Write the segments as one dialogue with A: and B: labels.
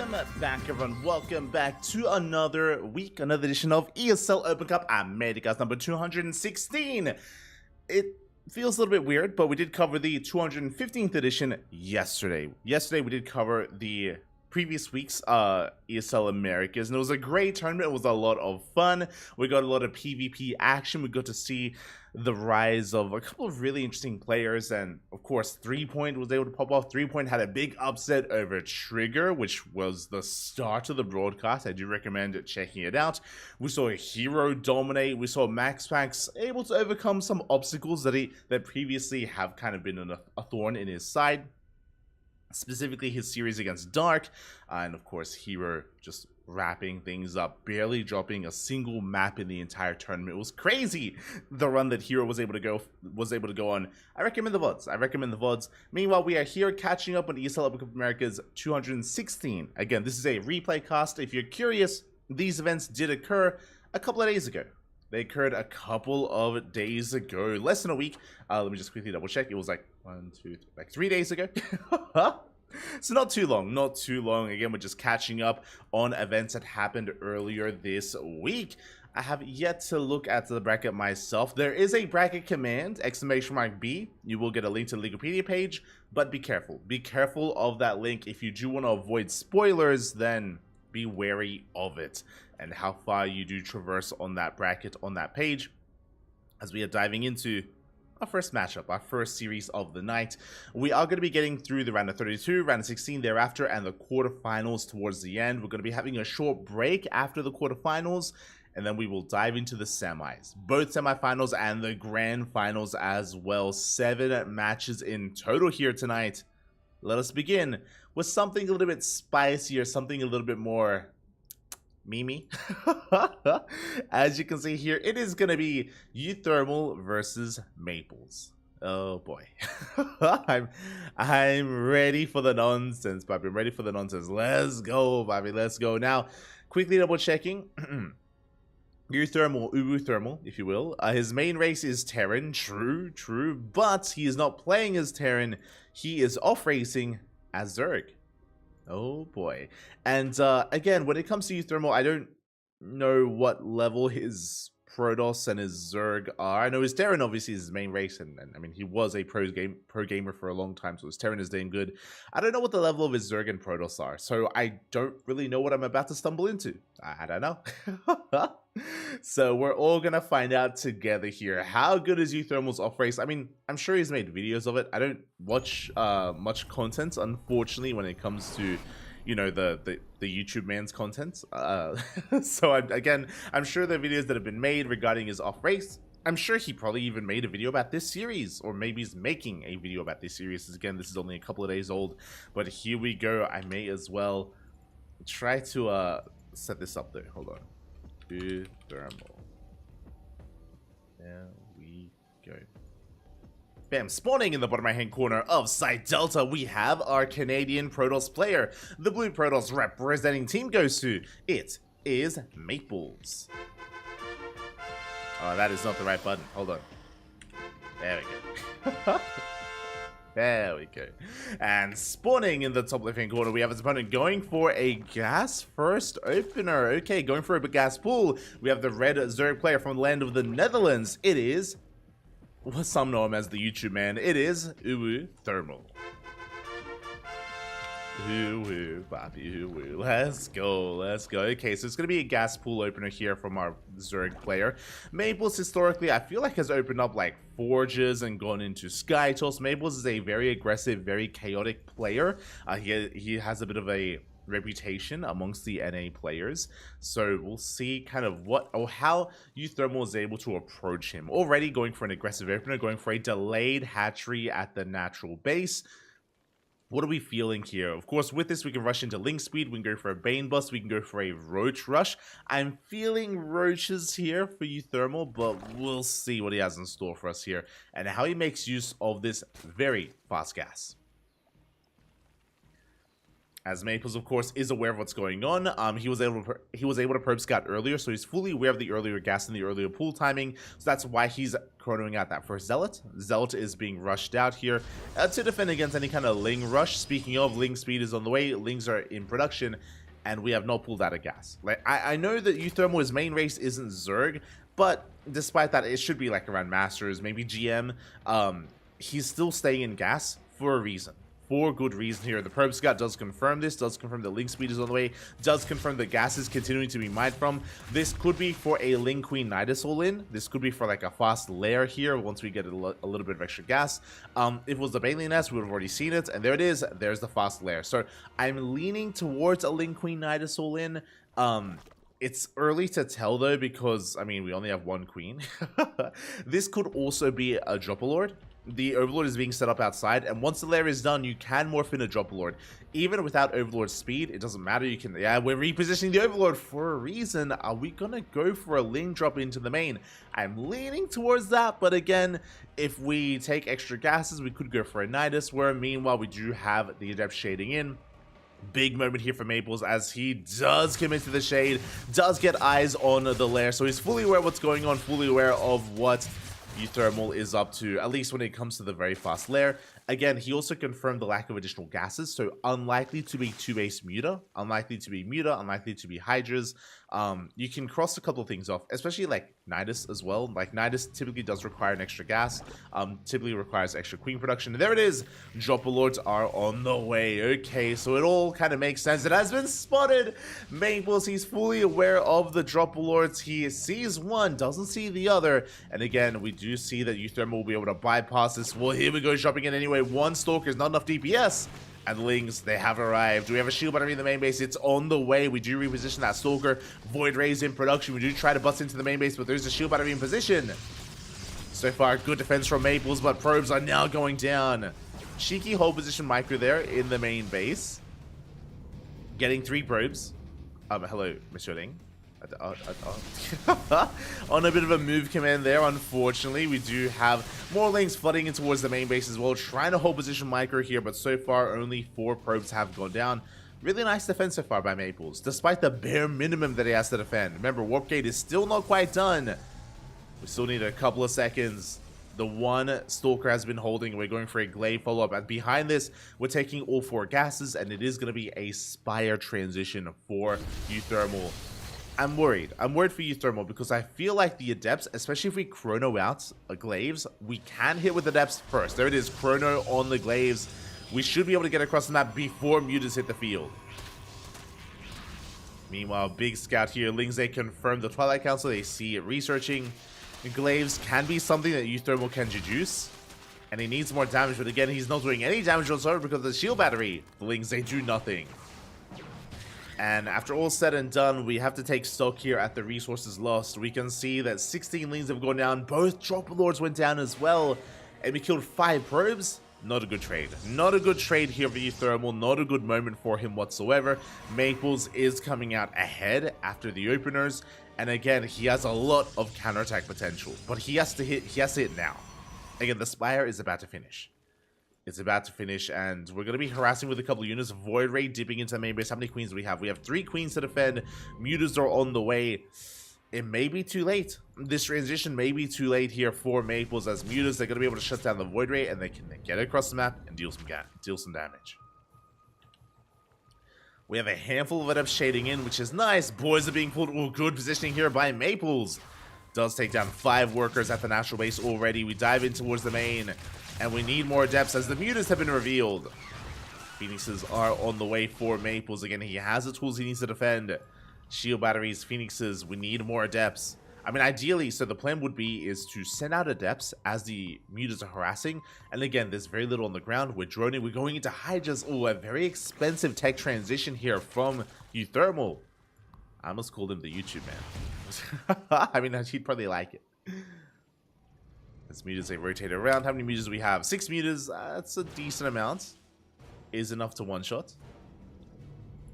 A: Welcome back, everyone. Welcome back to another week, another edition of ESL Open Cup Americas number 216. It feels a little bit weird, but we did cover the 215th edition yesterday. Yesterday, we did cover the previous week's ESL Americas, and it was a great tournament. It was a lot of fun. We got a lot of PvP action. We got to see the rise of a couple of really interesting players, and of course 3Point was able to pop off. 3Point had a big upset over Trigger, which was the start of the broadcast. I do recommend checking it out. We saw Hero dominate. We saw MaxPax able to overcome some obstacles that previously have kind of been a thorn in his side, specifically his series against Dark, and of course Hero just wrapping things up, barely dropping a single map in the entire tournament. It was crazy, the run that Hero was able to go on. I recommend the VODs. Meanwhile, we are here catching up on ESL Open Cup Americas 216. Again, this is a replay cast. If you're curious, these events did occur a couple of days ago. They occurred a couple of days ago, less than a week. Let me just quickly double check. It was like 3 days ago. So not too long. Again, we're just catching up on events that happened earlier this week. I have yet to look at the bracket myself. There is a bracket command, !B. You will get a link to the Wikipedia page, but be careful. Be careful of that link. If you do want to avoid spoilers, then be wary of it and how far you do traverse on that bracket, on that page, as we are diving into our first matchup, our first series of the night. We are going to be getting through the round of 32, round of 16 thereafter, and the quarterfinals towards the end. We're going to be having a short break after the quarterfinals, and then we will dive into the semis, both semifinals and the grand finals as well. 7 matches in total here tonight. Let us begin with something a little bit spicier, something a little bit more Mimi. As you can see here, it is going to be Euthermal versus Maples. Oh boy. I'm ready for the nonsense, Bobby. I'm ready for the nonsense. Let's go, Bobby. Let's go. Now, quickly double checking. Euthermal, Ubu-thermal, if you will. His main race is Terran. True. But he is not playing as Terran. He is off racing as Zerg. Oh boy. And again, when it comes to Euthermal, I don't know what level his Protoss and his Zerg are. I know his Terran obviously is his main race, and I mean, he was a pro gamer for a long time, so his Terran is damn good. I don't know what the level of his Zerg and Protoss are, so I don't really know what I'm about to stumble into. I don't know. So we're all gonna find out together here. How good is Euthermal's off race? I mean, I'm sure he's made videos of it. I don't watch much content, unfortunately, when it comes to, you know, the YouTube man's content. So I'm sure there are videos that have been made regarding his off race. I'm sure he probably even made a video about this series, or maybe he's making a video about this series. Again, this is only a couple of days old, but here we go. I may as well try to set this up there. Hold on. Thermal. There we go. Bam, spawning in the bottom right hand corner of Side Delta, we have our Canadian Protoss player. The blue Protoss representing Team goes to, it is Maples. Oh, that is not the right button. Hold on. There we go. There we go. And spawning in the top left hand corner, we have his opponent going for a gas first opener. Okay, going for a big gas pool. We have the red Zerg player from the land of the Netherlands. It is, well, some know him as the YouTube man. It is Ubu-thermal. Bobby, let's go. Okay, so it's gonna be a gas pool opener here from our Zerg player. Maples historically, I feel like, has opened up like Forges and gone into Sky Toss. Maples is a very aggressive, very chaotic player. He has a bit of a reputation amongst the NA players, so we'll see kind of what or how Euthermal is able to approach him. Already going for an aggressive opener, going for a delayed hatchery at the natural base. What are we feeling here? Of course, with this, we can rush into Link Speed, we can go for a Bane Bust, we can go for a Roach Rush. I'm feeling Roaches here for Euthermal, but we'll see what he has in store for us here and how he makes use of this very fast gas. as Maples, of course, is aware of what's going on. He was able to probe scout earlier, so he's fully aware of the earlier gas and the earlier pool timing. So that's why he's chronoing out that first Zealot. Zealot is being rushed out here to defend against any kind of Ling rush. Speaking of, Ling speed is on the way. Lings are in production, and we have not pulled out of gas. Like I know that Euthermal, his main race isn't Zerg, but despite that, it should be like around Masters, maybe GM. He's still staying in gas for a reason. For good reason here. The probe scout does confirm this, does confirm that Ling speed is on the way, does confirm that gas is continuing to be mined from. This could be for a Ling Queen Nidus all in. This could be for like a fast lair here once we get a little bit of extra gas. If it was the Bailey Nest, we would have already seen it, and there it is. There's the fast lair. So I'm leaning towards a Ling Queen Nidus all in. It's early to tell though, because I mean we only have one queen. This could also be a Dropper The Overlord is being set up outside, and once the lair is done, you can morph in a Dropper. Even without Overlord speed, it doesn't matter. You can, yeah, we're repositioning the Overlord for a reason. Are we gonna go for a Ling drop into the main? I'm leaning towards that, but again, if we take extra gases, we could go for a Nidus, where meanwhile we do have the Adept shading in. Big moment here for Maples as he does commit to the shade, does get eyes on the lair, so he's fully aware of what's going on, fully aware of what Euthermal is up to, at least when it comes to the very fast lair. Again, he also confirmed the lack of additional gases, so unlikely to be 2-base Muta, unlikely to be Muta, unlikely to be Hydras. You can cross a couple of things off, especially like Nidus as well. Like Nidus typically does require an extra gas, typically requires extra queen production. And there it is, Dropper Lords are on the way. Okay, so it all kind of makes sense. It has been spotted. Maples, he's fully aware of the Dropper Lords. He sees one, doesn't see the other. And again, we do see that Euthermal will be able to bypass this. Well, here we go, dropping in anyway. One Stalker is not enough DPS. And Lings, they have arrived. Do we have a shield battery in the main base? It's on the way. We do reposition that Stalker. Void Rays in production. We do try to bust into the main base, but there's a shield battery in position. So far, good defense from Maples, but probes are now going down. Cheeky hold position micro there in the main base. Getting 3 probes. Hello, Mr. Ling. On a bit of a move command there, unfortunately. We do have more Lings flooding in towards the main base as well, trying to hold position micro here, but so far only 4 probes have gone down. Really nice defense so far by Maples, despite the bare minimum that he has to defend. Remember, Warp Gate is still not quite done. We still need a couple of seconds. The one Stalker has been holding. We're going for a Glaive follow-up, and behind this, we're taking all 4 gases, and it is going to be a Spire transition for Euthermal. I'm worried. I'm worried for Euthermal because I feel like the Adepts, especially if we chrono out Glaives, we can hit with Adepts first. There it is, chrono on the Glaives. We should be able to get across the map before Mutas hit the field. Meanwhile, big scout here. Lings, they confirm the Twilight Council. They see it researching. Glaives can be something that Euthermal can deduce. And he needs more damage, but again, he's not doing any damage whatsoever because of the shield battery. The Lings, they do nothing. And after all said and done, we have to take stock here at the resources lost. We can see that 16 Lings have gone down. Both Dropper Lords went down as well. And we killed 5 probes. Not a good trade. Not a good trade here for Euthermal. Not a good moment for him whatsoever. Maples is coming out ahead after the openers. And again, he has a lot of counterattack potential. But he has to hit now. Again, the Spire is about to finish. It's about to finish, and we're going to be harassing with a couple of units. Void Ray dipping into the main base. How many queens do we have? We have 3 queens to defend. Mutas are on the way. It may be too late. This transition may be too late here for Maples, as Mutas, they're going to be able to shut down the Void Ray, and they can get across the map and deal some damage. We have a handful of Adepts shading in, which is nice. Boys are being pulled. Oh, good positioning here by Maples. Does take down 5 workers at the natural base already. We dive in towards the main. And we need more Adepts as the Mutas have been revealed. Phoenixes are on the way for Maples. Again, he has the tools he needs to defend. Shield batteries, Phoenixes, we need more Adepts. I mean, ideally, so the plan would be is to send out Adepts as the Mutas are harassing. And again, there's very little on the ground. We're droning, we're going into Hydras. Oh, a very expensive tech transition here from Euthermal. I almost called him the YouTube man. I mean, he'd probably like it. As Mutas, they rotate around. How many Mutas do we have? 6 Mutas. That's a decent amount. Is enough to one-shot.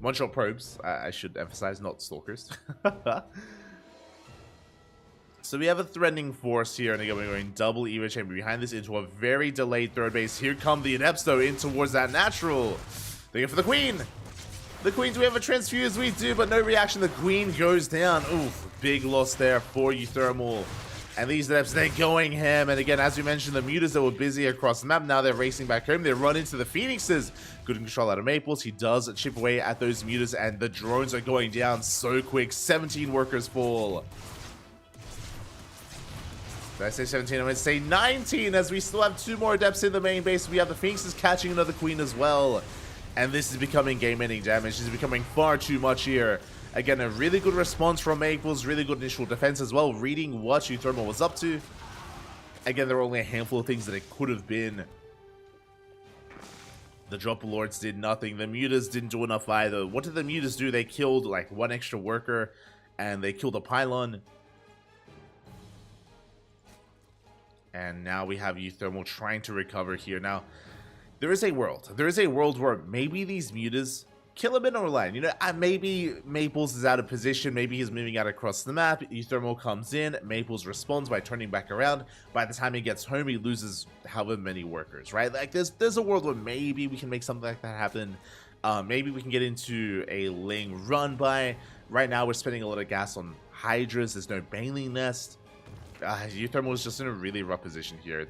A: One-shot probes, I should emphasize, not Stalkers. So we have a threatening force here, and again, we're going double Evo Chamber behind this into a very delayed third base. Here come the Adepts, though, in towards that natural. They go for the Queen. The Queen, do we have a transfuse? We do, but no reaction. The Queen goes down. Oof, big loss there for Euthermal. And these Adepts, they're going ham. And again, as we mentioned, the Mutas that were busy across the map, now they're racing back home. They run into the Phoenixes. Good control out of Maples. He does chip away at those Mutas, and the drones are going down so quick. 17 workers fall. Did I say 17? I'm going to say 19, as we still have 2 more Adepts in the main base. We have the Phoenixes catching another Queen as well. And this is becoming game-ending damage. This is becoming far too much here. Again, a really good response from Maples, really good initial defense as well, reading what Euthermal was up to. Again, there were only a handful of things that it could have been. The Dropper Lords did nothing. The Mutas didn't do enough either. What did the Mutas do? They killed like 1 extra worker, and they killed a pylon. And now we have Euthermal trying to recover here. Now, there is a world where maybe these Mutas kill him in our line. You know, maybe Maples is out of position. Maybe he's moving out across the map. Euthermal comes in. Maples responds by turning back around. By the time he gets home, he loses however many workers, right? Like, there's a world where maybe we can make something like that happen. Maybe we can get into a Ling run by. Right now, we're spending a lot of gas on Hydras. There's no Baneling Nest. Euthermal is just in a really rough position here.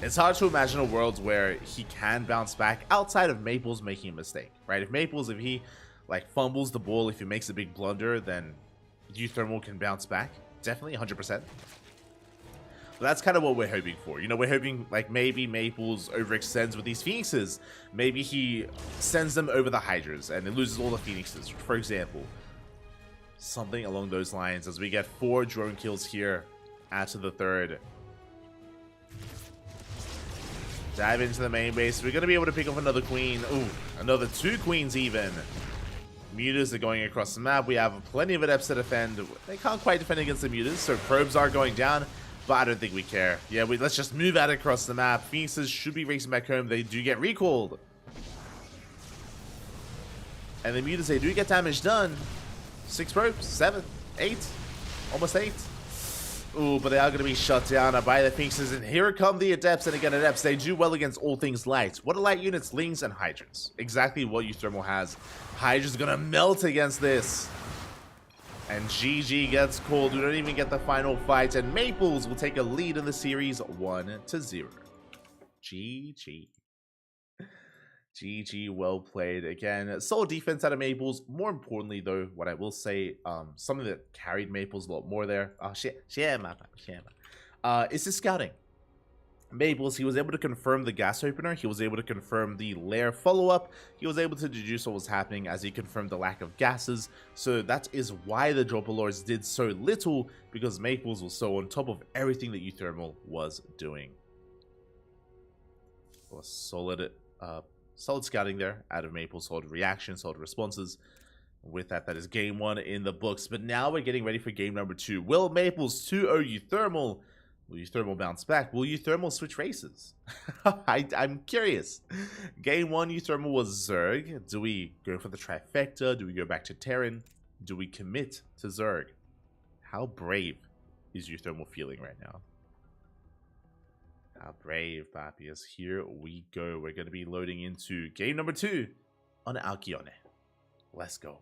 A: It's hard to imagine a world where he can bounce back outside of Maples making a mistake, right? If Maples, if he like fumbles the ball, if he makes a big blunder, then Euthermal can bounce back. Definitely 100%. But that's kind of what we're hoping for. You know, we're hoping like maybe Maples overextends with these Phoenixes. Maybe he sends them over the Hydras and it loses all the Phoenixes, for example. Something along those lines, as we get 4 drone kills here after the 3rd. Dive into the main base. We're going to be able to pick up another Queen. Ooh, another 2 Queens even. Mutas are going across the map. We have plenty of Adepts to defend. They can't quite defend against the Mutas, so probes are going down, but I don't think we care. Yeah, let's just move out across the map. Phoenixes should be racing back home. They do get recalled. And the Mutas, they do get damage done. 6 probes, 7, 8, almost 8. Ooh, but they are going to be shut down by the Phoenixes, and here come the Adepts. And again, Adepts, they do well against all things light. What are light units? Lings and Hydras. Exactly what Euthermal has. Hydra's going to melt against this. And GG gets called. We don't even get the final fight, and Maples will take a lead in the series 1-0. GG. GG, well played. Again, solid defense out of Maples. More importantly, though, what I will say, something that carried Maples a lot more there. Oh, shit. Is his scouting. Maples, he was able to confirm the gas opener. He was able to confirm the lair follow-up. He was able to deduce what was happening as he confirmed the lack of gases. So that is why the Dropper Lords did so little, because Maples was so on top of everything that Euthermal was doing. Well, solid scouting there out of Maple, solid reaction, solid responses. With that, that is game 1 in the books. But now we're getting ready for game number 2. Will Maples 2-0 Euthermal? Will Euthermal bounce back? Will Euthermal switch races? I'm curious. Game 1, Euthermal was Zerg. Do we go for the trifecta? Do we go back to Terran? Do we commit to Zerg? How brave is Euthermal feeling right now? How brave, Papias. Here we go. We're going to be loading into game number 2 on Alcyone. Let's go.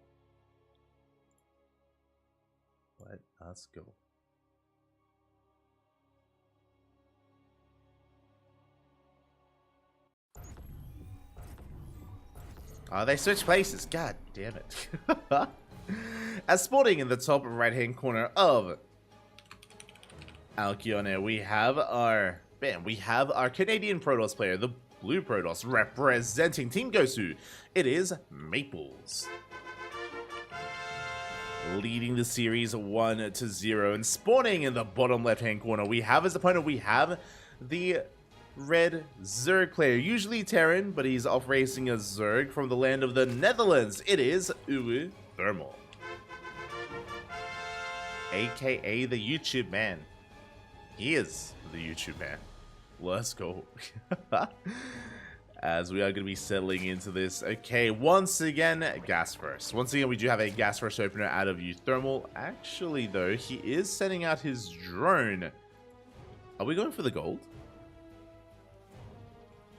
A: Let us go. Oh, they switched places. God damn it. As spawning in the top right-hand corner of Alcyone, we have our Canadian Protoss player, the blue Protoss, representing Team Gosu. It is Maples. Leading the series 1-0. And spawning in the bottom left-hand corner, we have as opponent, we have the red Zerg player. Usually Terran, but he's off racing a Zerg from the land of the Netherlands. It is Euthermal, aka the YouTube man. He is the YouTube man. Let's go. As we are going to be settling into this. Okay, once again, gas first. Once again, we do have a gas first opener out of Euthermal. Actually, though, he is sending out his drone. Are we going for the gold?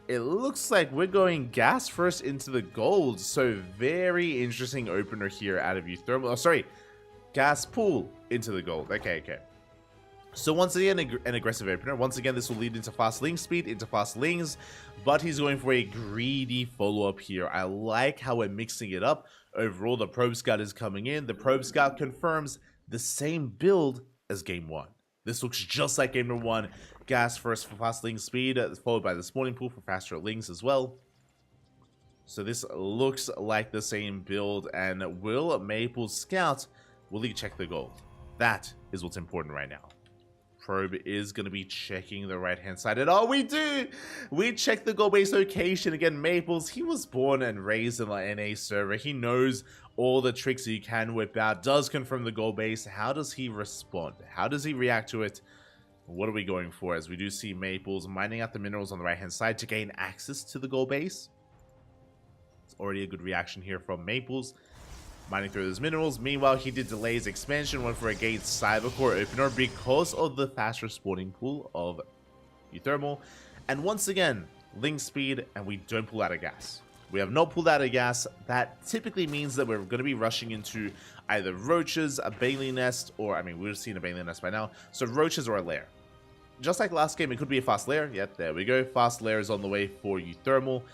A: it looks like we're going gas first into the gold. So very interesting opener here out of Euthermal. Oh, sorry, gas pool into the gold. Okay. So once again, an aggressive opener. Once again, this will lead into fast link speed, into fast lings, but he's going for a greedy follow-up here. I like how we're mixing it up. Overall, the Probe Scout is coming in. The Probe Scout confirms the same build as Game 1. This looks just like Game 1. Gas first for fast link speed, followed by the spawning pool for faster links as well. So this looks like the same build, and will Maple Scout, will he check the gold? That is what's important right now. Probe is going to be checking the right-hand side, and oh, we do! We check the goal base location. Again, Maples, he was born and raised in the NA server. He knows all the tricks he can whip out, does confirm the goal base. How does he respond? How does he react to it? What are we going for? As we do see Maples mining out the minerals on the right-hand side to gain access to the goal base. It's already a good reaction here from Maples. Mining through those minerals. Meanwhile, he did delay his expansion, went for a Gate Cybercore opener because of the faster spawning pool of Euthermal. And once again, link speed, and we don't pull out of gas. We have not pulled out of gas. That typically means that we're going to be rushing into either roaches, a Bailey nest, or, I mean, we've seen a Bailey nest by now, so roaches or a lair. Just like last game, it could be a fast lair. Yep, there we go. Fast lair is on the way for Euthermal.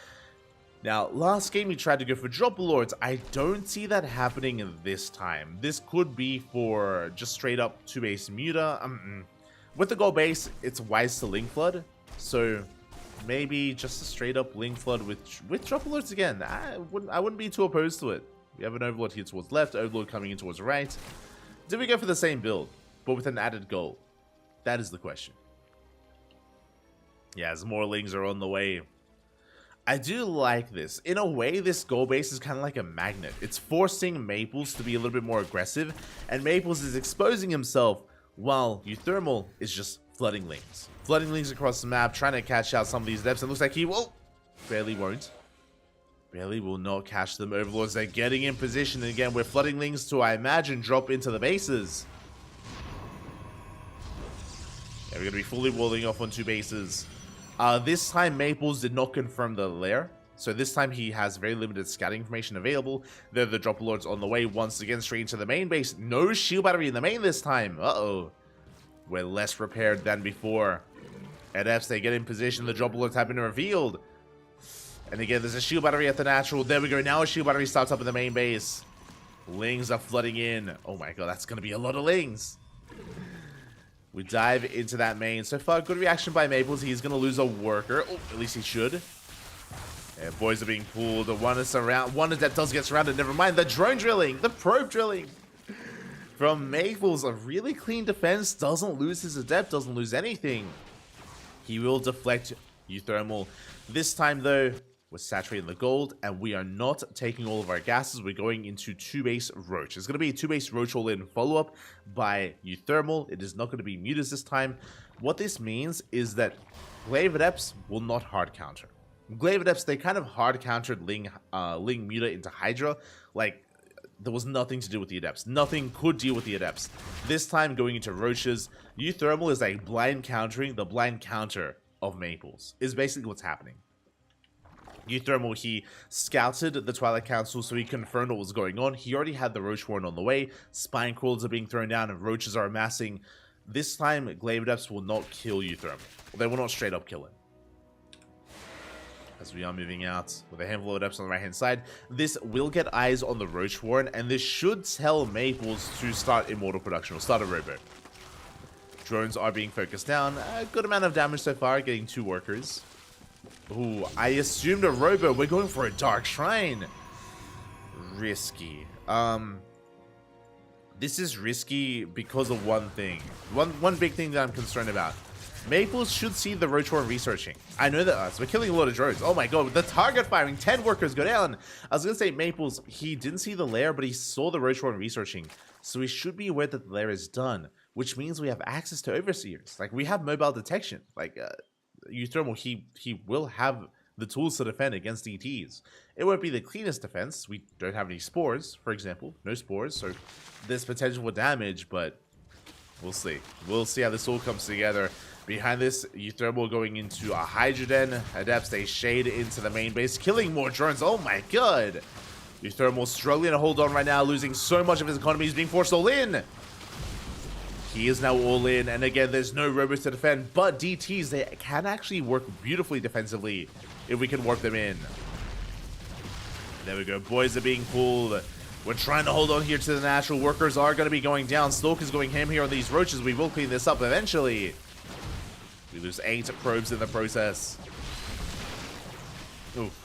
A: Now, last game we tried to go for Dropper Lords. I don't see that happening this time. This could be for just straight up 2-base Muta. With the gold base, it's wise to Link Flood. So maybe just a straight up Link Flood with Dropper Lords again. I wouldn't be too opposed to it. We have an Overlord here towards left, Overlord coming in towards right. Did we go for the same build, but with an added goal? That is the question. Yeah, as more Lings are on the way. I do like this. In a way, this goal base is kind of like a magnet. It's forcing Maples to be a little bit more aggressive, and Maples is exposing himself while Euthermal is just flooding links. Flooding links across the map, trying to catch out some of these depths, and it looks like he will. Barely won't. Barely will not catch them. Overlords, they're getting in position, and again, we're flooding links to, I imagine, drop into the bases. Yeah, we're going to be fully walling off on 2 bases. This time, Maples did not confirm the lair, so this time he has very limited scouting information available. They're the Dropper Lords on the way once again straight into the main base. No shield battery in the main this time. Uh-oh. We're less prepared than before. Adepts, they get in position. The Dropper Lords have been revealed. And again, there's a shield battery at the natural. There we go. Now a shield battery starts up in the main base. Lings are flooding in. Oh my god, that's going to be a lot of Lings. We dive into that main. So far, good reaction by Maples. He's going to lose a worker. Oh, at least he should. Yeah, boys are being pulled. One is around. One that does get surrounded. Never mind. The drone drilling. The probe drilling. From Maples, a really clean defense. Doesn't lose his adept. Doesn't lose anything. He will deflect Euthermal. This time, though, we're saturating the gold, and we are not taking all of our gases. We're going into 2-base Roach. It's going to be a 2-base Roach all-in follow-up by Euthermal. It is not going to be Mutas this time. What this means is that Glaive Adepts will not hard counter. Glaive Adepts, they kind of hard countered Ling Muta into Hydra. Like, there was nothing to do with the Adepts. Nothing could deal with the Adepts. This time, going into Roaches, Euthermal is like blind countering the blind counter of Maples, is basically what's happening. Euthermal, he scouted the Twilight Council, so he confirmed what was going on. He already had the Roach Warren on the way. Spine Crawlers are being thrown down, and Roaches are amassing. This time, Glaive Adepts will not kill Euthermal. They will not straight up kill him. As we are moving out with a handful of Adepts on the right-hand side, this will get eyes on the Roach Warren, and this should tell Maples to start Immortal production, or start a Robo. Drones are being focused down. A good amount of damage so far, getting 2 workers. Ooh, I assumed a Robo. We're going for a Dark Shrine. Risky. This is risky because of one thing. One big thing that I'm concerned about. Maples should see the Roach Warren researching. I know that we're killing a lot of drones. Oh my god, the target firing. 10 workers go down. I was going to say Maples, he didn't see the lair, but he saw the Roach Warren researching. So he should be aware that the lair is done, which means we have access to Overseers. Like, we have mobile detection. Like, Euthermal, he will have the tools to defend against ETs. It won't be the cleanest defense. We don't have any spores, for example. No spores, so there's potential for damage, but we'll see. We'll see how this all comes together. Behind this, Euthermal going into a Hydroden. Adepts, they shade into the main base, killing more drones. Oh my god. Euthermal struggling to hold on right now, losing so much of his economy. He's being forced all in. He is now all in, and again, there's no robots to defend, but DTs, they can actually work beautifully defensively if we can work them in. There we go. Boys are being pulled. We're trying to hold on here to the natural. Workers are going to be going down. Stalker's going ham here on these roaches. We will clean this up eventually. We lose 8 probes in the process. Oof.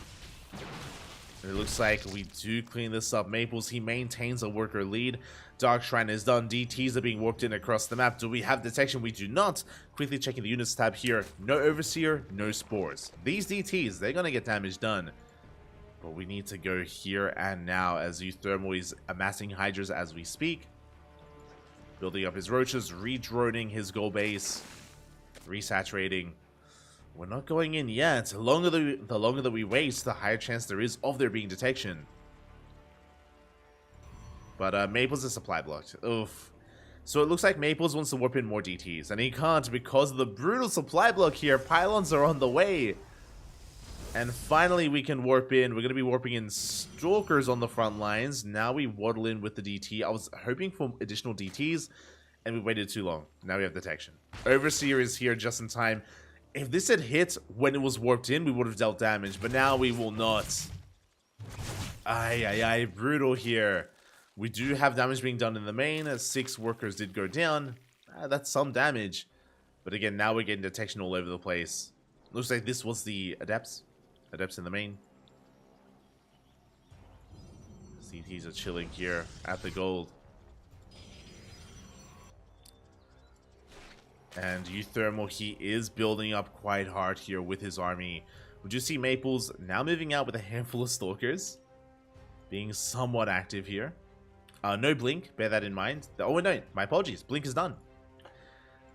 A: It looks like we do clean this up. Maples, he maintains a worker lead. Dark Shrine is done. DTs are being warped in across the map. Do we have detection? We do not. Quickly checking the units tab here. No Overseer, no Spores. These DTs, they're going to get damage done. But we need to go here and now as Euthermal is amassing Hydras as we speak. Building up his roaches, redroning his goal base. Resaturating. We're not going in yet. The longer that we wait, the higher chance there is of there being detection. But Maples is supply blocked. Oof. So it looks like Maples wants to warp in more DTs, and he can't because of the brutal supply block here. Pylons are on the way. And finally we can warp in. We're going to be warping in Stalkers on the front lines. Now we waddle in with the DT. I was hoping for additional DTs, and we waited too long. Now we have detection. Overseer is here just in time. If this had hit when it was warped in, we would have dealt damage, but now we will not. Ay, brutal here. We do have damage being done in the main, as 6 workers did go down. That's some damage. But again, now we're getting detection all over the place. Looks like this was the Adepts. Adepts in the main. CTs are chilling here at the gold. And Euthermal, he is building up quite hard here with his army. We do see Maples now moving out with a handful of Stalkers. Being somewhat active here. No Blink, bear that in mind. Oh no, my apologies. Blink is done.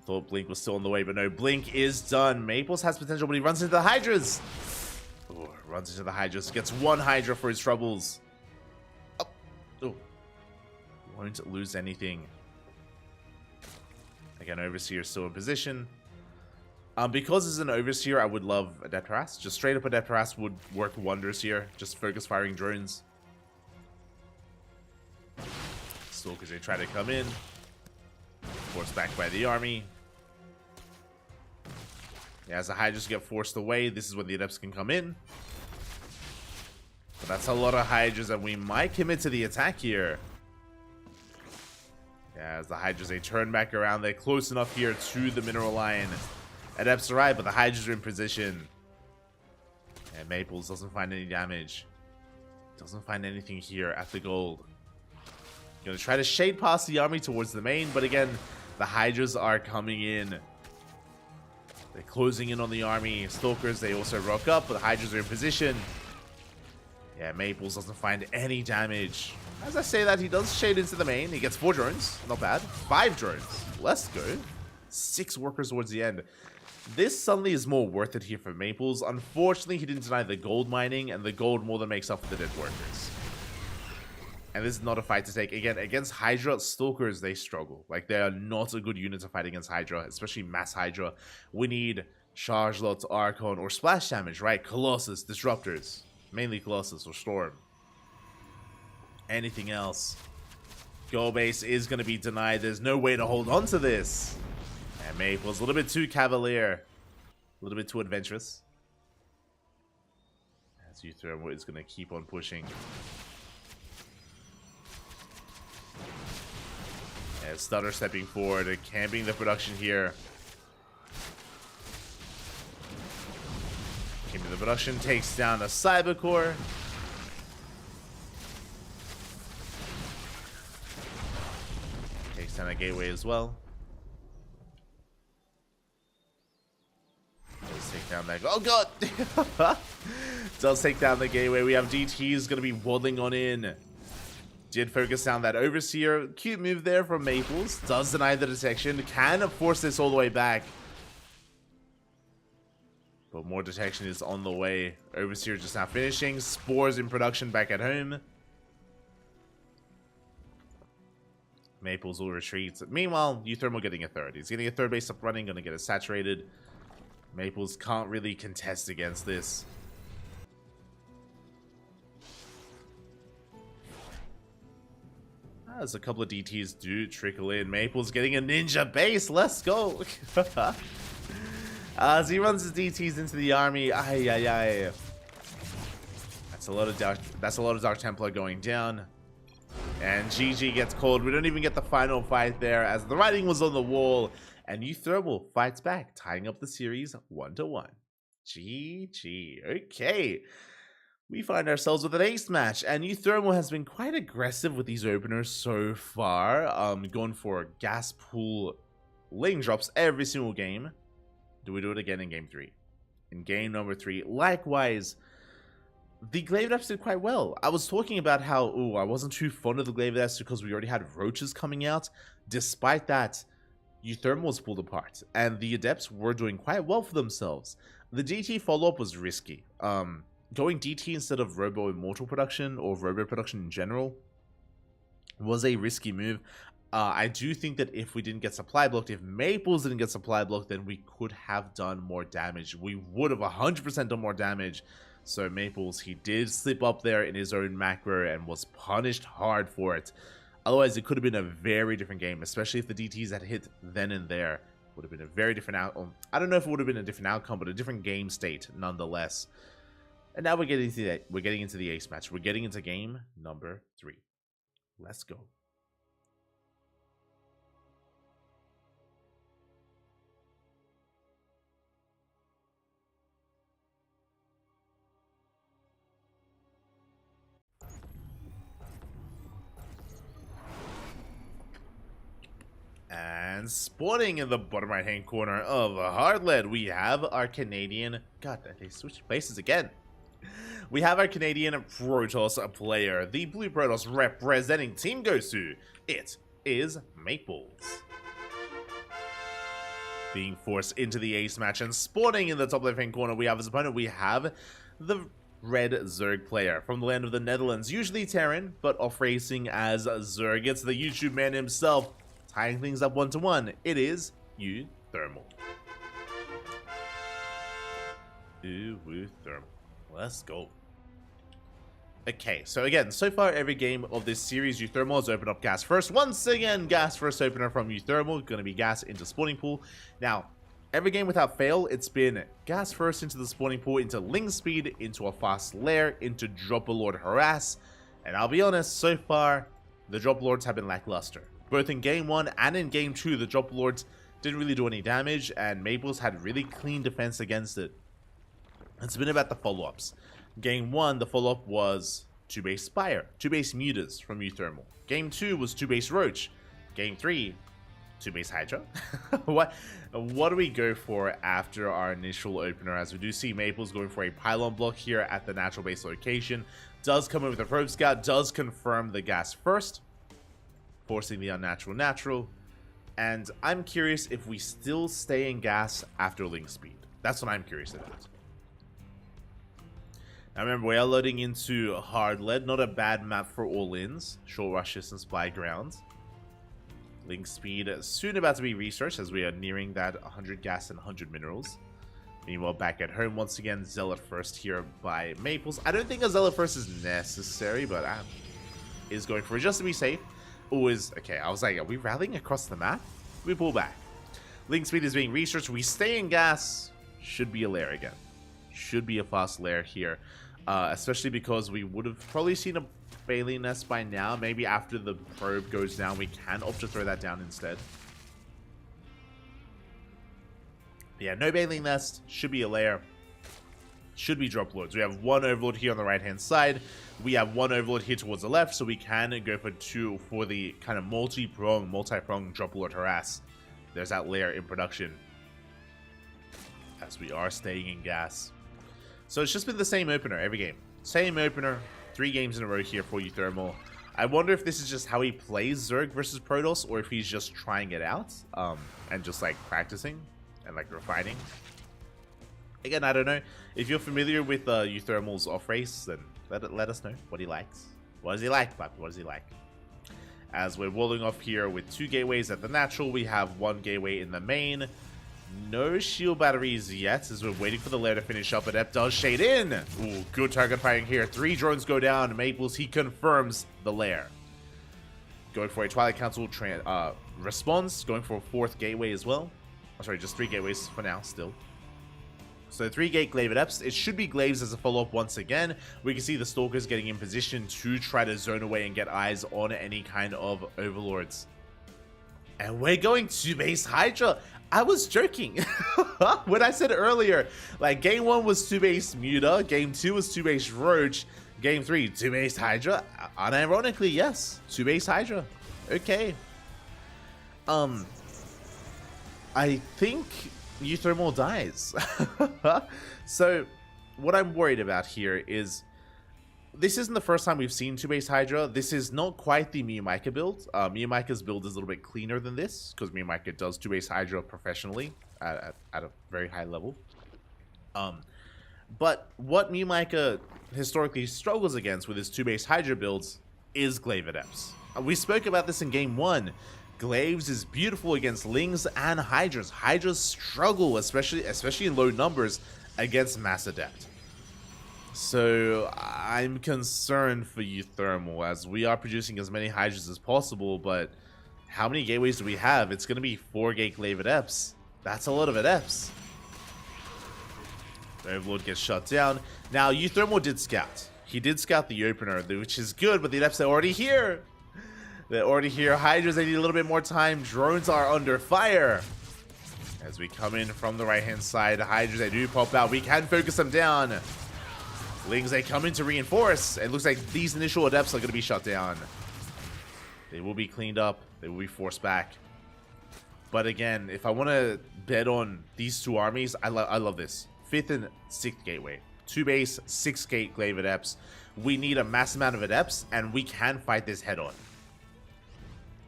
A: Thought Blink was still on the way, but no, Blink is done. Maples has potential, but he runs into the Hydras. Oh, runs into the Hydras. Gets 1 Hydra for his troubles. Oh. Won't lose anything. Again, Overseer is still in position. Because it's an Overseer, I would love Adept Harass. Just straight up Adept Harass would work wonders here. Just focus firing drones. Stalkers, they try to come in. Forced back by the army. Yeah, as the Hydras get forced away, this is when the Adepts can come in. But that's a lot of Hydras, and we might commit to the attack here. Yeah, as the Hydras, they turn back around. They're close enough here to the mineral line. Adepts arrive, but the Hydras are in position. And Maples doesn't find any damage. Doesn't find anything here at the gold. Gonna try to shade past the army towards the main, but again, the Hydras are coming in. They're closing in on the army. Stalkers, they also rock up, but the Hydras are in position. Yeah, Maples doesn't find any damage. As I say that, he does shade into the main. He gets 4 drones. Not bad. 5 drones. Let's go. 6 workers towards the end. This suddenly is more worth it here for Maples. Unfortunately, he didn't deny the gold mining, and the gold more than makes up for the dead workers. And this is not a fight to take. Again, against Hydra, Stalkers, they struggle. Like, they are not a good unit to fight against Hydra, especially Mass Hydra. We need Charge Lots, Archon, or Splash Damage, right? Colossus, Disruptors. Mainly Colossus or Storm. Anything else. Goal base is going to be denied. There's no way to hold on to this. And Maple's a little bit too cavalier. A little bit too adventurous. As Euthermal is going to keep on pushing. As Stutter stepping forward and camping the production here. Camping the production takes down a Cybercore. Takes down a gateway as well. Does take down that. Oh god! Does take down the gateway. We have DTs going to be waddling on in. Did focus down that Overseer. Cute move there from Maples. Does deny the detection. Can force this all the way back. But more detection is on the way. Overseer just now finishing. Spores in production back at home. Maples will retreat. Meanwhile, Euthermal getting a third. He's getting a third base up running, gonna get it saturated. Maples can't really contest against this. As a couple of DTs do trickle in. Maples getting a ninja base. Let's go. As he runs his DTs into the army. Ay, ay, ay. That's a lot of Dark Templar going down. And GG gets called. We don't even get the final fight there as the writing was on the wall. And Euthermal fights back, tying up the series 1-1. GG. Okay. We find ourselves with an ace match, and Euthermal has been quite aggressive with these openers so far. Going for gas pool lane drops every single game. Do we do it again in game 3? In game number 3, likewise, the Glaive Depths did quite well. I was talking about how, I wasn't too fond of the Glaive Depths because we already had Roaches coming out. Despite that, Euthermal was pulled apart, and the Adepts were doing quite well for themselves. The DT follow-up was risky. Going DT instead of Robo Immortal production, or Robo production in general, was a risky move. I do think that if we didn't get supply blocked, if Maples didn't get supply blocked, then we could have done more damage. We would have 100% done more damage. So Maples, he did slip up there in his own macro and was punished hard for it. Otherwise, it could have been a very different game, especially if the DTs had hit then and there. Would have been a very different outcome. I don't know if it would have been a different outcome, but a different game state nonetheless. And now we're getting into the ace match. We're getting into game number 3. Let's go. And spawning in the bottom right hand corner of Hardlead, we have our Canadian... God, they switched places again. We have our Canadian Protoss player, the Blue Protoss representing Team Gosu. It is Maples. Being forced into the ace match and spawning in the top left hand corner, we have as opponent, we have the Red Zerg player from the land of the Netherlands, usually Terran, but off racing as Zerg. It's the YouTube man himself, tying things up 1-1. It is Euthermal. Euthermal. Let's go. Okay, so again, so far every game of this series, Euthermal has opened up gas first. Once again, gas first opener from Euthermal. Going to be gas into spawning pool. Now, every game without fail, it's been gas first into the spawning pool, into Ling Speed, into a fast lair, into Dropper Lord Harass. And I'll be honest, so far, the Dropper Lords have been lackluster. Both in game 1 and in game 2, the Dropper Lords didn't really do any damage, and Maples had really clean defense against it. It's been about the follow-ups. Game 1, the follow-up was 2-base Spire, 2-base Mutas from Euthermal. Game 2 was 2-base Roach. Game 3, 2-base Hydra. What do we go for after our initial opener? As we do see Maples going for a pylon block here at the natural base location. Does come in with a probe scout, does confirm the gas first, forcing the unnatural natural. And I'm curious if we still stay in gas after Ling Speed. That's what I'm curious about. Now remember, we are loading into Hardlead, not a bad map for all-ins, short rushes and supply grounds. Ling Speed soon about to be researched as we are nearing that 100 gas and 100 minerals. Meanwhile, back at home, once again, Zealot first here by Maples. I don't think a Zealot first is necessary, but is going for it just to be safe. Okay, I was like, are we rallying across the map? We pull back. Ling Speed is being researched. We stay in gas. Should be a lair again. Should be a fast lair here. Especially because we would have probably seen a Bailey Nest by now. Maybe after the probe goes down, we can opt to throw that down instead. But yeah, no Bailey Nest. Should be a lair. Should be drop lords. We have one Overlord here on the right-hand side. We have one Overlord here towards the left, so we can go for two for the kind of multi-prong drop lord harass. There's that lair in production. As we are staying in gas. So it's just been the same opener every game. Same opener, 3 games in a row here for Euthermal. I wonder if this is just how he plays Zerg versus Protoss, or if he's just trying it out, and just like practicing and like refining. Again, I don't know. If you're familiar with Euthermal's off race, then let us know what he likes. What does he like, Puppy? What does he like? as we're walling off here with 2 gateways at the natural. We have 1 gateway in the main. No shield batteries yet, as we're waiting for the lair to finish up. Adept does shade in. Ooh, good target firing here. 3 drones go down. Maples, he confirms the lair. Going for a Twilight Council response. Going for a 4th gateway as well. Oh, sorry, just 3 gateways for now, still. So 3 gate glaive adepts. It should be glaives as a follow-up once again. We can see the stalkers getting in position to try to zone away and get eyes on any kind of overlords. And we're going to base Hydra. I was joking when I said earlier, like game 1 was 2 base Muta, game 2 was 2 base Roach, game 3 2 base Hydra. Unironically, yes, 2 base Hydra. Okay. I think Euthermal dies. So what I'm worried about here is this isn't the first time we've seen 2 base Hydra. This is not quite the Miyamika build. Miyamika's build is a little bit cleaner than this, because Miyamika does 2 base Hydra professionally at a very high level. But what Miyamika historically struggles against with his 2 base Hydra builds is glaive adepts. We spoke about this in game 1. Glaives is beautiful against Lings and Hydras. Hydras struggle, especially in low numbers, against Mass Adept. So I'm concerned for Euthermal, as we are producing as many Hydras as possible, but how many gateways do we have? It's going to be 4 gate glaive adepts. That's a lot of adepts. The Overlord gets shut down. Now, Euthermal did scout. He did scout the opener, which is good, but the adepts are already here. They're already here. Hydras, they need a little bit more time. Drones are under fire. As we come in from the right-hand side, Hydras, they do pop out. We can focus them down. Lings, they come in to reinforce. It looks like these initial adepts are going to be shut down. They will be cleaned up. They will be forced back. But again, if I want to bet on these 2 armies, I love this. 5th and 6th gateway. 2 base, 6 gate glaive adepts. We need a mass amount of adepts, and we can fight this head on.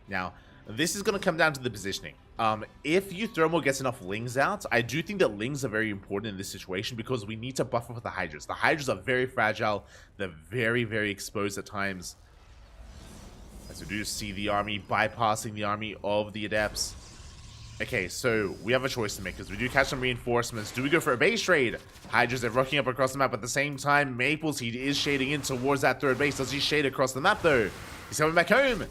A: Now, this is going to come down to the positioning. If Euthermal gets enough Lings out, I do think that Lings are very important in this situation, because we need to buffer for the Hydras. The Hydras are very fragile. They're very, very exposed at times. As we do see the army bypassing the army of the Adepts. Okay, so we have a choice to make, because we do catch some reinforcements. Do we go for a base raid? Hydras are rocking up across the map. At the same time, Maples, he is shading in towards that 3rd base. Does he shade across the map, though? He's coming back home.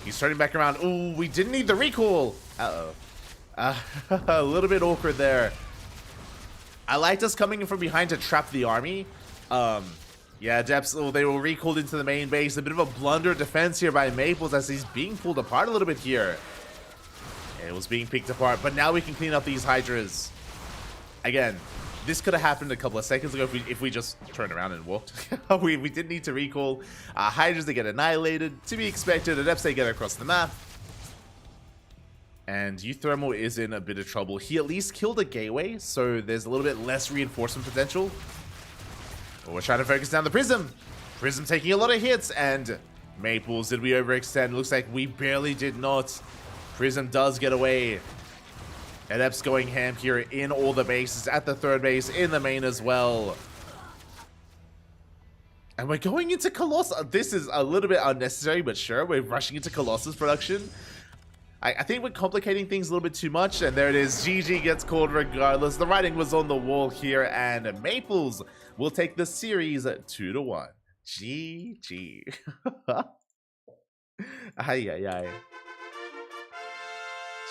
A: He's turning back around. Ooh, we didn't need the recall. Uh-oh. A little bit awkward there. I liked us coming in from behind to trap the army. Yeah, Adepts, they were recalled into the main base. A bit of a blunder defense here by Maples, as he's being pulled apart a little bit here. It was being picked apart, but now we can clean up these Hydras. Again, this could have happened a couple of seconds ago if we just turned around and walked. we didn't need to recall. Hydras, they get annihilated. To be expected. Adepts, they get across the map. And Euthermal is in a bit of trouble. He at least killed a gateway, so there's a little bit less reinforcement potential. But we're trying to focus down the Prism. Prism taking a lot of hits, and Maples, did we overextend? Looks like we barely did not. Prism does get away. Adepts going ham here in all the bases, at the 3rd base, in the main as well. And we're going into Colossus. This is a little bit unnecessary, but sure, we're rushing into Colossus production. I think we're complicating things a little bit too much, and there it is. GG gets called regardless. The writing was on the wall here, and Maples will take the series 2-1. GG. Ay, ay, ay.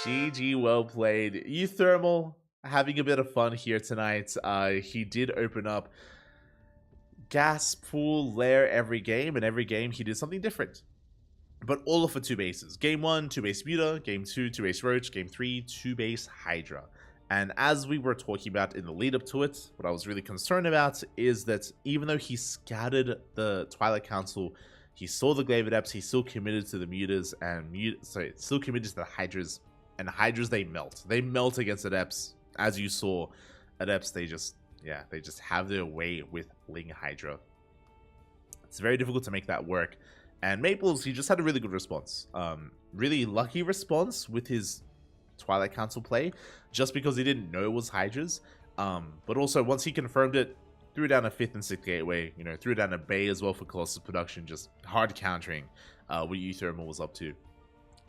A: GG, well played. Euthermal having a bit of fun here tonight. He did open up gas pool lair every game, and every game he did something different. But all for 2 bases. Game 1, 2 base Muta. Game 2, 2 base Roach. Game 3, 2 base Hydra. And as we were talking about in the lead up to it, what I was really concerned about is that even though he scouted the Twilight Council, he saw the glaive adepts, he still committed to the Mutas and still committed to the Hydras. And Hydras, they melt. They melt against Adepts. As you saw, Adepts, they just have their way with Ling Hydra. It's very difficult to make that work. And Maples, he just had a really good response. Really lucky response with his Twilight Council play, just because he didn't know it was Hydras. But also, once he confirmed it, threw down a 5th and 6th gateway, threw down a Bay as well for Colossus production, just hard countering. what Euthermal was up to.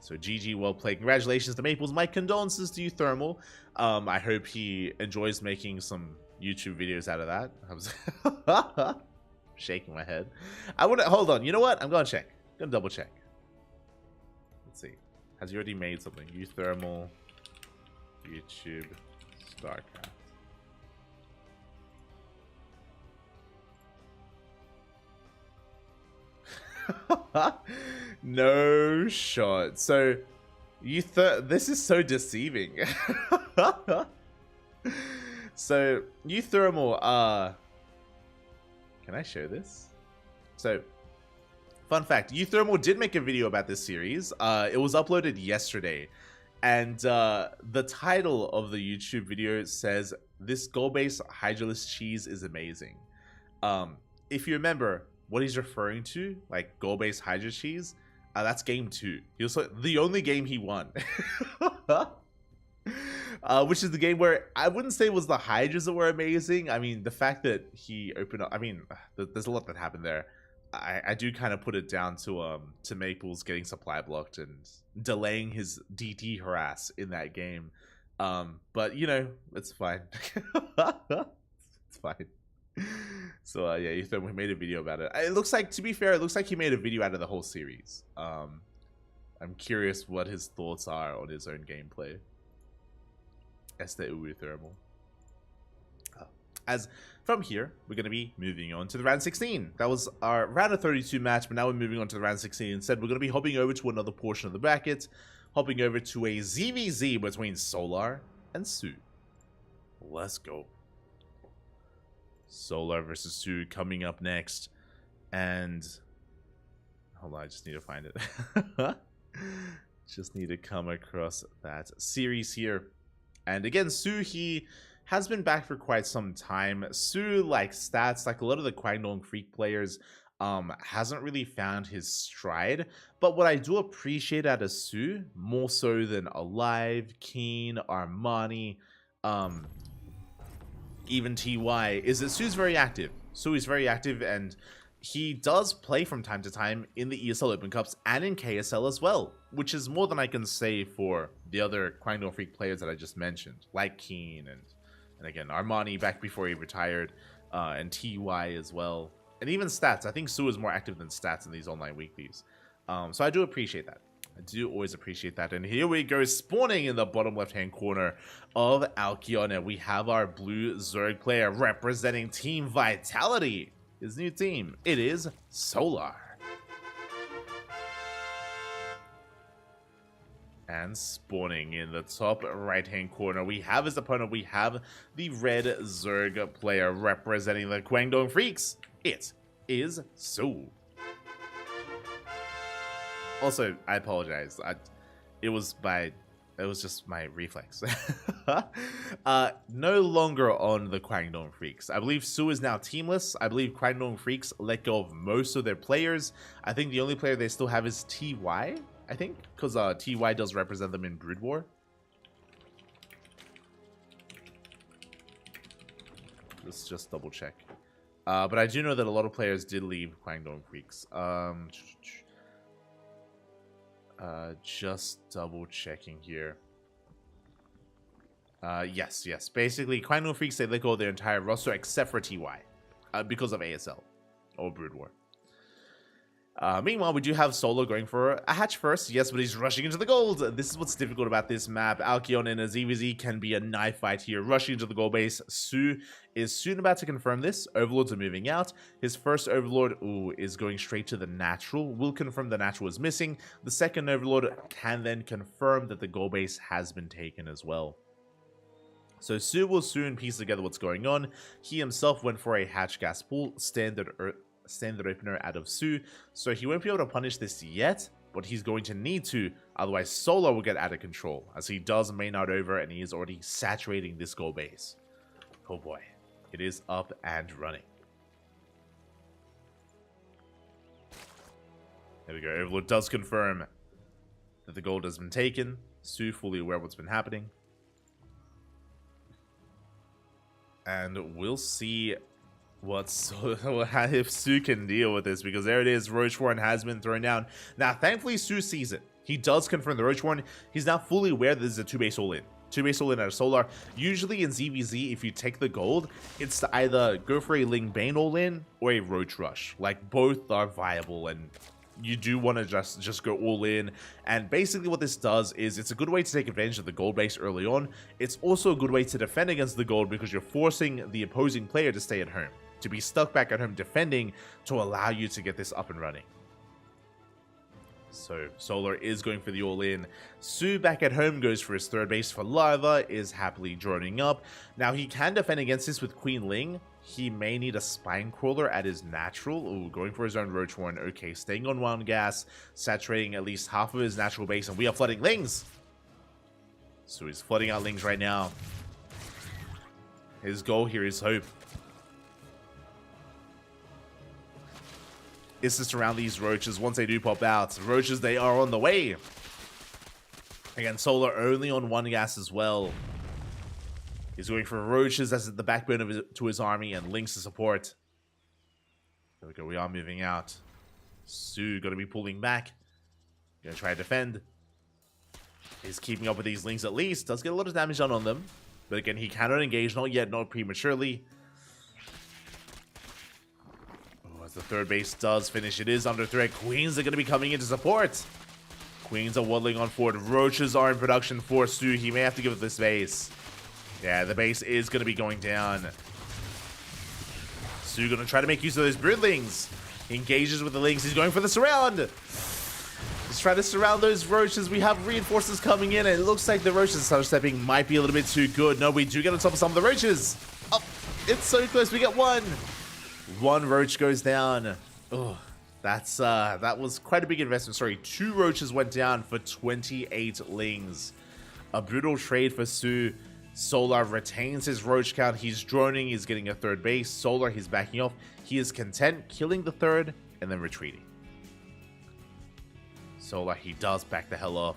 A: So GG, well played. Congratulations to Maples. My condolences to Euthermal. I hope he enjoys making some YouTube videos out of that. I was shaking my head. I want to hold on. You know what? I'm gonna check. I'm gonna double check. Let's see. Has he already made something? Euthermal, YouTube, StarCraft. No shot. So this is so deceiving. So Euthermal, can I show this? So fun fact, Euthermal did make a video about this series. It was uploaded yesterday, and the title of the YouTube video says, "This goal-based Hydraless cheese is amazing." If you remember what he's referring to, like goal-based Hydra cheese, that's game 2. He was the only game he won. Which is the game where I wouldn't say it was the Hydras that were amazing. I mean, the fact that he opened up, I mean, there's a lot that happened there. I do kind of put it down to Maples getting supply blocked and delaying his DT harass in that game. But you know, it's fine. It's fine. So yeah, Ethan made a video about it. It looks like, to be fair, it looks like he made a video out of the whole series. I'm curious what his thoughts are on his own gameplay. Este Thermal. As from here, we're going to be moving on to the round 16. That was our round of 32 match, but now we're moving on to the round 16. Instead, we're going to be hopping over to another portion of the bracket, hopping over to a ZVZ between Solar and Sue. Let's go. Solar versus Sue coming up next. And hold on, I just need to find it. Just need to come across that series here. And again, Sue, he has been back for quite some time. Sue, like stats, like a lot of the Kwangdong Freak players, hasn't really found his stride. But what I do appreciate out of Sue, more so than Alive, Keen, Armani, even TY, is that Sue's very active. Sue is very active, and he does play from time to time in the ESL Open Cups and in KSL as well, which is more than I can say for the other Kwangdong Freak players that I just mentioned, like Keen and again Armani back before he retired, and TY as well, and even Stats. I think Sue is more active than Stats in these online weeklies, so I do appreciate that. I do always appreciate that. And here we go, spawning in the bottom left-hand corner of Alkion, and we have our blue Zerg player representing Team Vitality. His new team, it is Solar. And spawning in the top right-hand corner, we have his opponent, we have the red Zerg player representing the Kwangdong Freaks. It is Sue. Also, I apologize. It was just my reflex. No longer on the Kwangdong Freaks. I believe Sue is now teamless. I believe Kwangdong Freaks let go of most of their players. I think the only player they still have is TY, I think, because TY does represent them in Brood War. Let's just double check. But I do know that a lot of players did leave Kwangdong Freaks. Just double checking here. Yes. Basically, Kwangdong Freaks, they let go of their entire roster except for TY, because of ASL or Brood War. Meanwhile, we do have Solo going for a hatch first, yes, but he's rushing into the gold. This is what's difficult about this map. Alkion and a ZVZ can be a knife fight here, rushing into the gold base. Sue is soon about to confirm this. Overlords are moving out. His first Overlord, is going straight to the natural. Will confirm the natural is missing. The second Overlord can then confirm that the gold base has been taken as well. So Sue will soon piece together what's going on. He himself went for a hatch gas pool, standard opener out of Sue, so he won't be able to punish this yet, but he's going to need to, otherwise Solo will get out of control, as he does main out over and he is already saturating this goal base. Oh boy, it is up and running. There we go, Overlord does confirm that the gold has been taken. Sue fully aware of what's been happening. And we'll see What's if Su can deal with this, because there it is, Roach Warren has been thrown down. Now thankfully Su sees it. He does confirm the Roach Warren. He's now fully aware that this is a 2-base all-in. 2-base all-in at a Solar. Usually in ZVZ, if you take the gold, it's to either go for a Ling Bane all-in or a Roach Rush. Like, both are viable, and you do want to just go all in. And basically what this does is it's a good way to take advantage of the gold base early on. It's also a good way to defend against the gold, because you're forcing the opposing player to stay at home, to be stuck back at home defending, to allow you to get this up and running. So Solar is going for the all-in. Su back at home goes for his third base for Lava, is happily droning up. Now he can defend against this with Queen Ling. He may need a Spine Crawler at his natural. Ooh, going for his own Roach Warren. Okay, staying on 1 gas, saturating at least half of his natural base, and we are flooding Lings. So he's flooding out Lings right now. His goal here is hope. Is to surround these roaches once they do pop out. Roaches, they are on the way. Again, Solar only on 1 gas as well. He's going for roaches as the backbone of his army, and Lings to support. There we go, we are moving out. Su gonna be pulling back. Gonna try to defend. He's keeping up with these Lings at least. Does get a lot of damage done on them. But again, he cannot engage, not yet, not prematurely. As the third base does finish, it is under threat. Queens are going to be coming in to support. Queens are waddling on forward. Roaches are in production for Su. He may have to give it this base. Yeah, the base is going to be going down. Su going to try to make use of those broodlings. He engages with the Lings. He's going for the surround. He's trying to surround those roaches. We have reinforcements coming in, and it looks like the roaches stepping might be a little bit too good. No, we do get on top of some of the roaches. Oh, it's so close. We get 1. 1 roach goes down. Oh, that was quite a big investment. Sorry, 2 roaches went down for 28 Lings. A brutal trade for Su. Solar retains his roach count. He's droning. He's getting a third base. Solar, he's backing off. He is content killing the third and then retreating. Solar, he does back the hell off.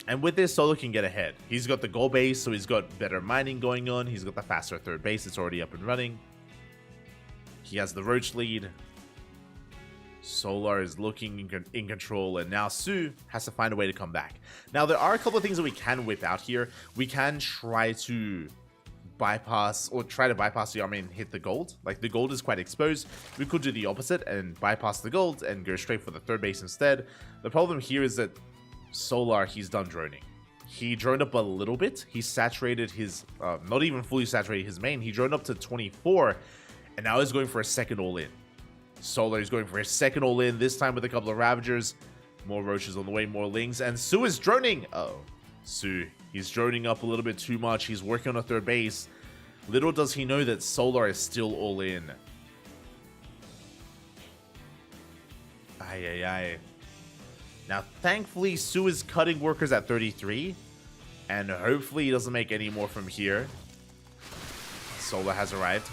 A: And with this, Solar can get ahead. He's got the gold base, so he's got better mining going on. He's got the faster third base. It's already up and running. He has the roach lead. Solar is looking in control, and now Su has to find a way to come back. Now, there are a couple of things that we can whip out here. We can try to bypass, or try to bypass the army and hit the gold. Like, the gold is quite exposed. We could do the opposite and bypass the gold and go straight for the third base instead. The problem here is that Solar, he's done droning. He droned up a little bit. He saturated his, not even fully saturated his main. He droned up to 24, and now he's going for a second all-in. Solar is going for his second all-in, this time with a couple of Ravagers. More roaches on the way, more Lings, and Su is droning. Uh-oh. Su, he's droning up a little bit too much. He's working on a third base. Little does he know that Solar is still all in. Ay. Now, thankfully, Su is cutting workers at 33, and hopefully he doesn't make any more from here. Solar has arrived.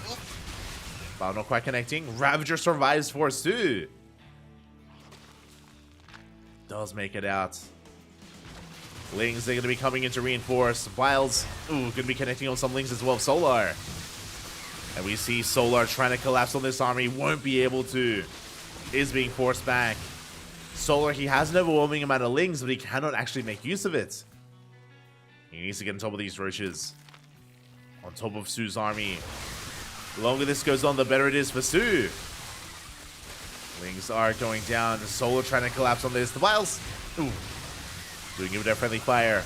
A: But not quite connecting. Ravager survives for Su. Does make it out. Lings, they're going to be coming in to reinforce. Wiles, going to be connecting on some Lings as well. Solar. And we see Solar trying to collapse on this army. Won't be able to. Is being forced back. Solar, he has an overwhelming amount of Lings, but he cannot actually make use of it. He needs to get on top of these roaches. On top of Su's army. The longer this goes on, the better it is for Su. Lings are going down. Solar trying to collapse on this. The Vials. Doing it with their friendly fire.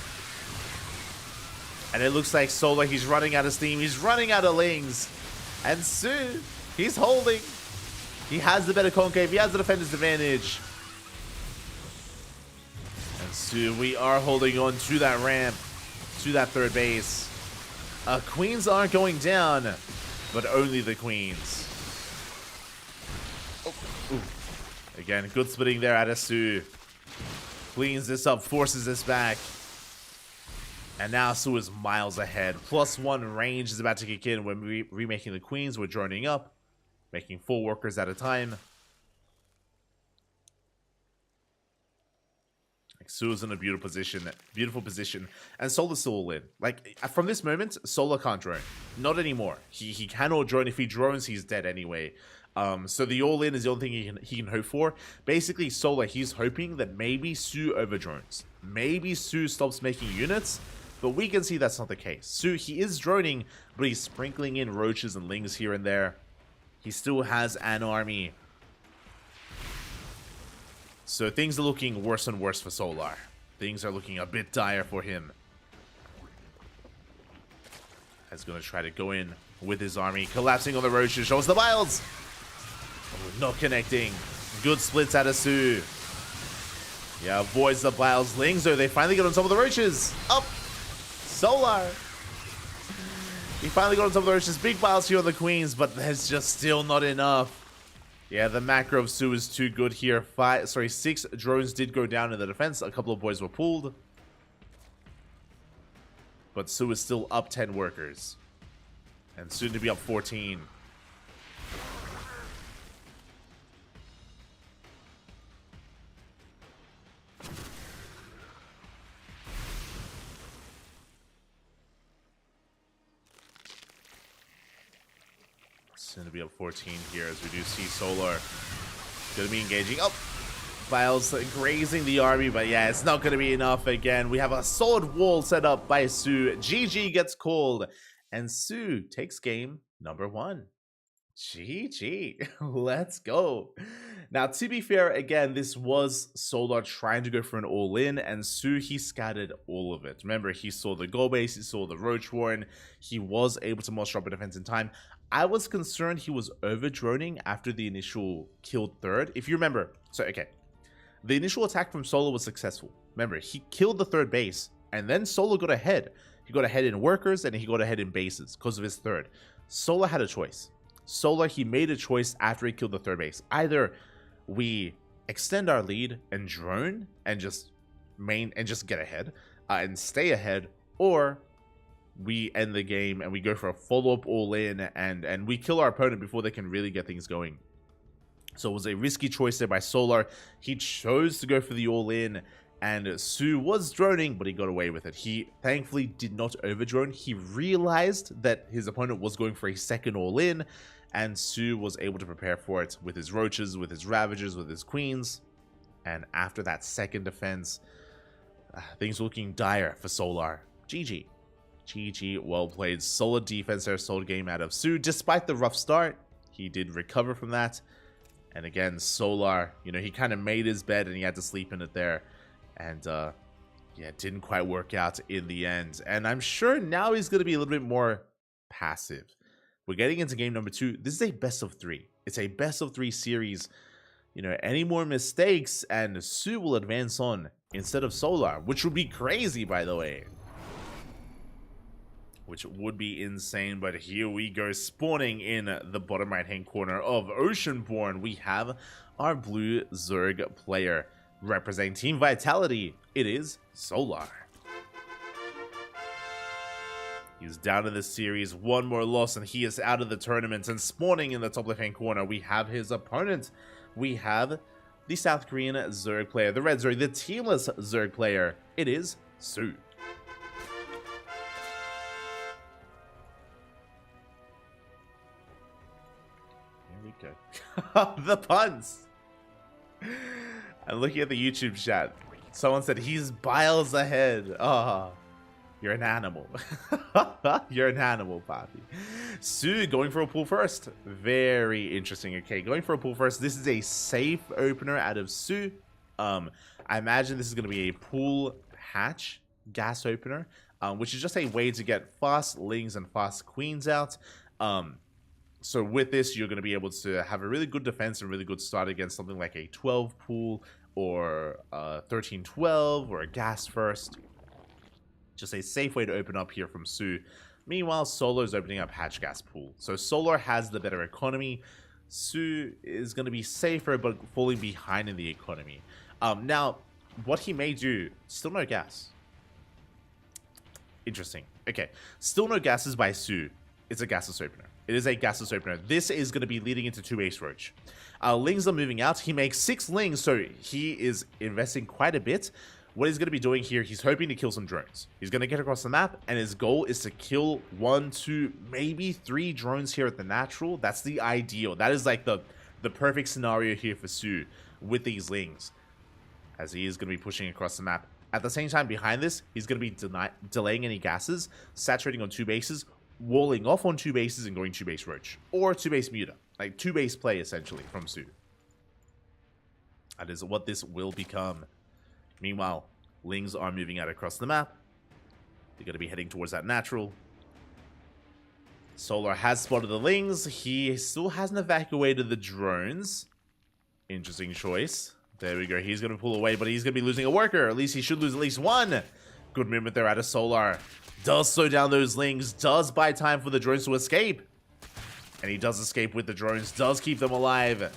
A: And it looks like Solar, he's running out of steam. He's running out of Lings. And Su, he's holding. He has the better concave. He has the defender's advantage. And Su, we are holding on to that ramp. To that third base. Queens aren't going down. But only the Queens. Again, good splitting there out of Su. Cleans this up, forces this back. And now Su is miles ahead. +1 range is about to kick in when remaking the Queens. We're joining up. Making 4 workers at a time. Su is in a beautiful position, and Solar's still all in. Like, from this moment, Solar can't drone. Not anymore. He cannot drone. If he drones, he's dead anyway. So the all-in is the only thing he can hope for. Basically, Solar, he's hoping that maybe Su overdrones. Maybe Su stops making units, but we can see that's not the case. Su, he is droning, but he's sprinkling in roaches and lings here and there. He still has an army. So things are looking worse and worse for Solar. Things are looking a bit dire for him. He's going to try to go in with his army, collapsing on the roaches, shows the Biles. Oh, not connecting. Good splits out of Su. Yeah, avoids the Biles. Lings, though, they finally get on top of the roaches. Up! Solar! He finally got on top of the roaches. Big Biles here on the Queens, but there's just still not enough. Yeah, the macro of Su is too good here. 6 drones did go down in the defense. A couple of boys were pulled. But Su is still up 10 workers. And soon to be up 14. Soon to be up 14 here as we do see Solar going to be engaging. Oh, Biles grazing the army, but yeah, it's not going to be enough again. We have a solid wall set up by Su. GG gets called, and Su takes game number 1. GG. Let's go. Now, to be fair, again, this was Solar trying to go for an all-in, and Su, he scattered all of it. Remember, he saw the goal base, he saw the roach warren, he was able to muster up a defense in time. I was concerned he was over-droning after the initial killed third. If you remember, so, okay, the initial attack from Solar was successful. Remember, he killed the third base, and then Solar got ahead. He got ahead in workers, and he got ahead in bases because of his third. Solar had a choice. Solar, he made a choice after he killed the third base. Either we extend our lead and drone and just get ahead and stay ahead, or we end the game and we go for a follow-up all-in and we kill our opponent before they can really get things going. So it was a risky choice there by Solar. He chose to go for the all-in, and Su was droning, but he got away with it. He thankfully did not overdrone. He realized that his opponent was going for a second all-in, and Su was able to prepare for it with his roaches, with his ravagers, with his queens. And after that second defense, things were looking dire for Solar. GG. GG, well played. Solid defense there, solid game out of Su. Despite the rough start, he did recover from that. And again, Solar, you know, he kind of made his bed and he had to sleep in it there. And, yeah, it didn't quite work out in the end. And I'm sure now he's going to be a little bit more passive. We're getting into game number 2. This is a best of 3. It's a best of 3 series. You know, any more mistakes and Su will advance on instead of Solar, which would be crazy, by the way. Which would be insane, but here we go. Spawning in the bottom right-hand corner of Oceanborn, we have our blue Zerg player. Representing Team Vitality, it is Solar. He's down in this series, one more loss, and he is out of the tournament. And spawning in the top left-hand corner, we have his opponent. We have the South Korean Zerg player, the red Zerg, the teamless Zerg player. It is Su. The puns. I'm looking at the YouTube chat. Someone said he's Biles ahead. Oh, you're an animal. You're an animal, Papi. Su going for a pull first. Very interesting. Okay, going for a pull first. This is a safe opener out of Su. I imagine this is going to be a pull hatch gas opener, which is just a way to get fast lings and fast queens out. So with this, you're going to be able to have a really good defense and really good start against something like a 12 pool or a 13-12 or a gas first. Just a safe way to open up here from Su. Meanwhile, Solar is opening up hatch gas pool. So Solar has the better economy. Su is going to be safer but falling behind in the economy. Now, what he may do, still no gas. Interesting. Okay, still no gases by Su. It's a gasless opener. It is a gasless opener. This is going to be leading into 2 Ace Roach. Lings are moving out. He makes 6 lings, so he is investing quite a bit. what he's going to be doing here, he's hoping to kill some drones. He's going to get across the map, and his goal is to kill 1, 2, maybe 3 drones here at the natural. That's the ideal. That is like the perfect scenario here for Su with these Lings, as he is going to be pushing across the map. At the same time, behind this, he's going to be delaying any gases, saturating on 2 bases, walling off on 2 bases, and going 2 base Roach, or 2 base Muta. Like 2 base play, essentially, from Su. That is what this will become. Meanwhile, Lings are moving out across the map. They're going to be heading towards that natural. Solar has spotted the Lings. He still hasn't evacuated the drones. Interesting choice. There we go. He's going to pull away, but he's going to be losing a worker. At least he should lose at least 1. Good movement there out of Solar. Does slow down those Lings. Does buy time for the drones to escape. And he does escape with the drones. Does keep them alive.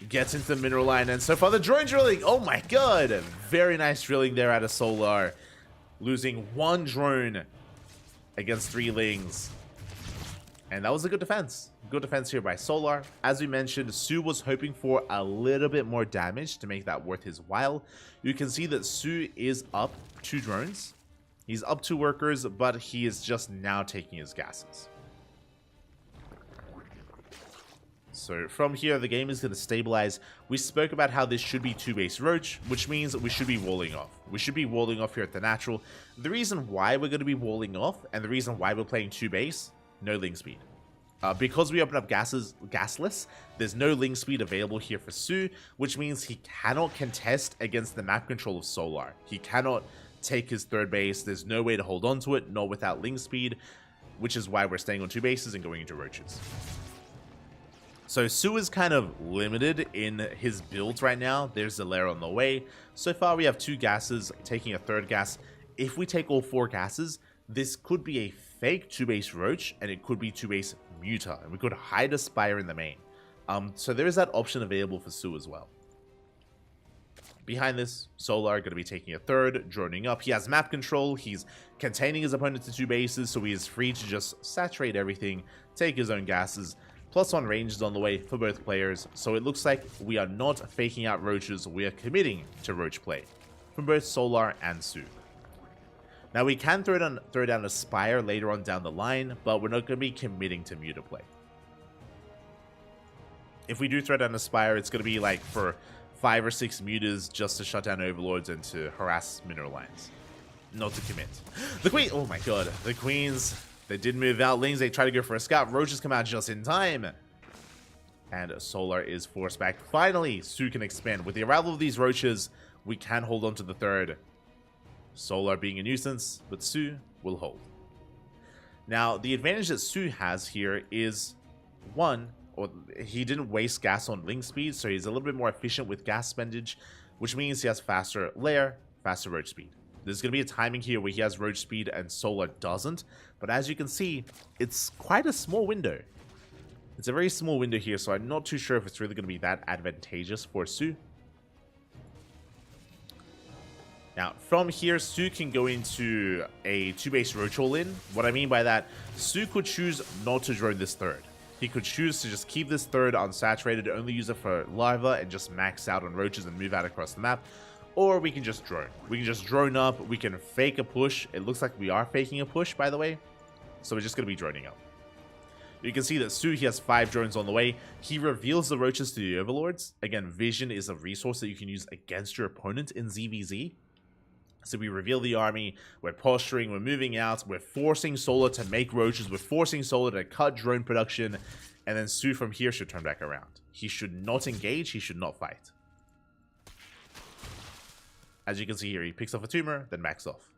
A: Gets into the mineral line, and so far the drone drilling. Oh my god. Very nice drilling there out of Solar. Losing 1 drone against 3 Lings. And that was a good defense. Good defense here by Solar. As we mentioned, Su was hoping for a little bit more damage to make that worth his while. You can see that Su is up 2 drones. He's up 2 workers, but he is just now taking his gases. So from here, the game is going to stabilize. We spoke about how this should be 2 base Roach, which means we should be walling off. We should be walling off here at the natural. The reason why we're going to be walling off, and the reason why we're playing 2 base, no Ling speed. Because we open up gasless, there's no Ling speed available here for Su, which means he cannot contest against the map control of Solar. He cannot take his 3rd base. There's no way to hold on to it, not without Ling speed, which is why we're staying on 2 bases and going into Roaches. So Su is kind of limited in his builds right now. There's the lair on the way. So far we have 2 gases, taking a 3rd gas. If we take all 4 gases, this could be a fake 2 base Roach, and it could be 2 base Muta, and we could hide a Spire in the main. So there is that option available for Su as well. Behind this, Solar going to be taking a 3rd, droning up. He has map control. He's containing his opponent to 2 bases, so he is free to just saturate everything, take his own gases. +1 range is on the way for both players, so it looks like we are not faking out Roaches, we are committing to Roach play from both Solar and Su. Now we can throw down a Spire later on down the line, but we're not going to be committing to Muta play. If we do throw down a Spire, it's going to be like for 5 or 6 Mutas just to shut down Overlords and to harass mineral lines. Not to commit. The Queen! Oh my god, the Queens... They did move out Lings, they try to go for a scout. Roaches come out just in time. And Solar is forced back. Finally, Su can expand. With the arrival of these Roaches, we can hold on to the 3rd. Solar being a nuisance, but Su will hold. Now, the advantage that Su has here is, 1, he didn't waste gas on Ling speed, so he's a little bit more efficient with gas spendage, which means he has faster lair, faster Roach speed. There's going to be a timing here where he has Roach speed and Solar doesn't. But as you can see, it's quite a small window. It's a very small window here, so I'm not too sure if it's really going to be that advantageous for Su. Now, from here, Su can go into a 2 base Roach all-in. What I mean by that, Su could choose not to drone this 3rd. He could choose to just keep this 3rd unsaturated, only use it for larva, and just max out on Roaches and move out across the map. Or we can just drone. We can just drone up. We can fake a push. It looks like we are faking a push, by the way. So we're just going to be droning up. You can see that Su, he has 5 drones on the way. He reveals the Roaches to the Overlords. Again, vision is a resource that you can use against your opponent in ZVZ. So we reveal the army. We're posturing. We're moving out. We're forcing Solar to make Roaches. We're forcing Solar to cut drone production. And then Su from here should turn back around. He should not engage. He should not fight. As you can see here, he picks off a tumor, then backs off.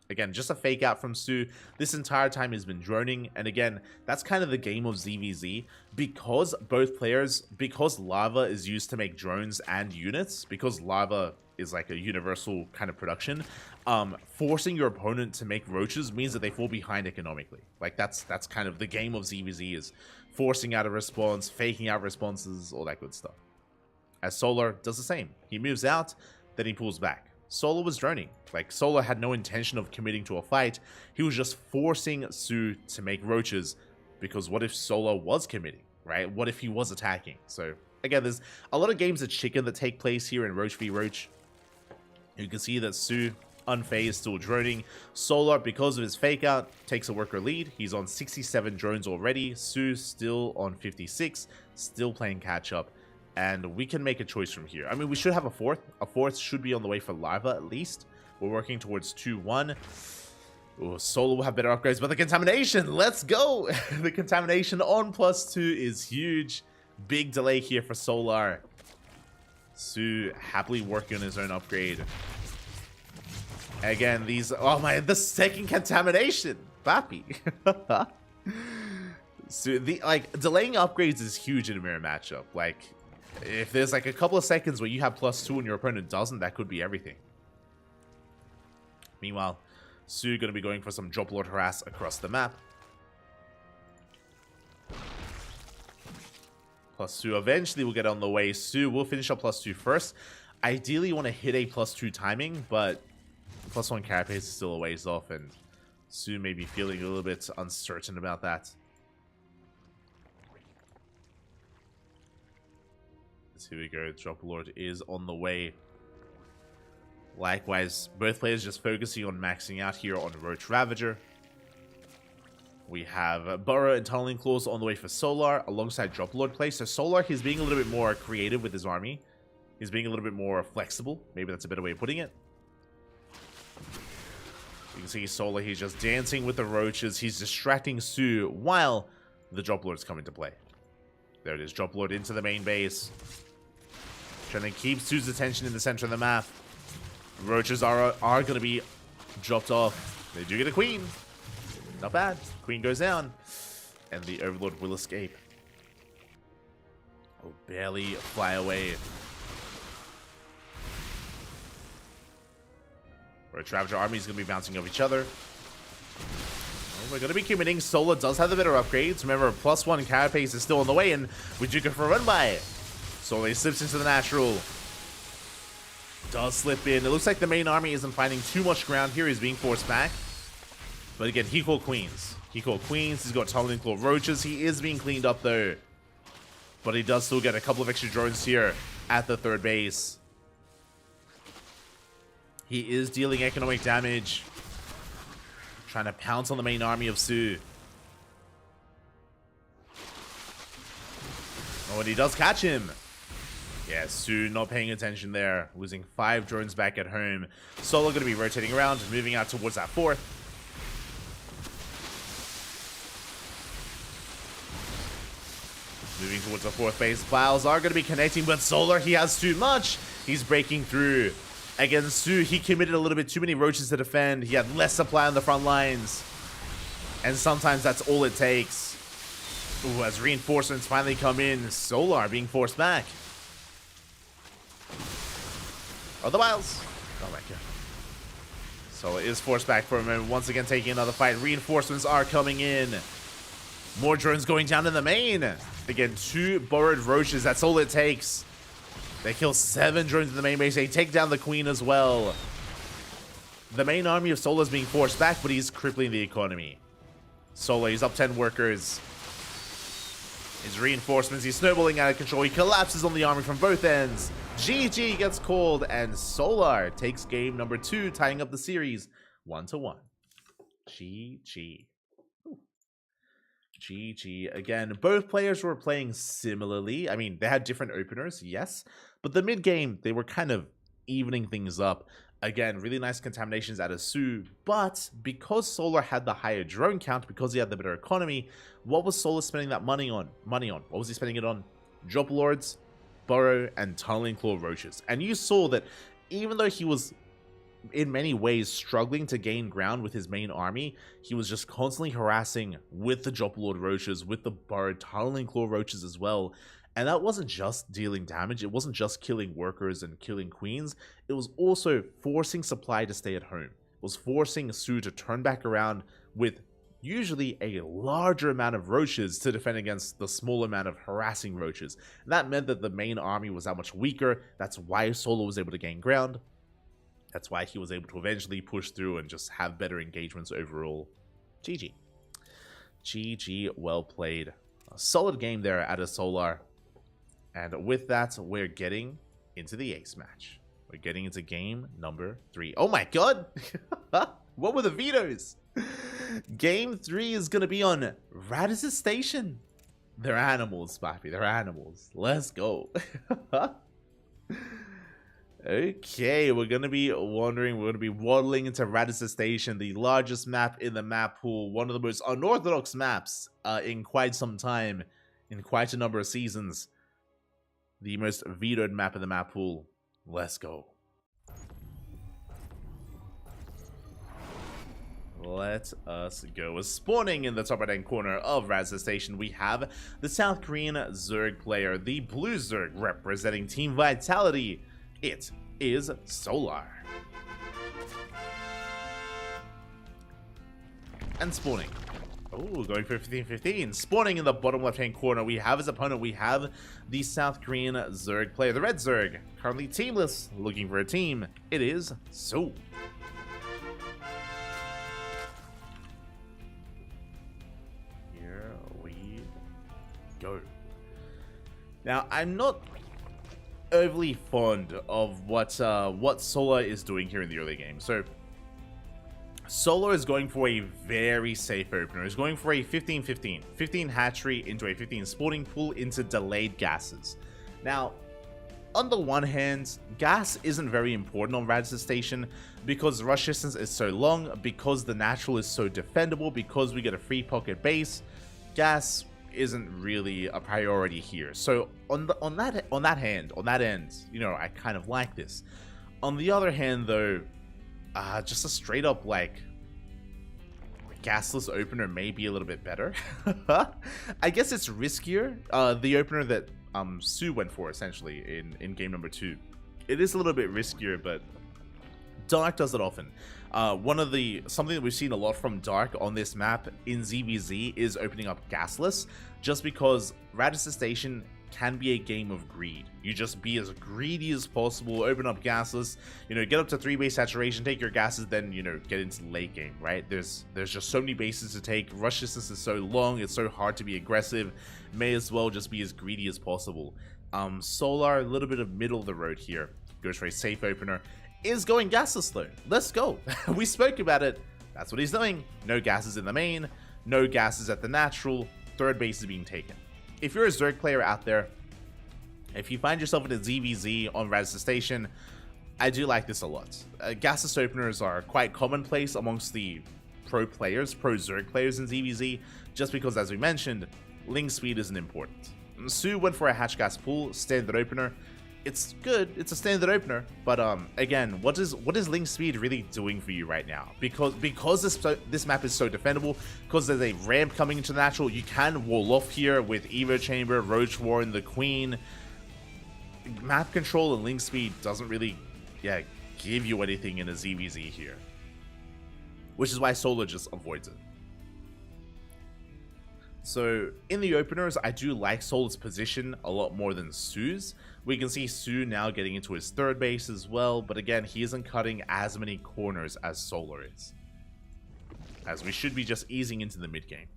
A: Again, just a fake out from Su. This entire time he's been droning, and again, that's kind of the game of ZVZ. Because both players, because Larva is used to make drones and units, because Larva is like a universal kind of production, forcing your opponent to make Roaches means that they fall behind economically. Like that's kind of the game of ZVZ, is forcing out a response, faking out responses, all that good stuff. As Solar does the same. He moves out, then he pulls back. Solar was droning. Like, Solar had no intention of committing to a fight. He was just forcing Su to make Roaches, because what if Solar was committing, right? What if he was attacking? So, again, there's a lot of games of chicken that take place here in Roach v Roach. You can see that Su unfazed, still droning. Solar, because of his fake out, takes a worker lead. He's on 67 drones already. Su still on 56, still playing catch up. And we can make a choice from here. I mean, we should have a fourth. A fourth should be on the way for Lava at least. We're working towards 2-1. Oh, Solar will have better upgrades, but the contamination, let's go! The contamination on +2 is huge. Big delay here for Solar. Su happily working on his own upgrade. Again, these, oh my, the second contamination, Bappy. So delaying upgrades is huge in a mirror matchup. Like, if there's like a couple of seconds where you have +2 and your opponent doesn't, that could be everything. Meanwhile, Su going to be going for some Drop Lord harass across the map. +2 eventually will get on the way. Su will finish up +2 first. Ideally, you want to hit a +2 timing, but +1 carapace is still a ways off, and Su may be feeling a little bit uncertain about that. Here we go. Drop Lord is on the way. Likewise, both players just focusing on maxing out here on Roach Ravager. We have Burrow and Tunneling Claws on the way for Solar alongside Drop Lord play. So Solar, he's being a little bit more creative with his army. He's being a little bit more flexible. Maybe that's a better way of putting it. You can see Solar, he's just dancing with the roaches. He's distracting Su while the Drop Lords come into play. There it is, Drop Lord into the main base. Trying to keep Su's attention in the center of the map. Roaches are going to be dropped off. They do get a queen. Not bad. Queen goes down. And the Overlord will escape. Will barely fly away. Roach Ravager army is going to be bouncing off each other. Oh, we're going to be committing. Solar does have the better upgrades. Remember, +1 carapace is still on the way, and we do go for a run by. Solar slips into the natural. Does slip in. It looks like the main army isn't finding too much ground here. He's being forced back. But again, he called queens. He called queens. He's got Tunneling Claw roaches. He is being cleaned up though. But he does still get a couple of extra drones here at the third base. He is dealing economic damage. Trying to pounce on the main army of Su. Oh, and he does catch him. Yeah, Su not paying attention there. Losing 5 drones back at home. Solar going to be rotating around, moving out towards that fourth. Moving towards the fourth base. Files are going to be connecting, but Solar, he has too much. He's breaking through. Again, Su, he committed a little bit too many roaches to defend. He had less supply on the front lines. And sometimes that's all it takes. Ooh, as reinforcements finally come in, Solar being forced back. Oh, the Wiles. Oh my god. Solar is forced back for a moment. Once again, taking another fight. Reinforcements are coming in. More drones going down in the main. Again, 2 borrowed roaches. That's all it takes. They kill 7 drones in the main base. They take down the queen as well. The main army of Solar is being forced back, but he's crippling the economy. Solar, he's up 10 workers. His reinforcements, he's snowballing out of control. He collapses on the army from both ends. GG gets called, and Solar takes game number 2, tying up the series 1-1. GG. GG. Again, both players were playing similarly. I mean, they had different openers, yes. But the mid-game, they were kind of evening things up. Again, really nice contaminations out of Su. But because Solar had the higher drone count, because he had the better economy, what was Solar spending that money on? What was he spending it on? Drop Lords, Burrow, and Tunneling Claw roaches. And you saw that even though he was in many ways struggling to gain ground with his main army, he was just constantly harassing with the Drop Lord roaches, with the Burrowed Tunneling Claw roaches as well. And that wasn't just dealing damage, it wasn't just killing workers and killing queens, it was also forcing supply to stay at home. It was forcing Su to turn back around with usually a larger amount of roaches to defend against the small amount of harassing roaches. And that meant that the main army was that much weaker. That's why Solar was able to gain ground. That's why he was able to eventually push through and just have better engagements overall. GG. GG, well played. A solid game there out of Solar. And with that, we're getting into the ace match. We're getting into game number 3. Oh my god! What were the vetoes? Game 3 is gonna be on Radisson Station. They're animals, Papi. They're animals. Let's go. Okay, we're gonna be wandering. We're gonna be waddling into Radisson Station, the largest map in the map pool, one of the most unorthodox maps in quite some time, in quite a number of seasons. The most vetoed map in the map pool. Let's go. Let us go. We're spawning in the top right-hand corner of Radisson Station. We have the South Korean Zerg player, the Blue Zerg, representing Team Vitality. It is Solar. And spawning. Oh, going for 15-15. Spawning in the bottom left-hand corner, we have his opponent. We have the South Korean Zerg player, the Red Zerg, currently teamless, looking for a team. It is So. Here we go. Now, I'm not overly fond of what Solar is doing here in the early game. So Solar is going for a very safe opener. He's going for a 15-15. 15 hatchery into a 15 spawning pool into delayed gases. Now, on the one hand, gas isn't very important on Radisson Station because rush distance is so long, because the natural is so defendable, because we get a free pocket base. Gas isn't really a priority here. So on that end, you know, I kind of like this. On the other hand, though, just a straight up like gasless opener may be a little bit better. I guess it's riskier. The opener that Sue went for essentially in game number 2. It is a little bit riskier, but Dark does it often. Something that we've seen a lot from Dark on this map in ZVZ is opening up gasless, just because Radisson Station can be a game of greed. You just be as greedy as possible, open up gasless, you know, get up to 3 base saturation, take your gases, then, you know, get into late game, right? There's just so many bases to take. Rush distance is so long, it's so hard to be aggressive. May as well just be as greedy as possible. Solar, a little bit of middle of the road here. Goes for a safe opener. Is going gasless though. Let's go. We spoke about it. That's what he's doing. No gases in the main, no gases at the natural. Third base is being taken. If you're a Zerg player out there, if you find yourself in a ZVZ on Radisson Station, I do like this a lot. Gasless openers are quite commonplace amongst the pro Zerg players in ZVZ, just because, as we mentioned, link speed isn't important. Sue went for a hatch gas pool, standard opener. It's good, it's a standard opener, but again, what is link speed really doing for you right now? Because this map is so defendable, because there's a ramp coming into the natural, you can wall off here with Evo Chamber, Roach Warren, the Queen. Map control and link speed doesn't really, give you anything in a ZVZ here, which is why Solar just avoids it. So in the openers, I do like Solar's position a lot more than Sue's. We can see Sue now getting into his third base as well, but again, he isn't cutting as many corners as Solar is, as we should be just easing into the mid game.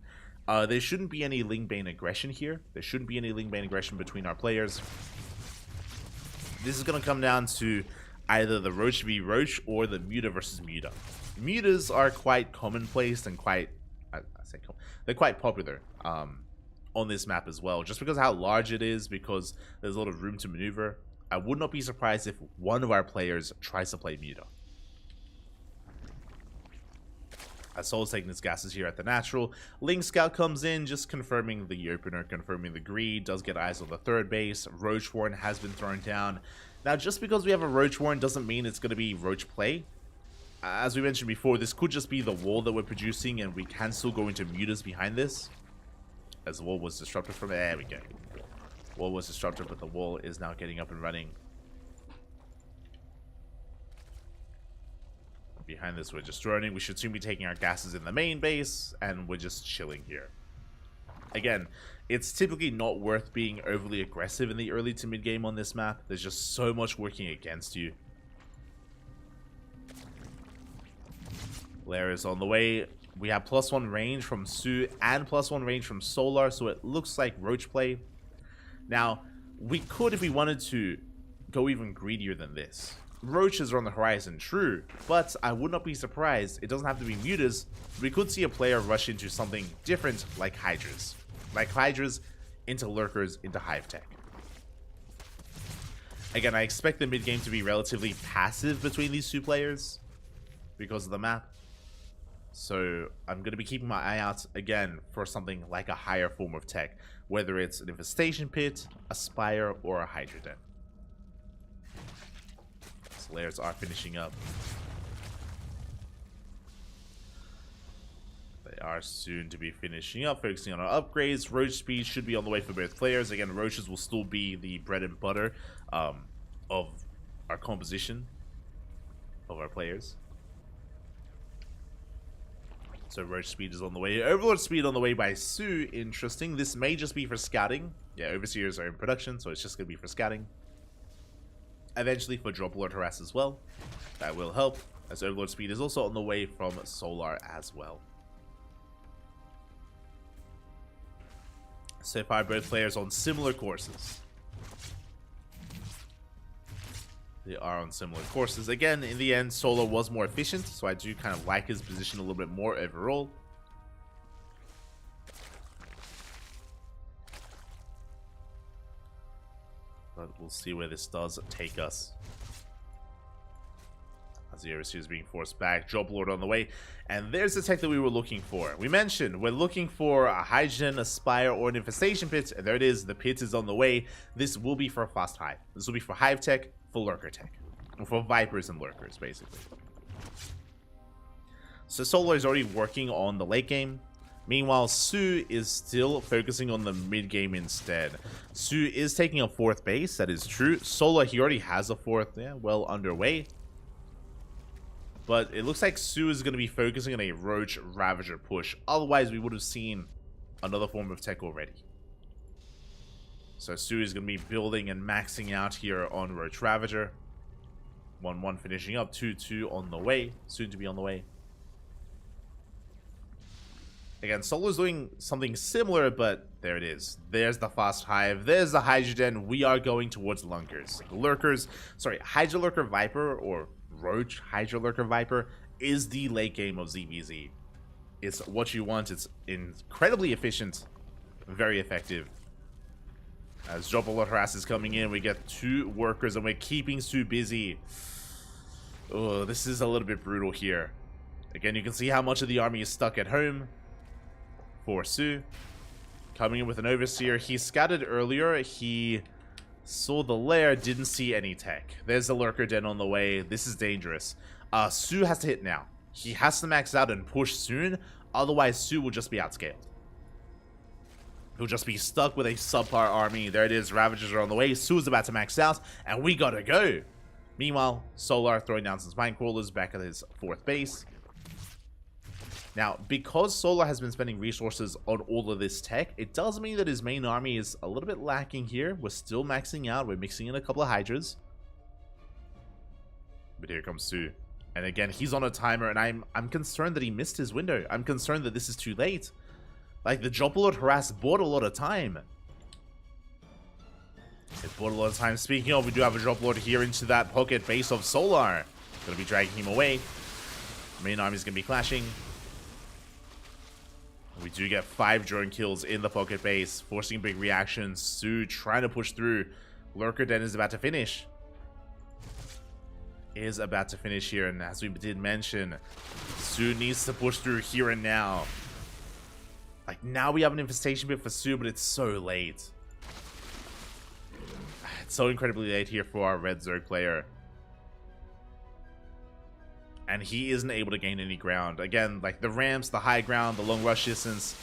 A: There shouldn't be any Ling Bane aggression here. There shouldn't be any Ling Bane aggression between our players. This is going to come down to either the Roach v Roach or the Muta versus Muta. Mutas are quite commonplace and they're quite popular on this map as well, just because of how large it is, because there's a lot of room to maneuver. I would not be surprised if one of our players tries to play Muta. As Soul's taking his gases here at the natural. Link Scout comes in, just confirming the opener, confirming the greed. Does get eyes on the third base. Roach Warren has been thrown down. Now, just because we have a Roach Warren doesn't mean it's going to be Roach play. As we mentioned before, this could just be the wall that we're producing, and we can still go into mutas behind this. As the wall was disrupted from it. There we go. Wall was disrupted, but the wall is now getting up and running. Behind this, we're just droning. We should soon be taking our gases in the main base, and we're just chilling here. Again, it's typically not worth being overly aggressive in the early to mid game on this map. There's just so much working against you. Lair is on the way. We have +1 range from Sue and +1 range from Solar, so it looks like Roach play. Now, we could, if we wanted to, go even greedier than this. Roaches are on the horizon, true, but I would not be surprised. It doesn't have to be mutas. We could see a player rush into something different like Hydras. Like Hydras into Lurkers into Hive Tech. Again, I expect the mid game to be relatively passive between these two players because of the map. So I'm going to be keeping my eye out again for something like a higher form of tech, whether it's an Infestation Pit, a Spire, or a Hydra Den. Slayers are finishing up. They are soon to be finishing up, focusing on our upgrades. Roach speed should be on the way for both players. Again, Roaches will still be the bread and butter of our composition of our players. So Roach speed is on the way. Overlord speed on the way by Sue. Interesting. This may just be for scouting. Yeah, Overseers are in production, so it's just going to be for scouting. Eventually for Drop Lord Harass as well. That will help, as Overlord speed is also on the way from Solar as well. So far, both players on similar courses. They are on similar courses. Again, in the end, Solar was more efficient, so I do kind of like his position a little bit more overall. But we'll see where this does take us. As the Overseer is being forced back, Drop Lord on the way. And there's the tech that we were looking for. We mentioned we're looking for a Hydrogen, a Spire, or an Infestation Pit. And there it is. The pit is on the way. This will be for a fast Hive. This will be for Hive Tech, for Lurker Tech. Or for Vipers and Lurkers, basically. So Solar is already working on the late game. Meanwhile, Sue is still focusing on the mid game instead. Sue is taking a 4th base, that is true. Solar, he already has a 4th, yeah, well underway. But it looks like Sue is going to be focusing on a Roach Ravager push. Otherwise, we would have seen another form of tech already. So Sue is going to be building and maxing out here on Roach Ravager. 1-1 finishing up, 2-2 on the way, soon to be on the way. Again, Solar's doing something similar, but there it is. There's the fast Hive. There's the Hydra Den. We are going towards Lurkers. Lurkers, sorry, Hydra Lurker Viper, or Roach Hydra Lurker Viper, is the late game of ZVZ. It's what you want. It's incredibly efficient, very effective. As Drop Lord Harass is coming in, we get 2 workers, and we're keeping Sue busy. Oh, this is a little bit brutal here. Again, you can see how much of the army is stuck at home. For Sue, coming in with an Overseer. He scouted earlier. He saw the lair, didn't see any tech. There's the Lurker Den on the way. This is dangerous. Sue has to hit now. He has to max out and push soon. Otherwise, Sue will just be outscaled. He'll just be stuck with a subpar army. There it is. Ravagers are on the way. Sue's about to max out, and we gotta go. Meanwhile, Solar throwing down some Spine Crawlers back at his 4th base. Now, because Solar has been spending resources on all of this tech, it does mean that his main army is a little bit lacking here. We're still maxing out. We're mixing in a couple of Hydras. But here comes Sue. And again, he's on a timer, and I'm concerned that he missed his window. I'm concerned that this is too late. Like, the Drop Lord Harass bought a lot of time. It bought a lot of time. Speaking of, we do have a Drop Lord here into that pocket base of Solar. Gonna be dragging him away. Main army's gonna be clashing. We do get 5 drone kills in the pocket base, forcing big reactions. Sue trying to push through. Lurker Den is about to finish. Is about to finish here, and as we did mention, Sue needs to push through here and now. Like, now we have an Infestation Pit for Sue, but it's so late. It's so incredibly late here for our Red Zerg player. And he isn't able to gain any ground. Again, like the ramps, the high ground, the long rush distance.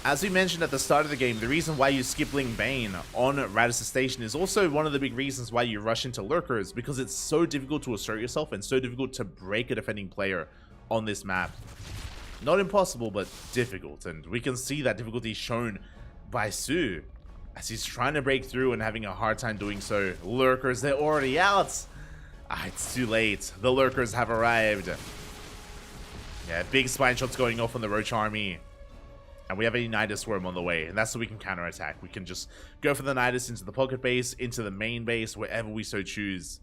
A: As we mentioned at the start of the game, the reason why you skip Ling Bane on Radisson Station is also one of the big reasons why you rush into Lurkers, because it's so difficult to assert yourself and so difficult to break a defending player on this map. Not impossible, but difficult. And we can see that difficulty shown by Sue as he's trying to break through and having a hard time doing so. Lurkers, they're already out. It's too late. The Lurkers have arrived. Yeah, big spine shots going off on the Roach army. And we have a Nidus Worm on the way, and that's so we can counterattack. We can just go for the Nidus into the pocket base, into the main base, wherever we so choose.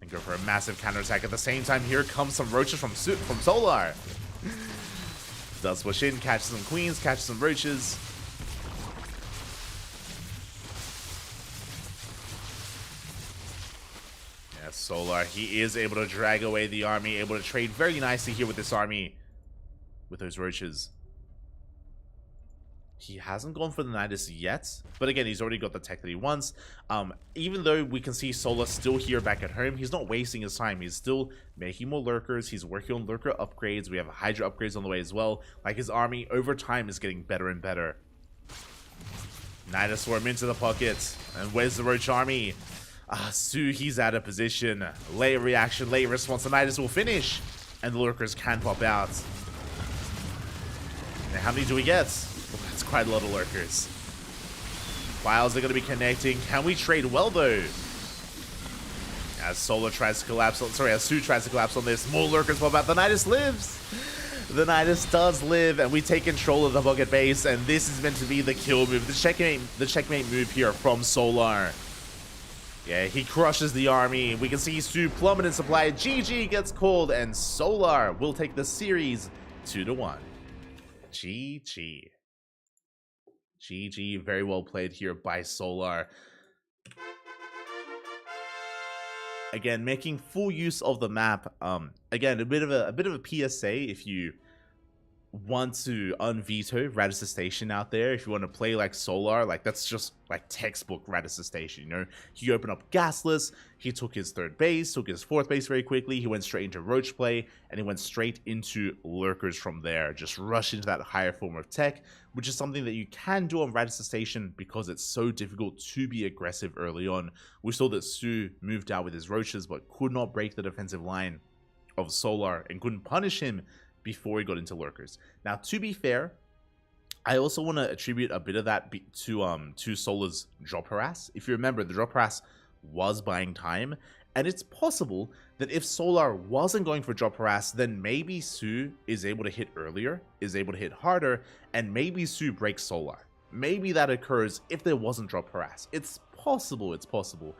A: And go for a massive counterattack. At the same time, here comes some roaches from Solar. Does push in, catches some queens, catches some roaches. Yeah, Solar, he is able to drag away the army, able to trade very nicely here with this army, with those roaches. He hasn't gone for the Nidus yet, but again, he's already got the tech that he wants. Even though we can see Solar still here back at home, he's not wasting his time. He's still making more lurkers. He's working on lurker upgrades. We have Hydra upgrades on the way as well. Like, his army over time is getting better and better. Nidus Swarm into the pocket. And where's the Roach army? Su, he's out of position. Late reaction, late response. The Nidus will finish. And the lurkers can pop out. Now, how many do we get? Oh, that's quite a lot of lurkers. Files are going to be connecting. Can we trade well, though? As Solar tries to collapse on... Sorry, as Su tries to collapse on this, more lurkers pop out. The Nidus lives! The Nidus does live, and we take control of the pocket base, and this is meant to be the kill move. The checkmate move here from Solar. Yeah, he crushes the army. We can see Su plummet in supply. GG gets called, and Solar will take the series 2-1. GG. GG, very well played here by Solar. Again, making full use of the map. Again, a bit of a PSA if you want to unveto Radisson Station out there. If you want to play like Solar, like that's just like textbook Radisson Station, you know. He opened up gasless, he took his third base, took his fourth base very quickly, he went straight into roach play, and he went straight into lurkers from there. Just rush into that higher form of tech, which is something that you can do on Radisson Station because it's so difficult to be aggressive early on. We saw that Su moved out with his roaches but could not break the defensive line of Solar and couldn't punish him before he got into lurkers. Now, to be fair, I also want to attribute a bit of that to Solar's drop harass. If you remember, the drop harass was buying time, and it's possible that if Solar wasn't going for drop harass, then maybe Su is able to hit earlier, is able to hit harder, and maybe Su breaks Solar. Maybe that occurs if there wasn't drop harass. It's possible, it's possible.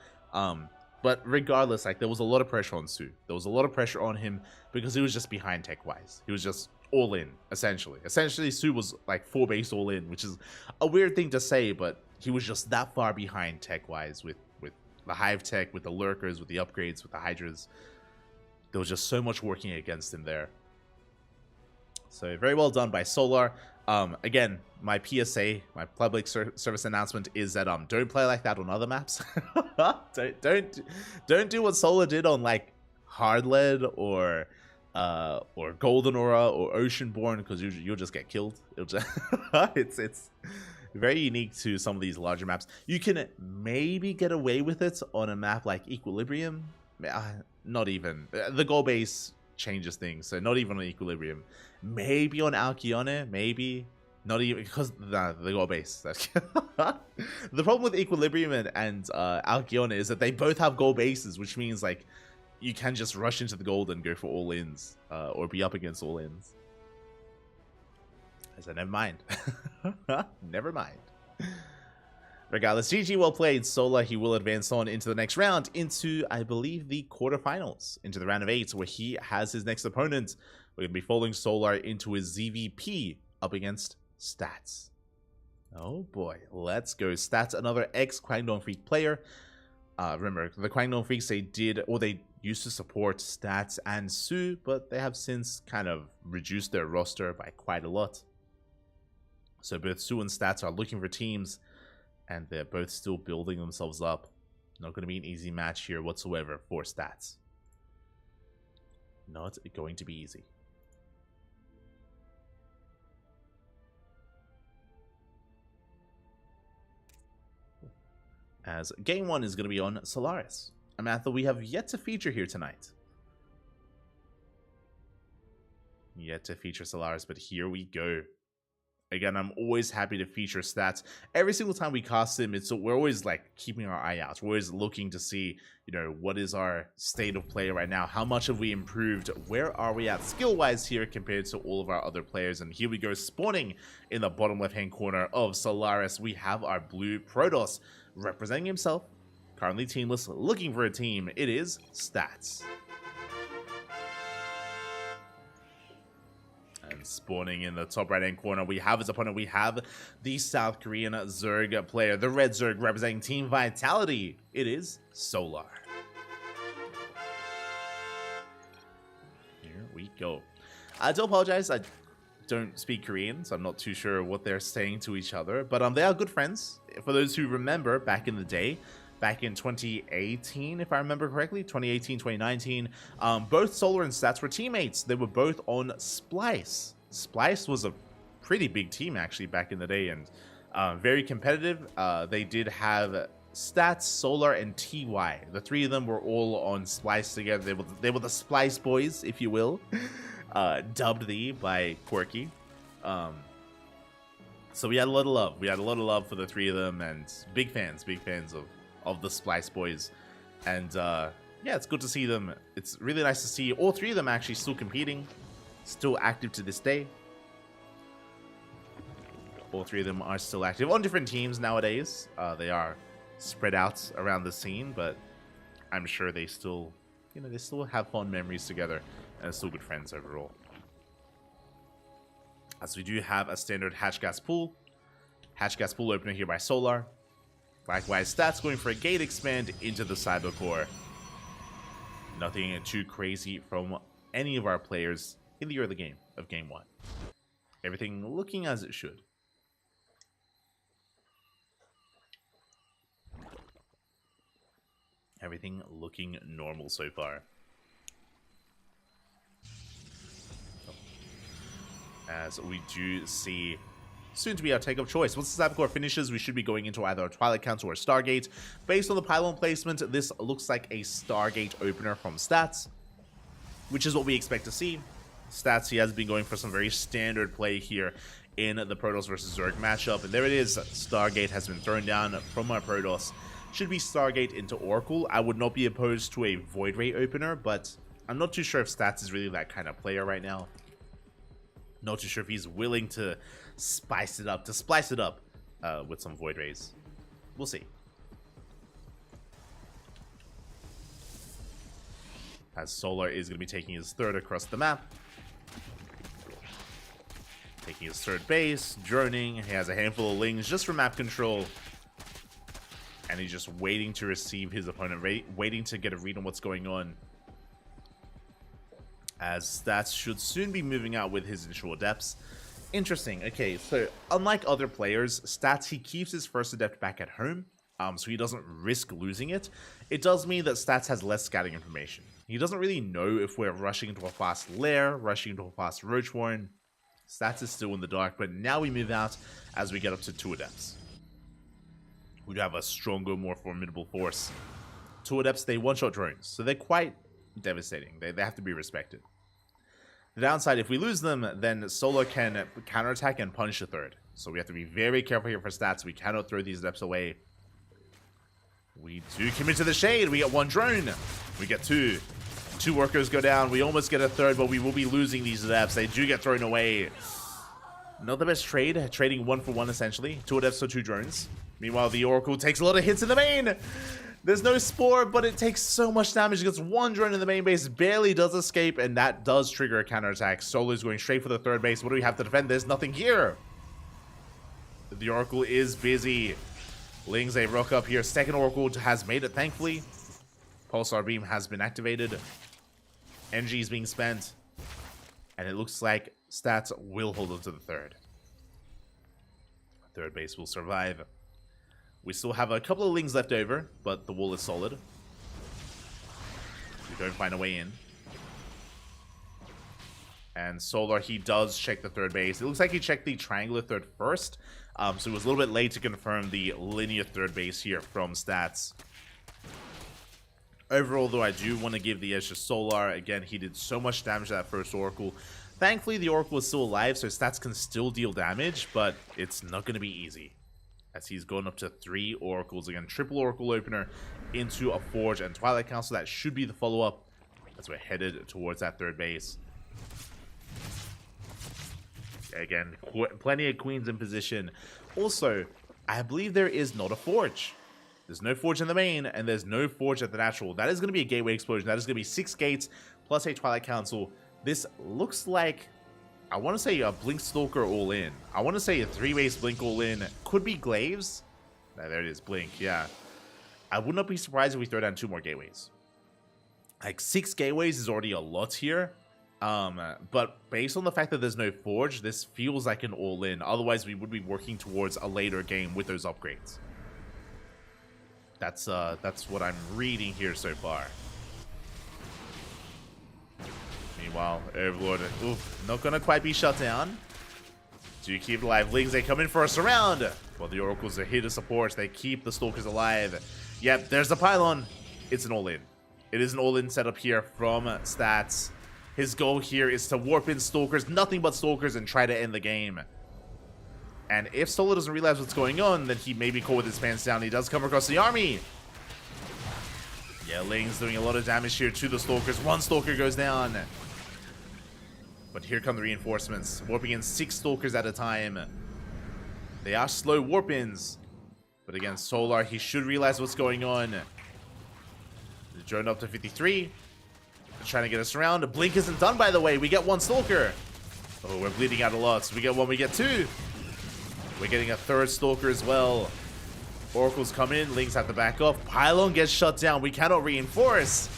A: But regardless, like, there was a lot of pressure on Su. There was a lot of pressure on him because he was just behind tech-wise. He was just all in, essentially. Essentially, Su was like 4 base all in, which is a weird thing to say, but he was just that far behind tech-wise with the Hive tech, with the lurkers, with the upgrades, with the Hydras. There was just so much working against him there. So very well done by Solar. Again, my PSA, my public service announcement is that don't play like that on other maps. don't do what Solar did on like Hard Lead or Golden Aura or Oceanborn, because you'll just get killed. It'll just it's very unique to some of these larger maps. You can maybe get away with it on a map like Equilibrium. Not even. The goal base changes things, so not even on Equilibrium. Maybe on Alcyone, maybe. Not even, because the goal base. The problem with Equilibrium and Alcyone is that they both have goal bases, which means like you can just rush into the gold and go for all-ins, or be up against all-ins. I said, never mind. Never mind. Regardless, GG, well played. Solar, he will advance on into the next round, into, I believe, the quarterfinals, into the round of 8, where he has his next opponent. We're going to be following Solar into his ZVP up against Stats. Oh boy, let's go. Stats, another ex-Kwangdong Freak player. Remember, the Kwangdong Freaks, they used to support Stats and Su, but they have since kind of reduced their roster by quite a lot. So both Su and Stats are looking for teams, and they're both still building themselves up. Not going to be an easy match here whatsoever for Stats. Not going to be easy. As game 1 is going to be on Solaris, a map that we have yet to feature here tonight. Yet to feature Solaris, but here we go. Again, I'm always happy to feature Stats. Every single time we cast him, we're always like keeping our eye out. We're always looking to see, you know, what is our state of play right now? How much have we improved? Where are we at skill-wise here compared to all of our other players? And here we go, spawning in the bottom left-hand corner of Solaris. We have our blue Protoss representing himself, Currently teamless, looking for a team. It is Stats. And spawning in the top right-hand corner, we have his opponent. We have the South Korean Zerg player, the Red Zerg representing Team Vitality. It is Solar. Here we go. I do apologize. I don't speak Korean, so I'm not too sure what they're saying to each other. But they are good friends. For those who remember, back in the day, back in 2018, if I remember correctly, 2018, 2019, both Solar and Stats were teammates. They were both on Splice. Splice was a pretty big team, actually, back in the day, and very competitive. They did have Stats, Solar, and TY. The three of them were all on Splice together. They were the Splice boys, if you will. Dubbed by Quirky. So we had a lot of love. We had a lot of love for the three of them, and big fans of the Splice boys. And yeah, it's good to see them. It's really nice to see all three of them actually still competing, still active to this day. All three of them are still active on different teams nowadays. They are spread out around the scene, but I'm sure they still, they still have fond memories together and are still good friends overall. As we do have a standard hatch gas pool opener here by Solar. Likewise, Stats going for a gate expand into the Cyber Core. Nothing too crazy from any of our players in the early game of Game 1. Everything looking as it should. Everything looking normal so far. As we do see soon to be our take of choice. Once the Cyber Core finishes, we should be going into either a Twilight Council or a Stargate. Based on the pylon placement, this looks like a Stargate opener from Stats, which is what we expect to see. Stats, he has been going for some very standard play here in the Protoss versus Zerg matchup, and there it is. Stargate has been thrown down from our Protoss. Should be Stargate into Oracle. I would not be opposed to a Void Ray opener, but I'm not too sure if Stats is really that kind of player right now. Not too sure if he's willing to splice it up with some Void Rays. We'll see. As Solar is going to be taking his third across the map. Taking his third base, droning. He has a handful of lings just for map control. And he's just waiting to receive his opponent, waiting to get a read on what's going on. As Stats should soon be moving out with his initial adepts. Interesting. Okay, so unlike other players, Stats, he keeps his first adept back at home, so he doesn't risk losing it. It does mean that Stats has less scouting information. He doesn't really know if we're rushing into a fast lair, rushing into a fast roach warren. Stats is still in the dark, but now we move out as we get up to 2 adepts. We have a stronger, more formidable force. 2 adepts, they one-shot drones, so they're quite devastating. They have to be respected. The downside, if we lose them, then Solar can counterattack and punish a third. So we have to be very careful here for Stats. We cannot throw these adepts away. We do commit to the shade. We get 1 drone. We get 2. 2 workers go down. We almost get a third, but we will be losing these adepts. They do get thrown away. Not the best trade. Trading 1 for 1, essentially. 2 adepts, so 2 drones. Meanwhile, the Oracle takes a lot of hits in the main. There's no Spore, but it takes so much damage. It gets 1 drone in the main base, barely does escape, and that does trigger a counterattack. Solar's going straight for the third base. What do we have to defend? There's nothing here. The Oracle is busy. Lings a rock up here. Second Oracle has made it, thankfully. Pulsar Beam has been activated. Energy is being spent. And it looks like Stats will hold on to the third. Third base will survive. We still have a couple of lings left over, but the wall is solid. We don't find a way in. And Solar, he does check the third base. It looks like he checked the triangular third first. So it was a little bit late to confirm the linear third base here from Stats. Overall, though, I do want to give the edge to Solar. Again, he did so much damage to that first Oracle. Thankfully, the Oracle is still alive, so Stats can still deal damage, but it's not going to be easy. As he's gone up to 3 Oracles. Again, triple Oracle opener into a Forge and Twilight Council. That should be the follow-up as we're headed towards that third base. Again, plenty of Queens in position. Also, I believe there is not a Forge. There's no forge in the main, and there's no forge at the natural. That is going to be a gateway explosion. That is going to be 6 gates plus a Twilight Council. This looks like, I want to say a Blink Stalker all in. I want to say a 3-base Blink all in. Could be Glaives. There it is, Blink, yeah. I would not be surprised if we throw down 2 more gateways. Like 6 gateways is already a lot here. But based on the fact that there's no forge, this feels like an all in. Otherwise, we would be working towards a later game with those upgrades. That's what I'm reading here so far. Meanwhile, Overlord, oof, not gonna quite be shut down. Do you keep alive? Lings, they come in for a surround. Well, the Oracles are here to support. They keep the Stalkers alive. Yep, there's the pylon. It's an all-in. It is an all-in setup here from Stats. His goal here is to warp in Stalkers, nothing but Stalkers, and try to end the game. And if Solo doesn't realize what's going on, then he may be caught with his pants down. He does come across the army. Yeah, Ling's doing a lot of damage here to the Stalkers. 1 Stalker goes down. But here come the reinforcements. Warping in 6 Stalkers at a time. They are slow warp-ins. But again, Solar, he should realize what's going on. The drone up to 53. They're trying to get us around. The blink isn't done, by the way. We get 1 Stalker. Oh, we're bleeding out a lot. So we get 1, we get 2. We're getting a 3rd Stalker as well. Oracles come in. Lings have to back off. Pylon gets shut down. We cannot reinforce.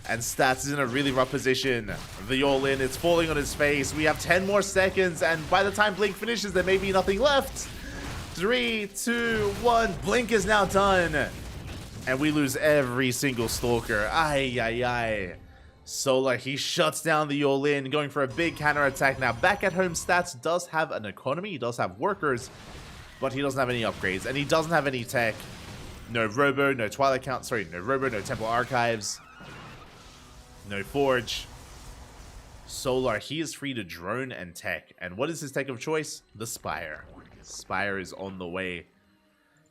A: And Stats is in a really rough position. The all-in, it's falling on his face. We have 10 more seconds, and by the time Blink finishes, there may be nothing left. 3, 2, 1. Blink is now done. And we lose every single Stalker. Ay, ay, ay. Solar, he shuts down the all-in, going for a big counterattack. Now, back at home, Stats does have an economy. He does have workers, but he doesn't have any upgrades, and he doesn't have any tech. No Robo, no Twilight Count. Sorry, no Robo, no Temple Archives. No Forge. Solar, he is free to drone and tech. And what is his tech of choice? The Spire. Spire is on the way.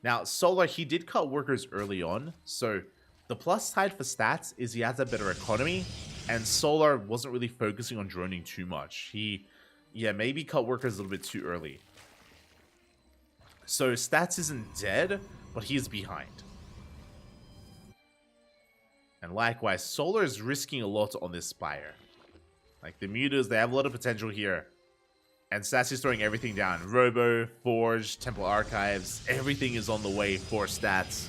A: Now, Solar, he did cut workers early on. So, the plus side for Stats is he has a better economy. And Solar wasn't really focusing on droning too much. He, yeah, maybe cut workers a little bit too early. So, Stats isn't dead, but he is behind. And likewise, Solar is risking a lot on this Spire. Like, the Mutas, they have a lot of potential here. And Stats is throwing everything down. Robo, Forge, Temple Archives, everything is on the way for Stats.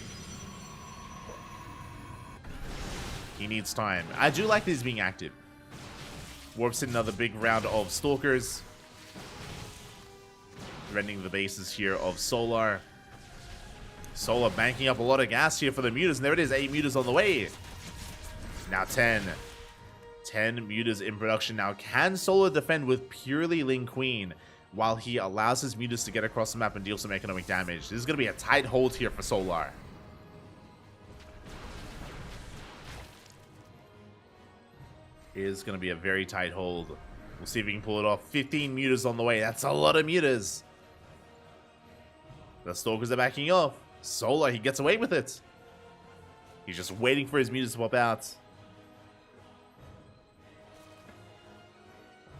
A: He needs time. I do like that he's being active. Warps in another big round of Stalkers. Rending the bases here of Solar. Solar banking up a lot of gas here for the Mutas. And there it is, 8 Mutas on the way. Now 10. 10 Mutas in production. Now, can Solar defend with purely Ling Queen while he allows his Mutas to get across the map and deal some economic damage? This is going to be a tight hold here for Solar. It is going to be a very tight hold. We'll see if we can pull it off. 15 Mutas on the way. That's a lot of Mutas. The Stalkers are backing off. Solar, he gets away with it. He's just waiting for his Mutas to pop out.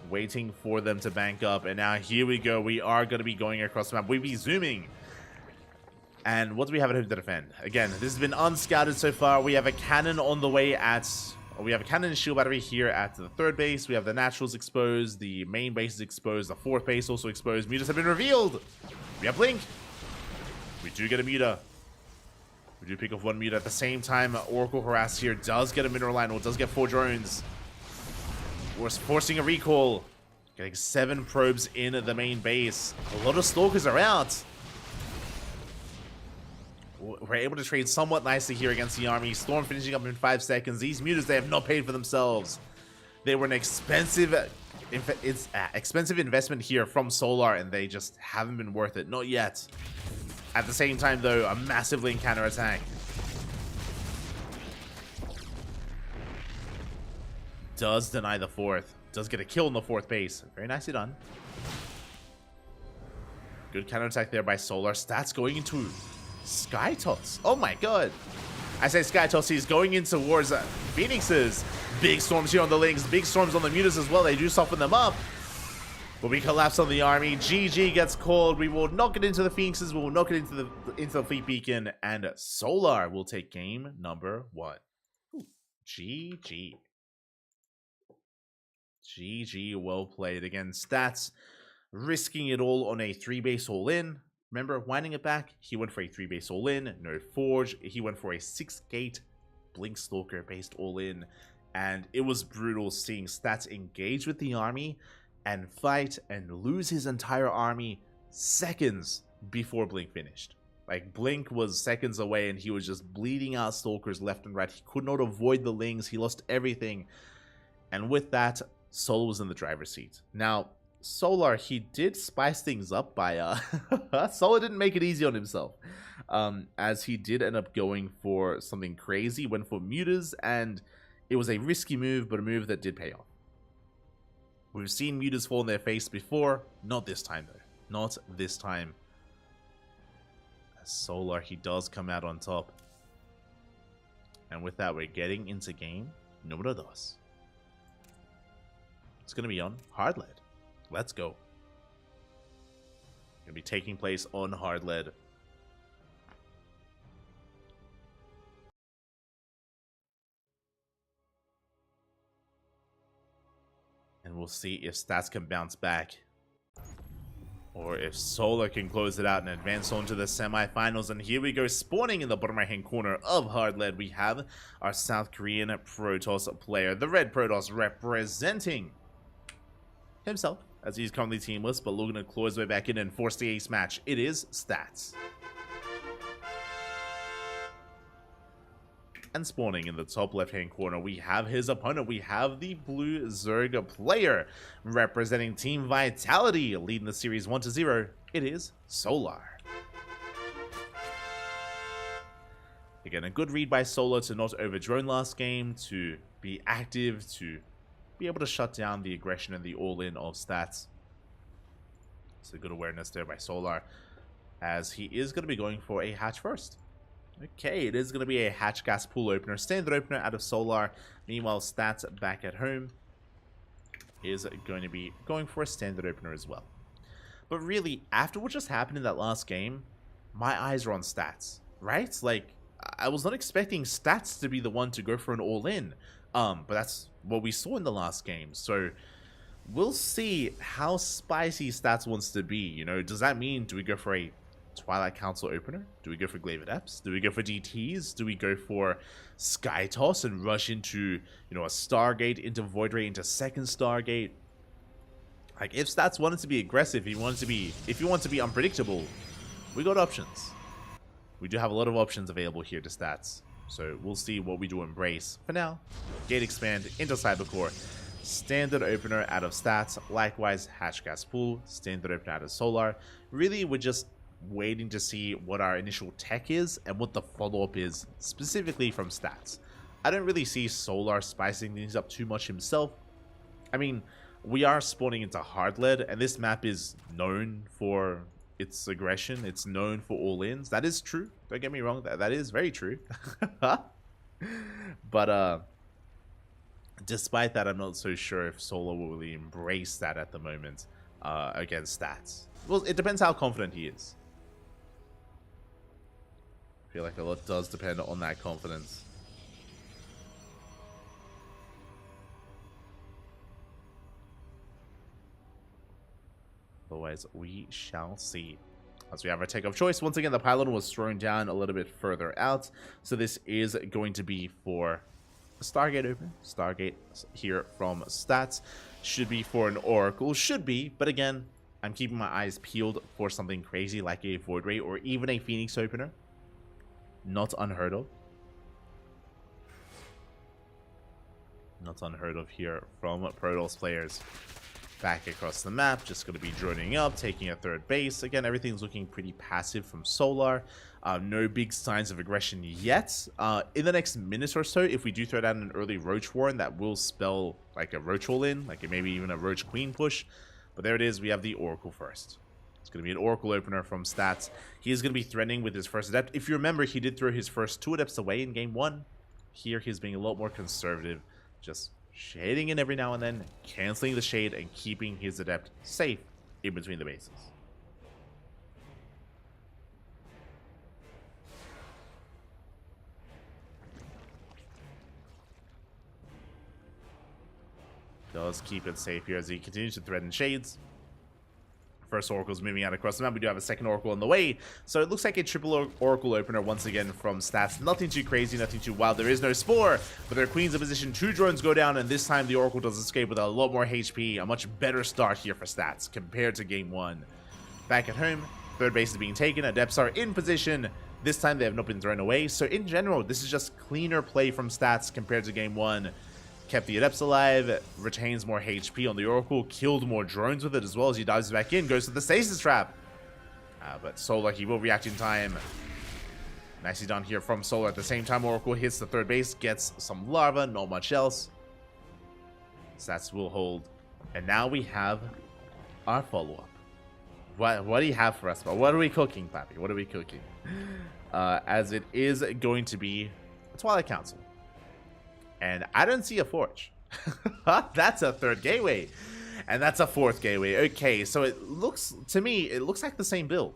A: Waiting for them to bank up. And now here we go. We are going to be going across the map. We'll be zooming. And what do we have at home to defend? Again, this has been unscouted so far. We have a cannon on the way at... We have a cannon and shield battery here at the 3rd base. We have the naturals exposed. The main base is exposed. The 4th base also exposed. Mutas have been revealed. We have Blink. We do get a Muta. We do pick up 1 Muta. At the same time, Oracle Harass here does get a mineral line, or does get 4 drones. We're forcing a recall. Getting 7 probes in the main base. A lot of Stalkers are out. We're able to trade somewhat nicely here against the army. Storm finishing up in 5 seconds. These Mutas, they have not paid for themselves. They were an expensive investment here from Solar, and they just haven't been worth it. Not yet. At the same time, though, a massive Link counterattack. Does deny the 4th. Does get a kill in the 4th base. Very nicely done. Good counterattack there by Solar. Stats going into Sky Toss. Oh my god. I say Sky Toss, he's going in towards Phoenixes. Big storms here on the Lings. Big storms on the Mutas as well. They do soften them up. But we collapse on the army. GG gets called. We will knock it into the Phoenixes. We will knock it into the Fleet Beacon. And Solar will take game number 1. Ooh, GG. GG, well played. Again, stats, risking it all on a 3-base all-in. Remember, winding it back, he went for a 3-base all-in, no Forge. He went for a 6-gate Blink Stalker based all-in. And it was brutal seeing stats engage with the army and fight and lose his entire army seconds before Blink finished. Like, Blink was seconds away and he was just bleeding out Stalkers left and right. He could not avoid the Lings. He lost everything. And with that, Solar was in the driver's seat. Now, Solar, he did spice things up by... Solar didn't make it easy on himself. As he did end up going for something crazy. Went for Mutas, and it was a risky move, but a move that did pay off. We've seen Mutas fall in their face before. Not this time, though. Not this time. As Solar, he does come out on top. And with that, we're getting into game number 2. It's going to be on hard lead. Let's go. Going to be taking place on hard lead. And we'll see if stats can bounce back. Or if Solar can close it out and advance on to the semifinals. And here we go, spawning in the bottom right hand corner of hard lead. We have our South Korean Protoss player. The red Protoss representing himself, as he's currently teamless, but looking to claw his way back in and force the ace match. It is Stats. And spawning in the top left-hand corner, we have his opponent. We have the blue Zerg player, representing Team Vitality, leading the series 1-0. It is Solar. Again, a good read by Solar to not overdrone last game, to be active, to be able to shut down the aggression and the all-in of Stats. So good awareness there by Solar, as he is going to be going for a hatch first. Okay, it is going to be a hatch gas pool opener, standard opener out of Solar. Meanwhile, Stats back at home is going to be going for a standard opener as well. But really, after what just happened in that last game, my eyes are on Stats, right? Like, I was not expecting Stats to be the one to go for an all-in. But that's what we saw in the last game. So we'll see how spicy Stats wants to be. You know, does that mean, do we go for a Twilight Council opener? Do we go for Glaive Adepts? Do we go for DTs? Do we go for Sky Toss and rush into, you know, a Stargate, into Void Ray, into second Stargate? Like, if Stats wanted to be aggressive, if he wanted to be unpredictable, we got options. We do have a lot of options available here to Stats. So we'll see what we do embrace. For now, Gate Expand into Cybercore. Standard opener out of Stats. Likewise, Hatch Gas Pool. Standard opener out of Solar. Really, we're just waiting to see what our initial tech is and what the follow-up is, specifically from Stats. I don't really see Solar spicing things up too much himself. I mean, we are spawning into hard lead, and this map is known for its aggression. It's known for all-ins. That is true. Don't get me wrong. That is very true. But despite that, I'm not so sure if Solar will really embrace that at the moment against Stats. Well, it depends how confident he is. I feel like a lot does depend on that confidence. Otherwise, we shall see. As we have our take of choice, once again, the pylon was thrown down a little bit further out. So this is going to be for a Stargate open. Stargate here from Stats. Should be for an Oracle. Should be, but again, I'm keeping my eyes peeled for something crazy like a Void Ray or even a Phoenix opener. Not unheard of. Not unheard of here from Protoss players. Back across the map, just going to be droning up, taking a third base. Again, everything's looking pretty passive from Solar. No big signs of aggression yet. In the next minute or so, if we do throw down an early Roach Warren, that will spell like a Roach all-in, like maybe even a Roach Queen push. But there it is, we have the Oracle first. It's going to be an Oracle opener from Stats. He is going to be threatening with his first Adept. If you remember, he did throw his first 2 Adepts away in game 1. Here, he's being a lot more conservative, just Shading in every now and then, canceling the shade, and keeping his Adept safe in between the bases. Does keep it safe here as he continues to threaten shades. First Oracle's moving out across the map. We do have a second Oracle on the way. So it looks like a triple Oracle opener once again from Stats. Nothing too crazy, nothing too wild. There is no Spore, but their Queen's in position. 2 drones go down, and this time the Oracle does escape with a lot more HP. A much better start here for Stats compared to Game 1. Back at home, third base is being taken. Adepts are in position. This time they have not been thrown away. So in general, this is just cleaner play from Stats compared to Game 1. Kept the Adepts alive, retains more HP on the Oracle, killed more drones with it as well as he dives back in, goes to the Stasis Trap. But Solar, he will react in time. Nicely done here from Solar. At the same time, Oracle hits the third base, gets some Larva, not much else. Stats will hold. And now we have our follow-up. What do you have for us? What are we cooking, Pappy? What are we cooking? As it is going to be a Twilight Council. And I don't see a Forge. That's a third gateway. And that's a fourth gateway. Okay, so it looks, to me, it looks like the same build.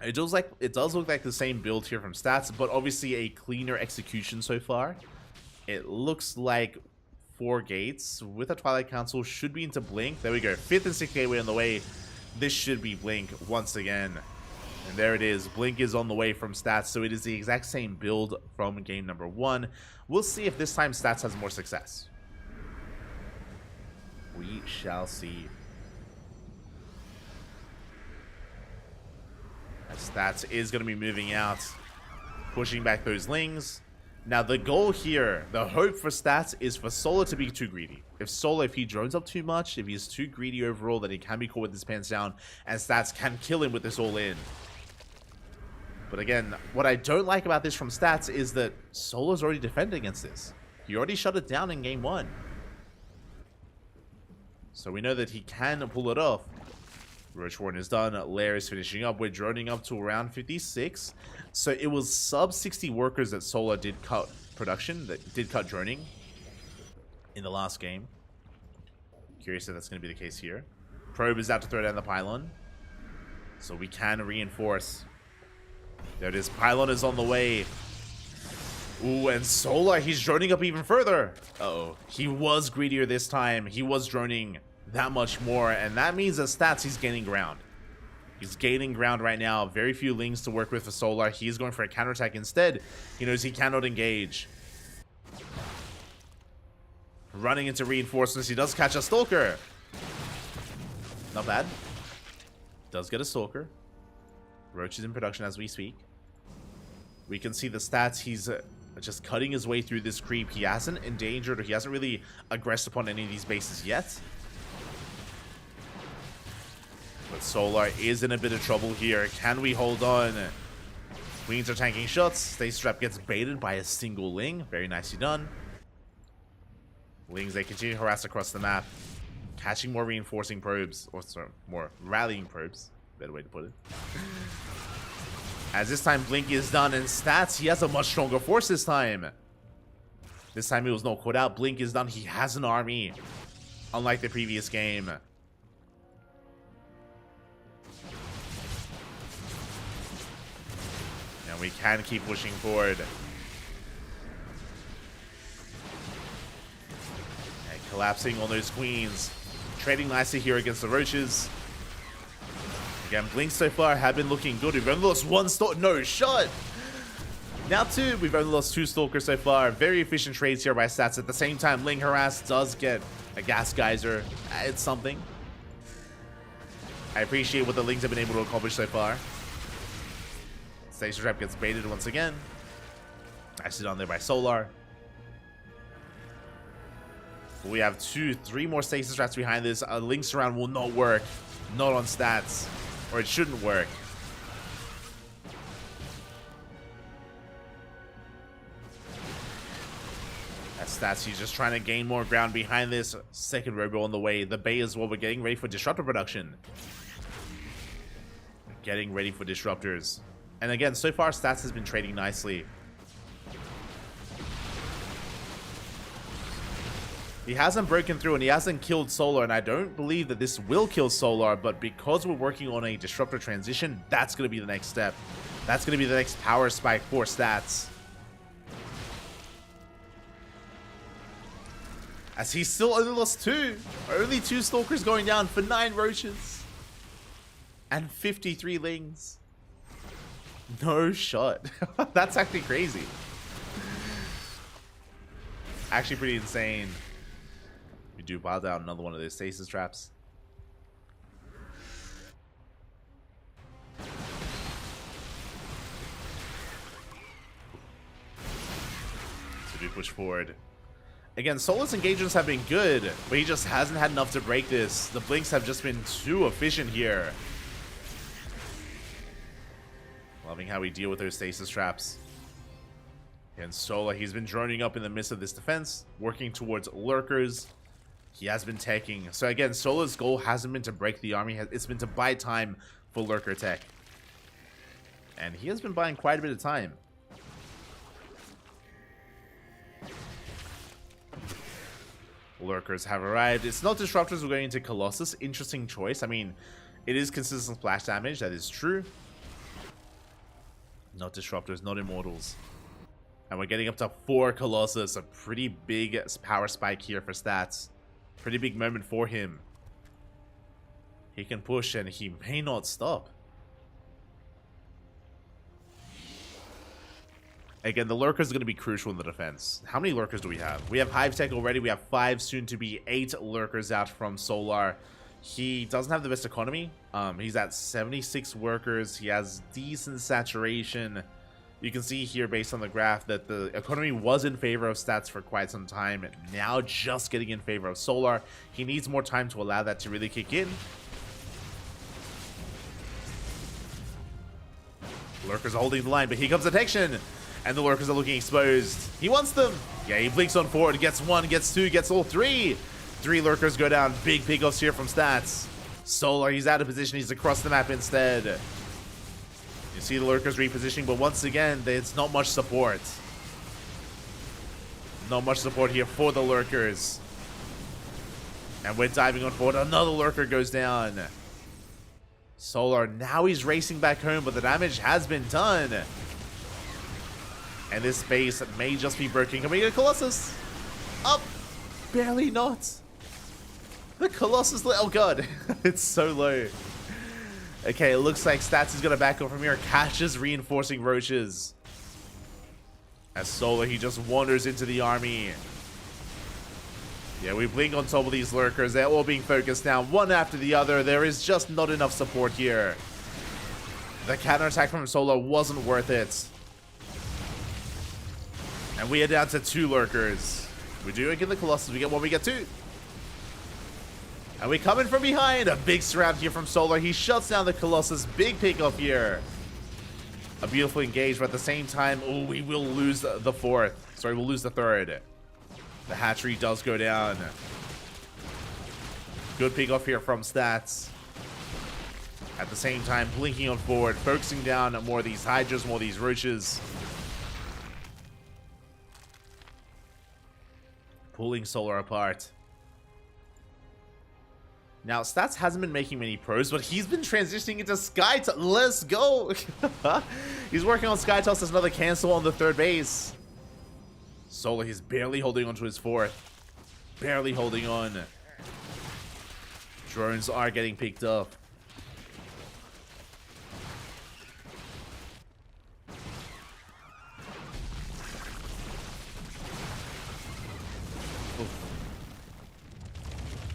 A: It does look like the same build here from Stats, but obviously a cleaner execution so far. It looks like 4 gates with a Twilight Council should be into Blink. There we go. 5th and 6th gateway on the way. This should be Blink once again. And there it is. Blink is on the way from Stats, so it is the exact same build from game number 1. We'll see if this time Stats has more success. We shall see. As Stats is going to be moving out, pushing back those Lings. Now the goal here, the hope for Stats is for Solar to be too greedy. If he drones up too much, if he's too greedy overall, then he can be caught with his pants down, and Stats can kill him with this all in. But again, what I don't like about this from Stats is that Solar's already defended against this. He already shut it down in game 1. So we know that he can pull it off. Roach Warden is done. Lair is finishing up. We're droning up to around 56. So it was sub 60 workers that Solar did cut production, that did cut droning in the last game. Curious if that's going to be the case here. Probe is out to throw down the pylon. So we can reinforce. There it is. Pylon is on the way. Ooh, and Solar, he's droning up even further. Uh-oh. He was greedier this time. He was droning that much more, and that means that Stats, he's gaining ground. He's gaining ground right now. Very few Lings to work with for Solar. He's going for a counterattack instead. He knows he cannot engage. Running into reinforcements. He does catch a Stalker. Not bad. Does get a Stalker. Roach is in production as we speak. We can see the Stats. He's just cutting his way through this creep. He hasn't endangered, or he hasn't really aggressed upon any of these bases yet. But Solar is in a bit of trouble here. Can we hold on? Queens are tanking shots. Stasis Trap gets baited by a single Ling. Very nicely done. Lings, they continue to harass across the map. Catching more reinforcing probes. Or sorry, more rallying probes. Better way to put it. As this time Blink is done, and Stats, he has a much stronger force this time. This time he was not caught out. Blink is done. He has an army. Unlike the previous game. And we can keep pushing forward. And collapsing on those Queens. Trading nicely here against the Roaches. Again, Blink so far have been looking good. We've only lost 1 Stalker. No shot! Now 2. We've only lost 2 Stalkers so far. Very efficient trades here by Stats. At the same time, Ling Harass does get a Gas Geyser. It's something. I appreciate what the Lings have been able to accomplish so far. Stasis Trap gets baited once again. Nicely done there by Solar. We have 2, 3 more Stasis Traps behind this. A Link Surround will not work. Not on Stats. Or it shouldn't work. That's Stats. He's just trying to gain more ground behind this. Second Robo on the way. The Bay is what we're getting ready for Disruptor production. Getting ready for Disruptors. And again, so far Stats has been trading nicely. He hasn't broken through and he hasn't killed Solar, and I don't believe that this will kill Solar, but because we're working on a disruptor transition, that's going to be the next step. That's going to be the next power spike for Stats. As he's still only lost 2. Only 2 Stalkers going down for 9 Roaches. And 53 Lings. No shot. That's actually crazy. Actually pretty insane. We do pile down another one of those stasis traps. So we push forward. Again, Solar's engagements have been good, but he just hasn't had enough to break this. The blinks have just been too efficient here. Loving how we deal with those stasis traps. And Solar, he's been droning up in the midst of this defense, working towards lurkers. He has been taking. So again, Solar's goal hasn't been to break the army, it's been to buy time for lurker tech. And he has been buying quite a bit of time. Lurkers have arrived. It's not disruptors, we're going into Colossus. Interesting choice. I mean, it is consistent splash damage, that is true. Not disruptors, not immortals. And we're getting up to 4 Colossus. A pretty big power spike here for Stats. Pretty big moment for him. He can push and he may not stop. Again, the lurkers are going to be crucial in the defense. How many lurkers do we have? We have Hive Tech already. We have 5, soon to be 8 lurkers out from Solar. He doesn't have the best economy. He's at 76 workers. He has decent saturation. You can see here based on the graph that the economy was in favor of Stats for quite some time. Now just getting in favor of Solar. He needs more time to allow that to really kick in. Lurkers are holding the line, but here comes detection. And the lurkers are looking exposed. He wants them. Yeah, he blinks on forward. Gets 1, gets 2, gets all 3. 3 lurkers go down. Big pickoffs here from Stats. Solar, he's out of position. He's across the map instead. You see the lurkers repositioning, but once again, there's not much support. Not much support here for the lurkers. And we're diving on forward. Another lurker goes down. Solar, now he's racing back home, but the damage has been done. And this base may just be broken. Can we get a Colossus? Up! Barely not. The Colossus, oh god. It's so low. Okay, it looks like Stats is going to back up from here. Catches reinforcing Roaches. As Solar, he just wanders into the army. Yeah, we blink on top of these lurkers. They're all being focused now, one after the other. There is just not enough support here. The counterattack from Solar wasn't worth it. And we are down to 2 lurkers. We do get the Colossus. We get 1, we get 2. And we come in from behind. A big surround here from Solar. He shuts down the Colossus. Big pickoff here. A beautiful engage, but at the same time, oh, we will lose the 4th. Sorry, we'll lose the 3rd. The hatchery does go down. Good pickoff here from Stats. At the same time, blinking on forward, focusing down on more of these Hydras, more of these Roaches. Pulling Solar apart. Now, Stats hasn't been making many pros, but he's been transitioning into Sky. Let's go! He's working on Sky Toss as another cancel on the 3rd base. Solar, he's barely holding on to his 4th. Barely holding on. Drones are getting picked up.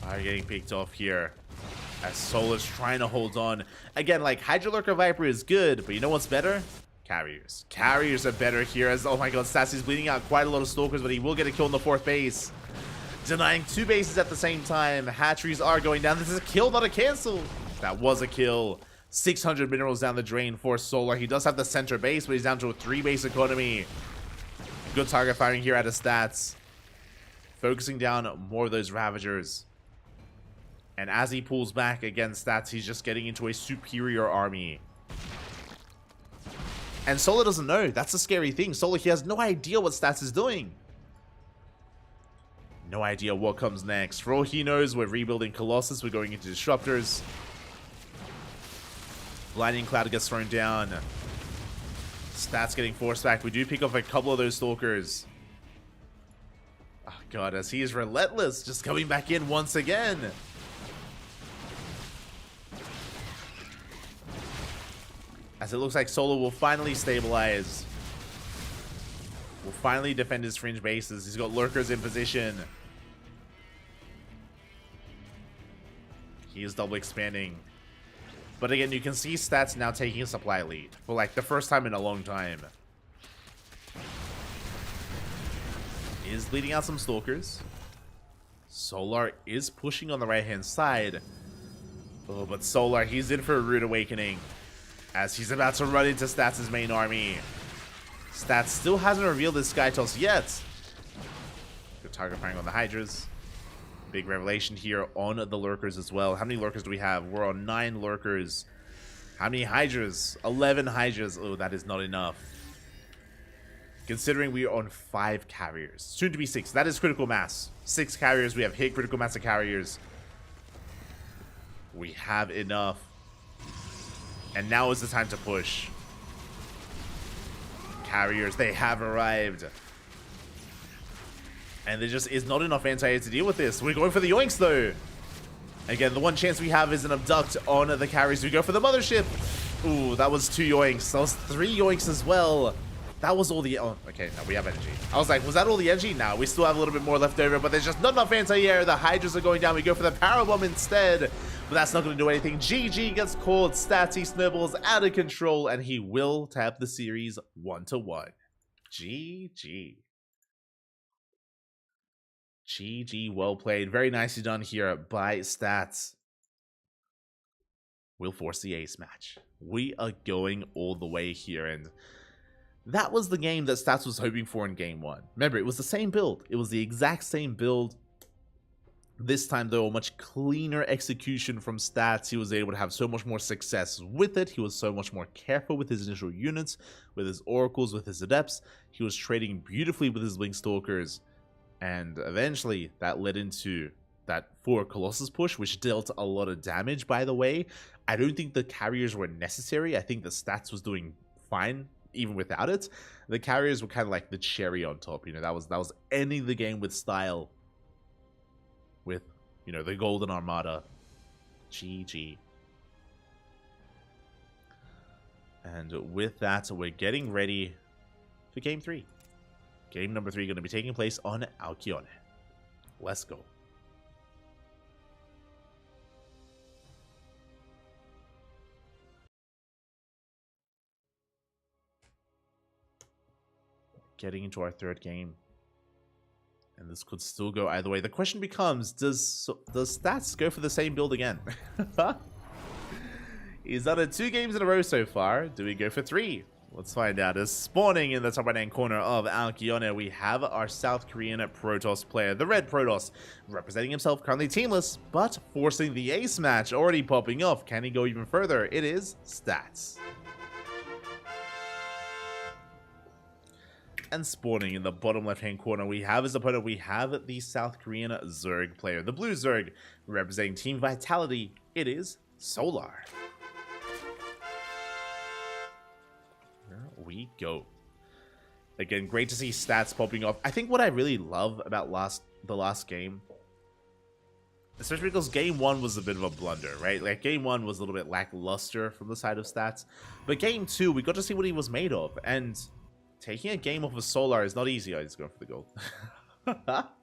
A: Are getting picked off here as Solar's trying to hold on. Again, like, Hydra Lurker Viper is good, but you know what's better? Carriers. Carriers are better here as, oh my god, Stassy's bleeding out quite a lot of Stalkers, but he will get a kill on the 4th base. Denying 2 bases at the same time. Hatcheries are going down. This is a kill, not a cancel. That was a kill. 600 minerals down the drain for Solar. He does have the center base, but he's down to a 3-base economy. Good target firing here out of Stats. Focusing down more of those Ravagers. And as he pulls back against Stats, he's just getting into a superior army. And Solar doesn't know. That's the scary thing. Solar, he has no idea what Stats is doing. No idea what comes next. For all he knows, we're rebuilding Colossus. We're going into Disruptors. Blinding Cloud gets thrown down. Stats getting forced back. We do pick off a couple of those Stalkers. Oh god, as he is relentless, just coming back in once again. As it looks like Solo will finally stabilize. Will finally defend his fringe bases. He's got Lurkers in position. He is double expanding. But again, you can see Stats now taking a supply lead for like the first time in a long time. He is leading out some Stalkers. Solar is pushing on the right-hand side. Oh, but Solar, he's in for a rude awakening as he's about to run into Stats' main army. Stats still hasn't revealed his Sky Toss yet. Good target firing on the Hydras. Big revelation here on the Lurkers as well. How many Lurkers do we have? We're on 9 Lurkers. How many Hydras? 11 Hydras. Oh, that is not enough. Considering we are on 5 carriers. Soon to be 6. That is critical mass. 6 carriers. We have hit critical mass of carriers. We have enough. And now is the time to push. Carriers, they have arrived. And there just is not enough anti-air to deal with this. We're going for the yoinks, though. Again, the one chance we have is an abduct on the carries. We go for the mothership. Ooh, that was 2 yoinks. That was 3 yoinks as well. That was all the... Oh, okay, now we have energy. I was like, was that all the energy? No, we still have a little bit more left over, but there's just not enough anti-air. The Hydras are going down. We go for the Power Bomb instead. But that's not going to do anything. GG gets called. Statsy snowballs out of control, and he will tap the series 1-1. GG. GG, well played. Very nicely done here by Stats. We'll force the ace match. We are going all the way here, and that was the game that Stats was hoping for in game 1. Remember, it was the same build. It was the exact same build. This time, though, a much cleaner execution from Stats. He was able to have so much more success with it. He was so much more careful with his initial units, with his Oracles, with his Adepts. He was trading beautifully with his Blink Stalkers. And eventually, that led into that 4 Colossus push, which dealt a lot of damage, by the way. I don't think the carriers were necessary. I think the Stats was doing fine, even without it. The carriers were kind of like the cherry on top. You know, that was ending the game with style. With, you know, the Golden Armada. GG. And with that, we're getting ready for Game 3. Game number 3 going to be taking place on Alcyone. Let's go. Getting into our 3rd game. And this could still go either way. The question becomes, does Stats go for the same build again? He's done it 2 games in a row so far. Do we go for 3? Let's find out. As spawning in the top right-hand corner of Alcyone, we have our South Korean Protoss player, the Red Protoss, representing himself, currently teamless, but forcing the ace match, already popping off. Can he go even further? It is Stats. And spawning in the bottom left-hand corner, we have his opponent. We have the South Korean Zerg player, the Blue Zerg, representing Team Vitality. It is Solar. Here we go. Again, great to see Stats popping off. I think what I really love about the last game, especially because game 1 was a bit of a blunder, right? Like, game 1 was a little bit lackluster from the side of Stats, but game 2, we got to see what he was made of, and taking a game off of Solar is not easy. I just go for the gold.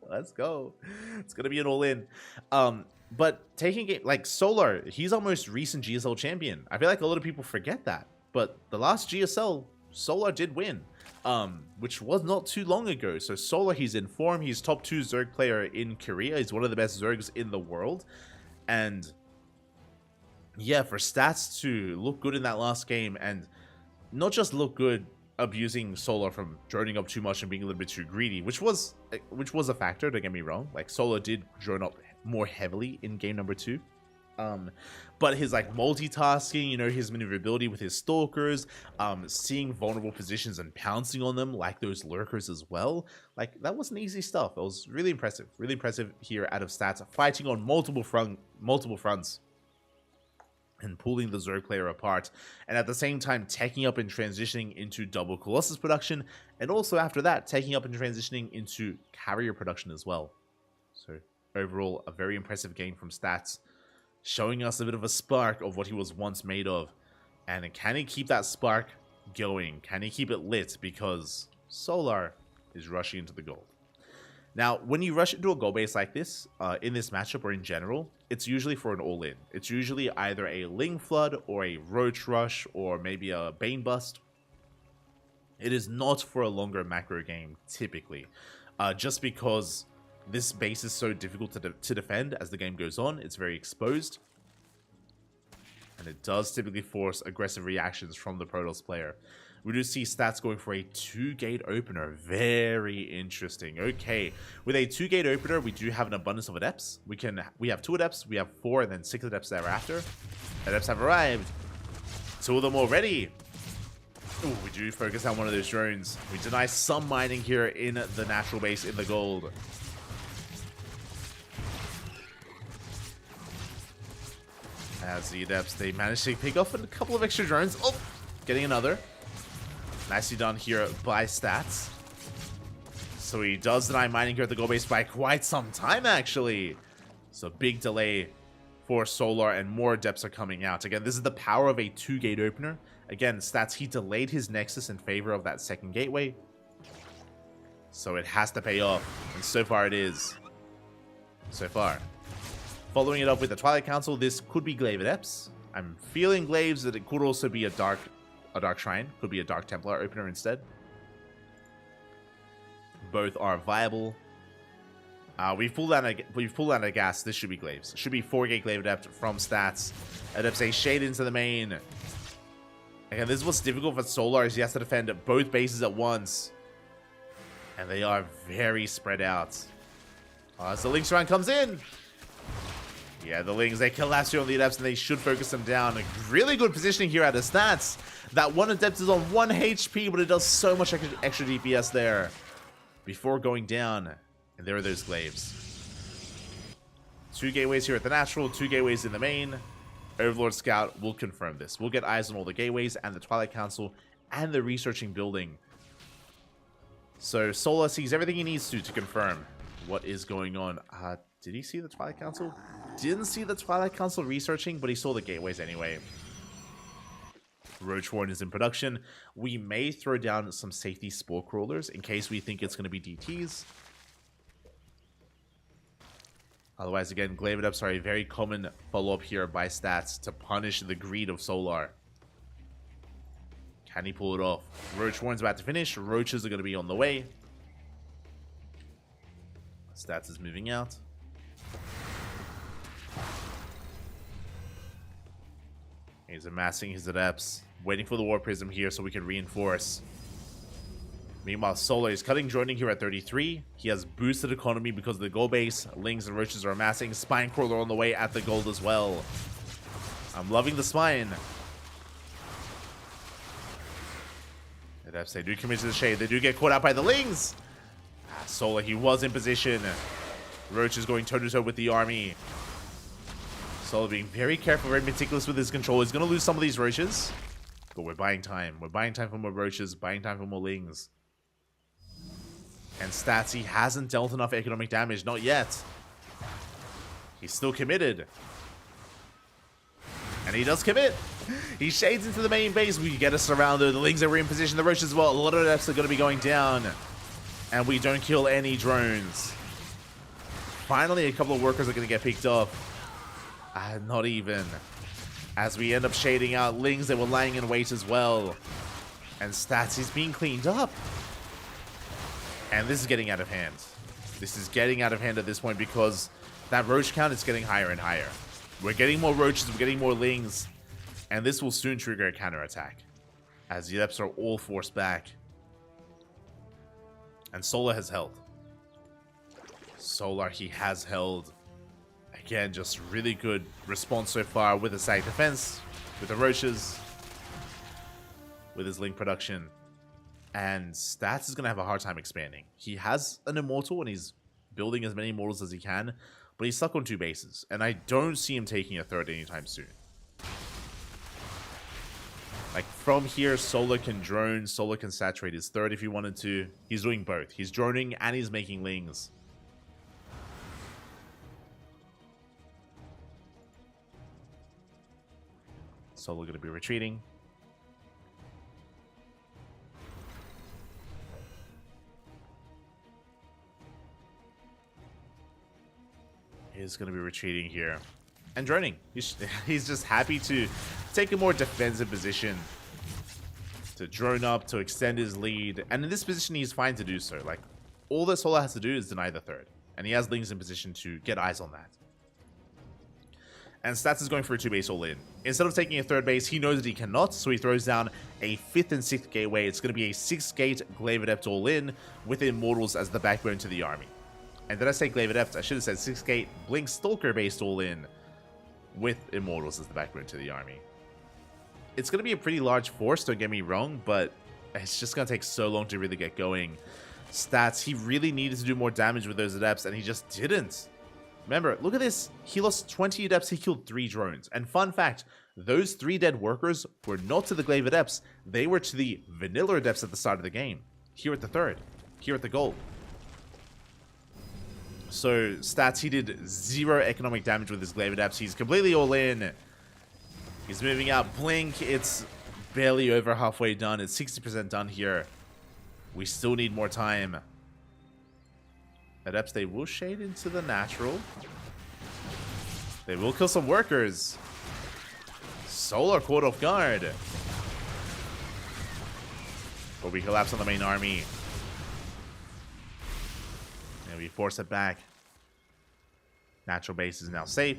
A: Let's go. It's gonna be an all-in. But taking it like Solar, he's our most recent GSL champion. I feel like a lot of people forget that. But the last GSL, Solar did win, which was not too long ago. So Solar, he's in form. He's top 2 Zerg player in Korea. He's one of the best Zergs in the world. And yeah, for Stats to look good in that last game, and not just look good, abusing Solar from droning up too much and being a little bit too greedy, which was a factor, don't get me wrong. Like, Solar did drone up more heavily in game number 2. But his like multitasking, you know, his maneuverability with his stalkers, seeing vulnerable positions and pouncing on them like those lurkers as well, like that wasn't easy stuff. It was really impressive here out of Stats, fighting on multiple fronts and pulling the Zerg player apart, and at the same time taking up and transitioning into double Colossus production, and also after that taking up and transitioning into carrier production as well. So overall, a very impressive game from Stats, showing us a bit of a spark of what he was once made of. And can he keep that spark going? Can he keep it lit? Because Solar is rushing into the gold. Now, when you rush into a gold base like this, in this matchup or in general, it's usually for an all-in. It's usually either a Ling Flood or a Roach Rush or maybe a Bane Bust. It is not for a longer macro game, typically. Just because this base is so difficult to defend as the game goes on. It's very exposed. And it does typically force aggressive reactions from the Protoss player. We do see Stats going for a 2-gate opener. Very interesting. Okay, with a 2-gate opener, we do have an abundance of adepts. We have 2 adepts, we have 4, and then 6 adepts thereafter. Adepts have arrived. 2 of them already. Ooh, we do focus on one of those drones. We deny some mining here in the natural base in the gold. As the adepts, they managed to pick off a couple of extra drones. Oh, getting another. Nicely done here by Stats. So he does deny mining here at the gold base by quite some time, actually. So big delay for Solar, and more adepts are coming out. Again, this is the power of a 2-gate opener. Again, Stats, he delayed his Nexus in favor of that second gateway. So it has to pay off. And so far it is. So far. Following it up with the Twilight Council, this could be Glaive Adepts. I'm feeling Glaives that it could also be a Dark Shrine. Could be a Dark Templar opener instead. Both are viable. We've pulled out a gas. This should be Glaives. Should be 4-gate Glaive Adept from Stats. Adepts a shade into the main. Again, this is what's difficult for Solar, is he has to defend both bases at once. And they are very spread out. As the Lynx round comes in. Yeah, the Lings, they collapse here on the Adepts, and they should focus them down. A really good positioning here out of Stats. That one Adept is on 1 HP, but it does so much extra DPS there before going down. And there are those Glaives. 2 gateways here at the natural, 2 gateways in the main. Overlord Scout will confirm this. We'll get eyes on all the gateways and the Twilight Council and the researching building. So Solar sees everything he needs to confirm what is going on. Did he see the Twilight Council? Didn't see the Twilight Council researching, but he saw the gateways anyway. Roach Warren is in production. We may throw down some safety Spore Crawlers in case we think it's going to be DTs. Otherwise, again, Glaive Adepts are a very common follow-up here by Stats to punish the greed of Solar. Can he pull it off? Roach Warren's about to finish. Roaches are going to be on the way. Stats is moving out. He's amassing his adepts, waiting for the War Prism here so we can reinforce. Meanwhile, Solar is cutting, joining here at 33. He has boosted economy because of the gold base. Lings and Roaches are amassing. Spine Crawler on the way at the gold as well. I'm loving the Spine. Adepts, they do commit to the shade. They do get caught out by the Lings. Solar, he was in position. Roach is going toe-to-toe with the army. Solar being very careful, very meticulous with his control. He's going to lose some of these Roaches. But we're buying time. We're buying time for more Roaches, buying time for more Lings. And Stats, he hasn't dealt enough economic damage. Not yet. He's still committed. And he does commit. He shades into the main base. We get a surrounder. The Lings are in position. The Roaches as well. A lot of Adepts are going to be going down. And we don't kill any drones. Finally, a couple of workers are going to get picked up. Not even. As we end up shading out Lings that were lying in wait as well. And Stats is being cleaned up. And this is getting out of hand. This is getting out of hand at this point because that Roach count is getting higher and higher. We're getting more Roaches, we're getting more Lings. And this will soon trigger a counterattack. As the Adepts are all forced back. And Solar has held. Solar, he has held. Again, just really good response so far with the static defense, with the Roaches, with his Link production. And Stats is going to have a hard time expanding. He has an Immortal and he's building as many Immortals as he can, but he's stuck on 2 bases. And I don't see him taking a third anytime soon. Like, from here, Solar can drone, Solar can saturate his third if he wanted to. He's doing both. He's droning and he's making Lings. Solar going to be retreating. He's going to be retreating here. And droning. He's just happy to take a more defensive position. To drone up, to extend his lead. And in this position, he's fine to do so. Like, all that Solar has to do is deny the third. And he has Lings in position to get eyes on that. And Stats is going for a 2-base all-in. Instead of taking a third base, he knows that he cannot, so he throws down a 5th and 6th gateway. It's going to be a 6-gate Glaive Adept all-in with Immortals as the backbone to the army. And did I say Glaive Adept? I should have said 6-gate Blink Stalker based all-in with Immortals as the backbone to the army. It's going to be a pretty large force, don't get me wrong, but it's just going to take so long to really get going. Stats, he really needed to do more damage with those Adepts, and he just didn't. Remember, look at this. He lost 20 Adepts, he killed 3 drones. And fun fact, those 3 dead workers were not to the Glaive Adepts, they were to the Vanilla Adepts at the start of the game. Here at the third, here at the gold. So, Stats, he did 0 economic damage with his Glaive Adepts. He's completely all in. He's moving out. Blink, it's barely over halfway done. It's 60% done here. We still need more time. Adepts, they will shade into the natural. They will kill some workers. Solar caught off guard. But we collapse on the main army. And we force it back. Natural base is now safe.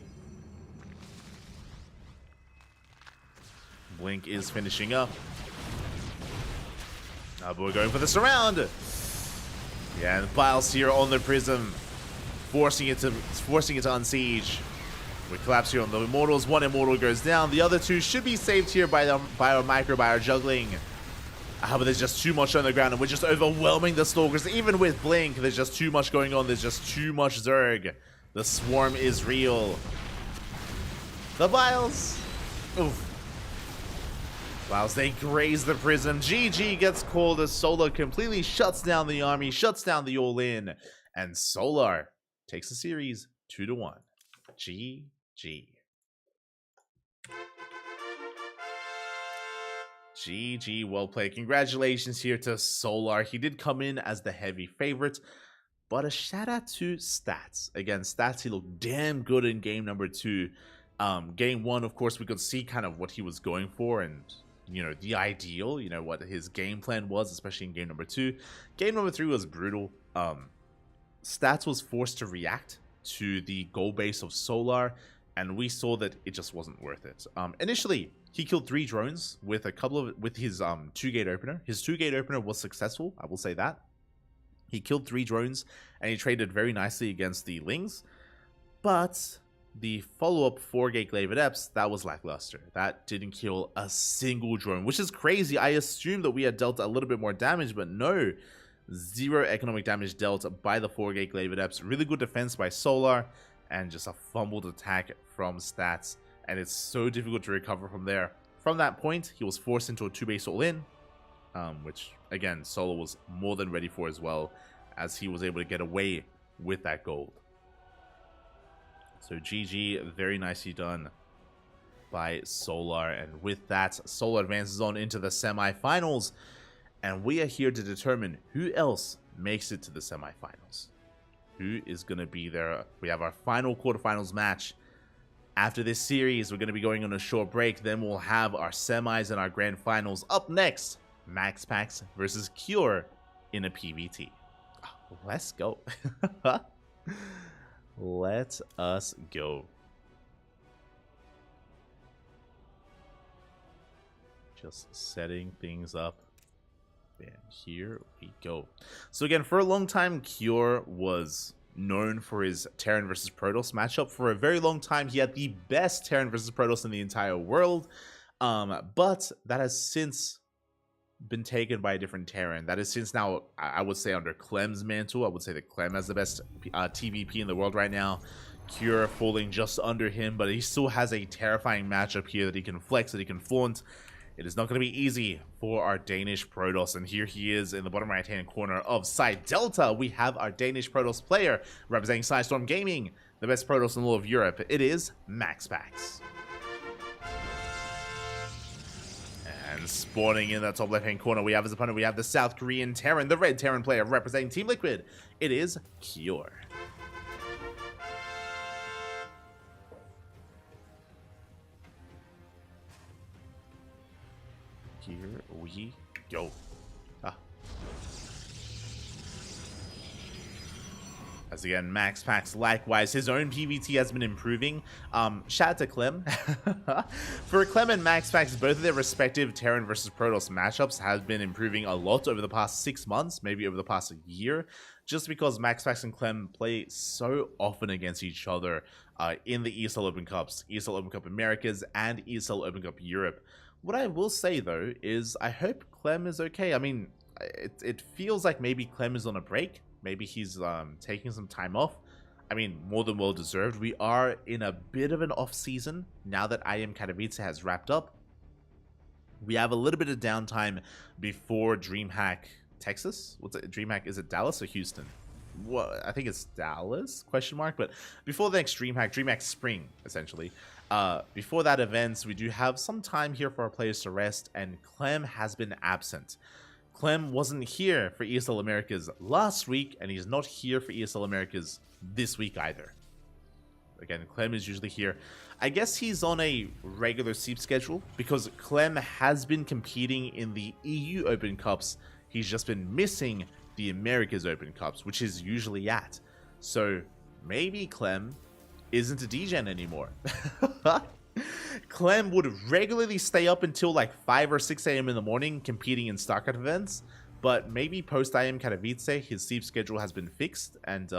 A: Blink is finishing up. But we're going for the surround. Yeah, and Biles here on the Prism, forcing it to unsiege. We collapse here on the Immortals. 1 Immortal goes down. The other 2 should be saved here by our Micro, by our Juggling. But there's just too much on the ground, and we're just overwhelming the Stalkers. Even with Blink, there's just too much going on. There's just too much Zerg. The swarm is real. The Biles. Oof. Whilst they graze the Prism, GG gets called as Solar completely shuts down the army, shuts down the all-in, and Solar takes the series 2-1. GG. GG, well played. Congratulations here to Solar. He did come in as the heavy favorite, but a shout out to Stats. Again, Stats, he looked damn good in game number 2. Game 1, of course, we could see kind of what he was going for and, you know, the ideal, you know, what his game plan was, especially in game number 2. Game number 3 was brutal. Stats was forced to react to the goal base of Solar, and we saw that it just wasn't worth it. Initially, he killed 3 drones with his 2-gate opener. His 2-gate opener was successful, I will say that. He killed 3 drones, and he traded very nicely against the Lings, but the follow-up 4-gate Glaive Adepts, that was lackluster. That didn't kill a single drone, which is crazy. I assumed that we had dealt a little bit more damage, but no. 0 economic damage dealt by the 4-gate Glaive Adepts. Really good defense by Solar, and just a fumbled attack from Stats. And it's so difficult to recover from there. From that point, he was forced into a 2-base all-in, which, again, Solar was more than ready for as well, as he was able to get away with that gold. So GG, very nicely done by Solar. And with that, Solar advances on into the semifinals. And we are here to determine who else makes it to the semifinals. Who is going to be there? We have our final quarterfinals match. After this series, we're going to be going on a short break. Then we'll have our semis and our grand finals. Up next, Max Packs versus Cure in a PvT. Let's go. Let us go. Just setting things up. And here we go. So again, for a long time, Cure was known for his Terran versus Protoss matchup. For a very long time, he had the best Terran versus Protoss in the entire world, but that has since been taken by a different Terran. That is since now, I would say, under Clem's mantle. I would say that Clem has the best TVP in the world right now. Cure falling just under him, but he still has a terrifying matchup here that he can flex, that he can flaunt. It is not going to be easy for our Danish Protoss, and here he is in the bottom right-hand corner of Side Delta. We have our Danish Protoss player representing Sidestorm Gaming, the best Protoss in all of Europe. It is MaxPax. And spawning in that top left-hand corner, we have his opponent. We have the South Korean Terran, the red Terran player representing Team Liquid. It is Cure. Here we go. As again, MaxPax, likewise, his own PvT has been improving. Shout out to Clem. For Clem and MaxPax, both of their respective Terran versus Protoss matchups have been improving a lot over the past 6 months, maybe over the past year, just because MaxPax and Clem play so often against each other in the ESL Open Cups, ESL Open Cup Americas, and ESL Open Cup Europe. What I will say, though, is I hope Clem is okay. I mean, it feels like maybe Clem is on a break. Maybe he's taking some time off. I mean, more than well deserved. We are in a bit of an off season now that IM Katowice has wrapped up. We have a little bit of downtime before DreamHack Texas. What's it? DreamHack, is it Dallas or Houston? Well, I think it's Dallas, question mark. But before the next DreamHack Spring, essentially. Before that event, we do have some time here for our players to rest, and Clem has been absent. Clem wasn't here for ESL Americas last week, and he's not here for ESL Americas this week either. Again, Clem is usually here. I guess he's on a regular sleep schedule because Clem has been competing in the EU Open Cups. He's just been missing the Americas Open Cups, which he's usually at. So maybe Clem isn't a DGen anymore. Clem would regularly stay up until like 5 or 6 a.m. in the morning competing in StarCraft events, but maybe post IM Katowice his sleep schedule has been fixed, and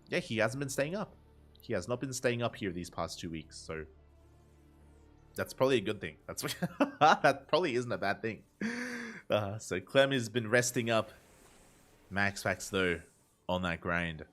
A: yeah, he hasn't been staying up. He has not been staying up here these past 2 weeks, so that's probably a good thing. That's what that probably isn't a bad thing. So Clem has been resting up. MaxPax, though, on that grind,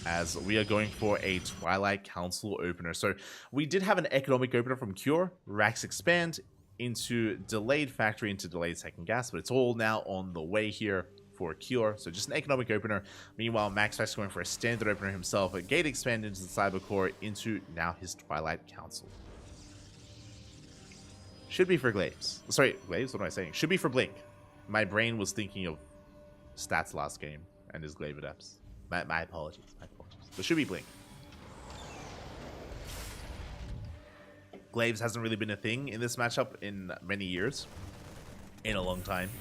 A: as we are going for a Twilight Council opener. So we did have an economic opener from Cure, Rax Expand into Delayed Factory into Delayed Second Gas, but it's all now on the way here for Cure. So just an economic opener. Meanwhile, MaxPax going for a standard opener himself, a Gate Expand into the Cyber Core into now his Twilight Council. Should be for Glaives. Sorry, Glaives? What am I saying? Should be for Blink. My brain was thinking of Stats last game and his Glaive Adepts. My apologies. My apologies. But should be Blink. Glaives hasn't really been a thing in this matchup in many years. In a long time.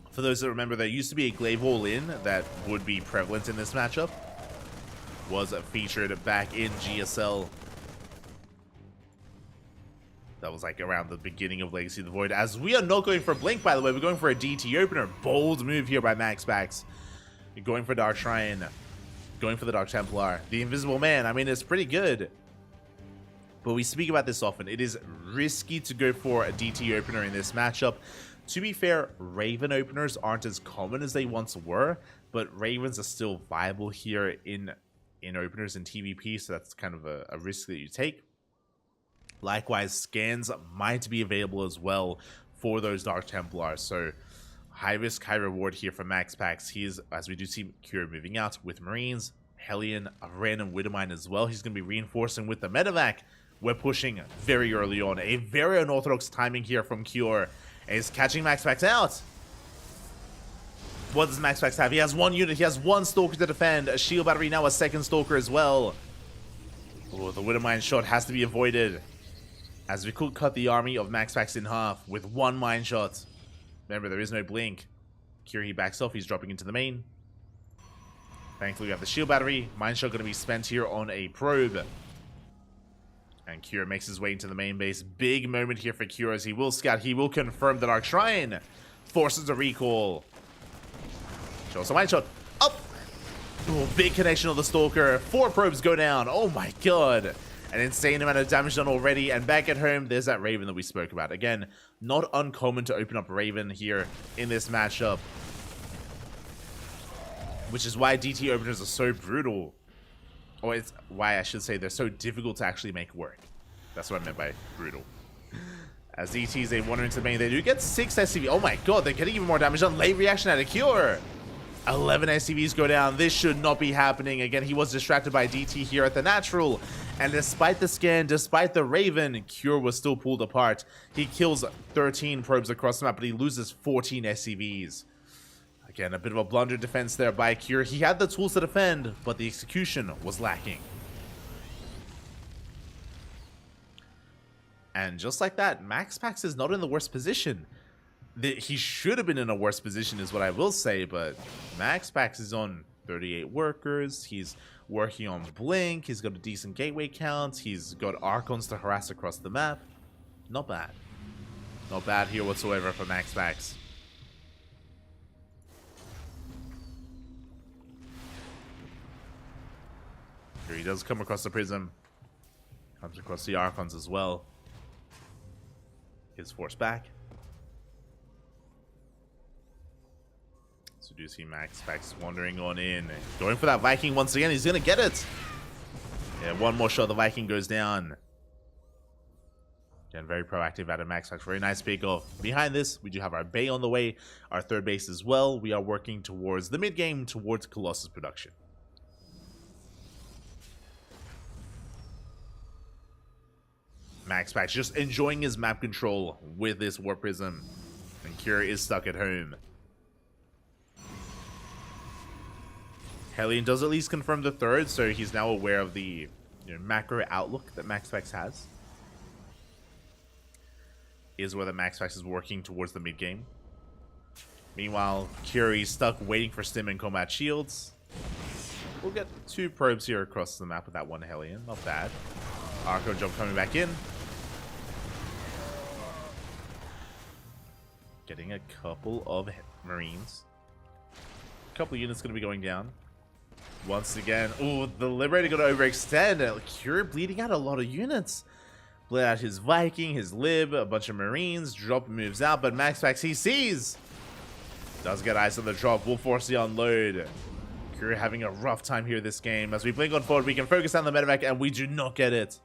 A: For those that remember, there used to be a Glaive All-In that would be prevalent in this matchup. Was featured back in GSL. That was like around the beginning of Legacy of the Void. As we are not going for Blink, by the way. We're going for a DT opener. Bold move here by MaxPax. Going for Dark Shrine. Going for the Dark Templar. The Invisible Man. I mean, it's pretty good. But we speak about this often. It is risky to go for a DT opener in this matchup. To be fair, Raven openers aren't as common as they once were. But Ravens are still viable here in openers in TVP. So that's kind of a risk that you take. Likewise, scans might be available as well for those Dark Templars. So high risk, high reward here for MaxPax. He's, as we do see Cure moving out with Marines, Hellion, a random Widowmine as well. He's going to be reinforcing with the Medevac. We're pushing very early on. A very unorthodox timing here from Cure. And he's catching MaxPax out. What does MaxPax have? He has one unit. He has one Stalker to defend. A Shield Battery, now a second Stalker as well. Oh, the Widowmine shot has to be avoided, as we could cut the army of MaxPax in half with one mine shot. Remember, there is no blink. Cure, he backs off. He's dropping into the main. Thankfully, we have the shield battery. Mine shot going to be spent here on a probe. And Cure makes his way into the main base. Big moment here for Cure as he will scout. He will confirm the Dark Shrine. Forces a recall. Show some one shot. Up. Oh, big connection on the Stalker. 4 probes go down. Oh my god. An insane amount of damage done already. And back at home, there's that Raven that we spoke about. Again, not uncommon to open up Raven here in this matchup. Which is why DT openers are so brutal. Or it's why I should say they're so difficult to actually make work. That's what I meant by brutal. As DTs, they wander into the main. They do get 6 SCV. Oh my god, they're getting even more damage on. Late reaction out of Cure. 11 SCVs go down. This should not be happening. Again, he was distracted by DT here at the natural. And despite the scan, despite the Raven, Cure was still pulled apart. He kills 13 probes across the map, but he loses 14 SCVs. Again, a bit of a blunder defense there by Cure. He had the tools to defend, but the execution was lacking. And just like that, MaxPax is not in the worst position. He should have been in a worse position is what I will say, but MaxPax is on 38 workers. He's working on Blink. He's got a decent gateway count. He's got Archons to harass across the map. Not bad. Not bad here whatsoever for MaxPax. Here he does come across the Prism. Comes across the Archons as well. His force back. So do you see MaxPax wandering on in. Going for that Viking once again. He's going to get it. Yeah, one more shot. The Viking goes down. Again, very proactive out of MaxPax. Very nice pick off. Behind this, we do have our Bay on the way. Our third base as well. We are working towards the mid game, towards Colossus production. MaxPax just enjoying his map control with this Warp Prism. And Cure is stuck at home. Hellion does at least confirm the third, so he's now aware of the macro outlook that MaxPax has. Is where the MaxPax is working towards the mid game. Meanwhile, Curie's stuck waiting for Stim and combat shields. We'll get 2 probes here across the map with that one Hellion. Not bad. Arco jump coming back in. Getting a couple of Marines. A couple of units going to be going down. Once again, oh, the Liberator going to overextend. Cure bleeding out a lot of units. Bleed out his Viking, his Lib, a bunch of Marines. Drop moves out, but MaxPax he sees. Does get eyes on the drop. Will force the unload. Cure having a rough time here this game. As we blink on forward, we can focus on the medevac, and we do not get it.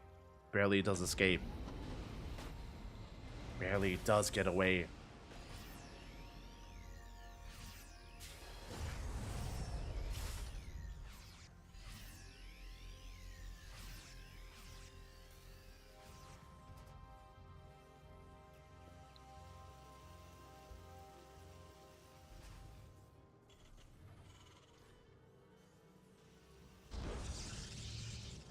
A: Barely does escape. Barely does get away.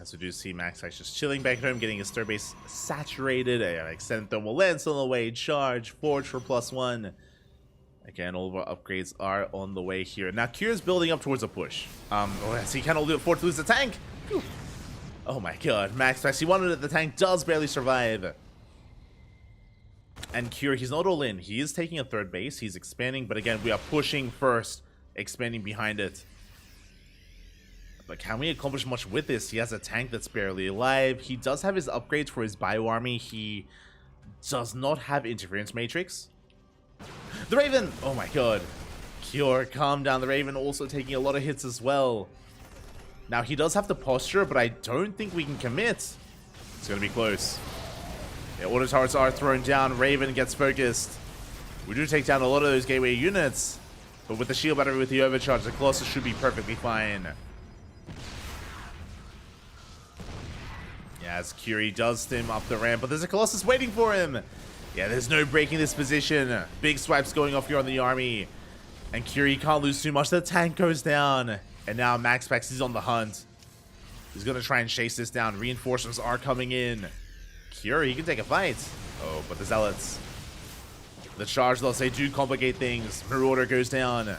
A: As we do see MaxPax just chilling back at home, getting his third base saturated. Extended thermal lens on the way, charge, forge for +1. Again, all of our upgrades are on the way here. Now Cure's building up towards a push. So he cannot afford to lose the tank. Whew. Oh my god, MaxPax, he wanted it. The tank does barely survive. And Cure, he's not all in. He is taking a third base. He's expanding, but again, we are pushing first, expanding behind it. But can we accomplish much with this? He has a tank that's barely alive. He does have his upgrades for his bio army. He does not have interference matrix. The Raven! Oh my god. Cure, calm down. The Raven also taking a lot of hits as well. Now he does have the posture, but I don't think we can commit. It's going to be close. Yeah, auto turrets are thrown down. Raven gets focused. We do take down a lot of those gateway units. But with the shield battery, with the overcharge, the Colossus should be perfectly fine. As Curie does stim up the ramp, but there's a Colossus waiting for him. Yeah, there's no breaking this position. Big swipes going off here on the army. And Curie can't lose too much. The tank goes down. And now MaxPax is on the hunt. He's going to try and chase this down. Reinforcements are coming in. Curie, he can take a fight. Oh, but the Zealots. The charge, though, they do complicate things. Marauder goes down.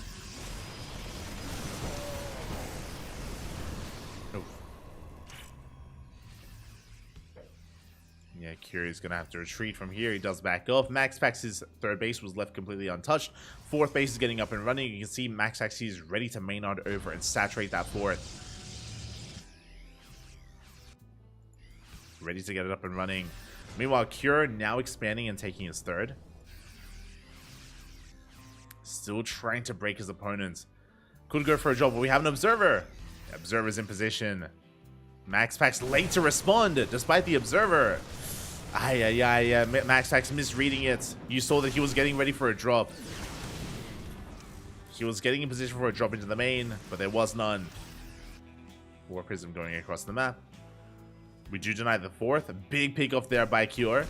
A: Yeah, Curi's gonna have to retreat from here. He does back off. MaxPax's third base was left completely untouched. Fourth base is getting up and running. You can see MaxPax is ready to maynard over and saturate that fourth. Ready to get it up and running. Meanwhile, Cure now expanding and taking his third. Still trying to break his opponent. Could go for a drop, but we have an Observer. The Observer's in position. MaxPax late to respond, despite the Observer. MaxPax misreading it. You saw that he was getting ready for a drop. He was getting in position for a drop into the main, but there was none. War Prism going across the map. We do deny the fourth. A big pick off there by Cure.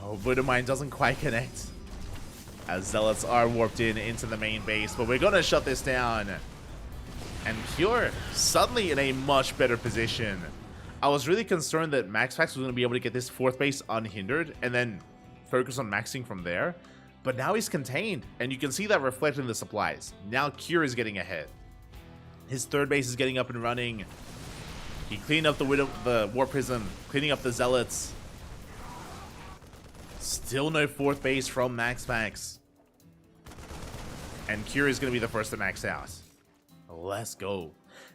A: Oh, Widowmine doesn't quite connect. As Zealots are warped into the main base, but we're going to shut this down. And Cure suddenly in a much better position. I was really concerned that MaxPax was going to be able to get this fourth base unhindered and then focus on maxing from there. But now he's contained, and you can see that reflected in the supplies. Now Cure is getting ahead. His third base is getting up and running. He cleaned up the War Prism, cleaning up the Zealots. Still no fourth base from MaxPax. And Cure is going to be the first to max out. Let's go.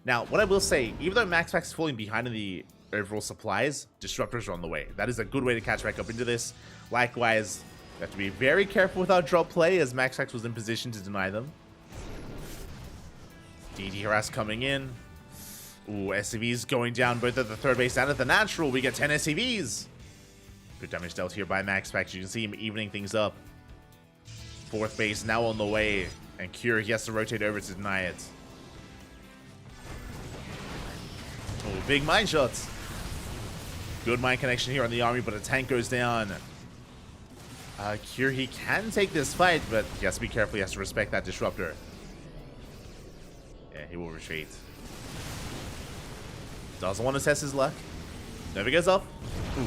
A: Now, what I will say, even though MaxPax is falling behind in the overall supplies, disruptors are on the way. That is a good way to catch back up into this. Likewise, you have to be very careful with our drop play, as MaxPax was in position to deny them. DD harass coming in. Ooh, SCVs going down both at the third base and at the natural. We get 10 SCVs. Good damage dealt here by MaxPax. You can see him evening things up. Fourth base now on the way. And Cure, he has to rotate over to deny it. Oh, big mine shots. Good mine connection here on the army, but a tank goes down. Cure, he can take this fight, but he has to be careful. He has to respect that disruptor. Yeah, he will retreat. Doesn't want to test his luck. Never goes off. Ooh.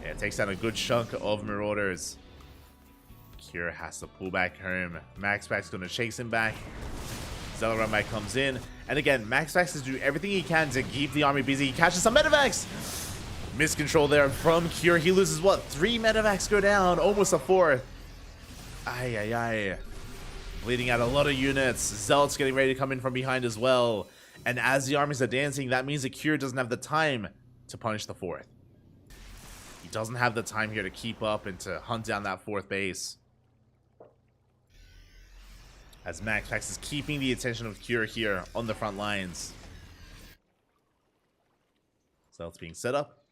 A: Yeah, takes down a good chunk of Marauders. Cure has to pull back home. MaxPax going to chase him back. Zealot Runback comes in. And again, MaxPax is doing everything he can to keep the army busy. He catches some medevacs. Miscontrol there from Cure. He loses what? 3 medevacs go down. Almost a fourth. Bleeding out a lot of units. Zealot's getting ready to come in from behind as well. And as the armies are dancing, that means that Cure doesn't have the time to punish the fourth. He doesn't have the time here to keep up and to hunt down that fourth base. As MaxPax is keeping the attention of Cure here on the front lines. Zealots being set up.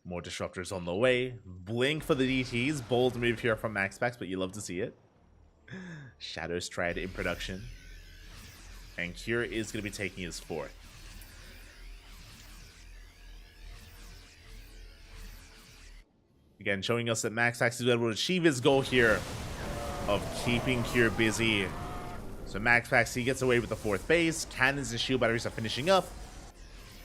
A: More disruptors on the way. Blink for the DTs. Bold move here from MaxPax, but you love to see it. Shadow Stride in production. And Cure is going to be taking his fourth. Again, showing us that MaxPax is able to achieve his goal here of keeping Cure busy. So MaxPax, he gets away with the fourth base. Cannons and shield batteries are finishing up.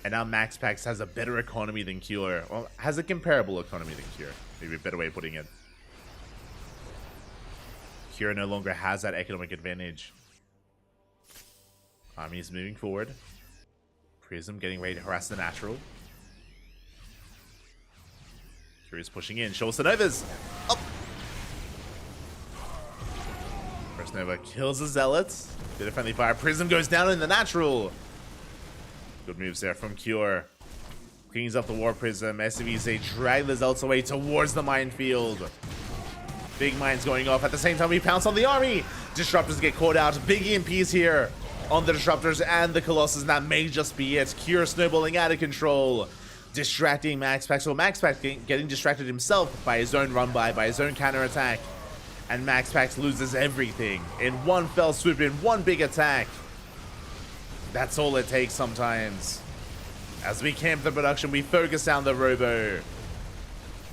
A: And now MaxPax has a better economy than Cure. Well, has a comparable economy than Cure. Maybe a better way of putting it. Cure no longer has that economic advantage. Army is moving forward. Prism getting ready to harass the natural. Cure is pushing in. Show us the Novas. Up. First Nova kills the Zealots. Bit of friendly fire. Prism goes down in the natural. Good moves there from Cure. Cleans up the War Prism. SCVs, they drag the Zealots away towards the minefield. Big mines going off. At the same time, we pounce on the army. Disruptors get caught out. Big EMPs here on the Disruptors and the Colossus. And that may just be it. Cure snowballing out of control. Distracting MaxPax. So MaxPax getting distracted himself by his own run-by, by his own counterattack. And MaxPax loses everything in one fell swoop, in one big attack. That's all it takes sometimes. As we camp the production, we focus down the Robo.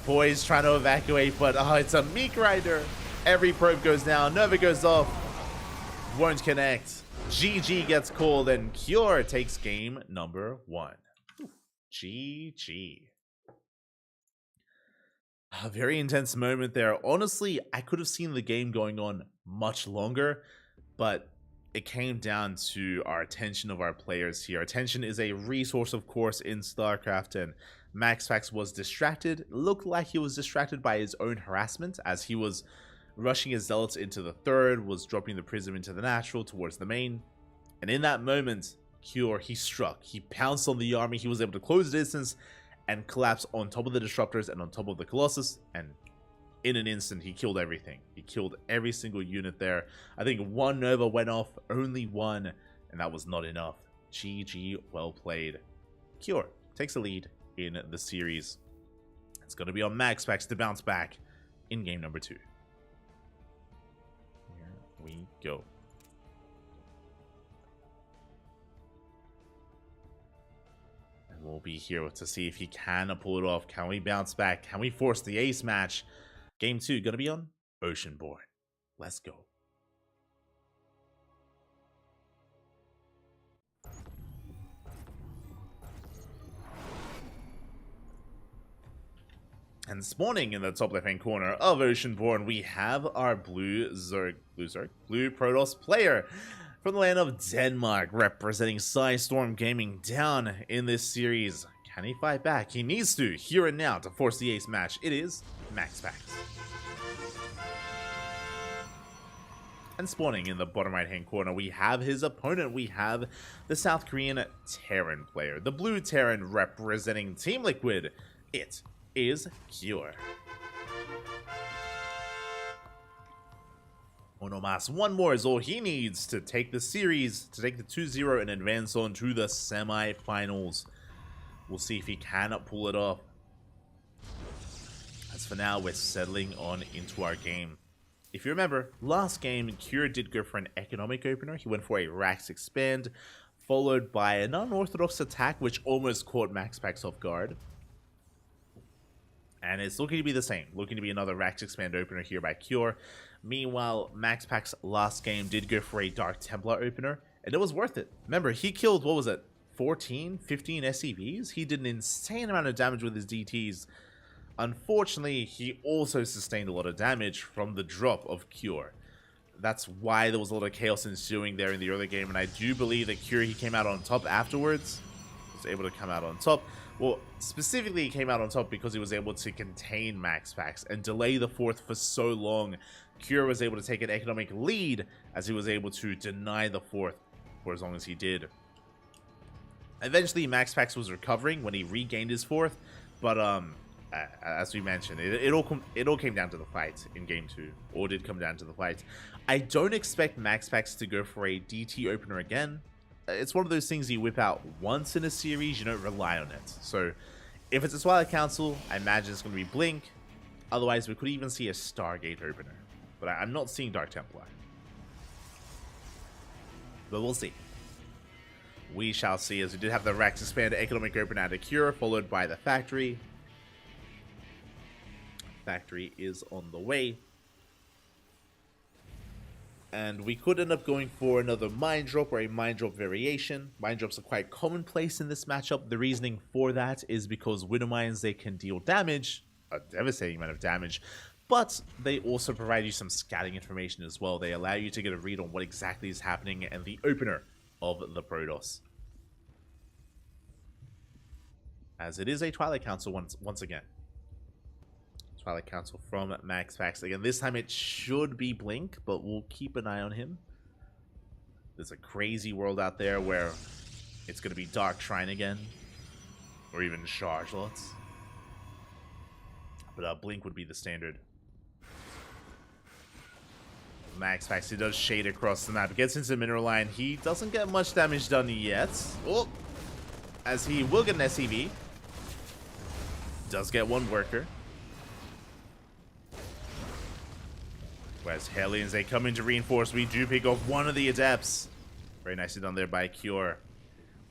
A: Boys trying to evacuate, but it's a Meek Rider. Every probe goes down, Nova goes off. Won't connect. GG gets called, and Cure takes game number 1. GG. A very intense moment there. Honestly, I could have seen the game going on much longer, but it came down to our attention of our players here. Attention is a resource, of course, in StarCraft, and MaxPax was distracted. Looked like he was distracted by his own harassment as he was rushing his zealots into the third, was dropping the prism into the natural towards the main. And in that moment, Cure, he struck. He pounced on the army. He was able to close the distance and collapse on top of the disruptors and on top of the Colossus, and in an instant, he killed everything. He killed every single unit there. I think one Nova went off, only one, and that was not enough. GG, well played. Cure takes a lead in the series. It's going to be on MaxPax to bounce back in game number 2. Here we go. And we'll be here to see if he can pull it off. Can we bounce back? Can we force the ace match? Game 2 gonna be on Oceanborn. Let's go. And spawning in the top left-hand corner of Oceanborn, we have our blue Protoss player from the land of Denmark, representing Storm Gaming down in this series. Can he fight back? He needs to, here and now, to force the ace match. It is MaxPax. And spawning in the bottom right-hand corner, we have his opponent. We have the South Korean Terran player. The blue Terran representing Team Liquid. It is Cure. Onomas, one more is all he needs to take the series, to take the 2-0 and advance on to the semi-finals. We'll see if he can pull it off. As for now, we're settling on into our game. If you remember, last game, Cure did go for an economic opener. He went for a Rax Expand, followed by an unorthodox attack, which almost caught MaxPax off guard. And it's looking to be the same. Looking to be another Rax Expand opener here by Cure. Meanwhile, MaxPax last game did go for a Dark Templar opener, and it was worth it. Remember, he killed, what was it, 14, 15 SCVs? He did an insane amount of damage with his DTs. Unfortunately, he also sustained a lot of damage from the drop of Cure. That's why there was a lot of chaos ensuing there in the early game, and I do believe that Cure, he came out on top afterwards. Was able to come out on top. Well, specifically, he came out on top because he was able to contain MaxPax and delay the fourth for so long. Cure was able to take an economic lead as he was able to deny the fourth for as long as he did. Eventually, MaxPax was recovering when he regained his fourth, but as we mentioned, it all came down to the fight in game 2, or did come down to the fight. I don't expect MaxPax to go for a DT opener again. It's one of those things you whip out once in a series, you don't rely on it. So if it's a Twilight Council, I imagine it's going to be Blink. Otherwise, we could even see a Stargate opener. But I'm not seeing Dark Templar. But we'll see. We shall see, as we did have the Rax Expand economic opener out of Cure, followed by the Factory. Factory is on the way. And we could end up going for another Mind Drop or a Mind Drop variation. Mind Drops are quite commonplace in this matchup. The reasoning for that is because Widow Mines, they can deal damage, a devastating amount of damage, but they also provide you some scouting information as well. They allow you to get a read on what exactly is happening and the opener of the Protoss. As it is a Twilight Council once again. Twilight Council from MaxPax. Again, this time it should be Blink, but we'll keep an eye on him. There's a crazy world out there where it's going to be Dark Shrine again. Or even Chargelots. But Blink would be the standard. MaxPax, he does shade across the map. Gets into Mineral Line. He doesn't get much damage done yet. Oh, as he will get an SCV. Does get one worker. Whereas Hellions, they come in to reinforce. We do pick off one of the Adepts. Very nicely done there by Cure.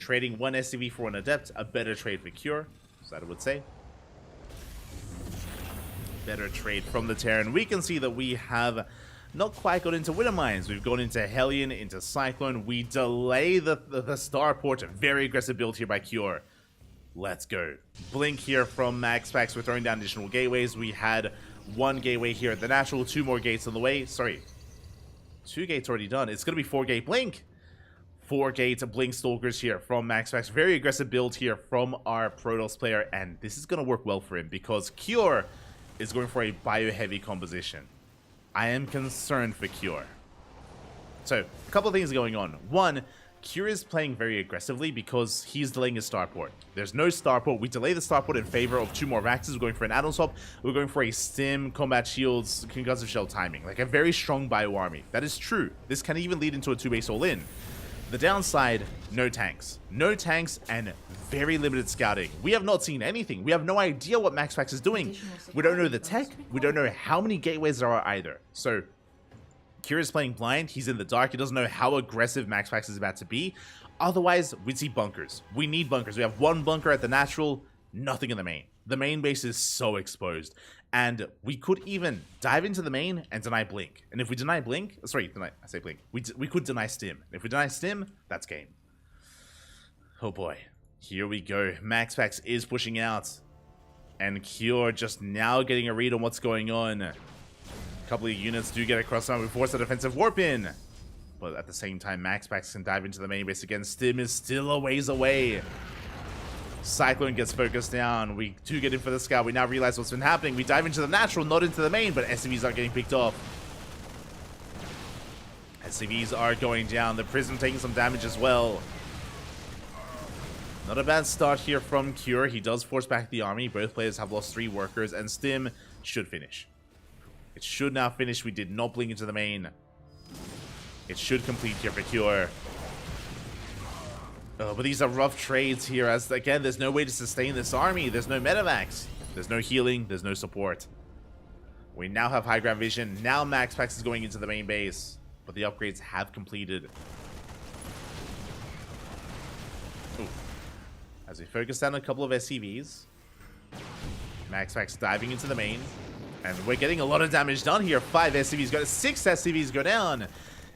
A: Trading one SCV for one Adept. A better trade for Cure, so that I would say. Better trade from the Terran. We can see that we have not quite got into Widow Mines. We've gone into Hellion, into Cyclone. We delay the Starport. A very aggressive build here by Cure. Let's go. Blink here from MaxPax. We're throwing down additional gateways. We had one gateway here at the natural, 2 more gates on the way. Sorry. 2 gates already done. It's going to be 4-gate blink. 4-gate blink stalkers here from MaxPax. Very aggressive build here from our Protoss player, and this is going to work well for him because Cure is going for a bio-heavy composition. I am concerned for Cure. So, a couple of things going on. One, Cure is playing very aggressively because he's delaying his starport. There's no starport. We delay the starport in favor of 2 more Vaxes. We're going for an add-on swap. We're going for a stim, combat shields, concussive shell timing. Like a very strong bio army. That is true. This can even lead into a 2-base all-in. The downside, no tanks. No tanks and very limited scouting. We have not seen anything. We have no idea what MaxPax is doing. We don't know the tech. We don't know how many gateways there are either. So, Cure is playing blind. He's in the dark. He doesn't know how aggressive MaxPax is about to be. Otherwise, we'd see bunkers. We need bunkers. We have 1 bunker at the natural, nothing in the main. The main base is so exposed. And we could even dive into the main and deny blink. And if we deny blink, sorry, I say blink. We could deny stim. If we deny stim, that's game. Oh boy. Here we go. MaxPax is pushing out. And Cure just now getting a read on what's going on. A couple of units do get across now. We force a defensive warp in. But at the same time, MaxPax can dive into the main base again. Stim is still a ways away. Cyclone gets focused down. We do get in for the scout. We now realize what's been happening. We dive into the natural, not into the main, but SCVs are getting picked off. SCVs are going down. The Prism taking some damage as well. Not a bad start here from Cure. He does force back the army. Both players have lost 3 workers, and Stim should finish. It should now finish. We did not blink into the main. It should complete here for Cure. Oh, but these are rough trades here, as again, there's no way to sustain this army. There's no medivacs. There's no healing. There's no support. We now have high ground vision. Now MaxPax is going into the main base, but the upgrades have completed. Ooh. As we focus down a couple of SCVs, MaxPax diving into the main, and we're getting a lot of damage done here. 5 SCVs go, 6 SCVs go down.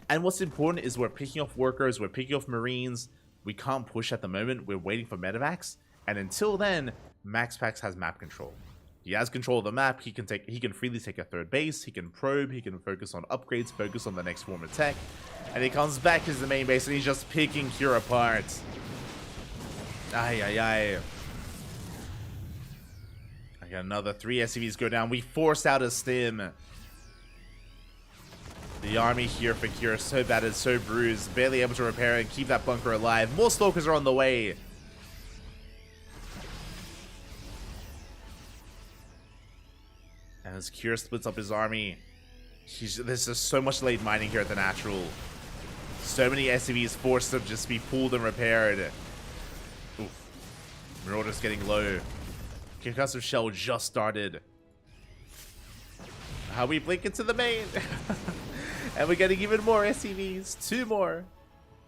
A: And what's important is we're picking off workers, we're picking off Marines. We can't push at the moment. We're waiting for medevacs, and until then, MaxPax has map control. He has control of the map. He can freely take a 3rd base. He can probe. He can focus on upgrades. Focus on the next form of tech. And he comes back as the main base, and he's just picking Cure apart. Ay ay ay. I got another 3 SCVs go down. We forced out a stim. The army here for Cure, so battered, so bruised, barely able to repair and keep that bunker alive. More stalkers are on the way. And as Cure splits up his army, there's just so much late mining here at the natural. So many SCVs forced to just be pulled and repaired. Oof. Marauder's getting low. Concussive shell just started. How we blink into the main. And we're getting even more SCVs. 2 more.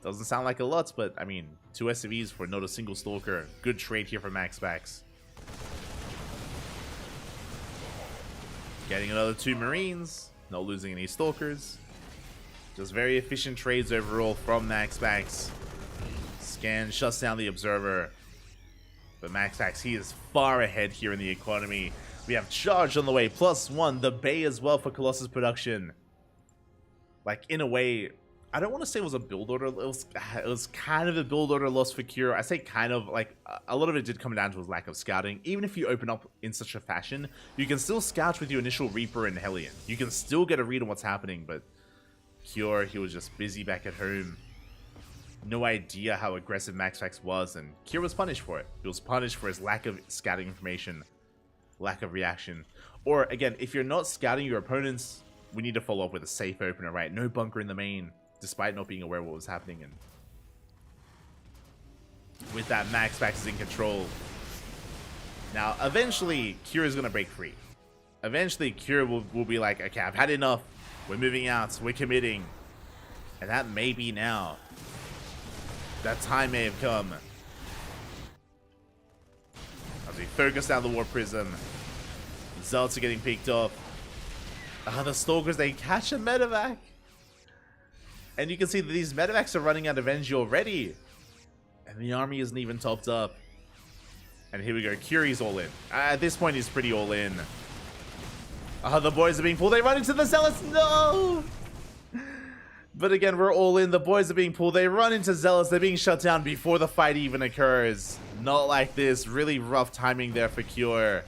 A: Doesn't sound like a lot, but I mean, 2 SCVs for not a single stalker. Good trade here for MaxPax. Getting another 2 Marines. Not losing any stalkers. Just very efficient trades overall from MaxPax. Scan shuts down the observer. But MaxPax, he is far ahead here in the economy. We have charge on the way, +1. The Bay as well for Colossus production. Like, in a way, I don't want to say it was a build order. It was kind of a build order loss for Cure. I say kind of, like, a lot of it did come down to his lack of scouting. Even if you open up in such a fashion, you can still scout with your initial Reaper and Hellion. You can still get a read on what's happening, but Cure, he was just busy back at home. No idea how aggressive MaxPax was, and Cure was punished for it. He was punished for his lack of scouting information, lack of reaction. Or, again, if you're not scouting your opponents, we need to follow up with a safe opener, right? No bunker in the main, despite not being aware of what was happening. And with that, MaxPax is in control. Now, eventually, Cure is going to break free. Eventually, Cure will be like, okay, I've had enough. We're moving out. We're committing. And that may be now. That time may have come. As we focus down the Warp Prism, Zealots are getting picked off. The Stalkers, they catch a medevac. And you can see that these medevacs are running out of energy already. And the army isn't even topped up. And here we go. Curie's all in. At this point, he's pretty all in. The boys are being pulled. They run into the Zealots. No! But again, we're all in. The boys are being pulled. They run into Zealous. They're being shut down before the fight even occurs. Not like this. Really rough timing there for Cure.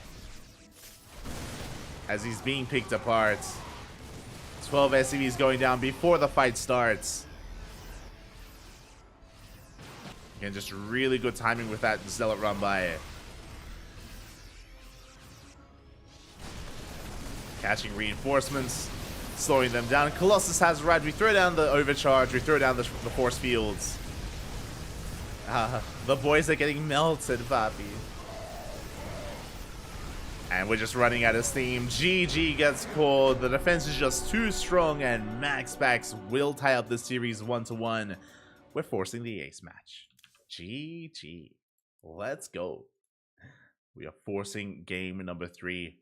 A: As he's being picked apart. 12 SCVs going down before the fight starts. Again, just really good timing with that Zealot run by. Catching reinforcements. Slowing them down. Colossus has right. We throw down the overcharge. We throw down the force fields. The boys are getting melted, Papi. And we're just running out of steam. GG gets called. The defense is just too strong, and MaxPax will tie up the series 1-1. We're forcing the ace match. GG. Let's go. We are forcing game number 3.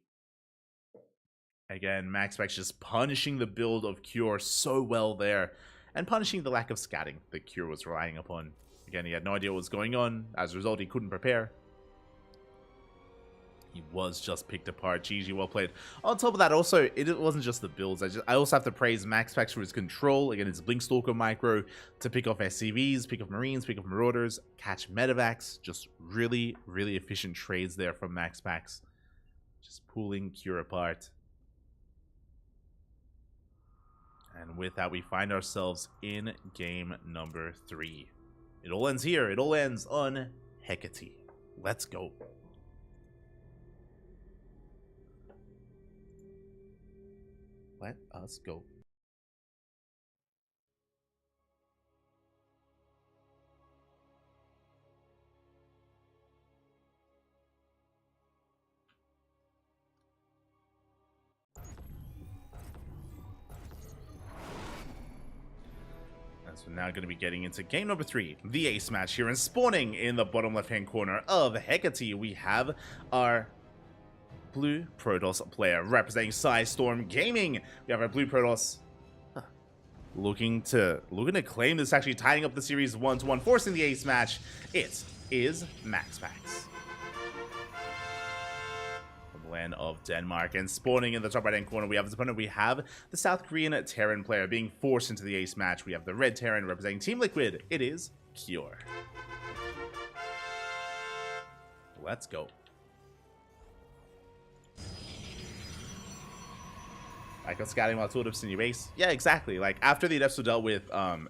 A: Again, MaxPax just punishing the build of Cure so well there, and punishing the lack of scouting that Cure was relying upon. Again, he had no idea what was going on. As a result, he couldn't prepare. He was just picked apart. GG, well played. On top of that, also, it wasn't just the builds. I also have to praise MaxPax for his control. Again, his Blinkstalker micro to pick off SCVs, pick off Marines, pick off Marauders, catch Medevacs. Just really, really efficient trades there from MaxPax. Just pulling Cure apart. And with that, we find ourselves in game number 3. It all ends here. It all ends on Hecate. Let's go. Let us go. So now going to be getting into game number 3, the ace match here, and spawning in the bottom left-hand corner of Hecate, we have our blue Protoss player representing Storm Gaming. We have our blue Protoss looking to claim this, actually tying up the series 1-1, forcing the ace match. It is MaxPax. Land of Denmark, and spawning in the top right hand corner we have his opponent. We have the South Korean Terran player being forced into the ace match. We have the red Terran representing Team Liquid. It is Cure. Let's go. I got scouting while told of in your base. Yeah, exactly. Like, after the adepts were dealt with,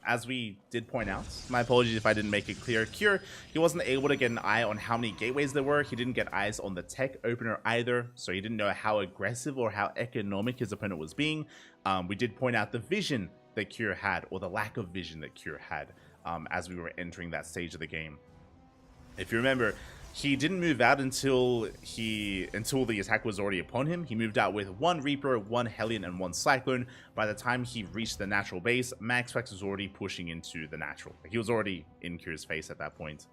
A: as we did point out, my apologies if I didn't make it clear, Cure, he wasn't able to get an eye on how many gateways there were. He didn't get eyes on the tech opener either, so he didn't know how aggressive or how economic his opponent was being. We did point out the vision that Cure had, or the lack of vision that Cure had, as we were entering that stage of the game. If you remember, he didn't move out until the attack was already upon him. He moved out with 1 Reaper, 1 Hellion, and 1 Cyclone. By the time he reached the natural base, MaxPax was already pushing into the natural. He was already in Cure's face at that point.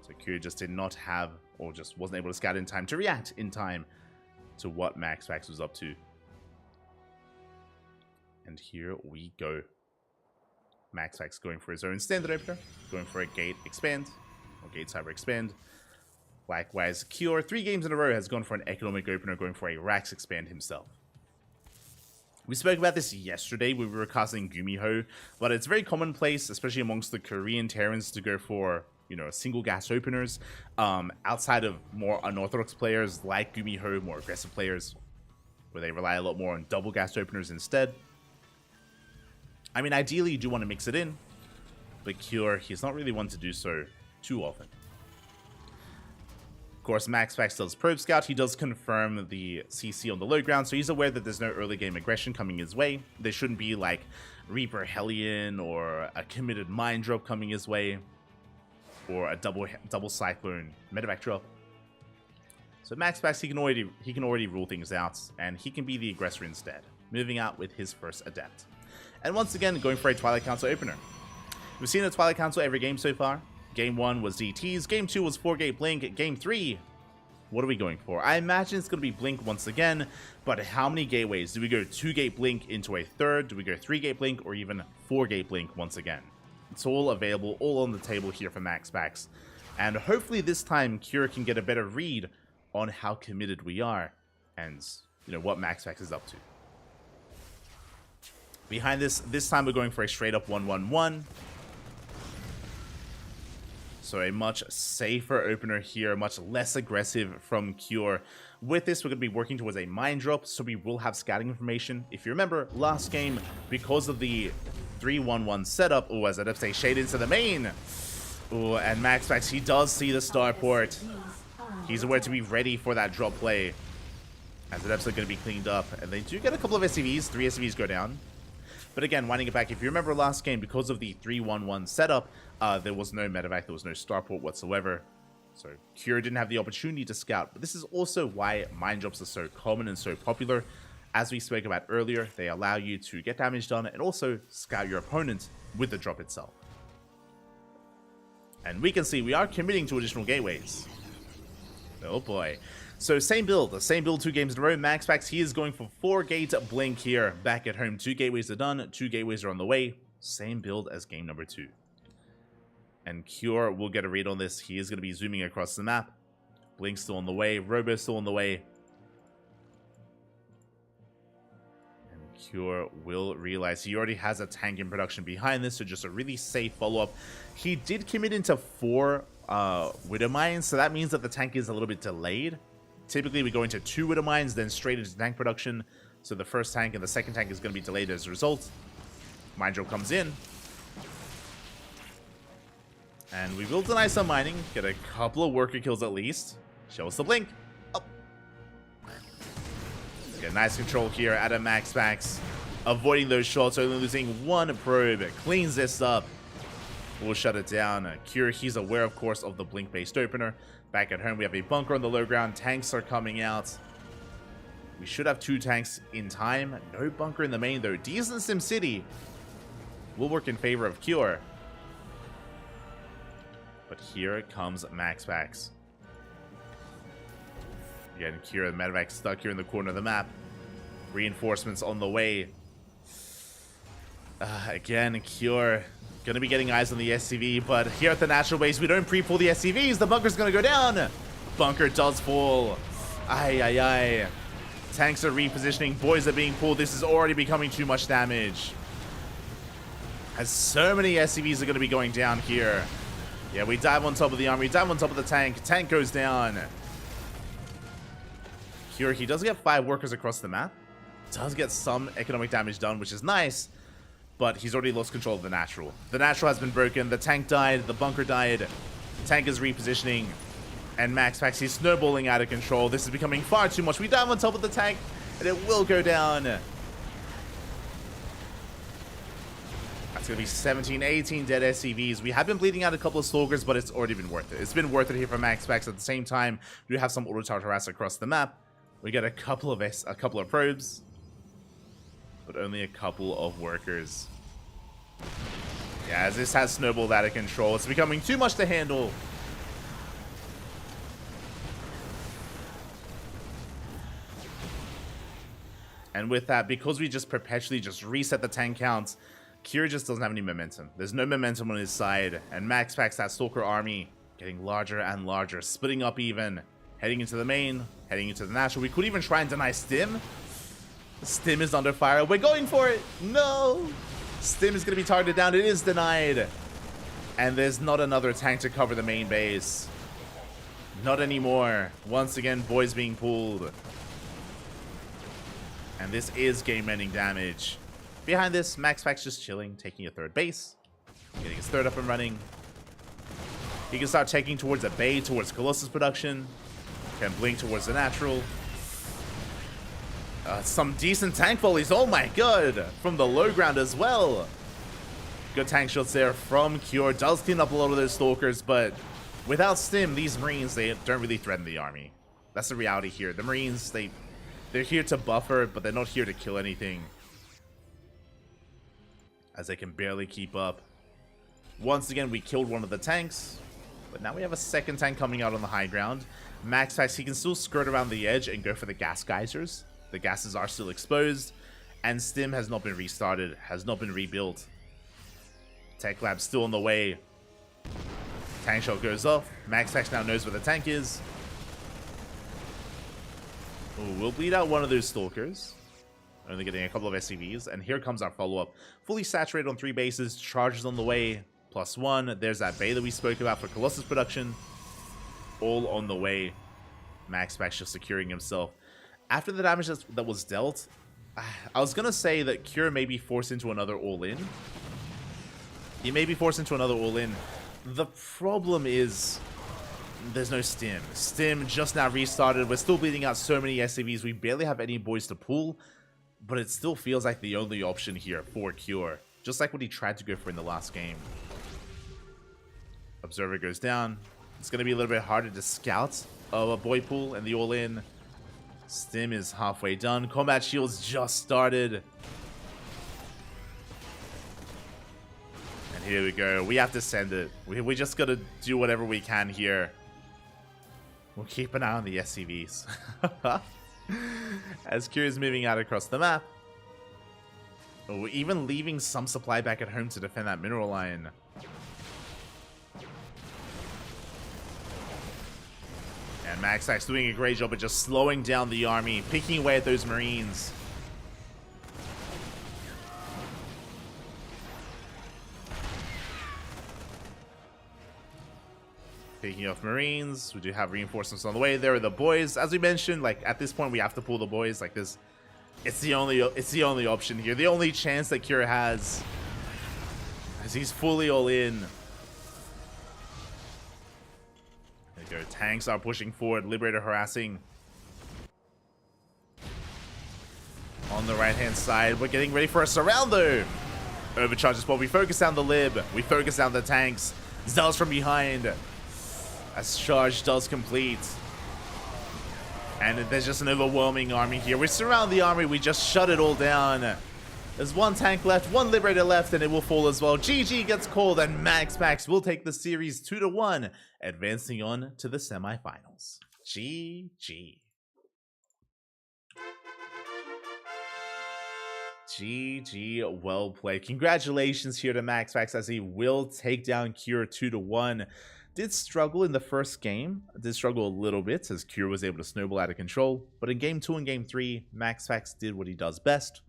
A: So Cure just did not have, or just wasn't able to scout in time to react in time to what MaxPax was up to. And here we go. MaxPax going for his own standard opener, going for a gate expand, or gate cyber expand. Likewise, Cure, 3 games in a row, has gone for an economic opener, going for a Rax expand himself. We spoke about this yesterday when we were casting Gumiho, but it's very commonplace, especially amongst the Korean Terrans, to go for, you know, single gas openers. Outside of more unorthodox players like Gumiho, more aggressive players, where they rely a lot more on double gas openers instead. I mean, ideally, you do want to mix it in, but Cure, he's not really one to do so too often. Of course, MaxPax does Probe Scout. He does confirm the CC on the low ground, so he's aware that there's no early game aggression coming his way. There shouldn't be, like, Reaper Hellion or a committed Mine Drop coming his way, or a double Cyclone Medevac drop. So MaxPax, he can already rule things out, and he can be the aggressor instead, moving out with his first Adept. And once again, going for a Twilight Council opener. We've seen a Twilight Council every game so far. Game 1 was DTs, Game 2 was 4-gate Blink, Game 3, what are we going for? I imagine it's going to be Blink once again, but how many gateways? Do we go 2-gate Blink into a third? Do we go 3-gate Blink, or even 4-gate Blink once again? It's all available, all on the table here for MaxPax. And hopefully this time, Cure can get a better read on how committed we are, and, you know, what MaxPax is up to. Behind this time we're going for a straight up 1-1-1. So a much safer opener here, much less aggressive from Cure. With this, we're going to be working towards a mine drop, so we will have scouting information. If you remember, last game, because of the 3-1-1 setup, as I'd say, shade into the main. And MaxPax, he does see the starport. He's aware to be ready for that drop play, as the depths are going to be cleaned up. And they do get a couple of SCVs, 3 SCVs go down. But again, winding it back, if you remember last game, because of the 3-1-1 setup, there was no medevac, there was no starport whatsoever. So Cure didn't have the opportunity to scout. But this is also why mine drops are so common and so popular. As we spoke about earlier, they allow you to get damage done and also scout your opponent with the drop itself. And we can see we are committing to additional gateways. Oh boy. So same build 2 games in a row. MaxPax, he is going for 4 gate blink here. Back at home, 2 gateways are done, 2 gateways are on the way. Same build as game number 2. And Cure will get a read on this. He is going to be zooming across the map. Blink still on the way, Robo still on the way. And Cure will realize he already has a tank in production behind this, so just a really safe follow-up. He did commit into 4 Widow Mines, so that means that the tank is a little bit delayed. Typically, we go into 2 Widow Mines, then straight into tank production. So the first tank and the second tank is going to be delayed as a result. Mine drop comes in. And we will deny some mining. Get a couple of worker kills at least. Show us the blink. Oh. Get nice control here at a MaxPax. Avoiding those shots, only losing 1 probe. Cleans this up. We'll shut it down. Cure, he's aware, of course, of the blink-based opener. Back at home, we have a bunker on the low ground. Tanks are coming out. We should have 2 tanks in time. No bunker in the main, though. Decent SimCity will work in favor of Cure. But here comes MaxPax. Again, Cure, the medevac stuck here in the corner of the map. Reinforcements on the way. Again, Cure gonna be getting eyes on the SCV, but here at the natural base, we don't pre-pull the SCVs. The bunker's gonna go down. Bunker does fall. Ay. Tanks are repositioning. Boys are being pulled. This is already becoming too much damage, as so many SCVs are gonna be going down here. Yeah, we dive on top of the army. We dive on top of the tank. Tank goes down. Cure, he does get 5 workers across the map. Does get some economic damage done, which is nice. But he's already lost control of the natural. The natural has been broken. The tank died. The bunker died. The tank is repositioning. And MaxPax, he's snowballing out of control. This is becoming far too much. We dive on top of the tank, and it will go down. That's going to be 17, 18 dead SCVs. We have been bleeding out a couple of Stalkers, but it's already been worth it. It's been worth it here for MaxPax. At the same time, we have some auto-charge harass across the map. We get a couple of probes, but only a couple of workers. Yeah, as this has snowballed out of control. It's becoming too much to handle. And with that, because we just perpetually just reset the tank counts, Cure just doesn't have any momentum. There's no momentum on his side. And MaxPax, that Stalker army, getting larger and larger, splitting up even. Heading into the main, heading into the natural. We could even try and deny Stim. Stim is under fire. We're going for it. No. Stim is going to be targeted down. It is denied. And there's not another tank to cover the main base. Not anymore. Once again, boys being pulled. And this is game-ending damage. Behind this, MaxPax just chilling, taking a 3rd base. Getting his 3rd up and running. He can start taking towards a bay, towards Colossus production. Can blink towards the natural. Some decent tank volleys. Oh my god. From the low ground as well. Good tank shots there from Cure. Does clean up a lot of those Stalkers, but without Stim, these Marines, they don't really threaten the army. That's the reality here. The Marines, they're here to buffer, but they're not here to kill anything, as they can barely keep up. Once again, we killed one of the tanks, but now we have a 2nd tank coming out on the high ground. MaxPax, he can still skirt around the edge and go for the gas geysers. The gases are still exposed, and Stim has not been restarted, has not been rebuilt. Tech Lab's still on the way. Tank shot goes off. MaxPax now knows where the tank is. Ooh, we'll bleed out one of those Stalkers. Only getting a couple of SCVs. And here comes our follow-up. Fully saturated on 3 bases. Charges on the way. +1. There's that Bay that we spoke about for Colossus production. All on the way. MaxPax just securing himself. After the damage that was dealt, I was going to say that Cure may be forced into another all-in. He may be forced into another all-in. The problem is there's no Stim. Stim just now restarted. We're still bleeding out so many SCVs. We barely have any boys to pull. But it still feels like the only option here for Cure. Just like what he tried to go for in the last game. Observer goes down. It's going to be a little bit harder to scout a boy pool and the all-in. Stim is halfway done. Combat shields just started. And here we go. We have to send it. We just got to do whatever we can here. We'll keep an eye on the SCVs. As Cure is moving out across the map. Oh, even leaving some supply back at home to defend that mineral line. And MaxPax doing a great job of just slowing down the army, picking away at those Marines. Taking off Marines. We do have reinforcements on the way. There are the boys. As we mentioned, like at this point we have to pull the boys like this. It's the only option here. The only chance that Cure has. As he's fully all in. There you go. Tanks are pushing forward. Liberator harassing. On the right hand side. We're getting ready for a surround though. Overcharge spot. We focus down the lib. We focus down the tanks. Zealous from behind. As charge does complete. And there's just an overwhelming army here. We surround the army. We just shut it all down. There's one tank left, one Liberator left, and it will fall as well. GG gets called, and MaxPax will take the series 2-1, advancing on to the semifinals. GG. GG, well played. Congratulations here to MaxPax as he will take down Cure 2-1. Did struggle in the first game. Did struggle a little bit as Cure was able to snowball out of control. But in game 2 and game 3, MaxPax did what he does best.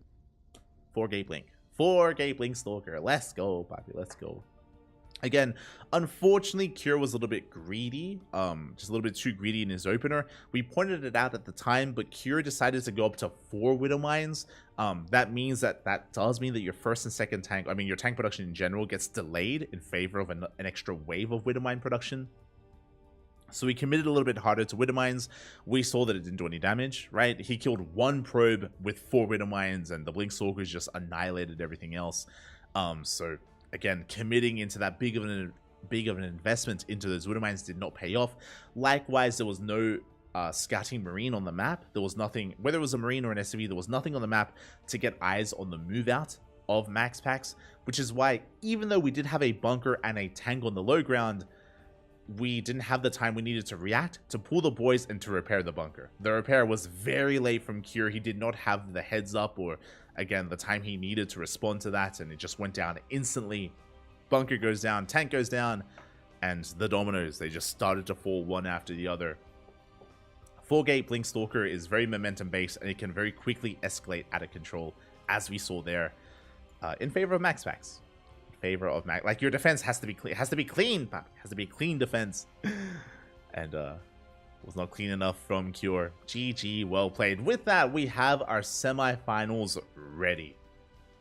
A: 4-gate blink. 4-gate blink stalker. Let's go, Poppy. Let's go. Again, unfortunately, Cure was a little bit greedy. Just a little bit too greedy in his opener. We pointed it out at the time, but Cure decided to go up to 4 Widow Mines. That means that does mean that your first and second tank, I mean, your tank production in general gets delayed in favor of an extra wave of Widow Mine production. So we committed a little bit harder to Widow Mines. We saw that it didn't do any damage, right? He killed 1 probe with 4 Widow Mines, and the Blink Stalkers just annihilated everything else. So again, committing into that big of an investment into those Widow Mines did not pay off. Likewise, there was no scouting Marine on the map. There was nothing, whether it was a Marine or an SCV, there was nothing on the map to get eyes on the move out of MaxPax, which is why even though we did have a bunker and a tank on the low ground, we didn't have the time we needed to react, to pull the boys, and to repair the bunker. The repair was very late from Cure. He did not have the heads up or, again, the time he needed to respond to that, and it just went down instantly. Bunker goes down, tank goes down, and the dominoes, they just started to fall one after the other. 4-gate Blink Stalker is very momentum based, and it can very quickly escalate out of control, as we saw there, in favor of MaxPax. Favor of Max, like your defense has to be clean. It has to be clean, Papi. It has to be clean defense, and was not clean enough from Cure. GG, well played. With that, we have our semifinals ready.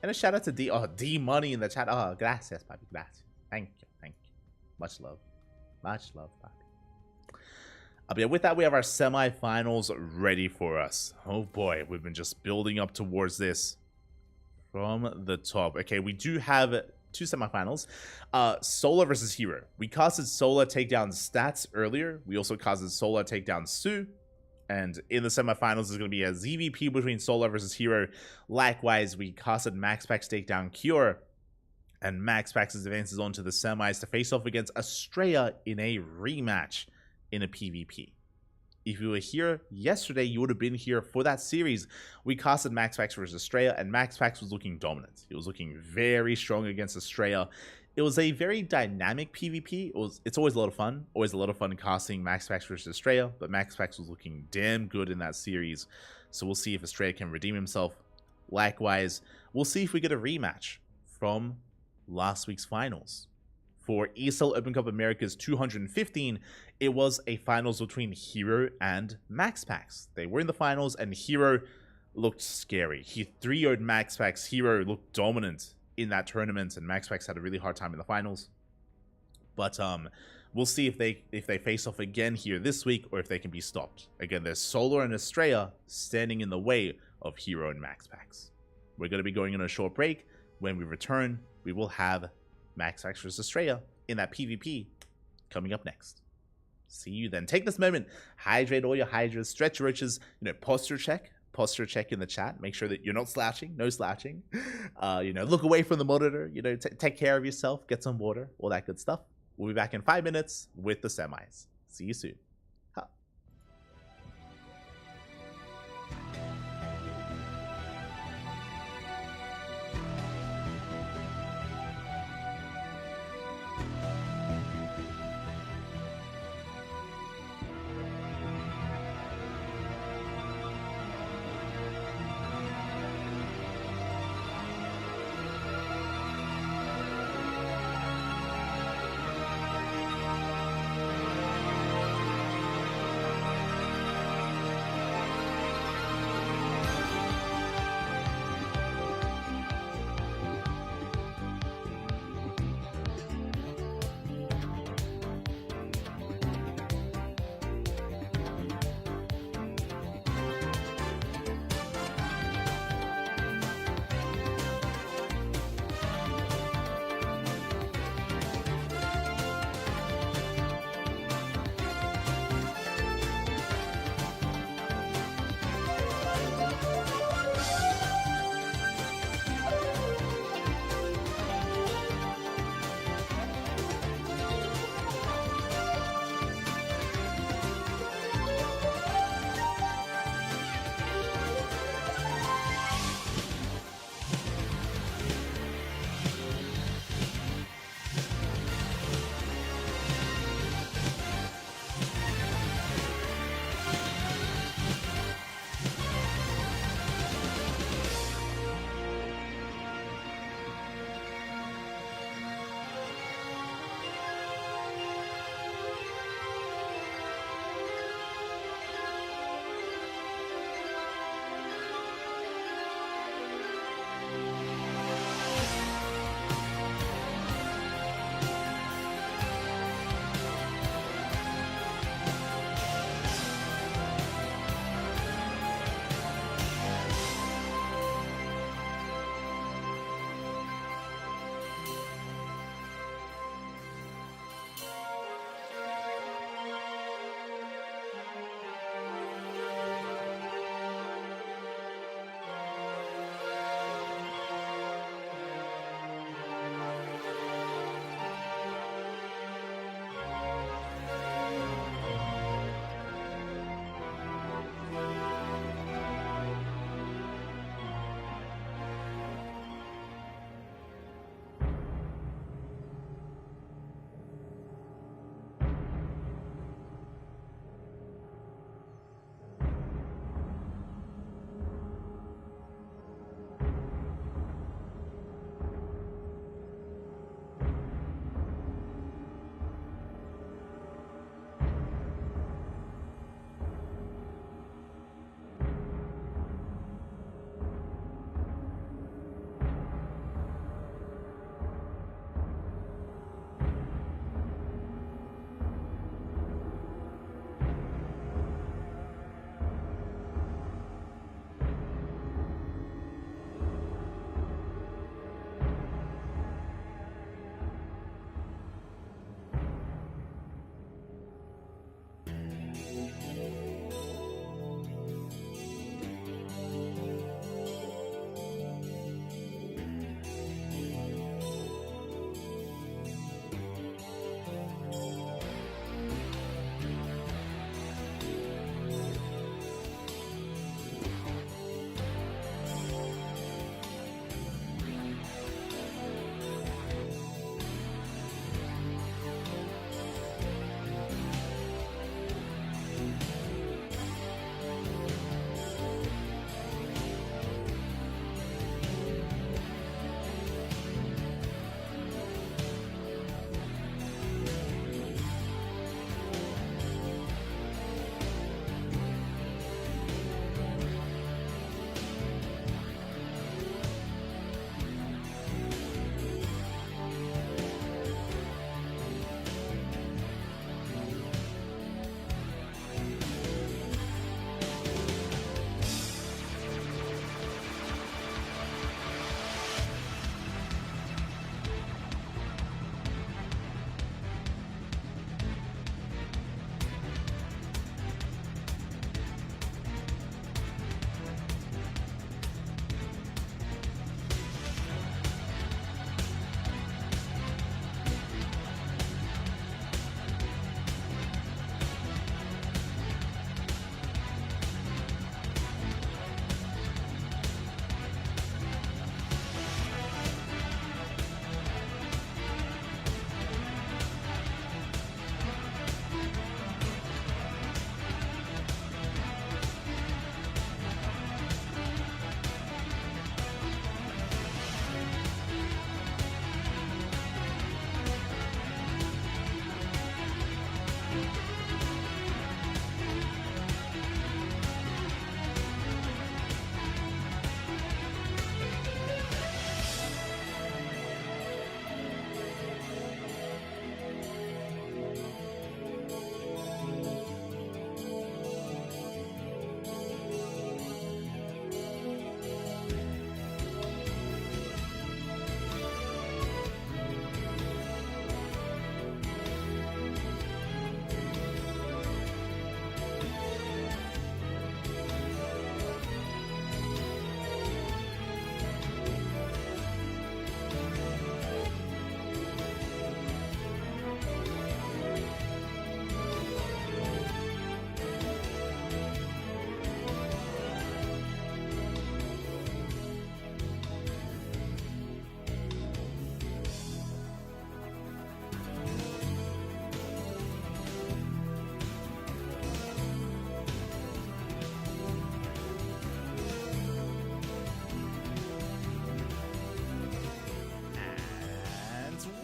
A: And a shout out to D. Oh, D Money in the chat. Oh, gracias, Papi. Gracias. Thank you, thank you. Much love, Papi. But yeah, with that, we have our semifinals ready for us. Oh boy, we've been just building up towards this from the top. Okay, we do have 2 semifinals. Solar versus Hero. We casted Solar takedown stats earlier. We also casted Solar takedown Su. And in the semifinals, there's going to be a ZVP between Solar versus Hero. Likewise, we casted MaxPax takedown Cure. And MaxPax advances on to the semis to face off against Estrella in a rematch in a PvP. If you were here yesterday, you would have been here for that series. We casted MaxPax versus Estrella, and MaxPax was looking dominant. He was looking very strong against Estrella. It was a very dynamic PvP. It's always a lot of fun. Always a lot of fun casting MaxPax versus Estrella, but MaxPax was looking damn good in that series. So we'll see if Estrella can redeem himself. Likewise, we'll see if we get a rematch from last week's finals. For ESL Open Cup Americas 215, it was a finals between Hero and MaxPax. They were in the finals, and Hero looked scary. He 3-0'd MaxPax. Hero looked dominant in that tournament, and MaxPax had a really hard time in the finals. But we'll see if they face off again here this week, or if they can be stopped. Again, there's Solar and Estrella standing in the way of Hero and MaxPax. We're going to be going on a short break. When we return, we will have MaxPax vs Estrella in that PvP coming up next. See you then. Take this moment, hydrate all your hydras, stretch your riches, posture check in the chat. Make sure that you're not slouching, no slouching. Look away from the monitor, take care of yourself, get some water, all that good stuff. We'll be back in 5 minutes with the semis. See you soon.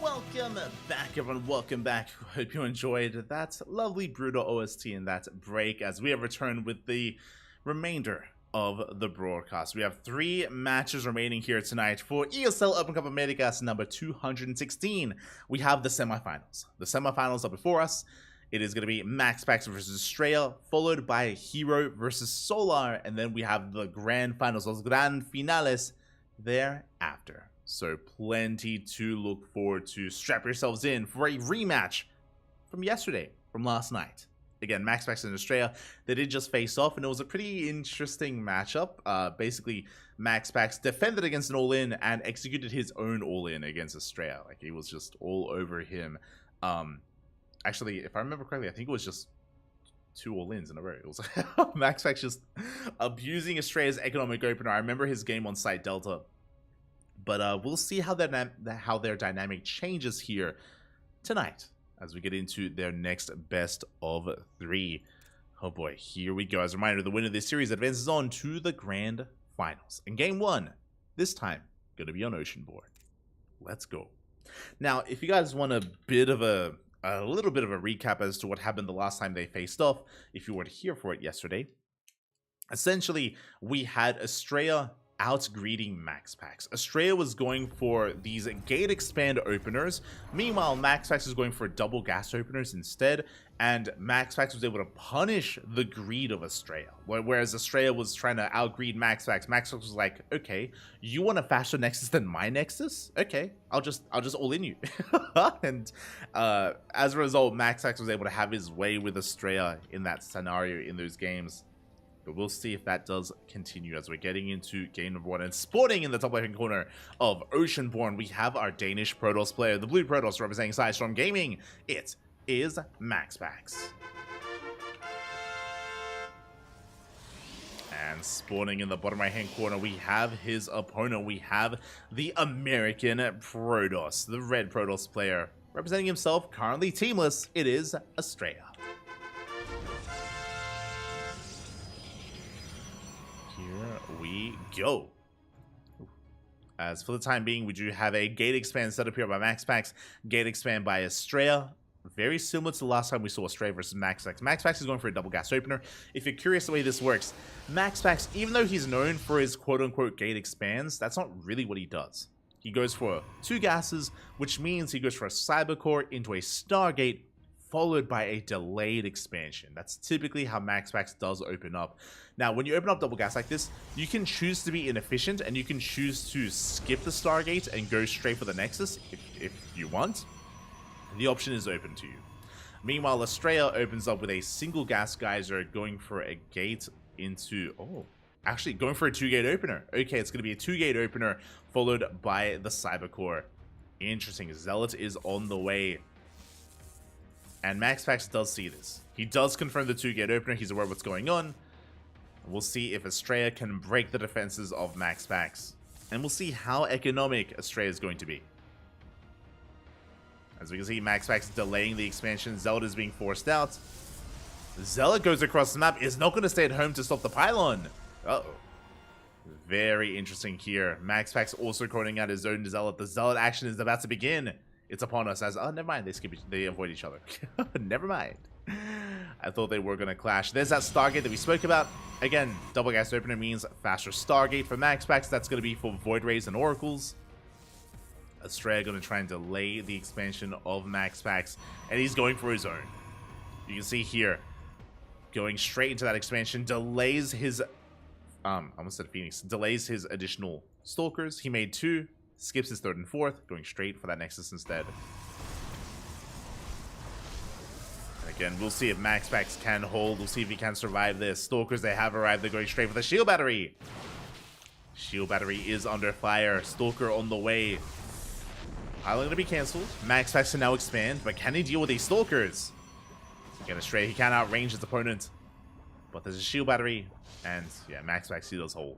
A: Welcome back, everyone. Welcome back. Hope you enjoyed that lovely brutal OST and that break as we have returned with the remainder of the broadcast. We have 3 matches remaining here tonight for ESL Open Cup Americas number 216. We have the semifinals. The semifinals are before us. It is going to be MaxPax versus Estrella, followed by Hero versus Solar, and then we have the grand finals, los grand finales, thereafter. So plenty to look forward to. Strap yourselves in for a rematch from yesterday, from last night. Again, MaxPax and Estrella, they did just face off, and it was a pretty interesting matchup. Basically, MaxPax defended against an all-in and executed his own all-in against Estrella. Like, he was just all over him. Actually, if I remember correctly, I think it was just 2 all-ins in a row. It was MaxPax just abusing Estrella's economic opener. I remember his game on Site Delta. But we'll see how their dynamic changes here tonight as we get into their next best of 3. Oh boy, here we go. As a reminder, the winner of this series advances on to the grand finals. In game 1, this time, going to be on Oceanborn. Let's go. Now, if you guys want a little bit of a recap as to what happened the last time they faced off, if you weren't here for it yesterday, essentially, we had Estrella out-greeting MaxPax. Estrella was going for these gate expand openers. Meanwhile, MaxPax is going for double gas openers instead, and MaxPax was able to punish the greed of Estrella. Whereas Estrella was trying to out-greed MaxPax. MaxPax was like, okay, you want a faster Nexus than my Nexus? Okay, I'll just all-in you. And as a result, MaxPax was able to have his way with Estrella in that scenario in those games. But we'll see if that does continue as we're getting into game number 1. And sporting in the top left-hand corner of Oceanborn, we have our Danish Protoss player, the Blue Protoss representing Sidestorm Gaming. It is MaxPax. And spawning in the bottom right-hand corner, we have his opponent. We have the American Protoss, the red Protoss player. Representing himself, currently teamless, it is Estrella. We go. As for the time being, we do have a gate expand set up here by MaxPax, gate expand by Estrella. Very similar to the last time we saw Estrella versus MaxPax. MaxPax is going for a double gas opener. If you're curious the way this works, MaxPax, even though he's known for his quote-unquote gate expands, that's not really what he does. He goes for 2 gases, which means he goes for a Cybercore into a Stargate, followed by a delayed expansion. That's typically how MaxPax does open up. Now, when you open up double gas like this, you can choose to be inefficient, and you can choose to skip the Stargate and go straight for the Nexus if you want. The option is open to you. Meanwhile, Estrella opens up with a single gas geyser, going for a gate into... oh, actually going for a 2-gate opener. Okay, it's going to be a 2-gate opener, followed by the Cybercore. Interesting. Zealot is on the way. And MaxPax does see this. He does confirm the 2-gate opener. He's aware of what's going on. We'll see if Estrella can break the defenses of MaxPax. And we'll see how economic Estrella is going to be. As we can see, MaxPax delaying the expansion. Zealot is being forced out. Zealot goes across the map. Is not going to stay at home to stop the pylon. Uh-oh. Very interesting here. MaxPax also calling out his own Zealot. The Zealot action is about to begin. It's upon us as... oh, never mind. They avoid each other. Never mind. I thought they were going to clash. There's that Stargate that we spoke about. Again, double gas opener means faster Stargate for MaxPax. That's going to be for Void Rays and Oracles. Estrella going to try and delay the expansion of MaxPax. And he's going for his own. You can see here. Going straight into that expansion. Delays his... I almost said Phoenix. Delays his additional Stalkers. He made 2. Skips his 3rd and 4th, going straight for that Nexus instead. And again, we'll see if MaxPax can hold. We'll see if he can survive this. Stalkers, they have arrived. They're going straight for the shield battery. Shield battery is under fire. Stalker on the way. Pylon going to be cancelled. MaxPax can now expand, but can he deal with these Stalkers? Again, Estrella, he can't outrange his opponent. But there's a shield battery, and yeah, MaxPax, he does hold.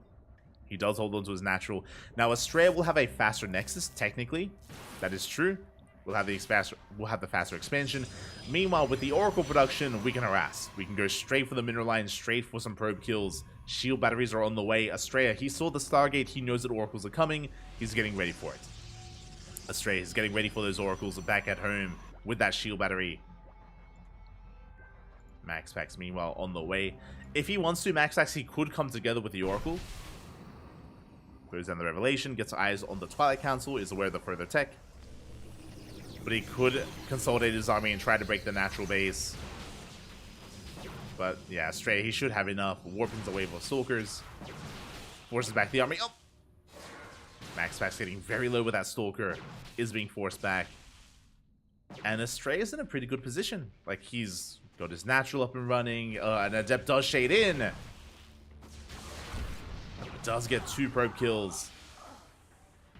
A: He does hold on to his natural. Now, Estrella will have a faster Nexus, technically. That is true. We'll have the faster expansion. Meanwhile, with the Oracle production, we can harass. We can go straight for the mineral line, straight for some probe kills. Shield batteries are on the way. Estrella, he saw the Stargate. He knows that Oracles are coming. He's getting ready for it. Astray is getting ready for those oracles back at home with that shield battery. MaxPax, meanwhile, on the way. If he wants to, MaxPax, he could come together with the oracle. Throws down the revelation, gets eyes on the Twilight Council, is aware of the further tech. But he could consolidate his army and try to break the natural base. But yeah, Astray, he should have enough. Warpins a wave of Stalkers. Forces back the army. Oh! MaxPax getting very low with that Stalker. Is being forced back. And Astray is in a pretty good position. Like, he's got his natural up and running. And Adept does shade in. Does get 2 probe kills.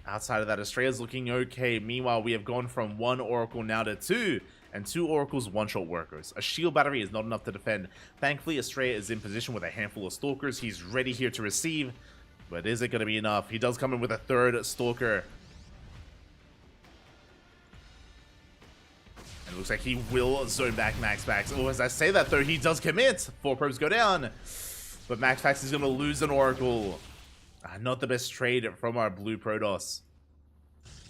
A: Outside of that, Astray is looking okay. Meanwhile, we have gone from 1 Oracle now to 2. And 2 Oracles one-shot workers. A shield battery is not enough to defend. Thankfully, Astray is in position with a handful of Stalkers. He's ready here to receive. But is it going to be enough? He does come in with a 3rd Stalker. And it looks like he will zone back MaxPax. Oh, as I say that, though, he does commit. 4 probes go down. But MaxPax is going to lose an Oracle. Not the best trade from our blue Protoss.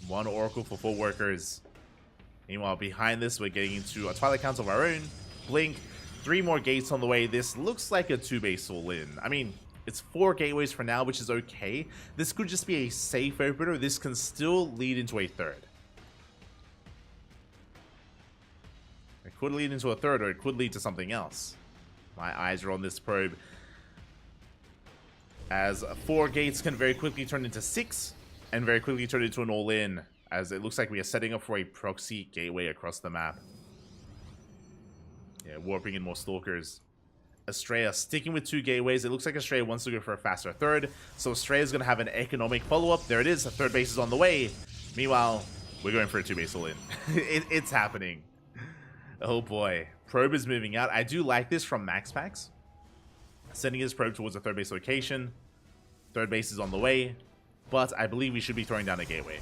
A: 1 Oracle for 4 workers. Meanwhile, behind this, we're getting into a Twilight Council of our own. Blink. 3 more gates on the way. This looks like a 2-base all-in. I mean, it's 4 gateways for now, which is okay. This could just be a safe opener. This can still lead into a 3rd. It could lead into a 3rd, or it could lead to something else. My eyes are on this probe. As 4 gates can very quickly turn into 6, and very quickly turn into an all-in, as it looks like we are setting up for a proxy gateway across the map. Yeah, warping in more Stalkers. Astray sticking with 2 gateways. It looks like Astray wants to go for a faster 3rd, so Astray is going to have an economic follow-up. There it is, a 3rd base is on the way. Meanwhile, we're going for a 2-base all-in. It's happening. Oh boy. Probe is moving out. I do like this from MaxPax. Sending his probe towards a 3rd base location. 3rd base is on the way, but I believe we should be throwing down a gateway.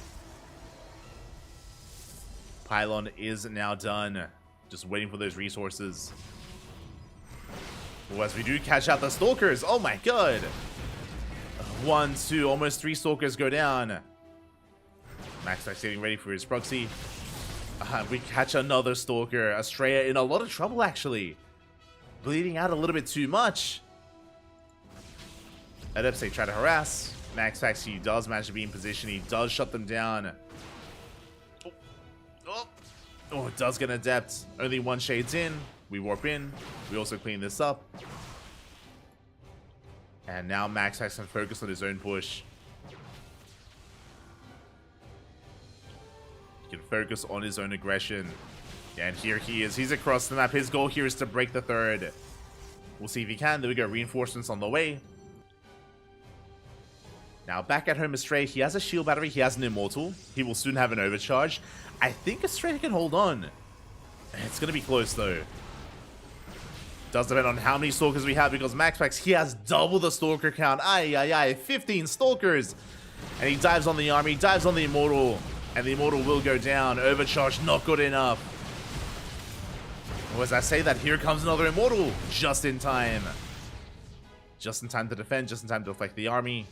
A: Pylon is now done. Just waiting for those resources. Oh, as we do catch out the Stalkers. Oh my god. 1, 2, almost 3 Stalkers go down. MaxPax getting ready for his proxy. We catch another Stalker. Astray in a lot of trouble, actually. Bleeding out a little bit too much. Adepts, try to harass. MaxPax, he does manage to be in position. He does shut them down. Oh, it does get an Adept. Only 1 shades in. We warp in. We also clean this up. And now MaxPax can focus on his own push. He can focus on his own aggression. And here he is. He's across the map. His goal here is to break the 3rd. We'll see if he can. There we go. Reinforcements on the way. Now, back at home, Astray, he has a shield battery. He has an immortal. He will soon have an overcharge. I think Astray can hold on. It's going to be close, though. Does depend on how many Stalkers we have, because MaxPax, he has double the Stalker count. Aye, aye, aye. 15 Stalkers. And he dives on the army, dives on the immortal. And the immortal will go down. Overcharge, not good enough. Well, as I say that, here comes another immortal. Just in time. Just in time to defend, just in time to deflect the army.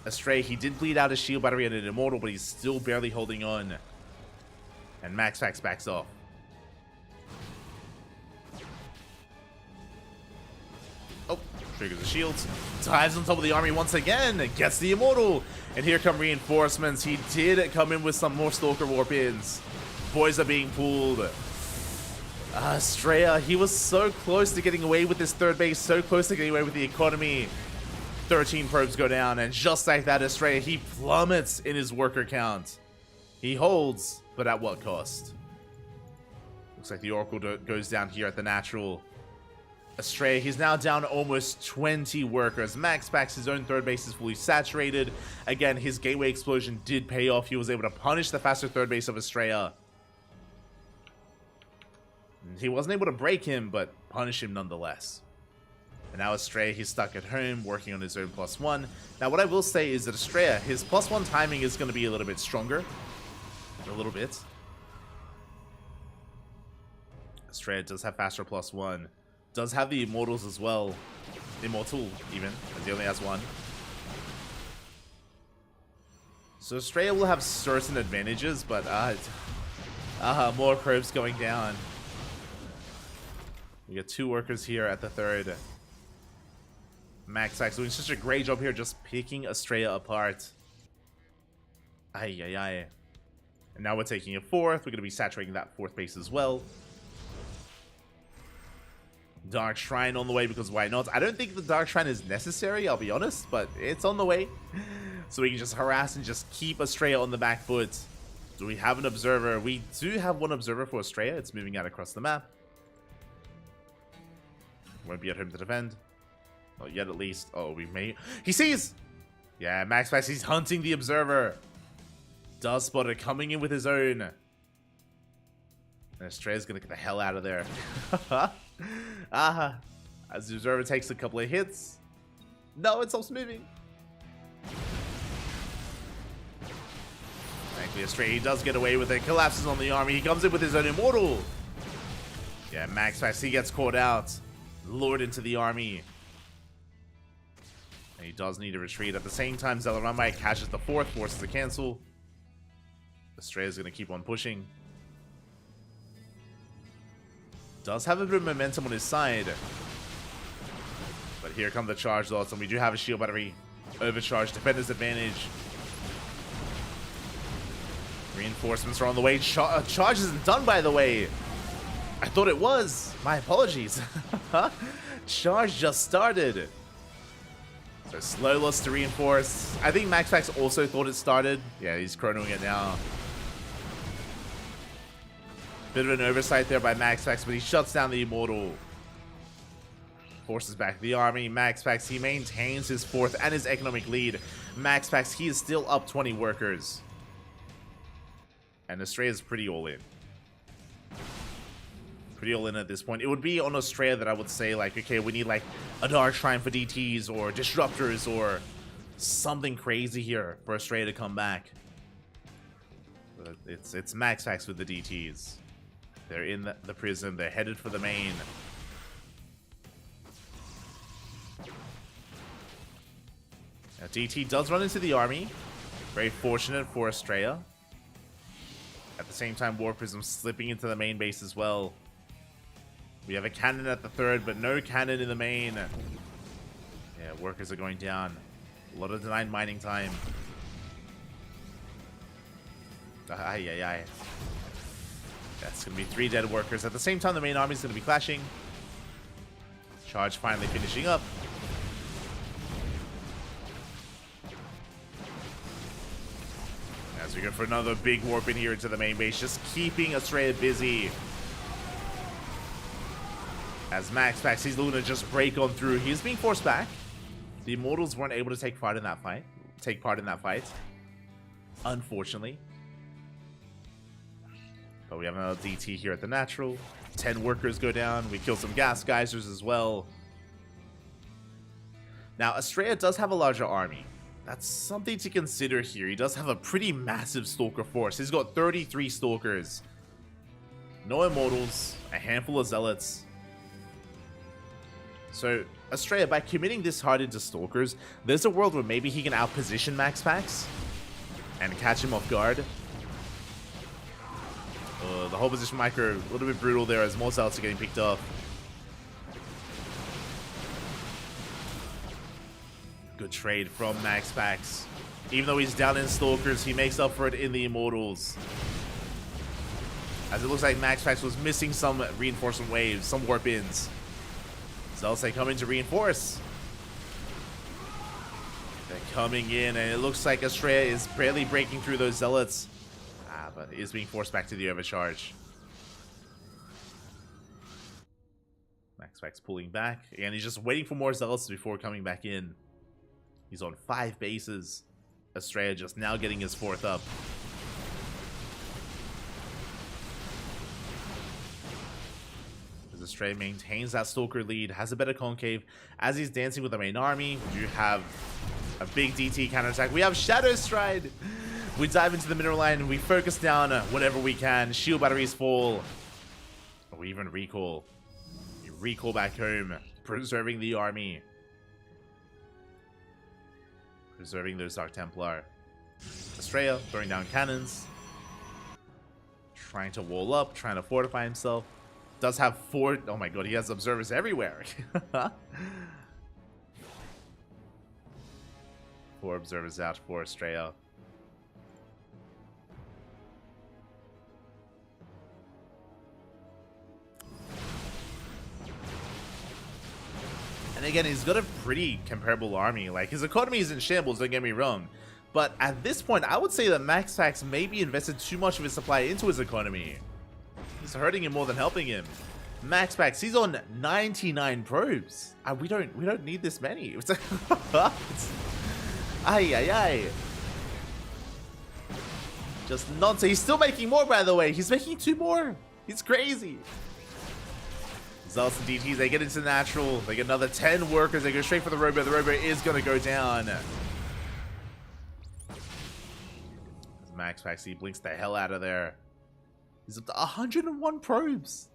A: Astray, he did bleed out his shield battery and an immortal, but he's still barely holding on. And MaxPax backs off. Oh, triggers the shields. Dives on top of the army once again. Gets the immortal. And here come reinforcements. He did come in with some more Stalker warp-ins. Boys are being pulled. Astray, he was so close to getting away with this 3rd base. So close to getting away with the economy. 13 probes go down, and just like that, Astray, he plummets in his worker count. He holds, but at what cost? Looks like the Oracle goes down here at the natural. Astray, he's now down almost 20 workers. MaxPax, his own 3rd base is fully saturated. Again, his gateway explosion did pay off. He was able to punish the faster 3rd base of Astray. He wasn't able to break him, but punish him nonetheless. And now Astray, he's stuck at home, working on his own +1. Now, what I will say is that Astray, his +1 timing is going to be a little bit stronger. A little bit. Astray does have faster +1. Does have the Immortals as well. Immortal, even, as he only has 1. So Australia will have certain advantages, but more probes going down. We got 2 workers here at the third. MaxPax doing such a great job here just picking Australia apart. Ay. And now we're taking a 4th. We're going to be saturating that 4th base as well. Dark Shrine on the way because why not? I don't think the Dark Shrine is necessary, I'll be honest, but it's on the way. So we can just harass and just keep Australia on the back foot. Do we have an observer? We do have 1 observer for Australia. It's moving out across the map. Won't be at home to defend. Not yet, at least. Oh, we may. He sees! Yeah, MaxPax, he's hunting the observer. Does spot it coming in with his own. And Australia's gonna get the hell out of there. As the observer takes a couple of hits. No, it stops moving. Thankfully, Australia does get away with it. Collapses on the army. He comes in with his own immortal. Yeah, MaxPax, he gets caught out. Lured into the army. And he does need to retreat. At the same time, Zelaramai catches the 4th, forces to cancel. Australia's going to keep on pushing. Does have a bit of momentum on his side. But here come the charge lots, and we do have a shield battery. Overcharge, defender's advantage. Reinforcements are on the way. Charge isn't done, by the way. I thought it was. My apologies. Charge just started. So slow loss to reinforce. I think MaxPax also thought it started. Yeah, he's chronoing it now. Bit of an oversight there by MaxPax, but he shuts down the Immortal. Forces back the army. MaxPax, he maintains his 4th and his economic lead. MaxPax, he is still up 20 workers. And Australia's pretty all in. Pretty all in at this point. It would be on Australia that I would say, like, okay, we need like a Dark Shrine for DTs or Disruptors or something crazy here for Australia to come back. But it's MaxPax with the DTs. They're in the prison. They're headed for the main. Now, DT does run into the army. Very fortunate for Australia. At the same time, War Prism slipping into the main base as well. We have a cannon at the 3rd, but no cannon in the main. Yeah, workers are going down. A lot of denied mining time. Ay. That's going to be 3 dead workers. At the same time, the main army is going to be clashing. Charge finally finishing up. As we go for another big warp in here into the main base, just keeping Australia busy. As MaxPax sees Luna just break on through, he's being forced back. The Immortals weren't able to take part in that fight. Unfortunately. But we have another DT here at the natural. 10 workers go down. We kill some gas geysers as well. Now, Australia does have a larger army. That's something to consider here. He does have a pretty massive Stalker force. He's got 33 Stalkers. No Immortals. A handful of Zealots. So, Australia, by committing this hard into Stalkers, there's a world where maybe he can outposition MaxPax and catch him off guard. The whole position micro, a little bit brutal there as more Zealots are getting picked up. Good trade from MaxPax. Even though he's down in Stalkers, he makes up for it in the Immortals. As it looks like MaxPax was missing some reinforcement waves, some warp-ins. Zealots, they come in to reinforce. They're coming in, and it looks like Australia is barely breaking through those Zealots. But is being forced back to the overcharge. MaxPax pulling back, and he's just waiting for more Zealots before coming back in. He's on 5 bases. Australia just now getting his 4th up. As Australia maintains that Stalker lead, has a better concave. As he's dancing with the main army, we do have a big DT counterattack. We have Shadow Stride. We dive into the mineral line, we focus down whenever we can. Shield batteries fall. Or we even recall. We recall back home, preserving the army. Preserving those Dark Templar. Estrella throwing down cannons, trying to wall up, trying to fortify himself. Does have 4. Oh my god, he has observers everywhere. 4 observers out for Estrella. And again, he's got a pretty comparable army. Like, his economy is in shambles, don't get me wrong. But at this point, I would say that MaxPax maybe invested too much of his supply into his economy. It's hurting him more than helping him. MaxPax, he's on 99 probes. We don't need this many. It's ay. Just nonsense. He's still making more, by the way. He's making 2 more. He's crazy. Zealots and DTs, they get into natural. They get another 10 workers. They go straight for the robot. The robot is going to go down. MaxPax, he blinks the hell out of there. He's up to 101 probes.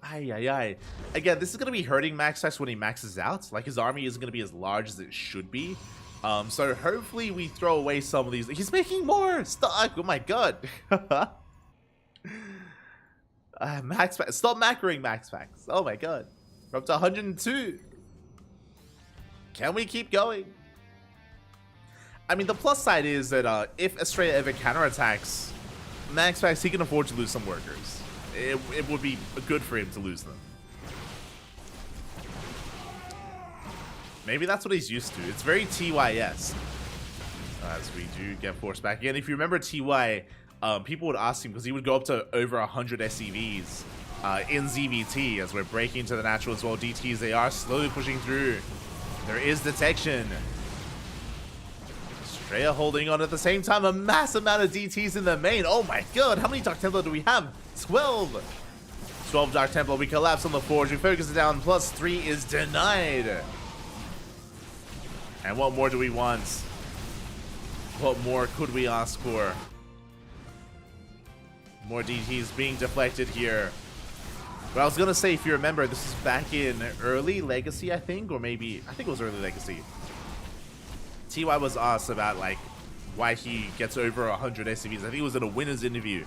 A: Ay. Again, this is going to be hurting MaxPax when he maxes out. Like, his army isn't going to be as large as it should be. So hopefully we throw away some of these. He's making more. Stop. Oh my god. MaxPax. Stop macroing MaxPax. Oh my god. We're up to 102. Can we keep going? I mean, the plus side is that if Estrella ever counterattacks, MaxPax, he can afford to lose some workers. It would be good for him to lose them. Maybe that's what he's used to. It's very TY-esque. As we do get forced back again. If you remember TY, people would ask him, because he would go up to over 100 SCVs in ZVT as we're breaking into the natural as well. DTs, they are slowly pushing through. There is detection. Estrella holding on at the same time. A mass amount of DTs in the main. Oh my god, how many Dark Templar do we have? 12. 12 Dark Templar. We collapse on the forge. We focus it down. +3 is denied. And what more do we want? What more could we ask for? More DTs being deflected here. But I was going to say, if you remember, this is back in early Legacy, I think. Or maybe, I think it was early Legacy. TY was asked about, like, why he gets over 100 SCVs. I think it was in a winner's interview.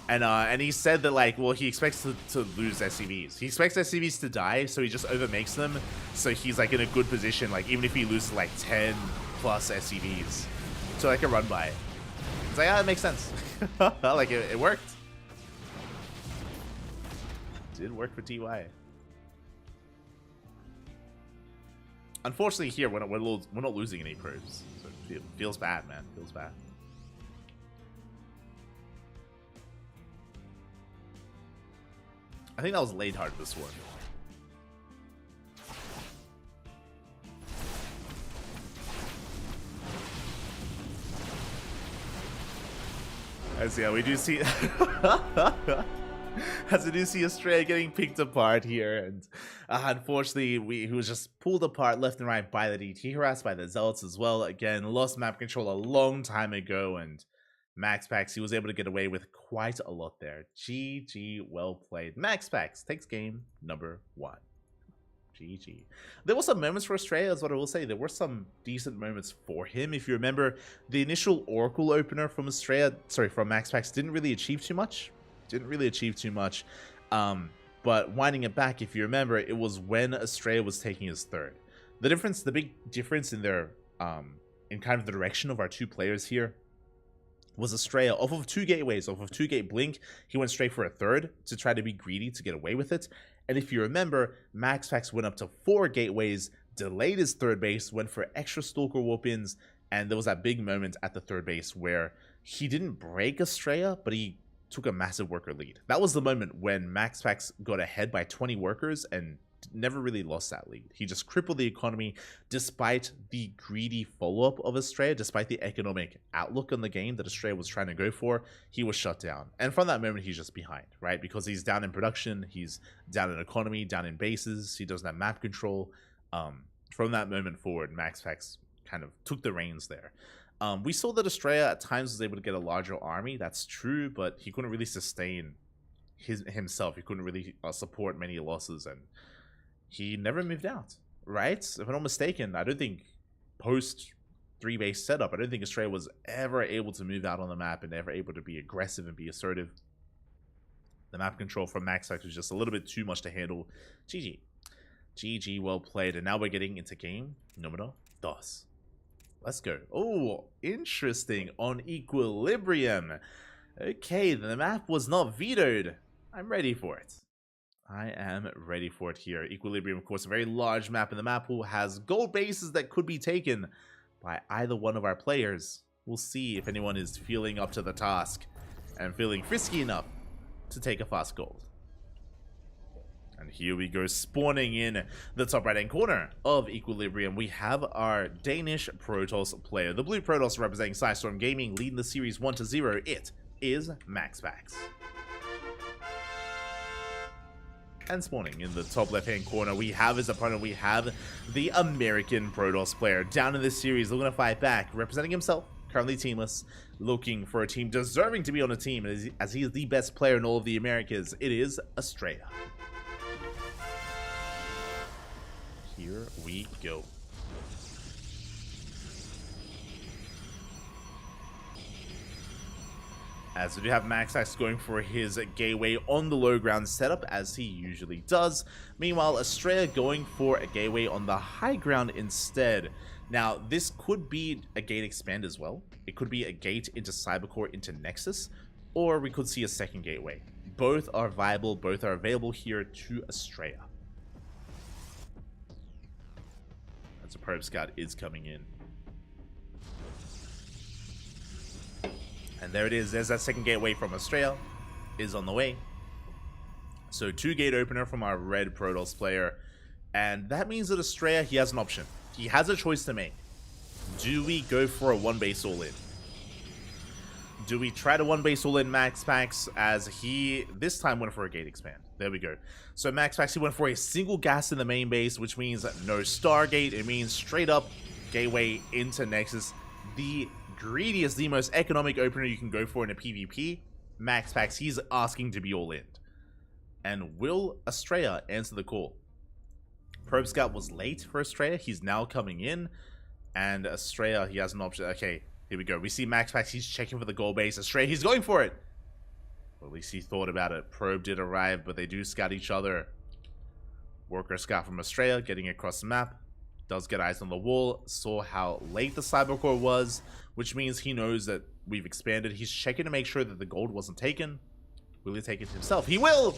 A: And he said that, like, well, he expects to lose SCVs. He expects SCVs to die, so he just overmakes them. So he's, like, in a good position, like, even if he loses, like, 10 plus SCVs. So, like, a run by. It's like, it makes sense. Like, it worked. It did work for TY. Unfortunately, here, we're not losing any probes. So it feels bad, man. Feels bad. I think that was laid hard this one. As yeah, we do see as we do see Estrella getting picked apart here, and unfortunately he was just pulled apart left and right by the DT, harassed by the Zealots as well. Again, lost map control a long time ago, and MaxPax, he was able to get away with quite a lot there. GG, well played. MaxPax takes game number 1. GG. There were some moments for Estrella, is what I will say. There were some decent moments for him. If you remember, the initial Oracle opener from from MaxPax didn't really achieve too much. But winding it back, if you remember, it was when Estrella was taking his 3rd. The big difference in their in kind of the direction of our 2 players here was Estrella, off of 2 gateways, off of 2 gate blink, he went straight for a 3rd to try to be greedy to get away with it. And if you remember, MaxPax went up to 4 gateways, delayed his 3rd base, went for extra Stalker Warp-ins, and there was that big moment at the 3rd base where he didn't break Estrella, but he took a massive worker lead. That was the moment when MaxPax got ahead by 20 workers and never really lost that lead. He just crippled the economy despite the greedy follow-up of Estrella, despite the economic outlook on the game that Estrella was trying to go for. He was shut down. And from that moment, he's just behind, right? Because he's down in production, he's down in economy, down in bases, he doesn't have map control. From that moment forward, MaxPax kind of took the reins there. We saw that Estrella at times was able to get a larger army. That's true, but he couldn't really sustain himself. He couldn't really support many losses, and he never moved out, right? If I'm not mistaken, I don't think post 3-base setup. I don't think Australia was ever able to move out on the map and ever able to be aggressive and be assertive. The map control from MaxPax was just a little bit too much to handle. GG. GG, well played. And now we're getting into game numero dos. Let's go. Oh, interesting. On Equilibrium. Okay, the map was not vetoed. I'm ready for it. I am ready for it here. Equilibrium, of course, a very large map, and the map pool has gold bases that could be taken by either one of our players. We'll see if anyone is feeling up to the task and feeling frisky enough to take a fast gold. And here we go, spawning in the top right-hand corner of Equilibrium. We have our Danish Protoss player. The blue Protoss representing Psystorm Gaming, leading the series 1-0. It is MaxPax. And spawning in the top left-hand corner, we have his opponent. We have the American Protoss player down in this series, looking to fight back, representing himself, currently teamless, looking for a team deserving to be on a team, as he is the best player in all of the Americas. It is Australia. Here we go. As we do have MaxPax going for his gateway on the low ground setup, as he usually does. Meanwhile, Australia going for a gateway on the high ground instead. Now, this could be a gate expand as well. It could be a gate into Cybercore into Nexus, or we could see a second gateway. Both are viable, both are available here to Australia. As a probe scout is coming in. And there it is. There's that second gateway from Australia. Is on the way. So 2 gate opener from our red Protoss player. And that means that Australia, he has an option. He has a choice to make. Do we go for a 1-base all-in? Do we try to 1-base all-in MaxPax, as he this time went for a gate expand? There we go. So MaxPax, he went for a single gas in the main base, which means no Stargate. It means straight up gateway into Nexus. The greediest, the most economic opener you can go for in a PvP. MaxPax, he's asking to be all in. And will Australia answer the call? Probe Scout was late for Australia. He's now coming in. And Australia, he has an option. Okay, here we go. We see MaxPax, he's checking for the goal base. Australia, he's going for it. Well, at least he thought about it. Probe did arrive, but they do scout each other. Worker scout from Australia, getting across the map. Does get eyes on the wall. Saw how late the Cybercore was, which means he knows that we've expanded. He's checking to make sure that the gold wasn't taken. Will he take it himself? He will!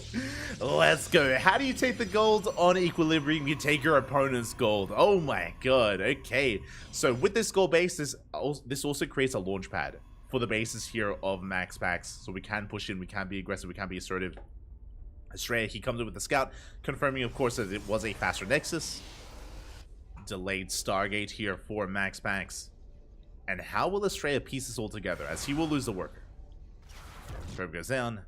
A: Let's go. How do you take the gold on Equilibrium? You take your opponent's gold. Oh my god. Okay. So with this gold base, this also creates a launch pad for the bases here of MaxPax. So we can push in, we can be aggressive, we can be assertive. Australia, he comes in with the scout, confirming, of course, that it was a faster Nexus. Delayed Stargate here for MaxPax. And how will Australia piece this all together, as he will lose the worker? Probe goes down.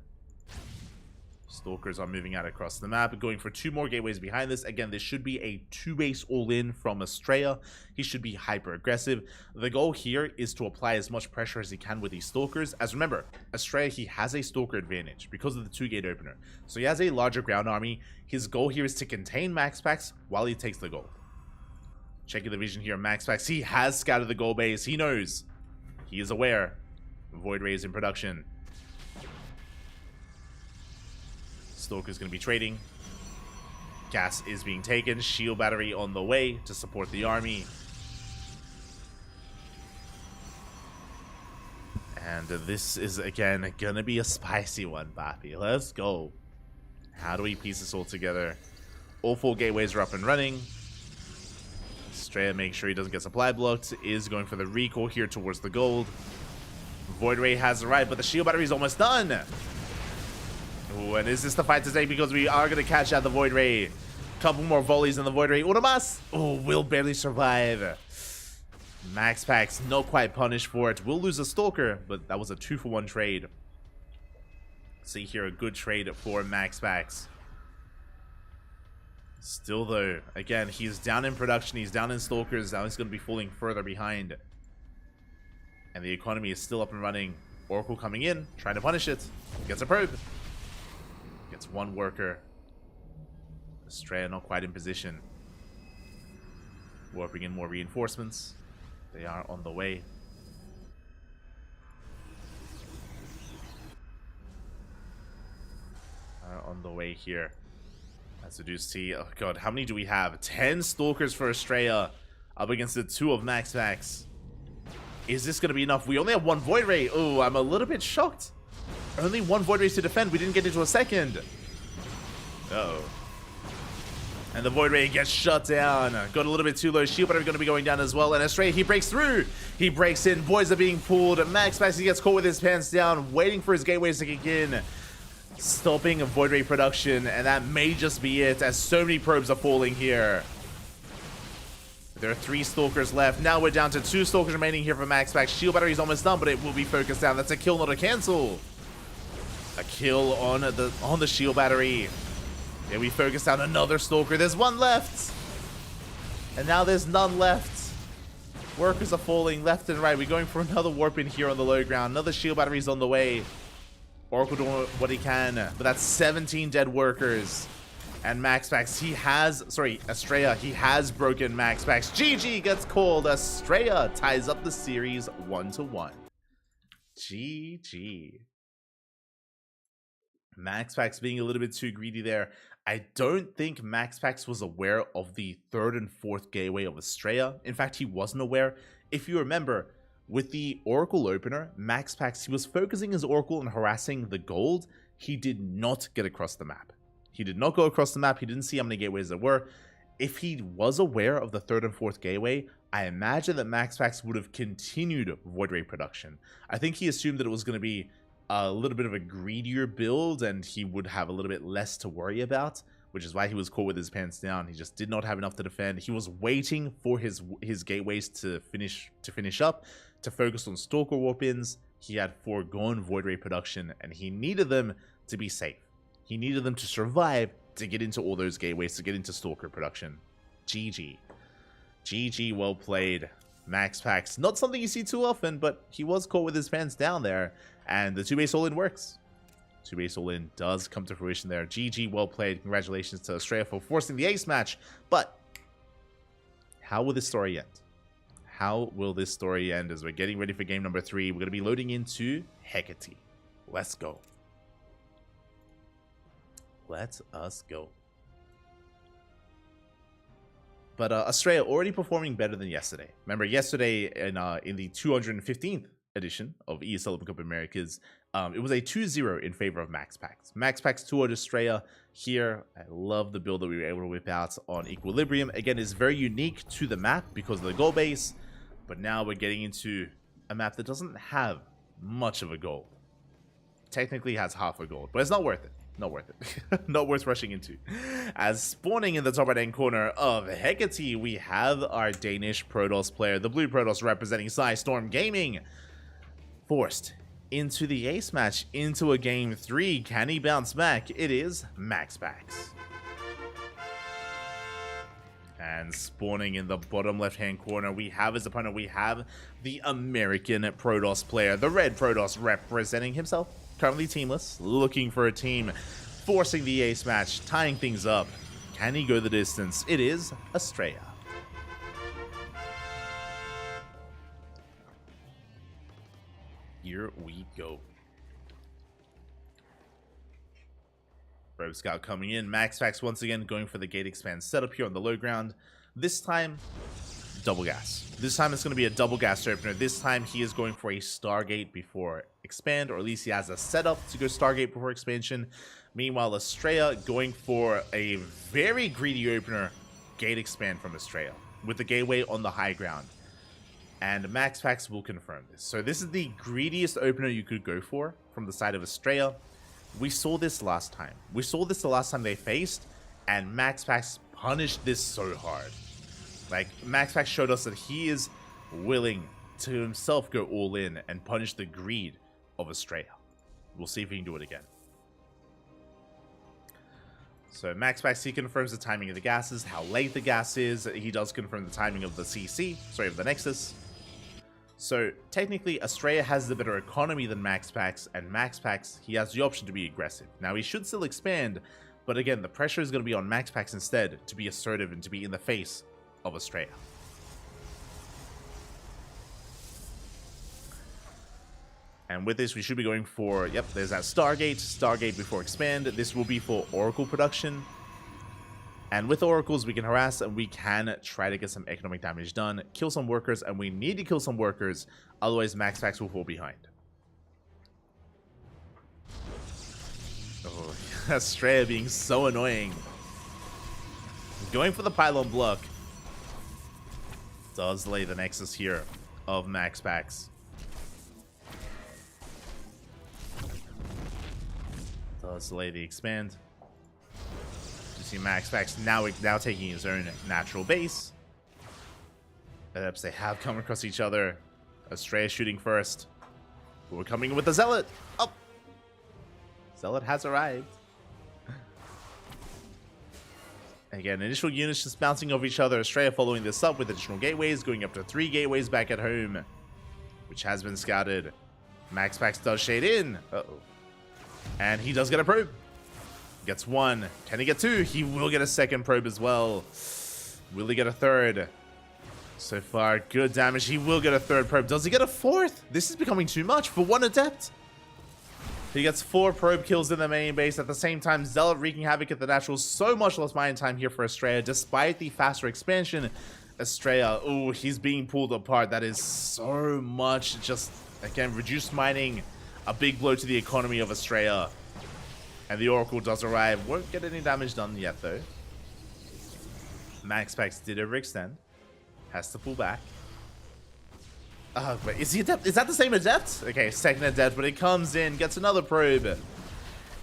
A: Stalkers are moving out across the map, going for 2 more gateways behind this. Again, this should be a 2-base all-in from Australia. He should be hyper-aggressive. The goal here is to apply as much pressure as he can with these Stalkers. As remember, Australia, he has a Stalker advantage because of the 2-gate opener. So he has a larger ground army. His goal here is to contain MaxPax while he takes the gold. Checking the vision here, MaxPax, he has scouted the goal base. He knows. He is aware. Void Ray is in production. Stalker's going to be trading. Gas is being taken. Shield battery on the way to support the army. And this is, again, going to be a spicy one, Bappy. Let's go. How do we piece this all together? All 4 gateways are up and running. Australia, make sure he doesn't get supply blocked, is going for the recall here towards the gold. Void Ray has arrived, but the shield battery is almost done. Ooh, and is this the fight to take? Because we are going to catch out the Void Ray. Couple more volleys in the Void Ray. Una más. Oh, will barely survive. MaxPax not quite punished for it. We'll lose a Stalker, but that was a 2-for-1 trade. See here, a good trade for MaxPax. Still though, again, he's down in production, he's down in Stalkers, now he's going to be falling further behind. And the economy is still up and running. Oracle coming in, trying to punish it. Gets a probe. Gets 1 worker. Australia not quite in position. Warping in more reinforcements. They are on the way. On the way here. As we do see, oh god, how many do we have? 10 Stalkers for Estrella up against the 2 of Max. Is this going to be enough? We only have 1 Void Ray. Oh, I'm a little bit shocked. Only 1 Void Ray to defend. We didn't get into a second. Uh-oh. And the Void Ray gets shut down. Got a little bit too low. Shield Battery going to be going down as well. And Estrella, he breaks through. He breaks in. Boys are being pulled. Max, he gets caught with his pants down, waiting for his gateways to kick in. Stopping a Void Ray production, and that may just be it, as so many probes are falling here. There are 3 Stalkers left. Now we're down to 2 Stalkers remaining here for Max. Shield Battery's almost done, but it will be focused down. That's a kill, not a cancel. A kill on the Shield Battery. Yeah, we focus down another Stalker. There's 1 left. And now there's none left. Workers are falling left and right. We're going for another warp in here on the low ground. Another Shield Battery's on the way. Oracle doing what he can, but that's 17 dead workers. And Estrella, he has broken Max. GG gets called. Estrella ties up the series 1-1. GG. Max being a little bit too greedy there. I don't think Max was aware of the 3rd and 4th gateway of Estrella. In fact, he wasn't aware. If you remember, with the Oracle opener, Max, he was focusing his Oracle on harassing the gold. He did not get across the map. He did not go across the map. He didn't see how many gateways there were. If he was aware of the 3rd and 4th gateway, I imagine that Max would have continued Void Ray production. I think he assumed that it was going to be a little bit of a greedier build and he would have a little bit less to worry about, which is why he was caught with his pants down. He just did not have enough to defend. He was waiting for his gateways to finish up, to focus on Stalker warp-ins. He had foregone Void Ray production, and he needed them to be safe. He needed them to survive to get into all those gateways, to get into Stalker production. GG. GG, well played. Max. Not something you see too often, but he was caught with his pants down there, and the 2-base all-in works. 2-base all-in does come to fruition there. GG, well played. Congratulations to Estrella for forcing the ace match, but how will this story end? How will this story end as we're getting ready for game number 3? We're going to be loading into Hecate. Let's go. Let us go. But Estrella already performing better than yesterday. Remember, yesterday in the 215th edition of ESL Open Cup Americas, it was a 2-0 in favor of Max. Max 2-0 Estrella here. I love the build that we were able to whip out on Equilibrium. Again, it's very unique to the map because of the goal base. But now we're getting into a map that doesn't have much of a goal. Technically has half a gold, but it's not worth it. Not worth it. Not worth rushing into. As spawning in the top right-hand corner of Hecate, we have our Danish Protoss player, the blue Protoss representing Storm Gaming, forced into the ace match, into a game 3. Can he bounce back? It is Max. And spawning in the bottom left-hand corner, we have his opponent. We have the American Protoss player, the red Protoss representing himself. Currently teamless, looking for a team, forcing the ace match, tying things up. Can he go the distance? It is Estrella. Here we go. Rogue Scout coming in. Max once again going for the gate expand setup here on the low ground. This time, double gas. This time it's going to be a double gas opener. This time he is going for a Stargate before expand, or at least he has a setup to go Stargate before expansion. Meanwhile, Estrella going for a very greedy opener, gate expand from Estrella with the gateway on the high ground. And Max will confirm this. So this is the greediest opener you could go for from the side of Estrella. We saw this last time. We saw this the last time they faced, and Max punished this so hard. Like, Max showed us that he is willing to himself go all in and punish the greed of Estrella. We'll see if he can do it again. So Max he confirms the timing of the gases, how late the gas is. He does confirm the timing of the CC, sorry, of the Nexus. So technically, Estrella has the better economy than Max and Max he has the option to be aggressive. Now, he should still expand, but again, the pressure is going to be on Max instead to be assertive and to be in the face of Estrella. And with this, we should be going for, yep, there's that Stargate before expand. This will be for Oracle production. And with Oracles, we can harass and we can try to get some economic damage done, kill some workers, and we need to kill some workers, otherwise Max Pax will fall behind. Oh, Estrella being so annoying. Going for the pylon block. Does lay the nexus here of Max Pax. Does lay the expand. You see Max Pax now taking his own natural base. Perhaps they have come across each other. Estrella shooting first. But we're coming in with the Zealot. Oh! Zealot has arrived. Again, initial units just bouncing off each other. Estrella following this up with additional gateways, going up to 3 gateways back at home, which has been scouted. Max Pax does shade in. Uh-oh. And he does get a probe. Gets 1. Can he get 2? He will get a second probe as well. Will he get a third? So far, good damage. He will get a third probe. Does he get a 4th? This is becoming too much for 1 adept. He gets 4 probe kills in the main base. At the same time, Zealot wreaking havoc at the naturals. So much less mine time here for Estrella. Despite the faster expansion, Estrella, oh, he's being pulled apart. That is so much. Just, again, reduced mining. A big blow to the economy of Estrella. And the Oracle does arrive. Won't get any damage done yet, though. Max Pax did overextend. Has to pull back. Wait, is he adept? Is that the same adept? Okay, second adept, but it comes in, gets another probe.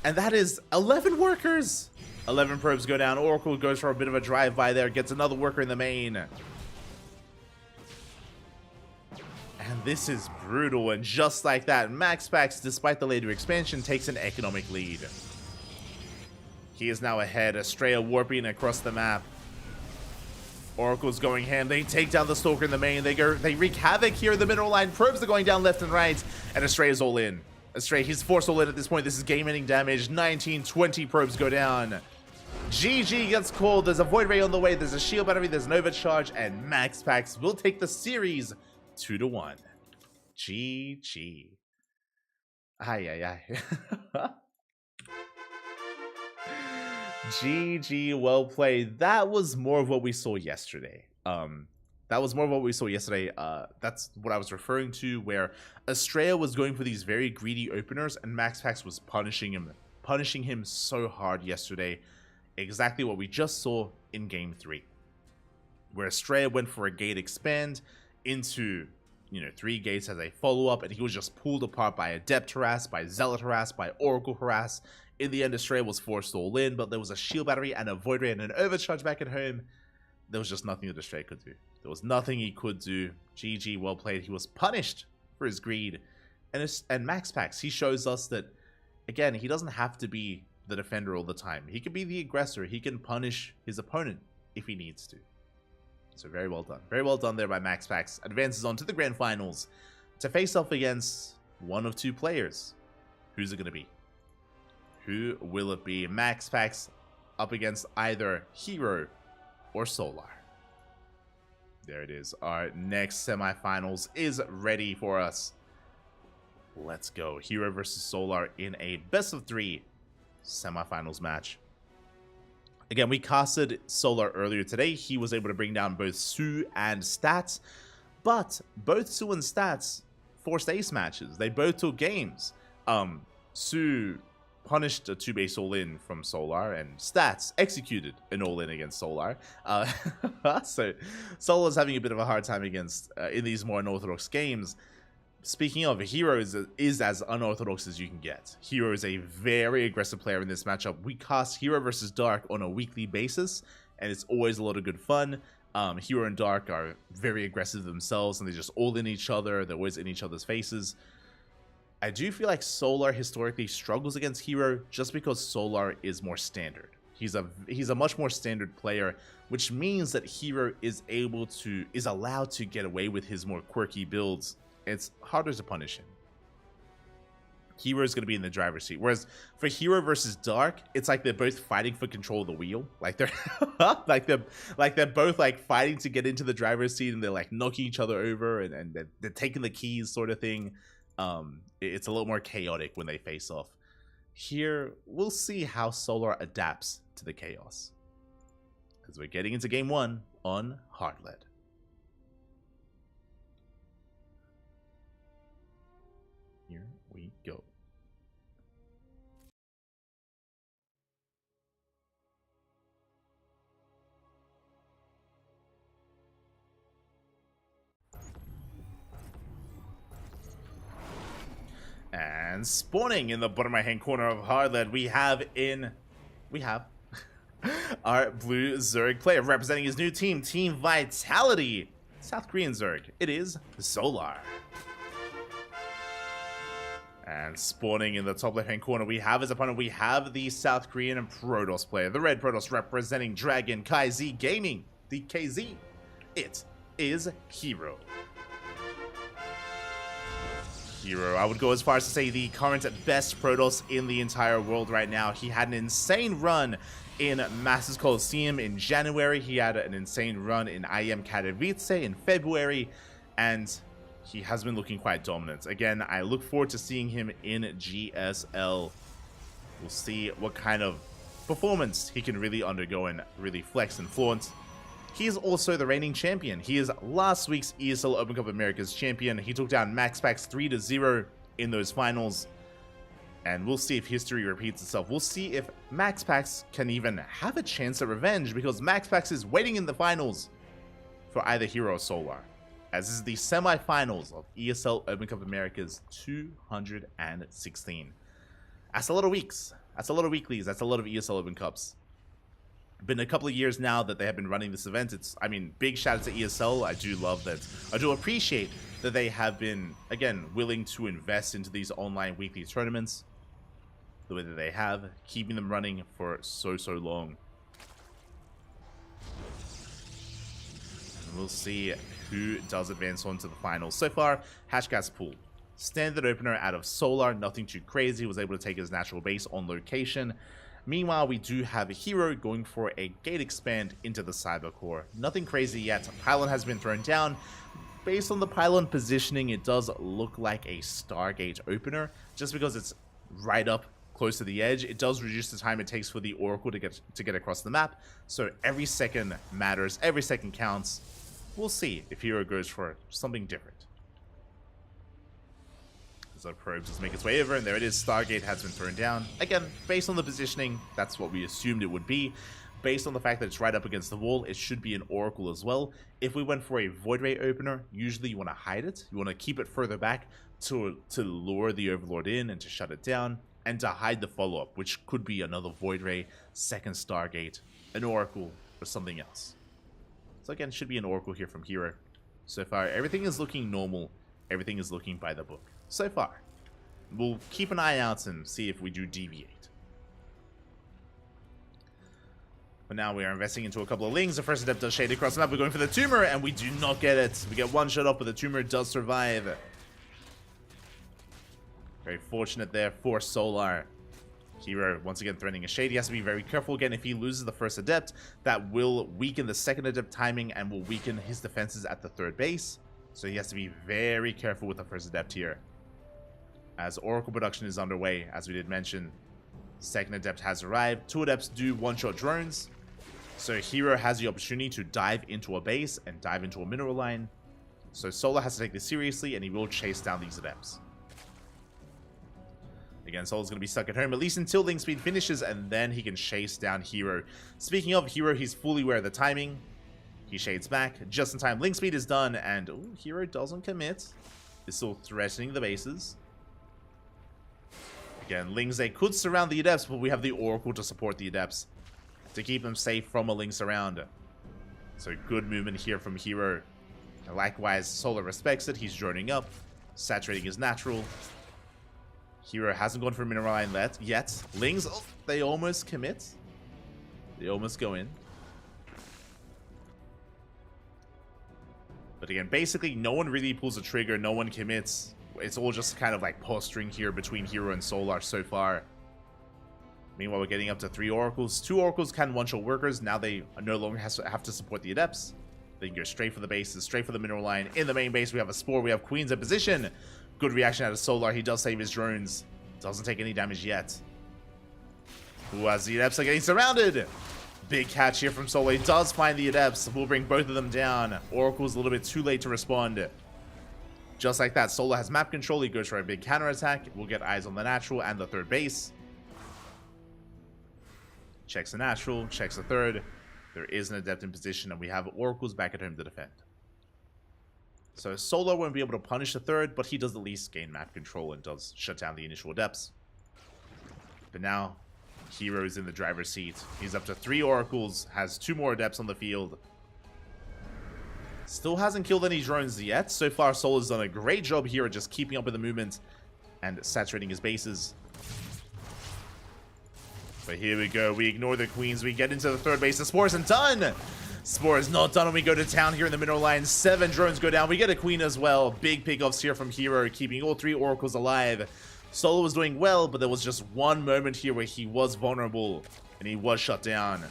A: And that is 11 workers. 11 probes go down. Oracle goes for a bit of a drive-by there, gets another worker in the main. And this is brutal, and just like that, Max Pax, despite the later expansion, takes an economic lead. He is now ahead, Estrella warping across the map. Oracle's going ham. They take down the Stalker in the main. They wreak havoc here in the middle line. Probes are going down left and right, and Estrella's all in. Estrella, he's forced all in at this point. This is game-ending damage. 19, 20 probes go down. GG gets called. There's a Void Ray on the way. There's a shield battery. There's an overcharge, and Max Pax will take the series 2-1. GG. Ay. GG, well played. That was more of what we saw yesterday. That's what I was referring to, where Estrella was going for these very greedy openers, and Max Pax was punishing him so hard yesterday. Exactly what we just saw in Game 3, where Estrella went for a gate expand into, 3 gates as a follow-up, and he was just pulled apart by Adept harass, by Zealot harass, by Oracle harass. In the end, Estrella was forced all in, but there was a shield battery and a Void Ray and an overcharge back at home. There was just nothing that Estrella could do. There was nothing he could do. GG, well played. He was punished for his greed. And Max Pax, he shows us that, again, he doesn't have to be the defender all the time. He can be the aggressor. He can punish his opponent if he needs to. So very well done. Very well done there by Max Pax. Advances on to the grand finals to face off against one of 2 players. Who's it going to be? Who will it be? Max Pax up against either Hero or Solar. There it is. Our next semifinals is ready for us. Let's go. Hero versus Solar in a best of 3 semifinals match. Again, we casted Solar earlier today. He was able to bring down both Su and Stats, but both Su and Stats forced ace matches. They both took games. Su punished a 2-base all-in from Solar, and Stats executed an all-in against Solar. So Solar's having a bit of a hard time against in these more unorthodox games. Speaking of, Hero is as unorthodox as you can get. Hero is a very aggressive player in this matchup. We cast Hero versus Dark on a weekly basis, and it's always a lot of good fun. Hero and Dark are very aggressive themselves, and they just all in each other. They're always in each other's faces. I do feel like Solar historically struggles against Hero just because Solar is more standard. He's a much more standard player, which means that Hero is allowed to get away with his more quirky builds. It's harder to punish him. Hero is going to be in the driver's seat, whereas for Hero versus Dark, it's like they're both fighting for control of the wheel. Like they're they're both like fighting to get into the driver's seat, and they're like knocking each other over, and they're taking the keys, sort of thing. It's a little more chaotic when they face off. Here, we'll see how Solar adapts to the chaos, as we're getting into game 1 on hard lead. Here we go. And spawning in the bottom right hand corner of hard lead, we have our blue Zerg player representing his new team, Team Vitality. South Korean Zerg. It is Solar. And spawning in the top left hand corner, we have his opponent. We have the South Korean Protoss player, the red Protoss representing Dragon Kai Z Gaming, the KZ. It is Hero. I would go as far as to say the current best Protoss in the entire world right now. He had an insane run in Masters Coliseum in January. He had an insane run in IEM Katowice in February, and he has been looking quite dominant. Again, I look forward to seeing him in GSL. We'll see what kind of performance he can really undergo and really flex and flaunt. He is also the reigning champion. He is last week's ESL Open Cup Americas champion. He took down MaxPax 3-0 in those finals. And we'll see if history repeats itself. We'll see if MaxPax can even have a chance at revenge, because MaxPax is waiting in the finals for either Hero or Solar, as this is the semi-finals of ESL Open Cup Americas 216. That's a lot of weeks. That's a lot of weeklies. That's a lot of ESL Open Cups. Been a couple of years now that they have been running this event. I mean, big shout out to ESL. I do love that. I do appreciate that they have been, again, willing to invest into these online weekly tournaments the way that they have, keeping them running for so long. And we'll see who does advance on to the finals. So far, Hashcat's pool. Standard opener out of Solar, nothing too crazy. Was able to take his natural base on location. Meanwhile, we do have a Hero going for a gate expand into the Cyber Core. Nothing crazy yet. Pylon has been thrown down. Based on the Pylon positioning, it does look like a Stargate opener. Just because it's right up close to the edge, it does reduce the time it takes for the Oracle to get across the map. So every second matters. Every second counts. We'll see if Hero goes for something different. So Probe just make its way over, and there it is. Stargate has been thrown down. Again, based on the positioning, that's what we assumed it would be. Based on the fact that it's right up against the wall, it should be an Oracle as well. If we went for a Void Ray opener, usually you want to hide it. You want to keep it further back to lure the Overlord in and to shut it down, and to hide the follow-up, which could be another Void Ray, second Stargate, an Oracle, or something else. So again, it should be an Oracle here from Hero. So far, everything is looking normal. Everything is looking by the book. So far. We'll keep an eye out and see if we do deviate. But now we are investing into a couple of Lings. The first adept does shade across the map. We're going for the Tumor, and we do not get it. We get one shot off, but the Tumor does survive. Very fortunate there for Solar. Hero, once again, threatening a shade. He has to be very careful. Again, if he loses the first adept, that will weaken the second adept timing and will weaken his defenses at the third base. So he has to be very careful with the first adept here. As Oracle production is underway, as we did mention, second adept has arrived. Two adepts do one-shot drones. So Hero has the opportunity to dive into a base and dive into a mineral line. So Solar has to take this seriously, and he will chase down these adepts. Again, Solar's going to be stuck at home, at least until Link Speed finishes, and then he can chase down Hero. Speaking of Hero, he's fully aware of the timing. He shades back just in time. Link Speed is done, and ooh, Hero doesn't commit. Is still threatening the bases. Again, Lings, they could surround the adepts, but we have the Oracle to support the adepts to keep them safe from a Link surround. So good movement here from Hero. Likewise, Solar respects it. He's droning up, saturating his natural. Hero hasn't gone for a mineral line yet. Lings, oh, they almost commit. They almost go in. But again, basically, no one really pulls a trigger. No one commits. It's all just kind of like posturing here between Hero and Solar so far. Meanwhile, we're getting up to 3 Oracles. 2 Oracles can one-shot workers. Now they no longer have to support the Adepts. They can go straight for the bases, straight for the mineral line. In the main base, we have a Spore. We have Queens in position. Good reaction out of Solar. He does save his drones. Doesn't take any damage yet. Ooh, as the Adepts are getting surrounded. Big catch here from Solar. He does find the Adepts. We'll bring both of them down. Oracle's a little bit too late to respond. Just like that, Solar has map control. He goes for a big counterattack. We'll get eyes on the natural and the third base. Checks the natural, checks the third. There is an Adept in position, and we have Oracles back at home to defend. So Solar won't be able to punish the third, but he does at least gain map control and does shut down the initial Adepts. But now, Hero is in the driver's seat. He's up to 3 Oracles, has 2 more Adepts on the field. Still hasn't killed any drones yet. So far, Solar's done a great job here at just keeping up with the movement and saturating his bases. But here we go. We ignore the Queens. We get into the third base. The Spore isn't done. Spore is not done when we go to town here in the middle line. 7 drones go down. We get a Queen as well. Big pickoffs here from Hero, keeping all 3 Oracles alive. Solar was doing well, but there was just one moment here where he was vulnerable, and he was shut down.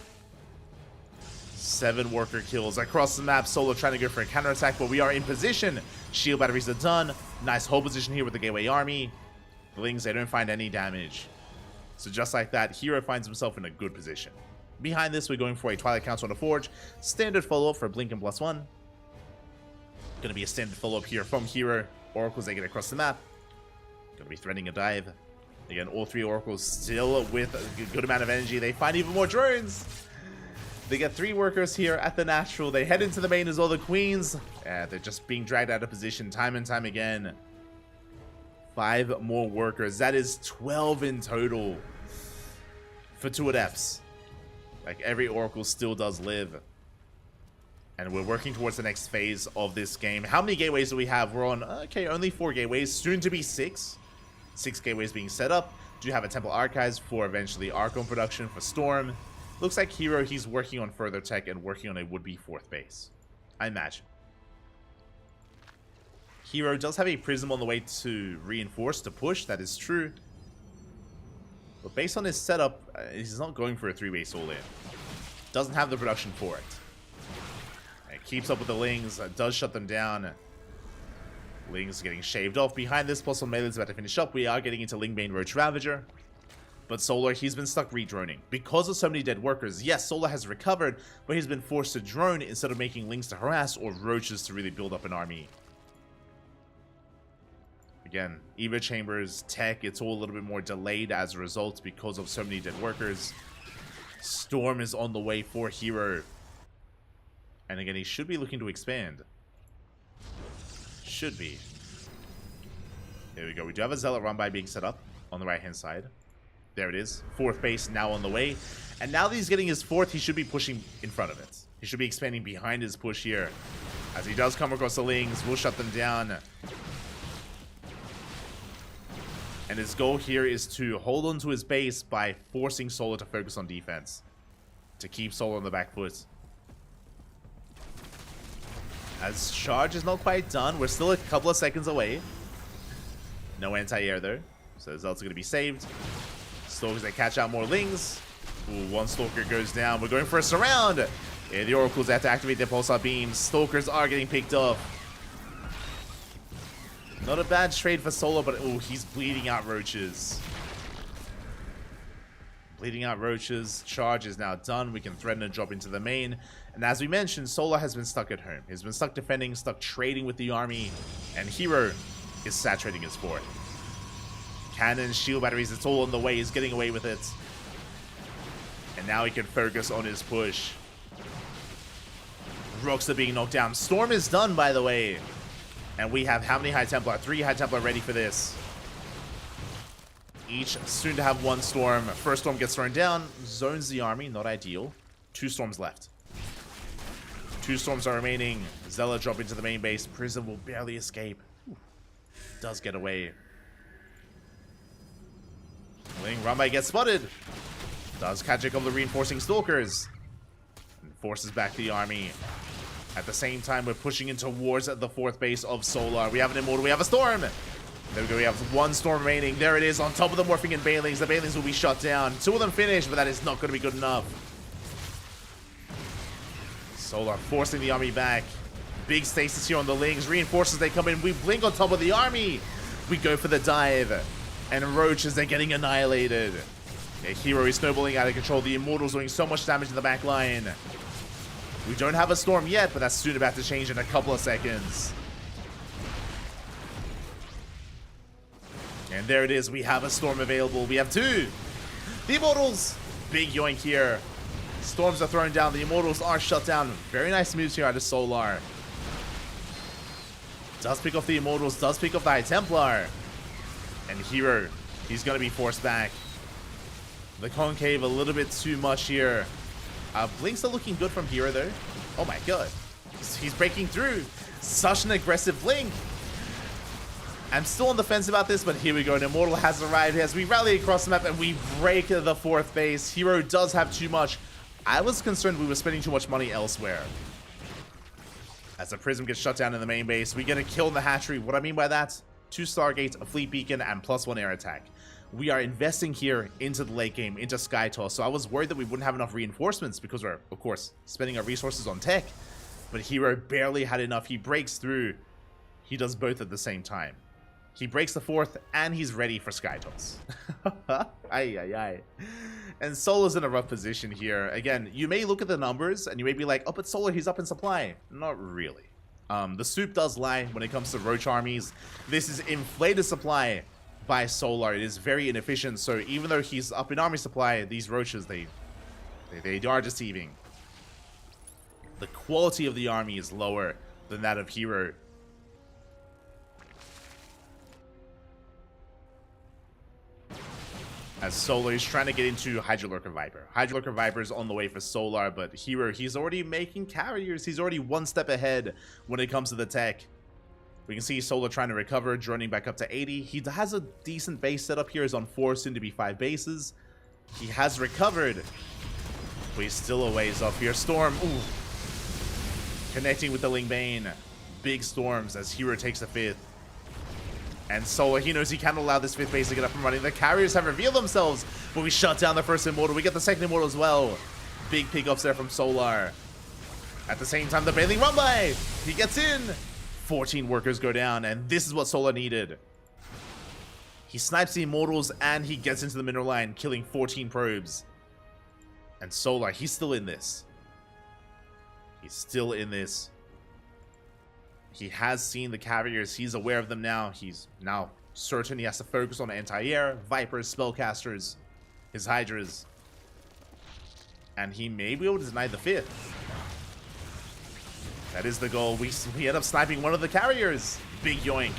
A: 7 worker kills across the map. Solar trying to go for a counterattack, but we are in position. Shield batteries are done. Nice hold position here with the Gateway Army. The Lings, they don't find any damage. So just like that, Hero finds himself in a good position. Behind this, we're going for a Twilight Council on the Forge. Standard follow-up for Blinken +1. Gonna be a standard follow-up here from Hero. Oracles, they get across the map. Gonna be threading a dive. Again, all 3 Oracles still with a good amount of energy. They find even more drones. They get 3 workers here at the natural. They head into the main as all the Queens. They're just being dragged out of position time and time again. 5 more workers. That is 12 in total for 2 Adepts. Like, every Oracle still does live. And we're working towards the next phase of this game. How many gateways do we have? We're on, okay, only 4 gateways. Soon to be 6. 6 gateways being set up. Do have a Temple Archives for eventually Archon production for Storm. Looks like Hero, he's working on further tech and working on a would-be 4th base, I imagine. Hero does have a Prism on the way to reinforce, to push, that is true. But based on his setup, he's not going for a 3-base all-in. Doesn't have the production for it. It keeps up with the Lings, does shut them down. Lings getting shaved off. Behind this, plus on Melee's about to finish up. We are getting into Lingbane Roach Ravager. But Solar, he's been stuck redroning. Because of so many dead workers, yes, Solar has recovered, but he's been forced to drone instead of making Lings to harass or Roaches to really build up an army. Again, Evo Chambers, tech, it's all a little bit more delayed as a result because of so many dead workers. Storm is on the way for Hero. And again, he should be looking to expand. Should be. There we go. We do have a Zealot run by being set up on the right-hand side. There it is. 4th base now on the way. And now that he's getting his 4th, he should be pushing in front of it. He should be expanding behind his push here. As he does come across the Lings, we'll shut them down. And his goal here is to hold on to his base by forcing Solar to focus on defense. To keep Solar on the back foot. As charge is not quite done, we're still a couple of seconds away. No anti-air though, so the Zealots are going to be saved. Stalkers, they catch out more Lings. Ooh, 1 Stalker goes down. We're going for a surround. Yeah, the Oracles have to activate their Pulsar beams. Stalkers are getting picked off. Not a bad trade for Solar, but oh, he's bleeding out Roaches. Bleeding out Roaches. Charge is now done. We can threaten and drop into the main. And as we mentioned, Solar has been stuck at home. He's been stuck defending, stuck trading with the army. And Hero is saturating his fort. Cannons, shield batteries, it's all on the way. He's getting away with it. And now he can focus on his push. Rocks are being knocked down. Storm is done, by the way. And we have how many High Templar? 3 High Templar ready for this. Each soon to have 1 Storm. First Storm gets thrown down. Zones the army. Not ideal. 2 Storms left. 2 Storms are remaining. Zealot drop into the main base. Prism will barely escape. Ooh. Does get away. Ling Rambai gets spotted. Does catch a couple of reinforcing Stalkers. And forces back the army. At the same time, we're pushing in towards the 4th base of Solar. We have an Immortal, we have a Storm. There we go, we have 1 Storm remaining. There it is, on top of the Morphing and Banelings. The Banelings will be shut down. 2 of them finished, but that is not going to be good enough. Solar forcing the army back. Big stasis here on the Lings. Reinforcers, they come in. We blink on top of the army. We go for the dive. And Roaches, they're getting annihilated. Yeah, Hero is snowballing out of control. The Immortals doing so much damage in the back line. We don't have a Storm yet, but that's soon about to change in a couple of seconds. And there it is. We have a Storm available. We have two. The Immortals. Big yoink here. Storms are thrown down. The Immortals are shut down. Very nice moves here out of Solar. Does pick off the Immortals. Does pick off the High Templar. And Hero, he's going to be forced back. The Concave a little bit too much here. Blinks are looking good from Hero though. Oh my god. He's breaking through. Such an aggressive Blink. I'm still on the fence about this, but here we go. An Immortal has arrived as we rally across the map and we break the fourth base. Hero does have too much. I was concerned we were spending too much money elsewhere. As the Prism gets shut down in the main base, we get a kill in the hatchery. What I mean by that, 2 Stargates, a Fleet Beacon, and +1 air attack. We are investing here into the late game, into Sky Toss. So I was worried that we wouldn't have enough reinforcements because we're, of course, spending our resources on tech. But Hero barely had enough. He breaks through. He does both at the same time. He breaks the fourth, and he's ready for Sky Toss. Ay, ay, ay. And Solar's in a rough position here. Again, you may look at the numbers, and you may be like, oh, but Solar, he's up in supply. Not really. The soup does lie when it comes to Roach armies. This is inflated supply by Solar. It is very inefficient, so even though he's up in army supply, these Roaches, they are deceiving. The quality of the army is lower than that of Hero. As Solar is trying to get into Hydrolurker Viper. Hydrolurker Viper is on the way for Solar, but Hero, he's already making carriers. He's already one step ahead when it comes to the tech. We can see Solar trying to recover, droning back up to 80. He has a decent base setup here. He's on 4, soon to be 5 bases. He has recovered, but he's still a ways off here. Storm, ooh. Connecting with the Lingbane. Big storms as Hero takes the 5th. And Solar, he knows he can't allow this 5th base to get up and running. The carriers have revealed themselves, but we shut down the first Immortal. We get the second Immortal as well. Big pickups there from Solar. At the same time, the Bathing Run by. He gets in. 14 workers go down, and this is what Solar needed. He snipes the Immortals, and he gets into the mineral line, killing 14 probes. And Solar, he's still in this. He's still in this. He has seen the carriers. He's aware of them now. He's now certain he has to focus on anti-air, Vipers, Spellcasters, his Hydras. And he may be able to deny the 5th. That is the goal. We end up sniping one of the carriers. Big yoink.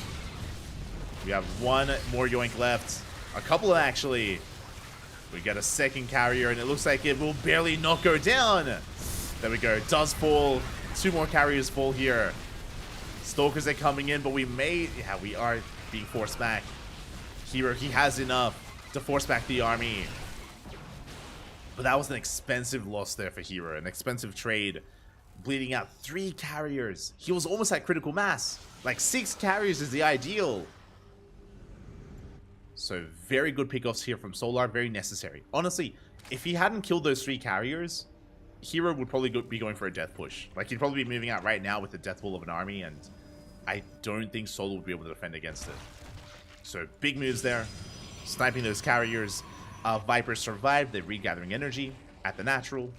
A: We have one more yoink left. A couple actually. We get a second carrier, and it looks like it will barely not go down. There we go. It does fall. 2 more carriers fall here. Stalkers are coming in, but we may... Yeah, we are being forced back. Hero, he has enough to force back the army. But that was an expensive loss there for Hero. An expensive trade. Bleeding out 3 carriers. He was almost at critical mass. Like 6 carriers is the ideal. So very good pickoffs here from Solar. Very necessary. Honestly, if he hadn't killed those 3 carriers, Hero would probably be going for a death push. Like, he'd probably be moving out right now with the death wall of an army, and I don't think Solar would be able to defend against it. So, big moves there. Sniping those carriers. Vipers survived. They're regathering energy at the natural.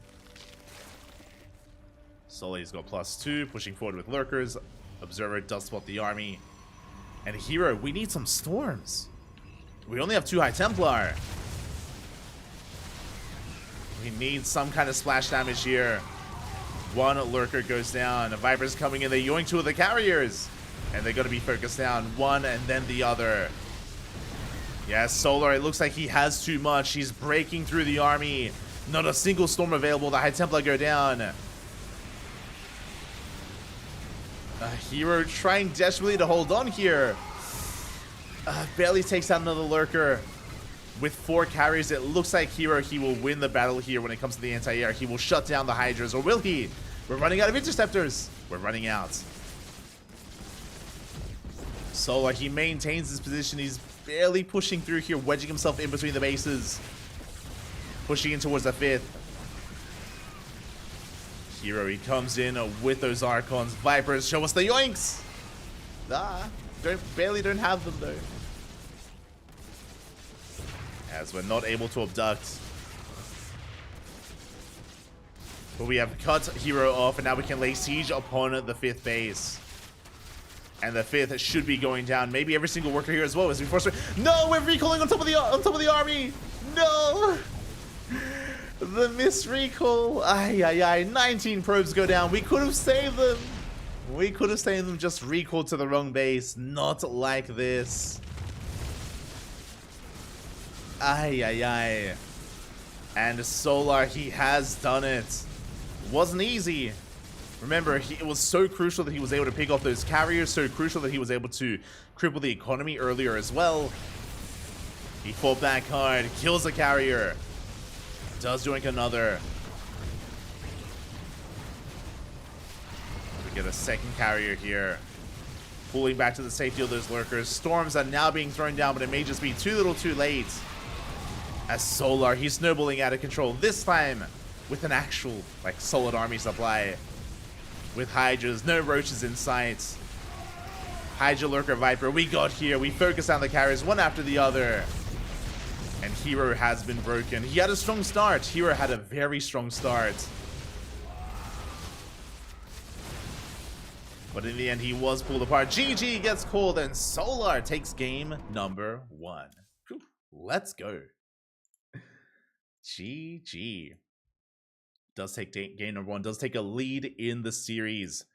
A: Solar's got +2, pushing forward with Lurkers. Observer does spot the army. And Hero, we need some storms. We only have 2 High Templar. We need some kind of splash damage here. 1 Lurker goes down. The Viper's coming in. They yoink 2 of the carriers. And they're going to be focused down. 1 and then the other. Yeah, Solar, it looks like he has too much. He's breaking through the army. Not a single storm available. The High Templar go down. Hero trying desperately to hold on here. Barely takes out another Lurker. With 4 carries, it looks like Hero, he will win the battle here when it comes to the anti-air. He will shut down the Hydras, or will he? We're running out of interceptors. We're running out. Solar, he maintains his position. He's barely pushing through here, wedging himself in between the bases. Pushing in towards the 5th. Hero, he comes in with those Archons. Vipers, show us the yoinks. Barely don't have them though. as we're not able to abduct. But we have cut Hero off, and now we can lay siege upon the 5th base. And the 5th should be going down. Maybe every single worker here as well as we force. No, we're recalling on top of the army. No, the misrecall. Ay ay ay. 19 probes go down. We could have saved them. We could have saved them. Just recalled to the wrong base. Not like this. Ay ay ay. And Solar, he has done it. Wasn't easy. Remember, it was so crucial that he was able to pick off those carriers, so crucial that he was able to cripple the economy earlier as well. He fought back hard, kills the carrier, does doing another. We get a second carrier here, pulling back to the safety of those lurkers. Storms are now being thrown down, but it may just be too little too late. As Solar, he's snowballing out of control, this time with an actual, like, solid army supply. With Hydras, no roaches in sight. Hydra, Lurker, Viper, we got here. We focus on the carriers one after the other. And Hero has been broken. He had a strong start. Hero had a very strong start. But in the end, he was pulled apart. GG gets called, and Solar takes game number 1. Whew, let's go. GG. Does take game number 1, does take a lead in the series.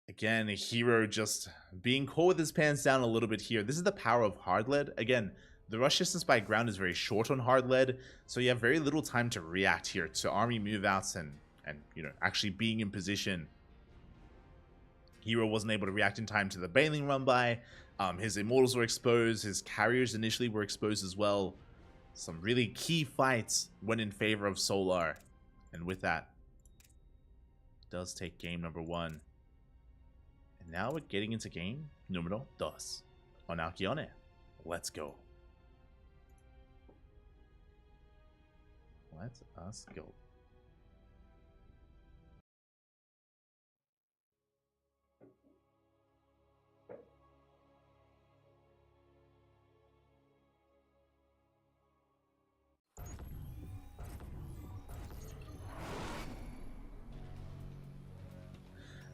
A: Again, Hero just being caught with his pants down a little bit here. This is the power of hard lead. Again, the rush distance by ground is very short on hard lead, so you have very little time to react here to army move outs and you know, actually being in position. Hero wasn't able to react in time to the bailing run by. His immortals were exposed, his carriers initially were exposed as well. Some really key fights went in favor of Solar. And with that, does take game number 1. And now we're getting into game numero 2 on Alcyone. Let's go. Let us go.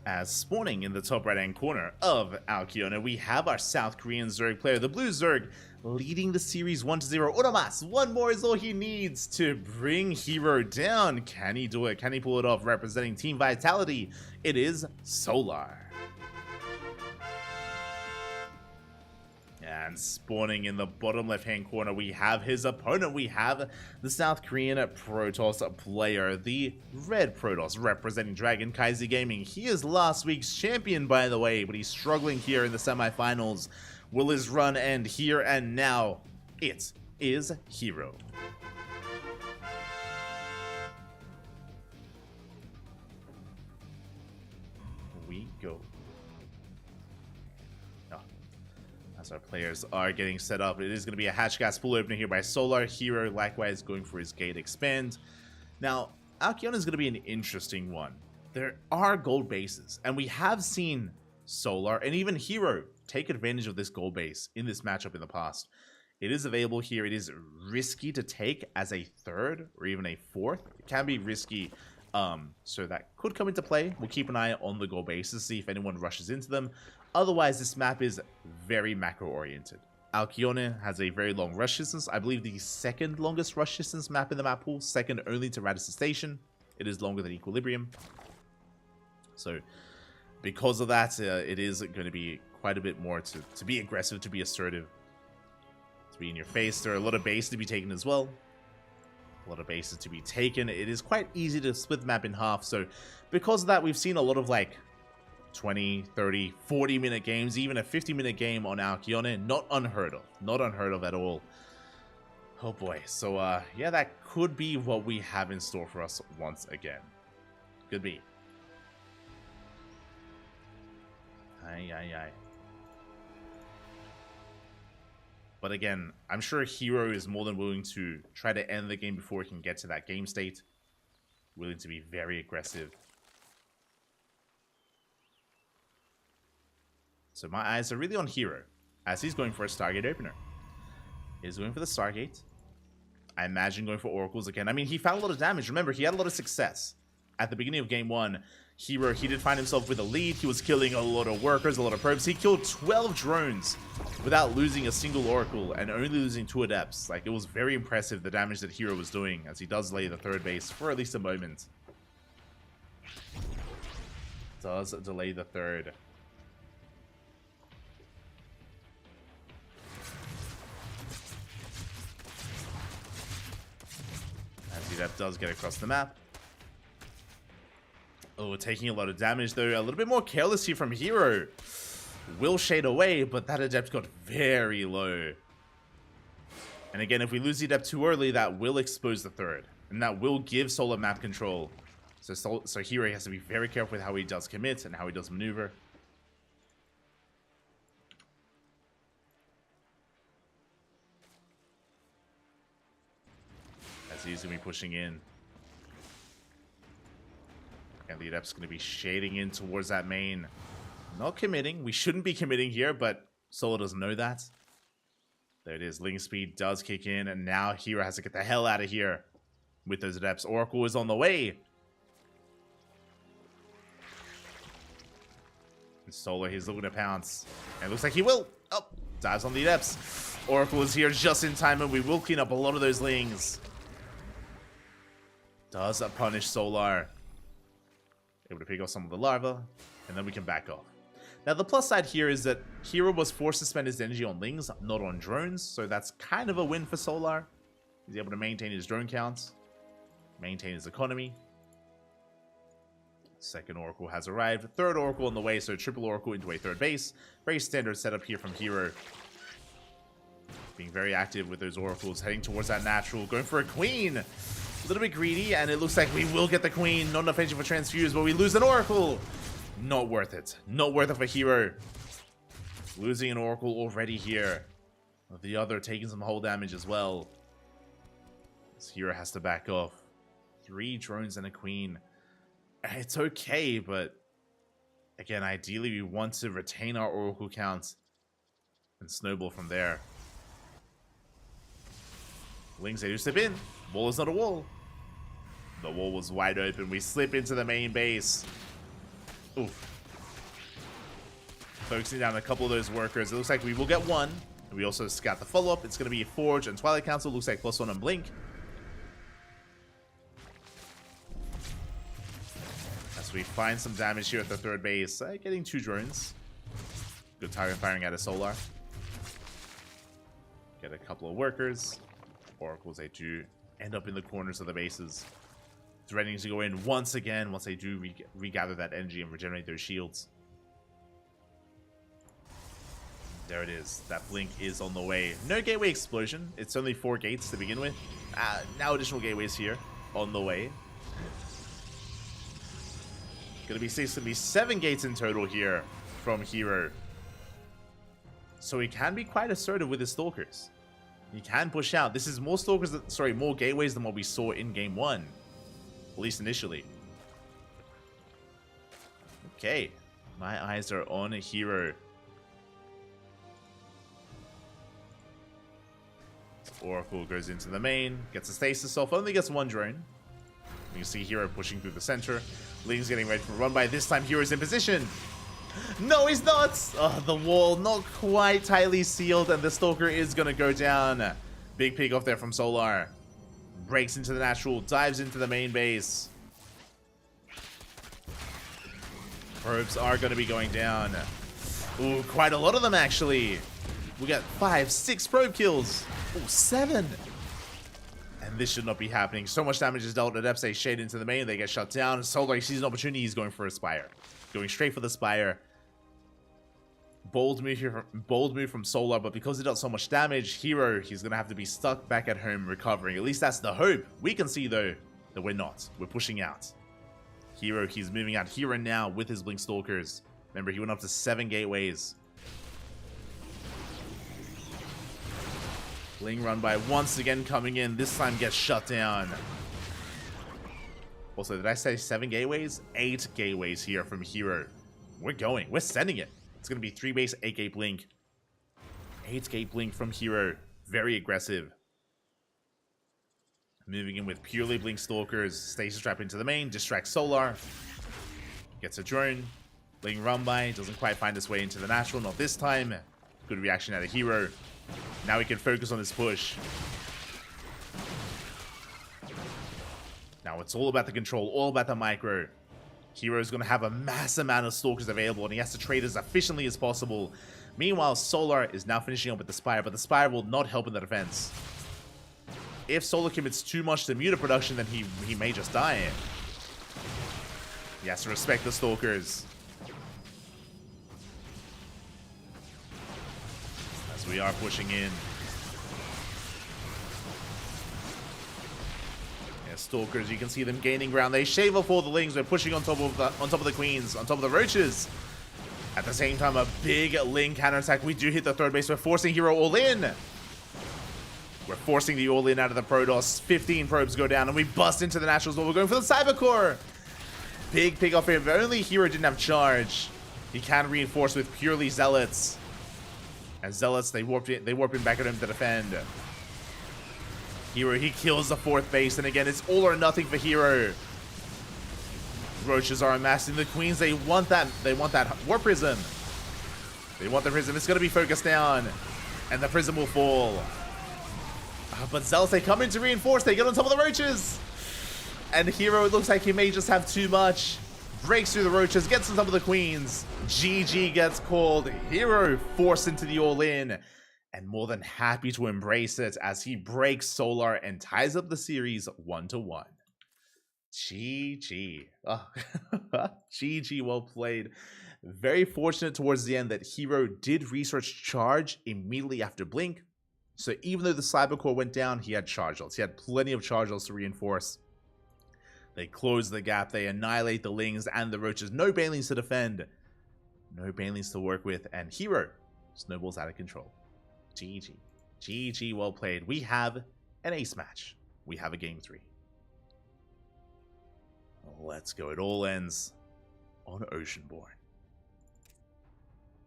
A: As spawning in the top right hand corner of Alcyone, we have our South Korean Zerg player, the Blue Zerg, leading the series 1-0. Uramas, one more is all he needs to bring Hero down. Can he do it? Can he pull it off? Representing Team Vitality, it is Solar. And spawning in the bottom left-hand corner, we have his opponent. We have the South Korean Protoss player, the Red Protoss, representing Dragon Kaiser Gaming. He is last week's champion, by the way, but he's struggling here in the semifinals. Will his run end here and now? It is Hero. We go. As our players are getting set up, it is going to be a hatch gas pool opener here by Solar. Hero likewise going for his gate expand. Now, Alcyone is going to be an interesting one. There are gold bases, and we have seen Solar and even Hero take advantage of this gold base in this matchup in the past. It is available here. It is risky to take as a 3rd or even a 4th. It can be risky, so that could come into play. We'll keep an eye on the gold bases, see if anyone rushes into them. Otherwise, this map is very macro-oriented. Alcyone has a very long rush distance. I believe the 2nd longest rush distance map in the map pool, second only to Radisson Station. It is longer than Equilibrium. So, because of that, it is going to be quite a bit more to be aggressive, to be assertive, to be in your face. There are a lot of bases to be taken as well. A lot of bases to be taken. It is quite easy to split the map in half. So, because of that, we've seen a lot of, like, 20, 30, 40-minute games, even a 50-minute game on Alcyone. Not unheard of. Not unheard of at all. Oh boy. So, yeah, that could be what we have in store for us once again. Could be. Aye, aye, aye. But again, I'm sure Hero is more than willing to try to end the game before he can get to that game state. Willing to be very aggressive. So my eyes are really on Hero, as he's going for a Stargate opener. He's going for the Stargate. I imagine going for oracles again. I mean, he found a lot of damage. Remember, he had a lot of success. At the beginning of game 1, he did find himself with a lead. He was killing a lot of workers, a lot of probes. He killed 12 drones without losing a single oracle and only losing 2 adepts. Like, it was very impressive, the damage that Hero was doing, as he does lay the 3rd base for at least a moment. Does delay the 3rd. As Adept does get across the map. Oh, taking a lot of damage though. A little bit more careless here from Hero. Will shade away, but that Adept got very low. And again, if we lose the Adept too early, that will expose the 3rd. And that will give Solar map control. So Hero has to be very careful with how he does commit and how he does maneuver. As he's going to be pushing in. And the Adept's going to be shading in towards that main. Not committing. We shouldn't be committing here, but Solo doesn't know that. There it is. Link speed does kick in, and now Hero has to get the hell out of here with those Adepts. Oracle is on the way. And Solo, he's looking to pounce. And it looks like he will. Oh, dives on the Adepts. Oracle is here just in time, and we will clean up a lot of those Lings. Does punish Solar. Able to pick off some of the larva, and then we can back off. Now, the plus side here is that Hero was forced to spend his energy on Lings, not on drones, so that's kind of a win for Solar. He's able to maintain his drone counts, maintain his economy. 2nd Oracle has arrived, 3rd Oracle on the way, so triple Oracle into a 3rd base. Very standard setup here from Hero. Being very active with those Oracles, heading towards that natural, going for a Queen. A little bit greedy, and it looks like we will get the Queen. Not enough energy for Transfuse, but we lose an Oracle. Not worth it. Not worth it for Hero. Losing an Oracle already here. The other taking some hull damage as well. This Hero has to back off. 3 drones and a Queen. It's okay, but again, ideally we want to retain our Oracle count and snowball from there. Lings, they do slip in. Wall is not a wall. The wall was wide open. We slip into the main base. Oof. Focusing down a couple of those workers. It looks like we will get 1. We also scout the follow-up. It's going to be Forge and Twilight Council. Looks like +1 on Blink. As we find some damage here at the 3rd base. Getting 2 drones. Good target firing out of Solar. Get a couple of workers. Oracles, they do end up in the corners of the bases. Threatening to go in once again once they do regather that energy and regenerate their shields. There it is. That blink is on the way. No gateway explosion. It's only 4 gates to begin with. Now additional gateways here on the way. Gonna be 6, gonna be 7 gates in total here from Hero. So he can be quite assertive with his Stalkers. He can push out. This is more Stalkers, more gateways than what we saw in game 1. At least initially. Okay. My eyes are on a Hero. Oracle goes into the main. Gets a stasis off. Only gets 1 drone. You can see Hero pushing through the center. Ling's getting ready for a run by. This time Hero's in position. No, he's not! The wall not quite tightly sealed, and the Stalker is going to go down. Big pick off there from Solar. Breaks into the natural, dives into the main base. Probes are going to be going down. Ooh, quite a lot of them, actually. We got 5, 6 probe kills. Oh, 7. And this should not be happening. So much damage is dealt. Adepts, they shade into the main. They get shut down. Solar sees an opportunity. He's going for a Spire. Going straight for the Spire. Bold move here, bold move from Solar, but because he dealt so much damage, Hero, he's going to have to be stuck back at home recovering. At least that's the hope. We can see, though, that we're not. We're pushing out. Hero, he's moving out. Hero now with his Blink Stalkers. Remember, he went up to 7 gateways. Ling run by once again coming in. This time gets shut down. Also, did I say 7 gateways? 8 gateways here from Hero. We're going. We're sending it. It's going to be 3 base, 8 gate blink. 8 gate blink from Hero. Very aggressive. Moving in with purely Blink Stalkers. Stasis Trap into the main. Distracts Solar. Gets a drone. Blink Run By. Doesn't quite find its way into the natural. Not this time. Good reaction out of Hero. Now he can focus on his push. Now it's all about the control. All about the micro. Hero's going to have a mass amount of Stalkers available, and he has to trade as efficiently as possible. Meanwhile, Solar is now finishing up with the Spire, but the Spire will not help in the defense. If Solar commits too much to meter production, then he may just die. He has to respect the Stalkers. As we are pushing in. Stalkers, you can see them gaining ground. They shave off all the Lings. They're pushing on top of the Queens, on top of the Roaches. At the same time, a big Ling counterattack. We do hit the third base. We're forcing Hero all in. We're forcing the all in out of the Protoss. 15 probes go down, and we bust into the Naturals. But we're going for the Cyber Core. Big pick off here. If only Hero didn't have charge. He can reinforce with purely Zealots. And Zealots, they warp him back at him to defend. Hero, he kills the fourth base, and again, it's all or nothing for Hero. Roaches are amassing the Queens. They want that War Prism. They want the Prism. It's going to be focused down, and the Prism will fall. But Zealots, they come in to reinforce. They get on top of the Roaches. And Hero, it looks like he may just have too much. Breaks through the Roaches, gets on top of the Queens. GG gets called. Hero forced into the all-in. And more than happy to embrace it as he breaks Solar and ties up the series 1-1. GG. Oh. GG, well played. Very fortunate towards the end that Hero did research charge immediately after Blink. So even though the Cyber Core went down, he had charge ults. He had plenty of charge ults to reinforce. They close the gap. They annihilate the Lings and the Roaches. No Banelings to defend. No Banelings to work with. And Hero snowballs out of control. GG. GG, well played. We have an ace match. We have a game 3. Let's go. It all ends on Oceanborn.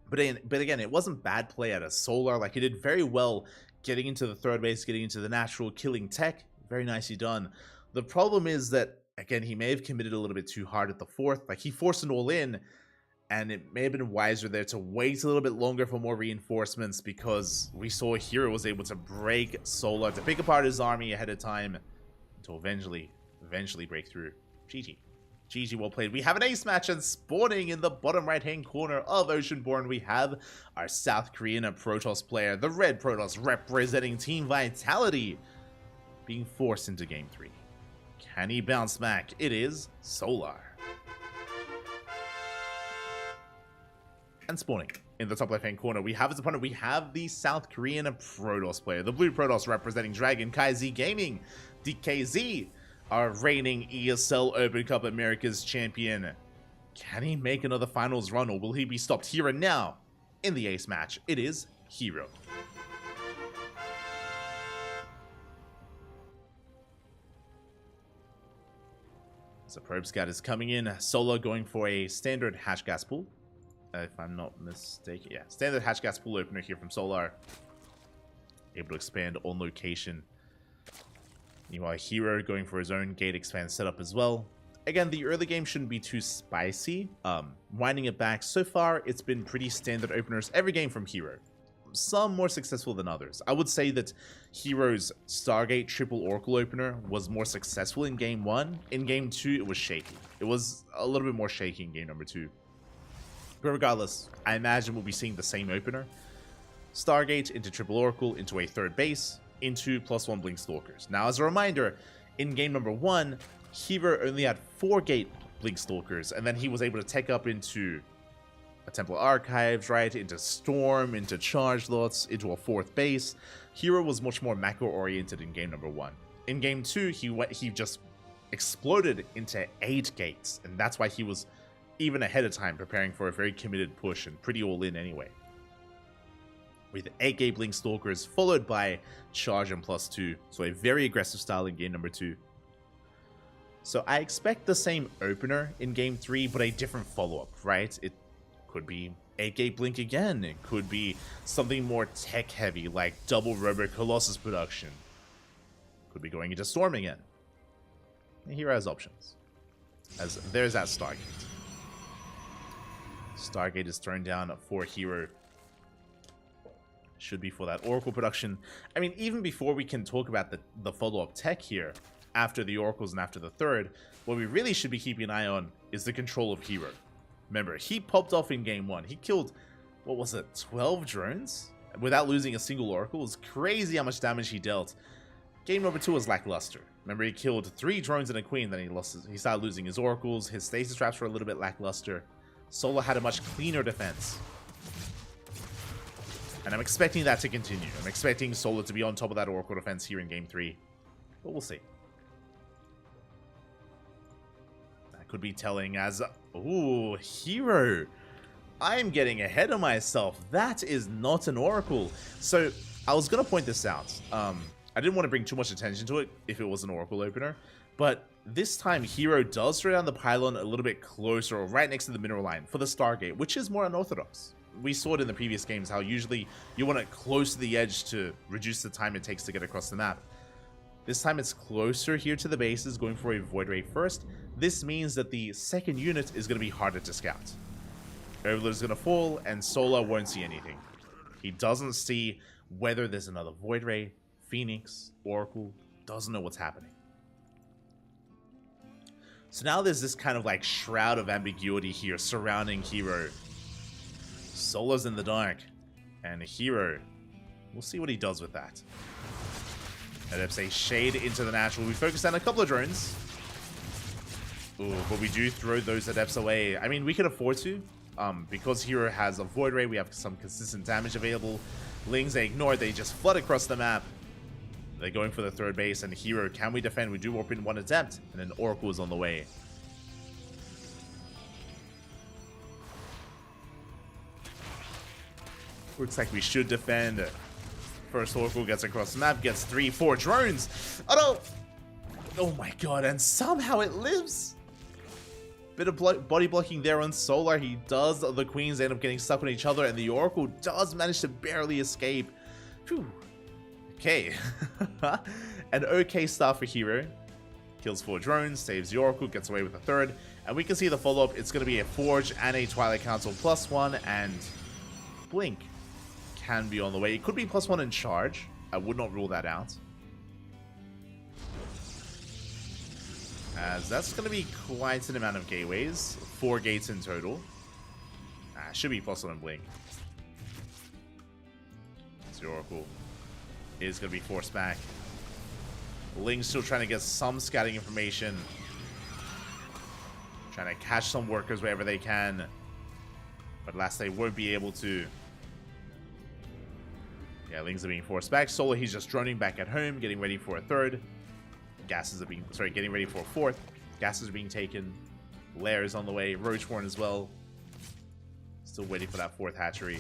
A: But again, it wasn't bad play out of Solar. Like, he did very well getting into the third base, getting into the natural, killing tech. Very nicely done. The problem is that, again, he may have committed a little bit too hard at the fourth. Like, he forced an all-in. And it may have been wiser there to wait a little bit longer for more reinforcements, because we saw Hero was able to break Solar, to pick apart his army ahead of time to eventually break through. GG. GG, well played. We have an ace match, and spawning in the bottom right-hand corner of Oceanborn, we have our South Korean Protoss player, the Red Protoss, representing Team Vitality, being forced into Game 3. Can he bounce back? It is Solar. And spawning in the top left-hand corner, we have his opponent. We have the South Korean Protoss player, the Blue Protoss, representing Dragon KZ Gaming. DKZ, our reigning ESL Open Cup Americas champion. Can he make another finals run, or will he be stopped here and now in the ace match? It is Hero. So Probe Scout is coming in. Solar going for a standard hatch gas pool. If I'm not mistaken. Yeah, standard hatch gas pool opener here from Solar. Able to expand on location. Meanwhile, Hero going for his own gate expand setup as well. Again, the early game shouldn't be too spicy. Winding it back, so far it's been pretty standard openers every game from Hero. Some more successful than others. I would say that Hero's Stargate triple Oracle opener was more successful in game 1. In game 2, it was shaky. It was a little bit more shaky in game number 2. But regardless, I imagine we'll be seeing the same opener. Stargate into triple Oracle, into a third base, into +1 Blink Stalkers. Now, as a reminder, in game number 1, Hero only had 4 gate Blink Stalkers, and then he was able to take up into a Templar Archives, right? Into Storm, into Charge Lots, into a 4th base. Hero was much more macro-oriented in game number 1. In game 2, he just exploded into 8 gates, and that's why he was even ahead of time, preparing for a very committed push and pretty all-in anyway. With 8 gate Blink Stalkers, followed by Charge and +2, so a very aggressive style in game number 2. So I expect the same opener in game 3, but a different follow-up, right? It could be 8 gate Blink again, it could be something more tech-heavy, like double Robo Colossus production. Could be going into Storm again. And Hero has options. As there's that Stargate. Stargate is thrown down for Hero. Should be for that Oracle production. I mean, even before we can talk about the follow-up tech here, after the Oracles and after the third, what we really should be keeping an eye on is the control of Hero. Remember, he popped off in game 1. He killed, what was it, 12 drones? Without losing a single Oracle. It was crazy how much damage he dealt. Game number 2 was lackluster. Remember, he killed 3 drones and a queen, then he started losing his Oracles. His stasis traps were a little bit lackluster. Solar had a much cleaner defense. And I'm expecting that to continue. I'm expecting Solar to be on top of that Oracle defense here in game 3. But we'll see. That could be telling as... Ooh, Hero. I'm getting ahead of myself. That is not an Oracle. So, I was going to point this out. I didn't want to bring too much attention to it if it was an Oracle opener. But this time, Hero does throw down the pylon a little bit closer, or right next to the mineral line, for the Stargate, which is more unorthodox. We saw it in the previous games, how usually you want it close to the edge to reduce the time it takes to get across the map. This time it's closer here to the bases, going for a Void Ray first. This means that the second unit is going to be harder to scout. Overlord is going to fall, and Solar won't see anything. He doesn't see whether there's another Void Ray, Phoenix, Oracle, doesn't know what's happening. So now there's this kind of like shroud of ambiguity here surrounding Hero. Solar's in the dark, and Hero, we'll see what he does with that. Adepts a shade into the natural. We focus on a couple of drones. Ooh, but we do throw those Adepts away. I mean, we can afford to. Because Hero has a Void Ray, we have some consistent damage available. Lings, they ignore it. They just flood across the map. They're going for the third base, and Hero, can we defend? We do open one attempt, and then Oracle is on the way. Looks like we should defend. First Oracle gets across the map, gets 3-4 drones. Oh no! Oh my god, and somehow it lives! Bit of body blocking there on Solar. He does. The queens end up getting stuck on each other, and the Oracle does manage to barely escape. Whew. Okay. An okay start for Hero. Kills 4 drones, saves the Oracle, gets away with a third. And we can see the follow-up. It's going to be a Forge and a Twilight Council +1, and Blink can be on the way. It could be +1 in charge. I would not rule that out. As that's going to be quite an amount of gateways. 4 gates in total. Should be +1 in Blink. The Oracle is going to be forced back. Ling's still trying to get some scouting information. Trying to catch some workers wherever they can. But last they won't be able to. Yeah, Lings are being forced back. Solar, he's just droning back at home, getting ready for a third. Gases are being, getting ready for a fourth. Gases are being taken. Lair is on the way. Roachborn as well. Still waiting for that 4th hatchery.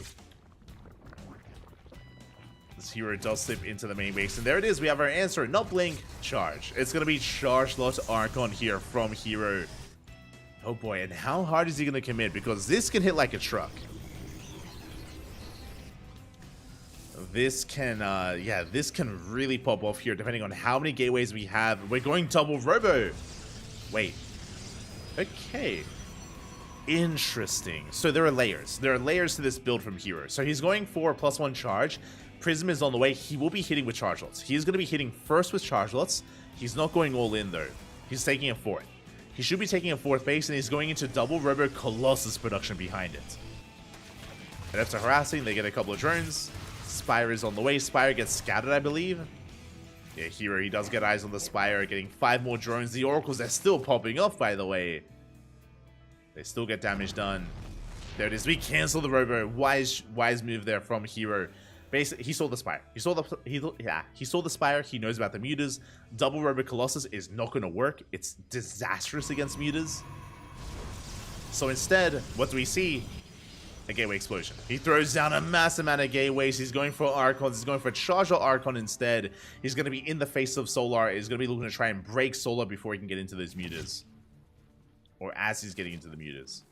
A: This Hero does slip into the main base. And there it is. We have our answer. Not Blink. Charge. It's going to be Charge Lot Archon here from Hero. Oh boy. And how hard is he going to commit? Because this can hit like a truck. This can, yeah, this can really pop off here, depending on how many gateways we have. We're going double Robo. Wait. Okay. Interesting. So there are layers. There are layers to this build from Hero. So he's going for +1 charge. Prism is on the way. He will be hitting with charge lots. He's going to be hitting first with charge lots. He's not going all in, though. He's taking a 4th. He should be taking a 4th base, and he's going into double Robo Colossus production behind it. Adepts are harassing. They get a couple of drones. Spire is on the way. Spire gets scattered, I believe. Yeah, Hero, he does get eyes on the Spire, getting 5 more drones. The Oracles are still popping off, by the way. They still get damage done. There it is. We cancel the Robo. Wise move there from Hero. Basically, he saw the Spire. He saw the Spire. He knows about the mutas. Double Robo Colossus is not going to work. It's disastrous against mutas. So instead, what do we see? A gateway explosion. He throws down a mass amount of gateways. He's going for Archons. He's going for Charge Archon instead. He's going to be in the face of Solar. He's going to be looking to try and break Solar before he can get into those mutas. Or as he's getting into the mutas.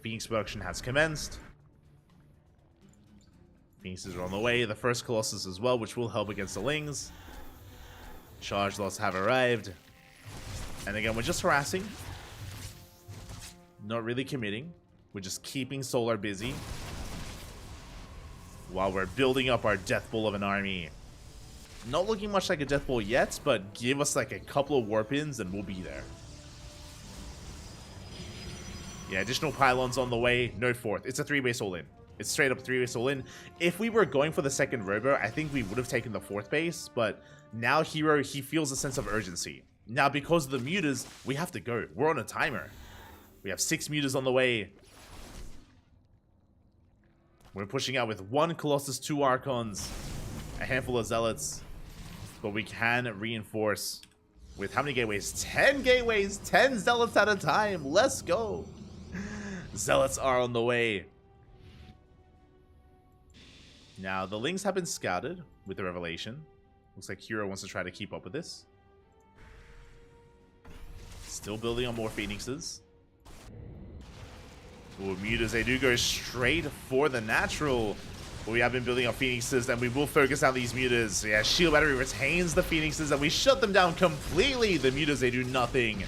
A: Phoenix production has commenced. Phoenixes are on the way. The first Colossus as well, which will help against the Lings. Charge lots have arrived. And again, we're just harassing. Not really committing. We're just keeping Solar busy. While we're building up our Death Ball of an army. Not looking much like a Death Ball yet, but give us like a couple of warp ins and we'll be there. Yeah, additional pylons on the way. No fourth. It's a 3-base all-in. It's straight up 3-base all-in. If we were going for the second robo, I think we would have taken the 4th base, but now Hero, he feels a sense of urgency. Now, because of the mutas, we have to go. We're on a timer. We have 6 mutas on the way. We're pushing out with 1 Colossus, 2 Archons, a handful of Zealots, but we can reinforce with how many gateways? 10 gateways, 10 Zealots at a time. Let's go. Zealots are on the way. Now, the Lings have been scouted with the Revelation. Looks like Hero wants to try to keep up with this. Still building on more Phoenixes. Ooh, mutas, they do go straight for the natural. But we have been building our Phoenixes, and we will focus on these mutas. Yeah, Shield Battery retains the Phoenixes, and we shut them down completely. The mutas, they do nothing.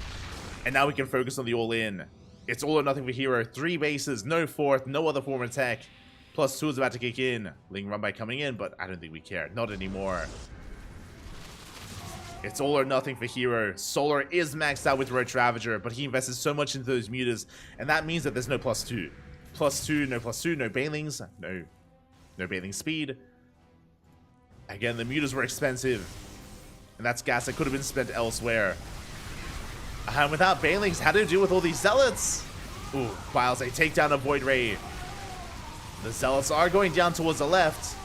A: And now we can focus on the all-in. It's all or nothing for Hero. 3 bases, no 4th, no other form of tech. Plus 2 is about to kick in. Ling Run by coming in, but I don't think we care. Not anymore. It's all or nothing for Hero. Solar is maxed out with Roach Ravager, but he invested so much into those mutas, and that means that there's no +2. +2, no +2, no Banelings, no Bailing speed. Again, the mutas were expensive, and that's gas that could have been spent elsewhere. And without Banelings, how do you deal with all these Zealots? Ooh, Biles, they take down a Void Ray. The Zealots are going down towards the left.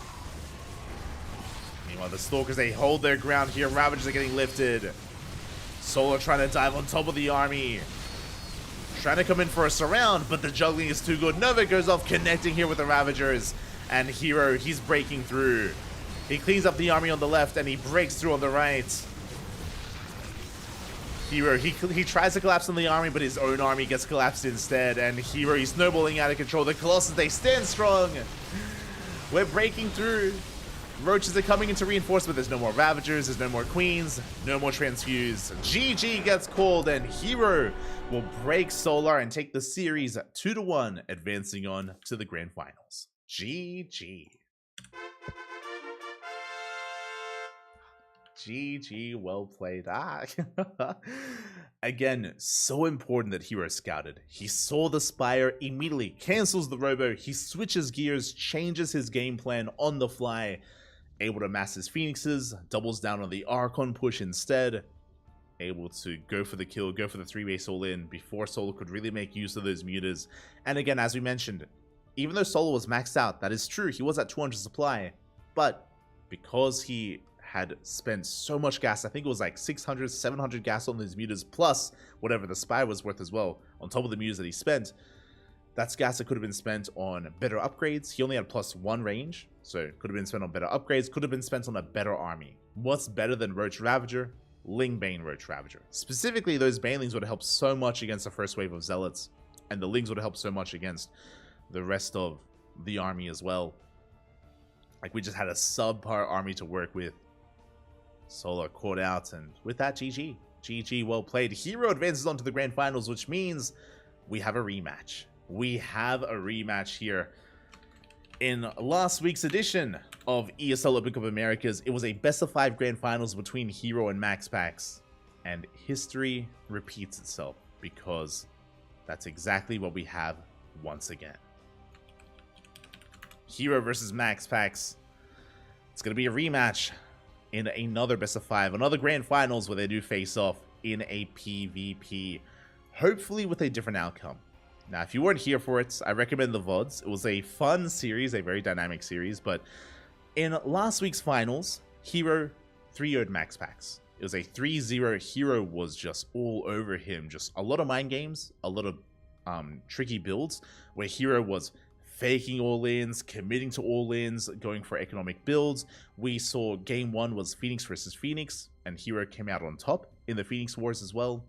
A: Meanwhile, the Stalkers, they hold their ground here. Ravagers are getting lifted. Solar trying to dive on top of the army. Trying to come in for a surround, but the juggling is too good. Nova goes off, connecting here with the Ravagers. And Hero, he's breaking through. He cleans up the army on the left, and he breaks through on the right. Hero, he tries to collapse on the army, but his own army gets collapsed instead. And Hero, he's snowballing out of control. The Colossus, they stand strong. We're breaking through. Roaches are coming into reinforcement. There's no more Ravagers. There's no more Queens. No more Transfuse. GG gets called, and Hero will break Solar and take the series 2-1, advancing on to the grand finals. GG. GG, well played. Again, so important that Hero scouted. He saw the Spire, immediately cancels the Robo, he switches gears, changes his game plan on the fly, able to mass his Phoenixes, doubles down on the Archon push instead, able to go for the kill, go for the 3-base all-in before Solar could really make use of those mutas. And again, as we mentioned, even though Solar was maxed out, that is true, he was at 200 supply, but because he had spent so much gas, I think it was like 600, 700 gas on these mutas, plus whatever the Spy was worth as well, on top of the mutas that he spent. That's gas that could have been spent on better upgrades. He only had +1 range, so it could have been spent on better upgrades, could have been spent on a better army. What's better than Roach Ravager? Ling Bane Roach Ravager. Specifically, those Banelings would have helped so much against the first wave of Zealots, and the Lings would have helped so much against the rest of the army as well. Like, we just had a subpar army to work with. Solar caught out, and with that, GG. GG, well played. Hero advances on to the grand finals, which means we have a rematch. We have a rematch here. In last week's edition of ESL Open Cup Americas, it was a best-of-5 grand finals between Hero and MaxPax. And history repeats itself, because that's exactly what we have once again. Hero versus MaxPax. It's going to be a rematch in another best-of-5, another grand finals where they do face off in a PvP, hopefully with a different outcome. Now, if you weren't here for it, I recommend the VODs. It was a fun series, a very dynamic series, but in last week's finals, Hero 3-0'd MaxPax. It was a 3-0. Hero was just all over him. Just a lot of mind games, a lot of tricky builds, where Hero was faking all-ins, committing to all-ins, going for economic builds. We saw game 1 was Phoenix versus Phoenix, and Hero came out on top in the Phoenix Wars as well.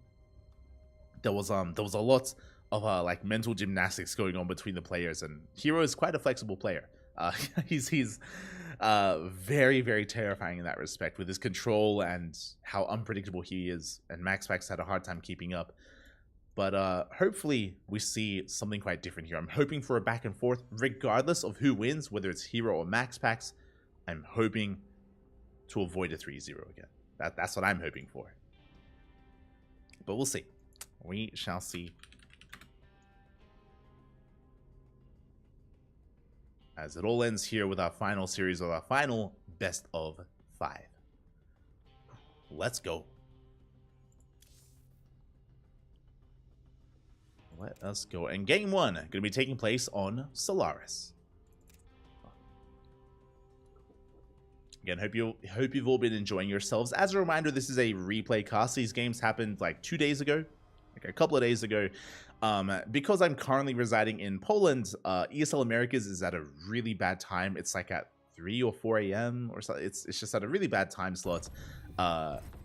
A: There was a lot of like mental gymnastics going on between the players, and Hero is quite a flexible player. He's very, very terrifying in that respect with his control and how unpredictable he is. And MaxPax had a hard time keeping up. But hopefully we see something quite different here. I'm hoping for a back and forth, regardless of who wins, whether it's Hero or MaxPax. I'm hoping to avoid a 3-0 again. That's what I'm hoping for. But we'll see. We shall see. As it all ends here with our final series of our final best of 5. Let's go. Let us go. And game 1 going to be taking place on Solaris. Again, hope you've all been enjoying yourselves. As a reminder, this is a replay cast. These games happened like 2 days ago, like a couple of days ago. Because I'm currently residing in Poland, ESL Americas is at a really bad time. It's like at 3 or 4 a.m. or something. It's just at a really bad time slot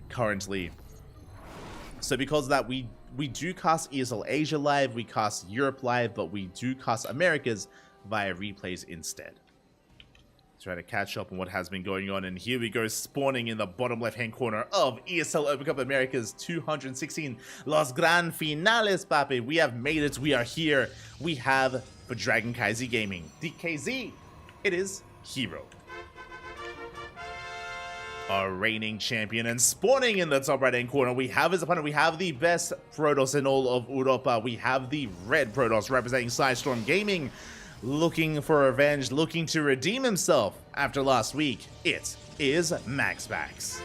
A: currently. So because of that, we do cast ESL Asia live, we cast Europe live, but we do cast Americas via replays instead. Try to catch up on what has been going on, and here we go, spawning in the bottom left-hand corner of ESL Open Cup Americas 216 Los Gran Finales, papi. We have made it. We are here. We have for Dragon Kaizi Gaming DKZ. It is Hero, our reigning champion, and spawning in the top right-hand corner, we have his opponent. We have the best Protoss in all of Europa. We have the red Protoss representing Sidestorm Gaming, looking for revenge, looking to redeem himself after last week. It is MaxPax.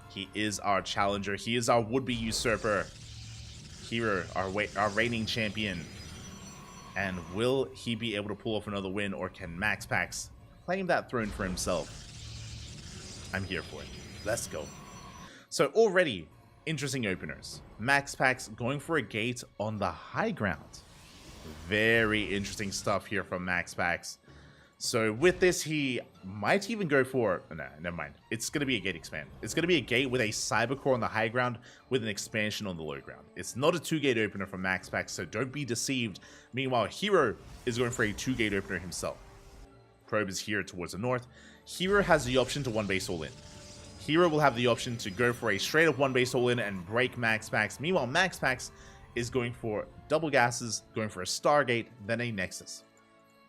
A: He is our challenger. He is our would-be usurper. Hero, our reigning champion. And will he be able to pull off another win, or can MaxPax claim that throne for himself? I'm here for it. Let's go. So already, interesting openers. MaxPax going for a gate on the high ground. Very interesting stuff here from MaxPax. So with this, he might even go for... No, never mind. It's going to be a gate expand. It's going to be a gate with a Cybercore on the high ground with an expansion on the low ground. It's not a 2-gate opener from MaxPax, so don't be deceived. Meanwhile, Hero is going for a 2-gate opener himself. Probe is here towards the north. Hero has the option to 1-base all in. Hero will have the option to go for a straight up 1-base all in and break MaxPax. Meanwhile, MaxPax is going for double gases, going for a Stargate, then a Nexus.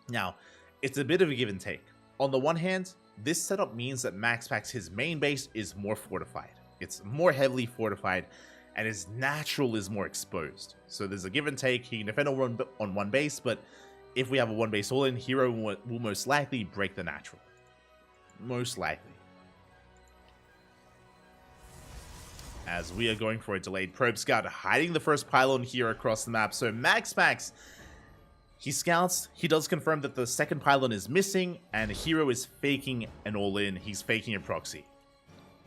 A: Now, it's a bit of a give and take. On the one hand, this setup means that MaxPax, his main base, is more fortified. It's more heavily fortified, and his natural is more exposed. So there's a give and take. He can defend on one base, but if we have a 1-base all-in, Hero will most likely break the natural. Most likely. As we are going for a delayed probe scout, hiding the first pylon here across the map. So MaxPax, he scouts, he does confirm that the second pylon is missing, and Hero is faking an all-in. He's faking a proxy.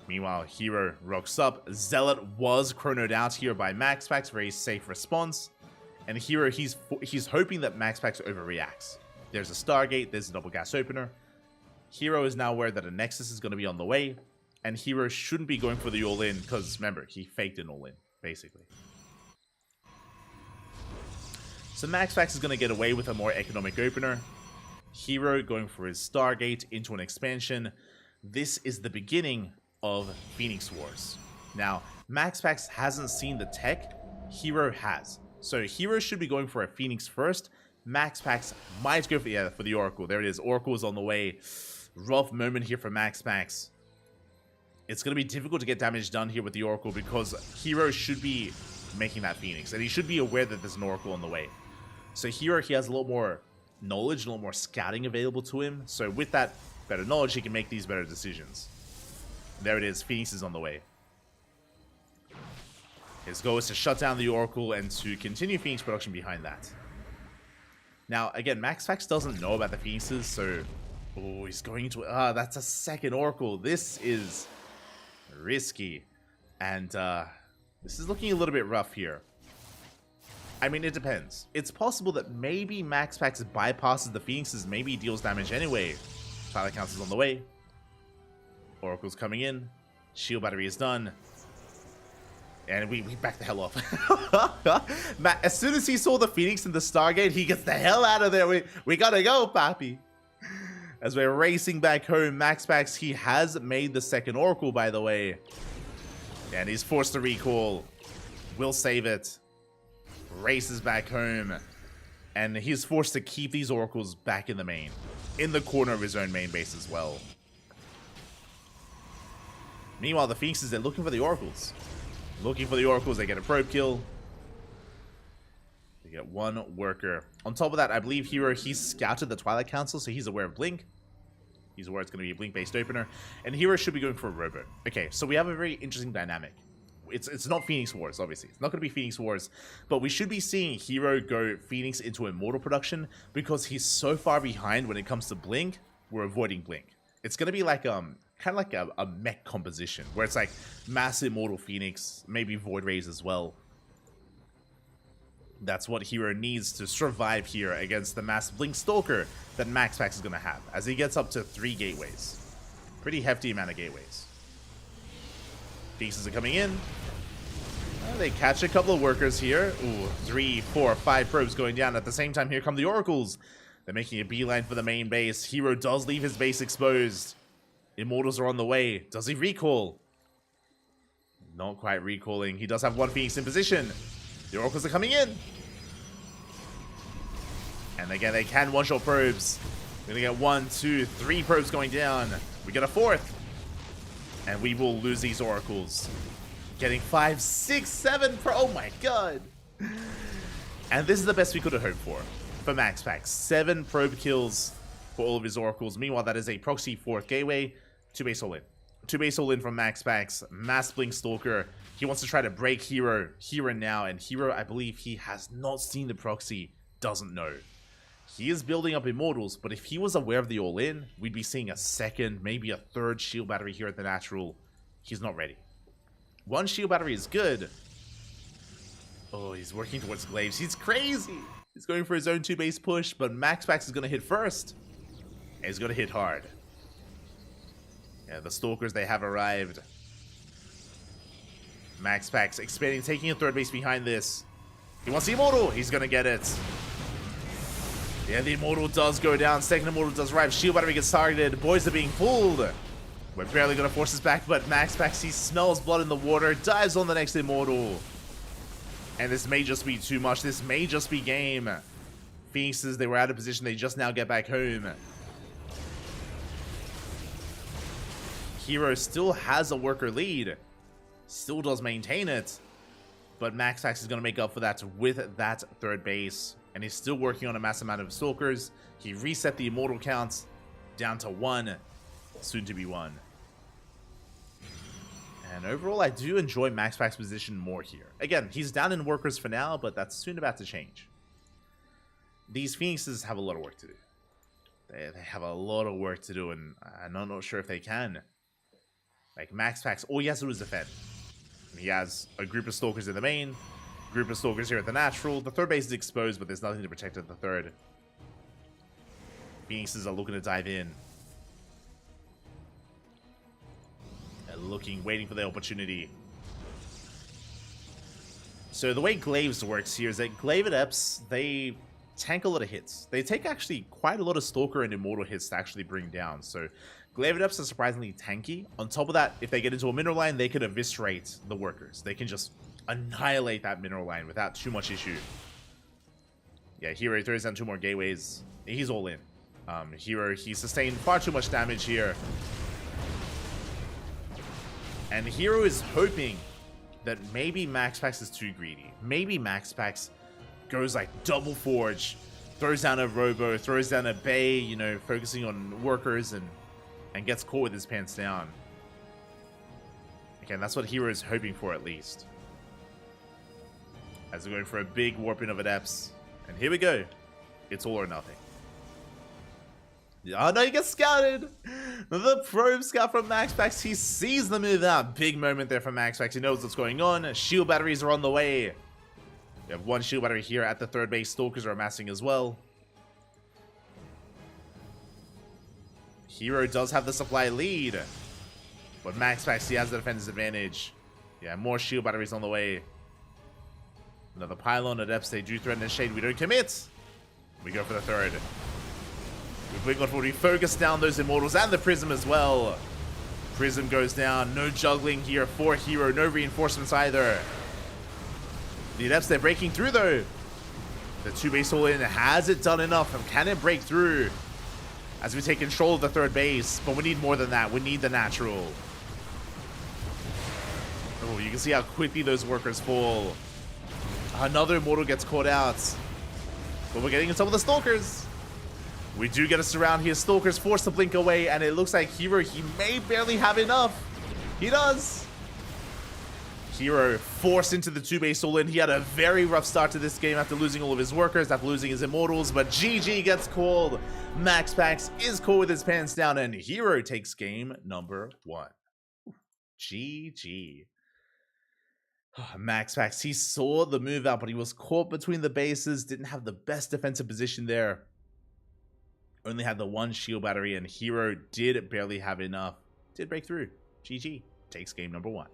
A: Meanwhile, Hero rocks up. Zealot was chronoed out here by MaxPax, very safe response. And Hero, he's hoping that MaxPax overreacts. There's a Stargate, there's a double gas opener. Hero is now aware that a Nexus is going to be on the way. And Hero shouldn't be going for the all-in, because remember, he faked an all-in, basically. So MaxPax is going to get away with a more economic opener. Hero going for his Stargate into an expansion. This is the beginning of Phoenix Wars. Now, MaxPax hasn't seen the tech. Hero has. So Hero should be going for a Phoenix first. MaxPax might go for the Oracle. There it is. Oracle is on the way. Rough moment here for MaxPax. It's going to be difficult to get damage done here with the Oracle because Hero should be making that Phoenix. And he should be aware that there's an Oracle on the way. So Hero, he has a little more knowledge, a little more scouting available to him. So with that better knowledge, he can make these better decisions. There it is. Phoenix is on the way. His goal is to shut down the Oracle and to continue Phoenix production behind that. Now, again, MaxPax doesn't know about the Phoenixes, so... Oh, he's going into... that's a second Oracle. This is risky. And this is looking a little bit rough here. I mean, it depends. It's possible that maybe MaxPax bypasses the Phoenixes, maybe he deals damage anyway. Pilot Council's on the way. Oracle's coming in. Shield battery is done. And we back the hell off. As soon as he saw the Phoenix in the Stargate, he gets the hell out of there. We gotta go, Papi. As we're racing back home, MaxPax, he has made the second Oracle, by the way. And he's forced to recall. Will save it. Races back home. And he's forced to keep these Oracles back in the main. In the corner of his own main base as well. Meanwhile, the Phoenixes, they're looking for the Oracles. Looking for the Oracles, they get a probe kill. They get one worker. On top of that, I believe Hero, he's scouted the Twilight Council, so he's aware of Blink. He's aware it's going to be a Blink-based opener. And Hero should be going for a Robo. Okay, so we have a very interesting dynamic. It's not Phoenix Wars, obviously. It's not going to be Phoenix Wars. But we should be seeing Hero go Phoenix into Immortal production because he's so far behind when it comes to Blink, we're avoiding Blink. It's going to be like kind of like a mech composition where it's like Mass Immortal Phoenix, maybe Void Rays as well. That's what Hero needs to survive here against the Massive Blink Stalker that MaxPax is going to have as he gets up to 3 gateways. Pretty hefty amount of gateways. Pieces are coming in. They catch a couple of workers here. Ooh, 3, 4, 5 probes going down. At the same time, here come the Oracles. They're making a beeline for the main base. Hero does leave his base exposed. Immortals are on the way. Does he recall? Not quite recalling. He does have one Phoenix in position. The Oracles are coming in. And again, they can one-shot probes. We're going to get 1, 2, 3 probes going down. We get a 4th. And we will lose these Oracles. Getting 5, 6, 7 pro. Oh my god. And this is the best we could have hoped for MaxPax. 7 probe kills for all of his Oracles. Meanwhile, that is a proxy 4th gateway. 2 base all in. 2 base all in from MaxPax. Mass Blink Stalker. He wants to try to break Hero here and now. And Hero, I believe he has not seen the proxy. Doesn't know. He is building up Immortals, but if he was aware of the all-in, we'd be seeing a 2nd, maybe a 3rd shield battery here at the natural. He's not ready. 1 shield battery is good. Oh, he's working towards Glaives. He's crazy. He's going for his own 2 base push, but MaxPax is going to hit first. And he's going to hit hard. Yeah, the Stalkers, they have arrived. MaxPax expanding, taking a 3rd base behind this. He wants the Immortal. He's going to get it. Yeah, the Immortal does go down. 2nd Immortal does arrive. Shield battery gets targeted. Boys are being pulled. We're barely going to force this back, but MaxPax, he smells blood in the water. Dives on the next Immortal. And this may just be too much. This may just be game. Phoenixes, they were out of position. They just now get back home. Hero still has a worker lead. Still does maintain it. But MaxPax is going to make up for that with that 3rd base. And he's still working on a massive amount of Stalkers. He reset the Immortal counts down to 1. Soon to be 1. And overall, I do enjoy MaxPax's position more here. Again, he's down in workers for now, but that's soon about to change. These Phoenixes have a lot of work to do. They have a lot of work to do, and I'm not sure if they can. Like, MaxPax, all he has to do is defend. He has a group of Stalkers in the main, group of Stalkers here at the natural. The 3rd base is exposed, but there's nothing to protect at the 3rd. Phoenixes are looking to dive in. They're looking, waiting for the opportunity. So the way Glaives works here is that Glaive Adepts, they tank a lot of hits. They take actually quite a lot of Stalker and Immortal hits to actually bring down. So Glaive Adepts are surprisingly tanky. On top of that, if they get into a mineral line, they can eviscerate the workers. They can just annihilate that mineral line without too much issue. Yeah, Hero throws down 2 more gateways. He's all in. Hero, he sustained far too much damage here. And Hero is hoping that maybe MaxPax is too greedy. Maybe MaxPax goes like double Forge, throws down a Robo, throws down a Bay, you know, focusing on workers and gets caught with his pants down. Again, that's what Hero is hoping for at least. As we're going for a big warping of Adepts. And here we go. It's all or nothing. Oh no, he gets scouted! The probe scout from MaxPax, he sees the move out. Big moment there from MaxPax. He knows what's going on. Shield batteries are on the way. We have 1 shield battery here at the 3rd base. Stalkers are amassing as well. Hero does have the supply lead. But MaxPax, he has the defender's advantage. Yeah, more shield batteries on the way. Another pylon at depths. They do threaten a shade. We don't commit. We go for the third. We blink on forward. We focus down those immortals and the prism as well. Prism goes down. No juggling here for Hero. No reinforcements either. The adepts, they're breaking through though. The 2-base all in. Has it done enough? And can it break through? As we take control of the third base. But we need more than that. We need the natural. Oh, you can see how quickly those workers fall. Another immortal gets caught out. But we're getting in some of the stalkers. We do get a surround here. Stalkers forced to blink away. And it looks like Hero, he may barely have enough. He does. Hero forced into the 2-base all in. He had a very rough start to this game after losing all of his workers, after losing his immortals. But GG gets called. MaxPax is caught with his pants down. And Hero takes game number 1. GG. MaxPax, he saw the move out, but he was caught between the bases, didn't have the best defensive position there. Only had the 1 shield battery, and Hero did barely have enough. Did break through. GG. Takes game number 1.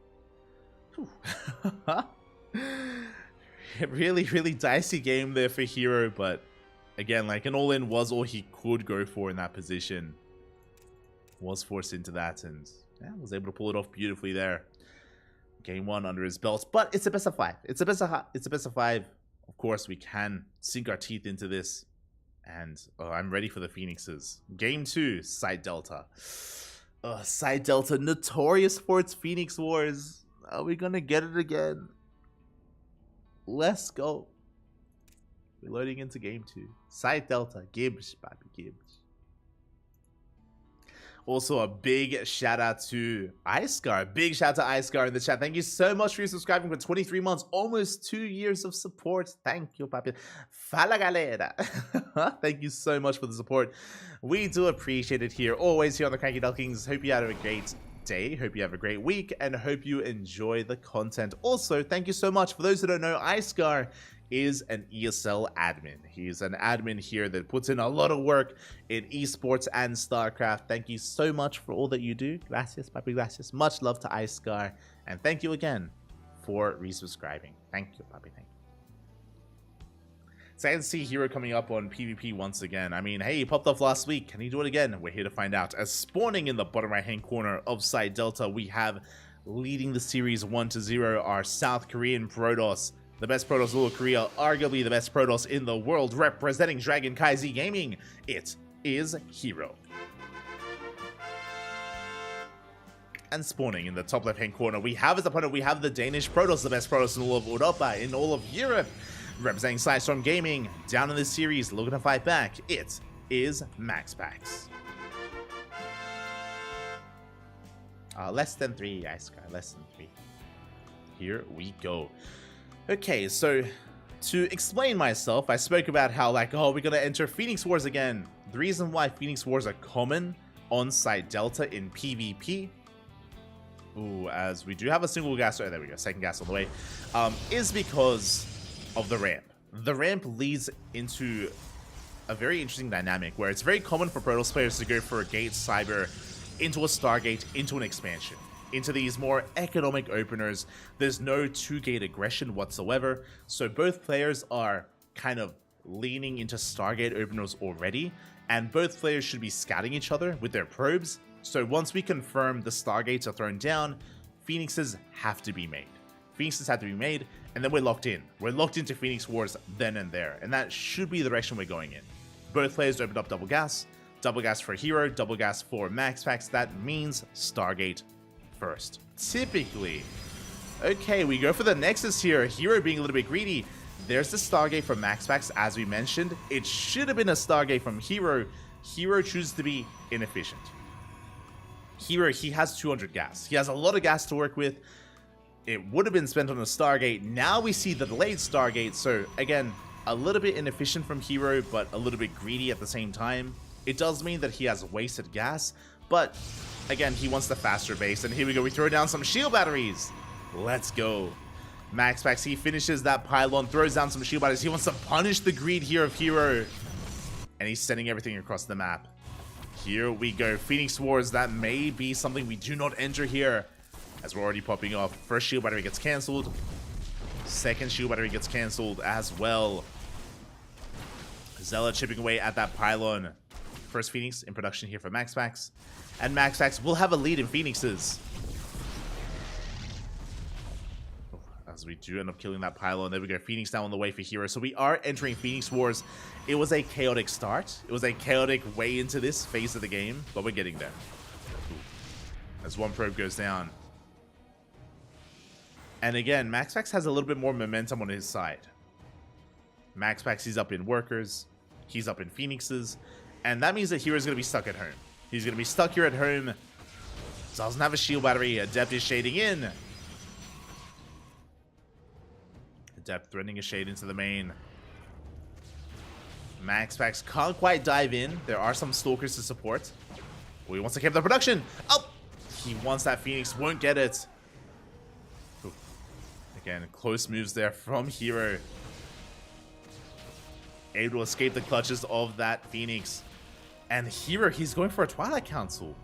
A: Really, really dicey game there for Hero, but again, like an all-in was all he could go for in that position. Was forced into that, and yeah, was able to pull it off beautifully there. Game 1 under his belt, but it's a best of 5. It's a best of 5. Of course, we can sink our teeth into this, and I'm ready for the Phoenixes. Game 2, Side Delta. Side Delta, notorious for its Phoenix Wars. Are we gonna get it again? Let's go. We're loading into Game 2. Side Delta, Gibbs, baby, Gibbs. Also, a big shout out to Icegar. Big shout out to Icegar in the chat. Thank you so much for subscribing for 23 months, almost 2 years of support. Thank you, papi. Fala galera. Thank you so much for the support. We do appreciate it here, always here on the CranKy Ducklings. Hope you had a great day. Hope you have a great week, and hope you enjoy the content. Also, thank you so much. For those who don't know, Icegar is an ESL admin. He's an admin here that puts in a lot of work in esports and StarCraft. Thank you so much for all that you do. Gracias, papi, gracias. Much love to Icegar, and thank you again for resubscribing. Thank you, papi, thank you. So I can see Hero coming up on PvP once again. I mean, hey, he popped off last week. Can he do it again? We're here to find out. As spawning in the bottom right-hand corner of Side Delta, we have leading the series 1-0, our South Korean Protoss. The best Protoss in all of Korea, arguably the best Protoss in the world, representing Dragon Kaizi Gaming. It is Hero. And spawning in the top left-hand corner, we have as opponent, we have the Danish Protoss, the best Protoss in all of Europa, in all of Europe. Representing Sidestorm Gaming, down in this series, looking to fight back. It is MaxPax. Less than 3, Icecar, less than 3. Here we go. Okay, so to explain myself, I spoke about how, like, oh, we're gonna enter Phoenix Wars again. The reason why Phoenix Wars are common on Side Delta in PvP, as we do have a single gas, oh, there we go, second gas on the way, is because of the ramp. The ramp leads into a very interesting dynamic where it's very common for Protoss players to go for a Gate Cyber into a Stargate, into an expansion, into these more economic openers. There's no 2-gate aggression whatsoever, so both players are kind of leaning into Stargate openers already, and both players should be scouting each other with their probes. So once we confirm the Stargates are thrown down, Phoenixes have to be made. Phoenixes have to be made, and then we're locked in. We're locked into Phoenix Wars then and there, and that should be the direction we're going in. Both players opened up double gas for Hero, double gas for MaxPax. That means Stargate first, typically. Okay, we go for the Nexus here. Hero being a little bit greedy. There's the Stargate from MaxPax, as we mentioned. It should have been a Stargate from Hero. Hero chooses to be inefficient. Hero, he has 200 gas. He has a lot of gas to work with. It would have been spent on a Stargate. Now we see the delayed Stargate. So again, a little bit inefficient from Hero, but a little bit greedy at the same time. It does mean that he has wasted gas, but again, he wants the faster base. And here we go. We throw down some shield batteries. Let's go. MaxPax, he finishes that pylon, throws down some shield batteries. He wants to punish the greed here of Hero. And he's sending everything across the map. Here we go. Phoenix Wars, that may be something we do not enter here. As we're already popping off. First shield battery gets cancelled. Second shield battery gets cancelled as well. Zella chipping away at that pylon. First Phoenix in production here for MaxPax. And MaxPax will have a lead in Phoenixes. As we do end up killing that pylon. There we go. Phoenix now on the way for Hero. So we are entering Phoenix Wars. It was a chaotic start. It was a chaotic way into this phase of the game. But we're getting there. As one probe goes down. And again, MaxPax has a little bit more momentum on his side. MaxPax, he's up in Workers. He's up in Phoenixes. And that means that Hero's going to be stuck at home. He's going to be stuck here at home. So doesn't have a shield battery. Adept is shading in. Adept threatening a shade into the main. MaxPax can't quite dive in. There are some Stalkers to support. Oh, he wants to keep the production. Oh! He wants that Phoenix. Won't get it. Ooh. Again, close moves there from Hero. Able to escape the clutches of that Phoenix. And Hero, he's going for a Twilight Council.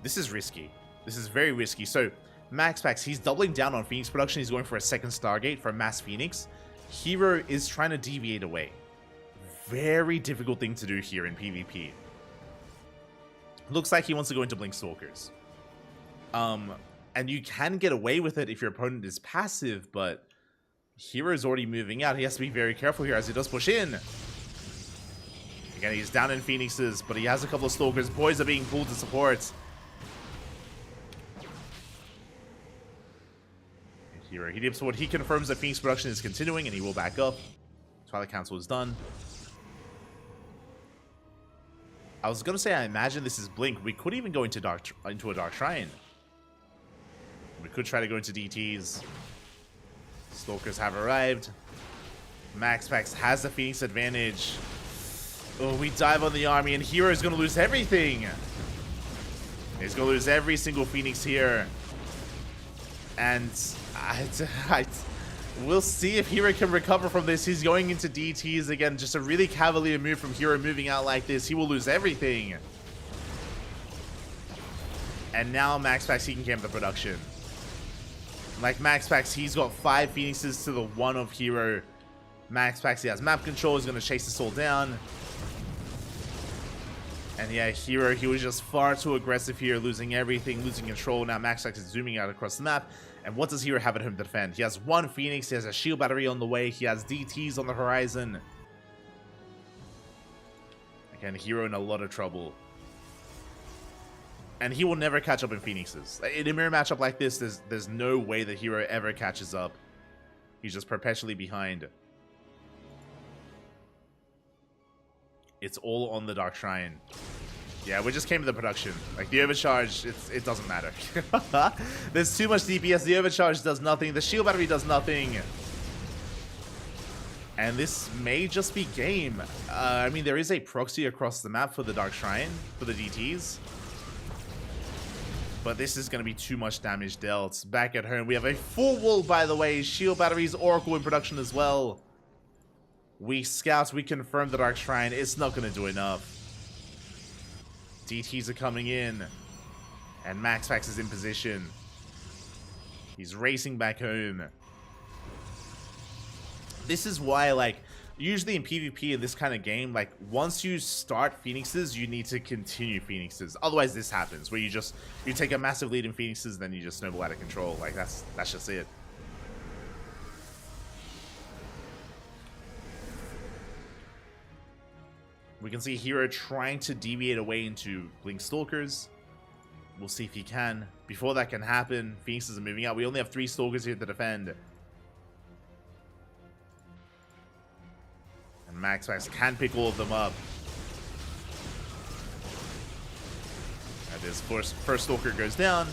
A: This is risky. This is very risky. So, MaxPax, he's doubling down on Phoenix production. He's going for a second Stargate for Mass Phoenix. Hero is trying to deviate away. Very difficult thing to do here in PvP. Looks like he wants to go into Blink Stalkers. And you can get away with it if your opponent is passive, but Hero's already moving out. He has to be very careful here as he does push in. Again, he's down in Phoenixes, but he has a couple of Stalkers. Boys are being pulled to support. Hero, he dips forward. He confirms that Phoenix production is continuing, and he will back up. Twilight Council is done. I was gonna say, I imagine this is Blink. We could even go into a Dark Shrine. We could try to go into DTs. Stalkers have arrived. MaxPax has the Phoenix advantage. Oh, we dive on the army, and Hero is going to lose everything. He's going to lose every single Phoenix here. And we'll see if Hero can recover from this. He's going into DTs again. Just a really cavalier move from Hero moving out like this. He will lose everything. And now MaxPax, he can camp the production. Like MaxPax, he's got 5 Phoenixes to the 1 of Hero. MaxPax, he has map control. He's going to chase this all down. And yeah, Hero, he was just far too aggressive here, losing everything, losing control. Now MaxPax is zooming out across the map. And what does Hero have at home to defend? He has 1 Phoenix. He has a shield battery on the way. He has DTs on the horizon. Again, Hero in a lot of trouble. And he will never catch up in Phoenixes. In a mirror matchup like this, there's no way that Hero ever catches up. He's just perpetually behind. It's all on the Dark Shrine. Yeah, we just came to the production. Like, the overcharge, it doesn't matter. There's too much DPS. The overcharge does nothing. The shield battery does nothing. And this may just be game. I mean, there is a proxy across the map for the Dark Shrine, for the DTs. But this is going to be too much damage dealt. Back at home, we have a full wall, by the way. Shield batteries, Oracle in production as well. We scout, we confirm the Dark Shrine. It's not going to do enough. DTs are coming in. And MaxPax is in position. He's racing back home. This is why, like, usually in PvP in this kind of game, like, once you start Phoenixes, you need to continue Phoenixes. Otherwise, this happens, where you take a massive lead in Phoenixes, then you just snowball out of control. Like, that's just it. We can see Hero trying to deviate away into Blink Stalkers. We'll see if he can. Before that can happen, Phoenixes are moving out. We only have 3 Stalkers here to defend. And MaxPax can pick all of them up. And this first Stalker goes down.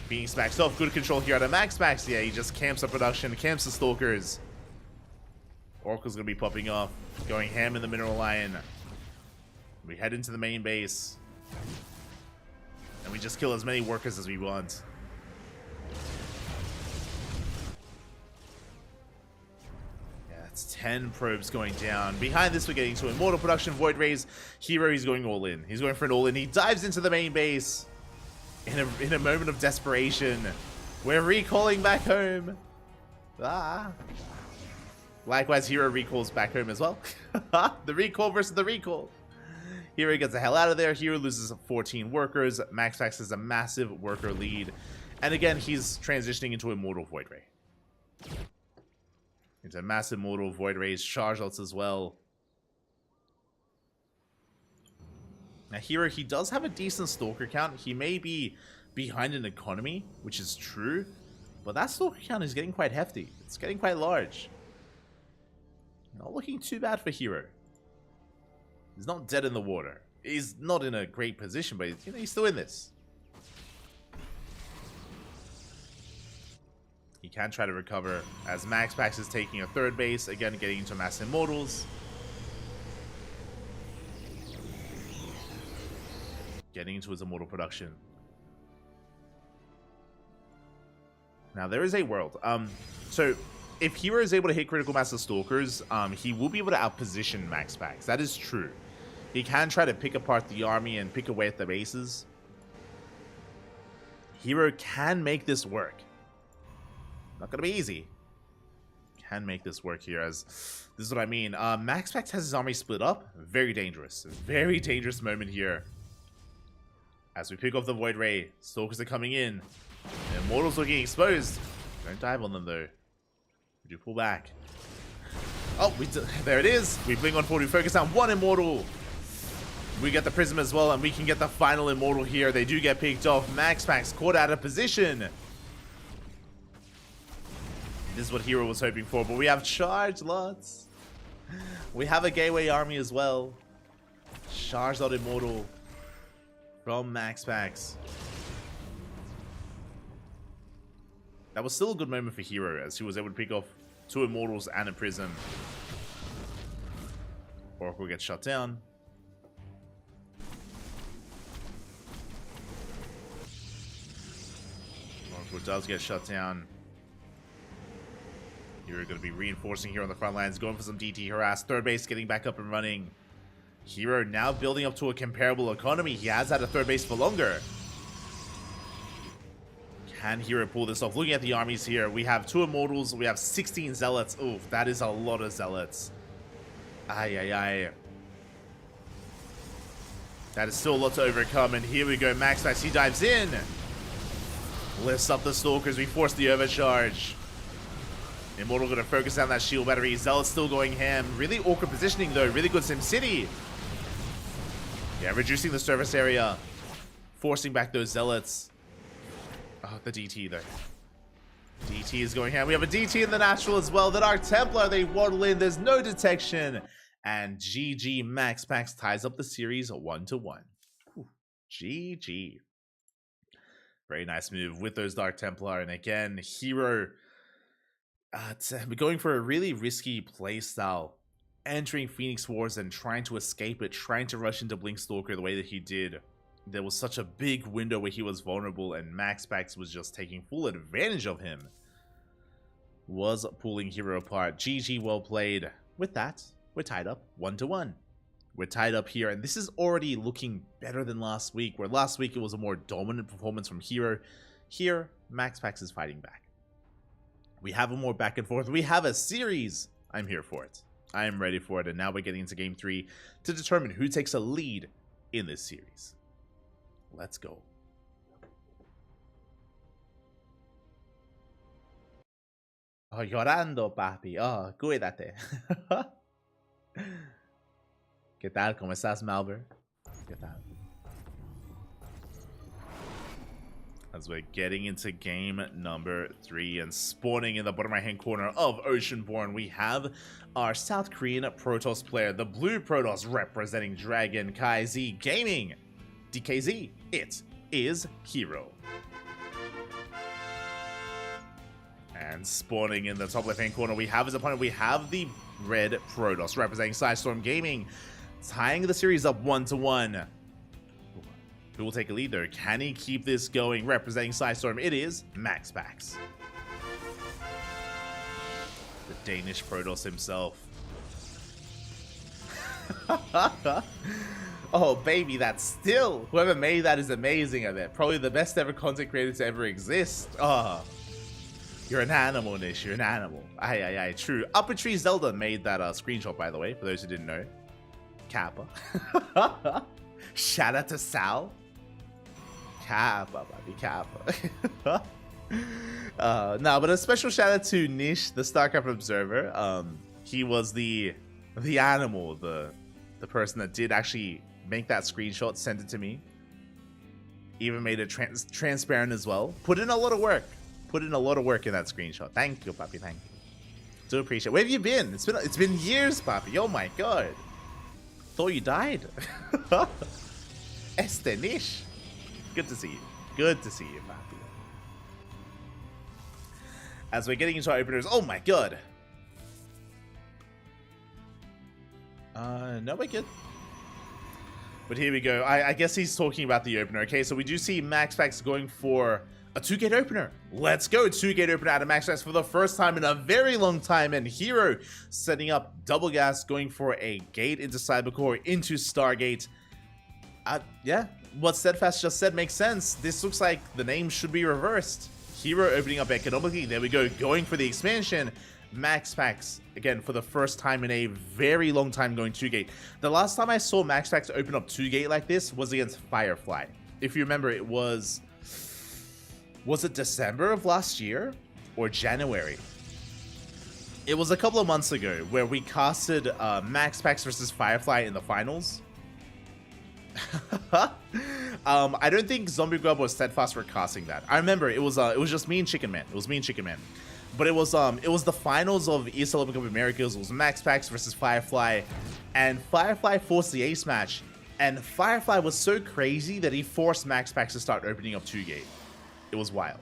A: Phoenix backs off. Good control here out of MaxPax. Yeah, he just camps the production, camps the Stalkers. Oracle's going to be popping off. Going ham in the Mineral Lion. We head into the main base. And we just kill as many workers as we want. Yeah, it's 10 probes going down. Behind this, we're getting to Immortal production. Void Rays. Hero, he's going all in. He's going for an all in. He dives into the main base. in a moment of desperation. We're recalling back home. Ah. Likewise, Hero recalls back home as well. The recall versus the recall. Hero gets the hell out of there. Hero loses 14 workers. MaxPax has a massive worker lead. And again, he's transitioning into Immortal Void Ray. Into massive Immortal Void Rays, charge outs as well. Now Hero, he does have a decent Stalker count. He may be behind in economy, which is true. But that Stalker count is getting quite hefty. It's getting quite large. Not looking too bad for Hero. He's not dead in the water. He's not in a great position, but you know, he's still in this. He can try to recover as MaxPax is taking a third base, again getting into Mass Immortals. Getting into his Immortal production. Now there is a world. So if Hero is able to hit critical mass of Stalkers, he will be able to outposition MaxPax. That is true. He can try to pick apart the army and pick away at the bases. Hero can make this work. Not gonna be easy. Can make this work here, as this is what I mean. MaxPax has his army split up. Very dangerous. Very dangerous moment here. As we pick off the Void Ray, Stalkers are coming in. The Immortals looking exposed. Don't dive on them though. Would you pull back? Oh, there it is. We blink on forward. We focus on one Immortal. We get the Prism as well, and we can get the final Immortal here. They do get picked off. MaxPax caught out of position. This is what Hero was hoping for, but we have charged lots. We have a Gateway army as well. Charged out Immortal from MaxPax. That was still a good moment for Hero, as he was able to pick off 2 Immortals and a Prism. Oracle gets shut down. Oracle does get shut down. Hero going to be reinforcing here on the front lines, going for some DT harass. Third base getting back up and running. Hero now building up to a comparable economy. He has had a third base for longer. Can Hero pull this off? Looking at the armies here, we have 2 Immortals, we have 16 Zealots. Oof, that is a lot of Zealots. Ay, ay, ay. That is still a lot to overcome, and here we go. MaxPax, he dives in. Lifts up the Stalkers, we force the overcharge. Immortal going to focus on that shield battery. Zealot's still going ham. Really awkward positioning though. Really good SimCity. Yeah, reducing the surface area. Forcing back those Zealots. Oh, the DT though. DT is going ham. We have a DT in the natural as well. The Dark Templar, they waddle in. There's no detection. And GG, MaxPax ties up the series 1-1. GG. Very nice move with those Dark Templar. And again, Hero... going for a really risky playstyle, entering Phoenix Wars and trying to escape it, trying to rush into Blink Stalker the way that he did. There was such a big window where he was vulnerable, and MaxPax was just taking full advantage of him. Was pulling Hero apart. GG, well played. With that, we're tied up 1-1. We're tied up here, and this is already looking better than last week, where last week it was a more dominant performance from Hero. Here, MaxPax is fighting back. We have a more back and forth. We have a series. I'm here for it. I am ready for it. And now we're getting into game 3 to determine who takes a lead in this series. Let's go. Oh, llorando, papi. Oh, cuídate. ¿Qué tal? ¿Cómo estás, Malver? ¿Qué tal? As we're getting into game number 3 and spawning in the bottom right hand corner of Oceanborn, we have our South Korean Protoss player, the blue Protoss representing CranKy Z Gaming. DKZ, it is Hero. And spawning in the top left hand corner, we have his opponent, we have the red Protoss representing Sidestorm Gaming, tying the series up 1-1. Who will take a lead there? Can he keep this going? Representing Sidestorm, it is MaxPax. The Danish Protoss himself. Oh, baby, that's still... Whoever made that is amazing, I bet. Probably the best ever content creator to ever exist. Oh, you're an animal, Nish. You're an animal. Aye, true. Upper Tree Zelda made that screenshot, by the way, for those who didn't know. Kappa. Shout out to Sal. Kappa, baby, Kappa. No, but a special shout out to Nish, the StarCraft observer. He was the animal, the person that did actually make that screenshot, sent it to me. Even made it transparent as well. Put in a lot of work. Put in a lot of work in that screenshot. Thank you, Papi. Thank you. Do appreciate it. Where have you been? It's been years, Papi. Oh my god. Thought you died. Este Nish. Good to see you. Good to see you, Papi. As we're getting into our openers. Oh my god. No, we're good. But here we go. I guess he's talking about the opener. Okay, so we do see MaxPax going for a 2-gate opener. Let's go. 2-gate opener out of MaxPax for the first time in a very long time. And Hero setting up double gas, going for a gate into Cybercore, into Stargate. Yeah, what Steadfast just said makes sense. This looks like the name should be reversed. Hero opening up economically. There we go. Going for the expansion. MaxPax, again, for the first time in a very long time going 2-gate. The last time I saw MaxPax open up 2-gate like this was against Firefly. If you remember, it was it December of last year or January? It was a couple of months ago where we casted MaxPax versus Firefly in the finals. I don't think Zombie Grub or Steadfast were casting that. I remember it was just me and Chicken Man. It was me and Chicken Man. But it was the finals of ESL Open Cup Americas. It was MaxPax versus Firefly, and Firefly forced the ace match. And Firefly was so crazy that he forced MaxPax to start opening up 2-gate. It was wild.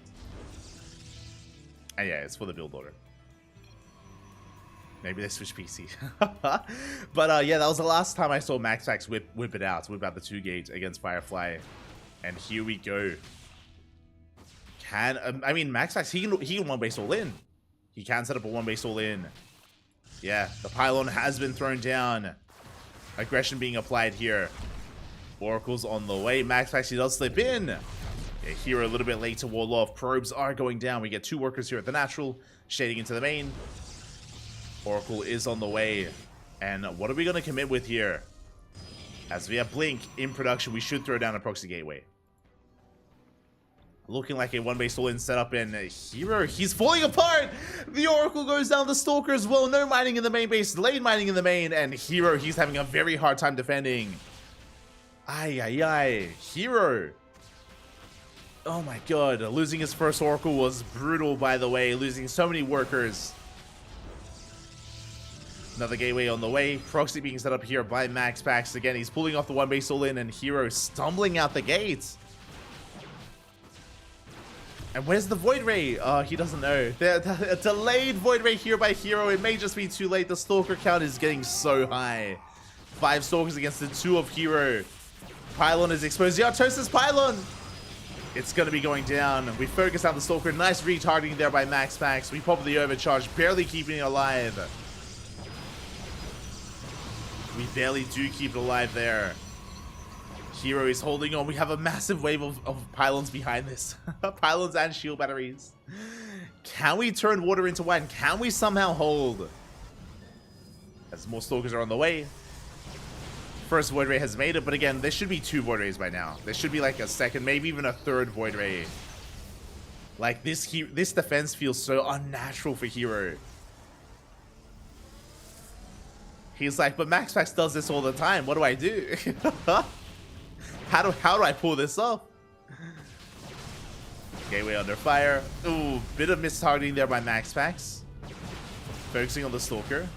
A: And yeah, it's for the build order. Maybe they switch PC. But yeah, that was the last time I saw MaxPax whip it out. Whip out the 2-gate against Firefly. And here we go. I mean, MaxPax, he can one-base all in. He can set up a one-base all in. Yeah, the pylon has been thrown down. Aggression being applied here. Oracle's on the way. MaxPax, he does slip in. Yeah, Hero a little bit late to wall off. Probes are going down. We get 2 workers here at the natural. Shading into the main. Oracle is on the way. And what are we going to commit with here? As we have Blink in production, we should throw down a proxy gateway. Looking like a one-base all-in setup, and Hero, he's falling apart! The Oracle goes down, the Stalker as well, no mining in the main base, late mining in the main, and Hero, he's having a very hard time defending. Ay. Hero. Oh my god, losing his first Oracle was brutal, by the way, losing so many workers. Another gateway on the way, proxy being set up here by MaxPax. Again, he's pulling off the one-base all-in, and Hero stumbling out the gate. And where's the Void Ray? He doesn't know. A delayed Void Ray here by Hero. It may just be too late. The Stalker count is getting so high. 5 Stalkers against the 2 of Hero. Pylon is exposed. Yartosis Pylon! It's going to be going down. We focus on the Stalker. Nice retargeting there by MaxPax. We pop the overcharge, barely keeping it alive. We barely do keep it alive there. Hero is holding on. We have a massive wave of pylons behind this. Pylons and shield batteries. Can we turn water into wine? Can we somehow hold? As more Stalkers are on the way. First Void Ray has made it, but again, there should be 2 Void Rays by now. There should be like a second, maybe even a 3rd Void Ray. Like this defense feels so unnatural for Hero. He's like, but MaxPax does this all the time. What do I do? How do I pull this off? Gateway under fire. Ooh, bit of mistargeting there by MaxPax. Focusing on the Stalker.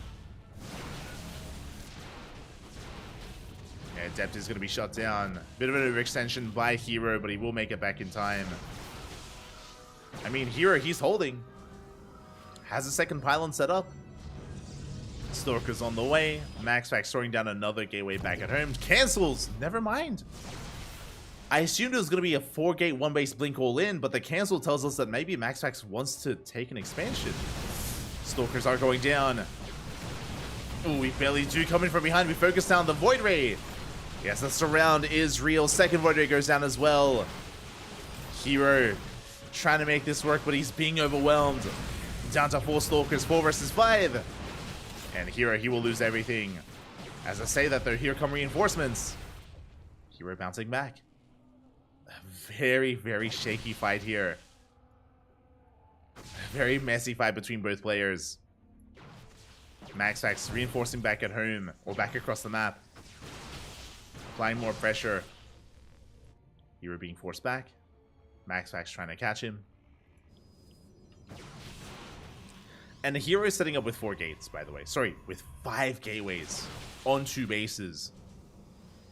A: Yeah, Depth is going to be shut down. Bit of an overextension by Hero, but he will make it back in time. I mean, Hero, he's holding. Has a second pylon set up. Stalker's on the way. MaxPax throwing down another gateway back at home. Cancels. Never mind. I assumed it was going to be a 4-gate, 1-base blink all in, but the cancel tells us that maybe MaxPax wants to take an expansion. Stalkers are going down. Ooh, we barely do come in from behind. We focus down the Void Ray. Yes, the surround is real. Second Void Ray goes down as well. Hero trying to make this work, but he's being overwhelmed. Down to 4 Stalkers, 4 versus 5. And Hero, he will lose everything. As I say that, though, here come reinforcements. Hero bouncing back. A very, very shaky fight here. A very messy fight between both players. MaxPax reinforcing back at home, or back across the map. Applying more pressure. Hero being forced back. MaxPax trying to catch him. And the Hero is setting up with 4 gates, by the way. Sorry, with 5 gateways on 2 bases.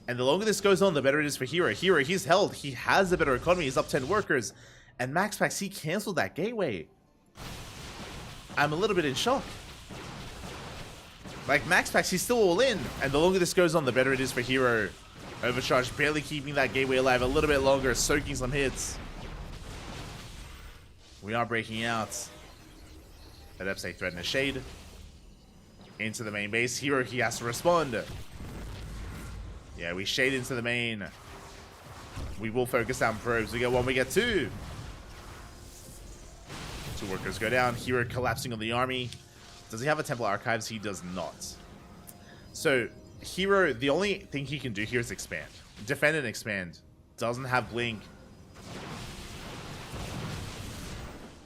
A: And the longer this goes on, the better it is for Hero. Hero, he's held. He has a better economy. He's up 10 workers. And MaxPax, he canceled that gateway. I'm a little bit in shock. Like, MaxPax, he's still all in. And the longer this goes on, the better it is for Hero. Overcharge, barely keeping that gateway alive a little bit longer, soaking some hits. We are breaking out. Let Epsay threaten a shade. Into the main base. Hero, he has to respond. Yeah, we shade into the main. We will focus down probes. We get 1, we get 2. 2 workers go down. Hero collapsing on the army. Does he have a Temple Archives? He does not. So, Hero, the only thing he can do here is expand. Defend and expand. Doesn't have Blink.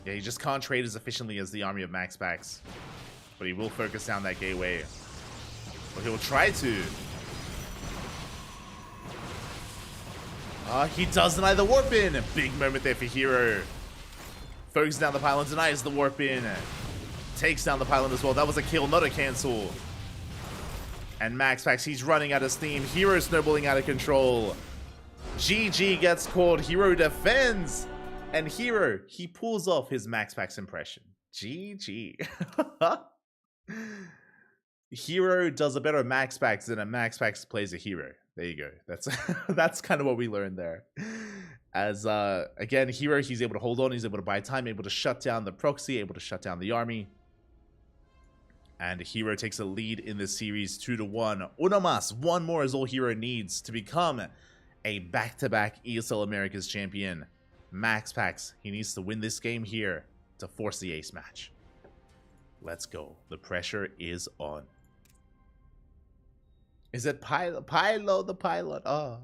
A: Yeah, he just can't trade as efficiently as the army of MaxPax. But he will focus down that gateway. Or he will try to. He does deny the warp in. Big moment there for Hero. Focuses down the pylon, denies the warp in. Takes down the pylon as well. That was a kill, not a cancel. And MaxPax, he's running out of steam. Hero snowballing out of control. GG gets called. Hero defends. And Hero, he pulls off his MaxPax impression. GG. Hero does a better MaxPax than a MaxPax plays a Hero. There you go. That's kind of what we learned there. As again, Hero, he's able to hold on, he's able to buy time, able to shut down the proxy, able to shut down the army. And Hero takes a lead in this series 2-1. Uno más, 1 more is all Hero needs to become a back-to-back ESL Americas champion. MaxPax, he needs to win this game here to force the ace match. Let's go. The pressure is on. Is it Pilo the pilot? Oh.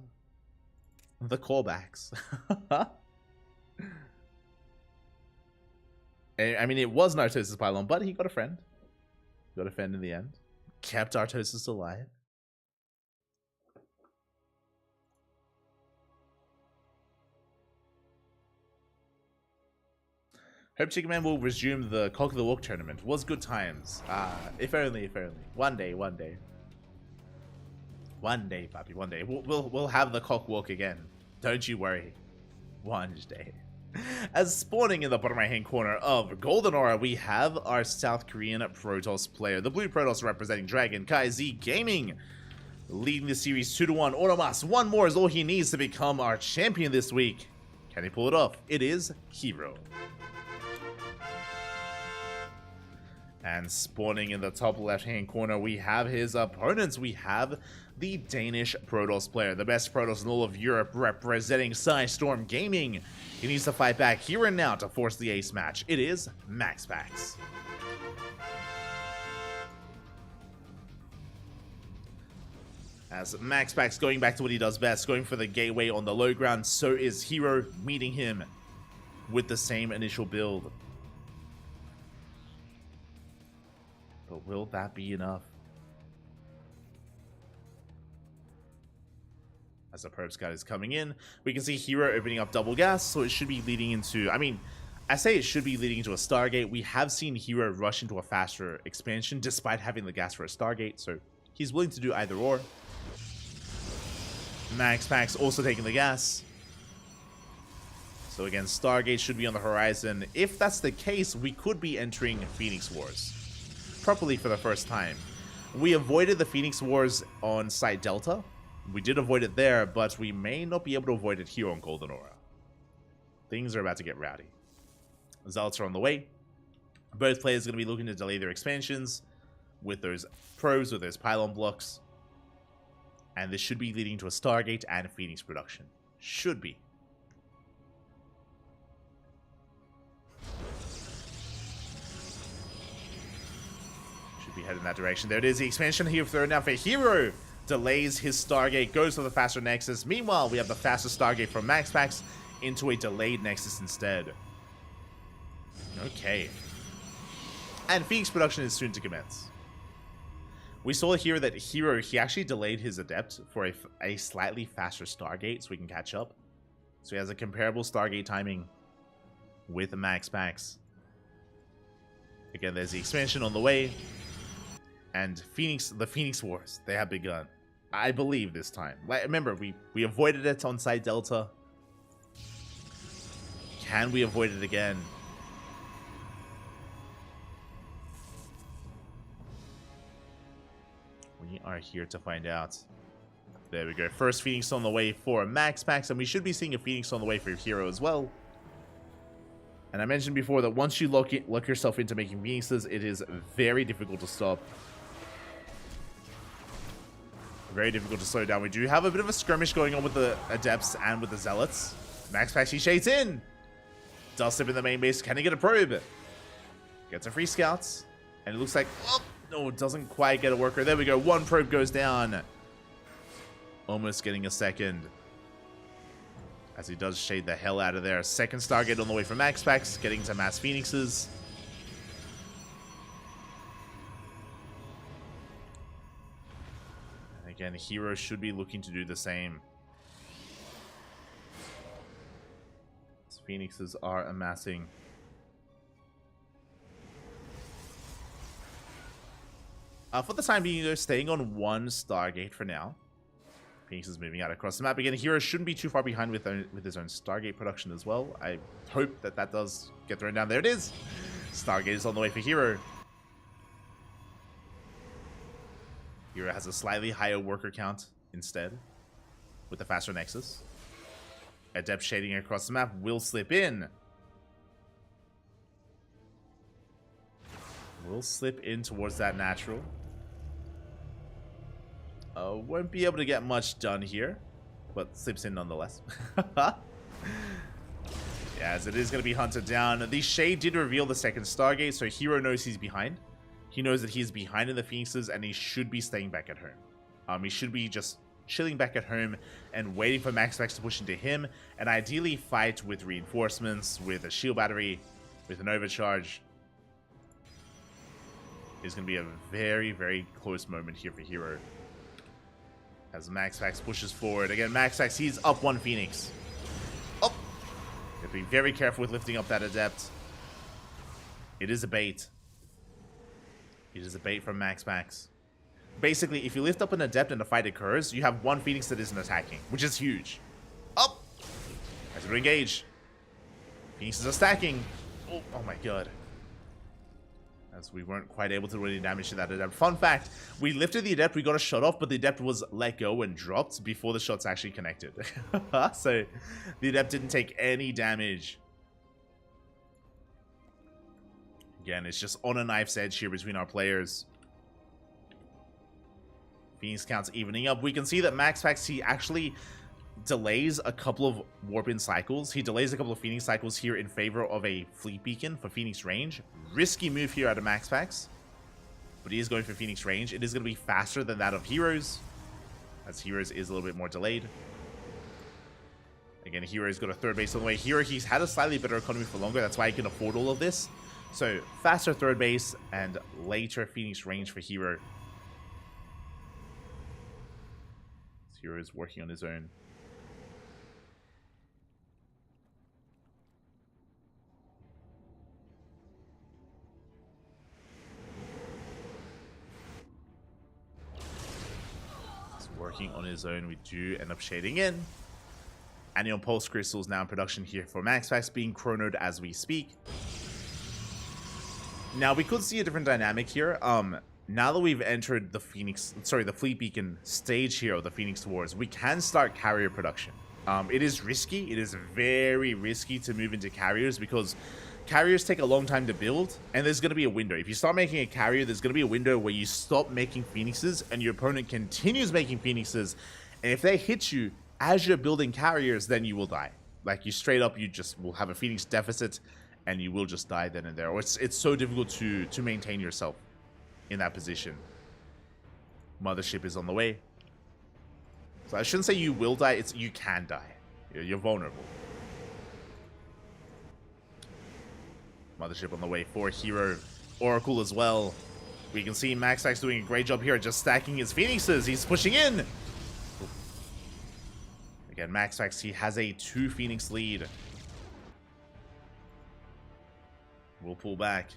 A: The callbacks. I mean, it was Nartos' pylon, but he got a friend. Got a friend in the end. Kept Artosis alive. Hope Chicken Man will resume the Cock of the Walk tournament. Was good times. If only, if only. One day, one day. One day, papi, one day. We'll have the Cock Walk again. Don't you worry. One day. As spawning in the bottom right hand corner of Golden Aura, we have our South Korean Protoss player. The blue Protoss representing Dragon Kai Z Gaming. Leading the series 2-1. Oromas, 1 more is all he needs to become our champion this week. Can he pull it off? It is Hero. And spawning in the top left-hand corner, we have his opponents. We have the Danish Protoss player, the best Protoss in all of Europe, representing Storm Gaming. He needs to fight back here and now to force the ace match. It is MaxPax. As MaxPax going back to what he does best, going for the gateway on the low ground, so is Hero meeting him with the same initial build. But will that be enough? As the probe scout is coming in, we can see Hero opening up double gas, so it should be leading into, I mean, I say it should be leading into a Stargate. We have seen Hero rush into a faster expansion despite having the gas for a Stargate, so he's willing to do either or. MaxPax also taking the gas. So again, Stargate should be on the horizon. If that's the case, we could be entering Phoenix Wars properly for the first time. We avoided the Phoenix Wars on Site Delta. We did avoid it there, but we may not be able to avoid it here on Golden Aura. Things are about to get rowdy. Zealots are on the way. Both players are going to be looking to delay their expansions. with those probes, with those pylon blocks. And this should be leading to a Stargate and Phoenix production. Should be. Should be heading in that direction. There it is, the expansion here thrown down for Hero. Delays his Stargate, goes for the faster Nexus. Meanwhile, we have the faster Stargate from MaxPax into a delayed Nexus instead. Okay. And Phoenix production is soon to commence. We saw here that Hero, he actually delayed his Adept for a slightly faster Stargate so we can catch up. So he has a comparable Stargate timing with MaxPax. Again, there's the expansion on the way. And the Phoenix Wars, they have begun. I believe this time. Like, remember, we avoided it on Side Delta. Can we avoid it again? We are here to find out. There we go. First Phoenix on the way for MaxPax, and we should be seeing a Phoenix on the way for Hero as well. And I mentioned before that once you lock yourself into making Phoenixes, it is very difficult to stop. Very difficult to slow down. We do have a bit of a skirmish going on with the Adepts and with the Zealots. MaxPax, he shades in. Does slip in the main base. Can he get a probe? Gets a free scouts. And it looks like... Oh, no, doesn't quite get a worker. There we go. One probe goes down. Almost getting a second. As he does shade the hell out of there. Second Stargate on the way from MaxPax. Getting to mass Phoenixes. And again, Hero should be looking to do the same. Phoenixes are amassing. For the time being, they're staying on one Stargate for now. Phoenix is moving out across the map. Again, Hero shouldn't be too far behind with his own Stargate production as well. I hope that does get thrown down. There it is. Stargate is on the way for Hero. Hero has a slightly higher worker count instead, with the faster Nexus. Adept shading across the map will slip in. Will slip in towards that natural. Won't be able to get much done here, but slips in nonetheless. Yeah, as it is going to be hunted down. The shade did reveal the second Stargate, so Hero knows he's behind. He knows that he's behind in the Phoenixes, and he should be staying back at home. He should be just chilling back at home and waiting for MaxPax to push into him, and ideally fight with reinforcements, with a shield battery, with an overcharge. It's going to be a very, very close moment here for Hero. As MaxPax pushes forward. Again, MaxPax, he's up one Phoenix. Oh! You have to be very careful with lifting up that Adept. It is a bait. It is a bait from MaxPax. Basically, if you lift up an Adept and a fight occurs, you have one Phoenix that isn't attacking, which is huge. Up! As we engage. Phoenixes are stacking. Oh my god. As we weren't quite able to do any damage to that Adept. Fun fact, we lifted the Adept, we got a shot off, but the Adept was let go and dropped before the shots actually connected. So, the Adept didn't take any damage. Again, it's just on a knife's edge here between our players. Phoenix counts evening up. We can see that MaxPax, he actually delays a couple of warp-in cycles. He delays a couple of Phoenix cycles here in favor of a Fleet Beacon for Phoenix range. Risky move here out of MaxPax, but he is going for Phoenix range. It is going to be faster than that of Heroes, as Heroes is a little bit more delayed. Again, Heroes got a third base on the way. Hero, he's had a slightly better economy for longer. That's why he can afford all of this. So, faster third base and later Phoenix range for Hero. Hero is working on his own. He's working on his own. We do end up shading in. Anion Pulse Crystals now in production here for MaxPax, being chronoed as we speak. Now, we could see a different dynamic here. Now that we've entered the Fleet Beacon stage here of the Phoenix Wars, we can start carrier production. It is risky. It is very risky to move into carriers because carriers take a long time to build, and there's going to be a window. If you start making a carrier, there's going to be a window where you stop making phoenixes and your opponent continues making phoenixes, and if they hit you as you're building carriers, then you will die. Like, you straight up, you just will have a phoenix deficit and you will just die then and there. Or it's so difficult to maintain yourself in that position. Mothership is on the way. So I shouldn't say you will die, it's you can die. You're vulnerable. Mothership on the way for Hero. Oracle as well. We can see MaxPax doing a great job here, just stacking his phoenixes. He's pushing in. Again, MaxPax, he has a 2 phoenix lead. We'll pull back.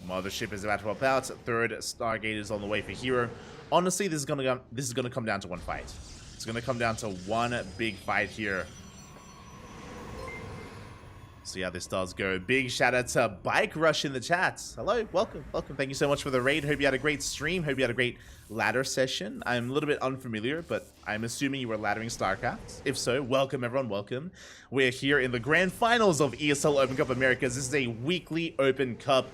A: Mothership is about to pop out. 3rd Stargate is on the way for Hero. Honestly, this is gonna come down to one fight. It's gonna come down to one big fight here. See how this does go. Big shout out to Bike Rush in the chats. Hello, welcome. Thank you so much for the raid. Hope you had a great stream. Hope you had a great ladder session. I'm a little bit unfamiliar, but I'm assuming you were laddering StarCraft. If so, welcome everyone, welcome. We're here in the grand finals of ESL Open Cup Americas. This is a weekly Open Cup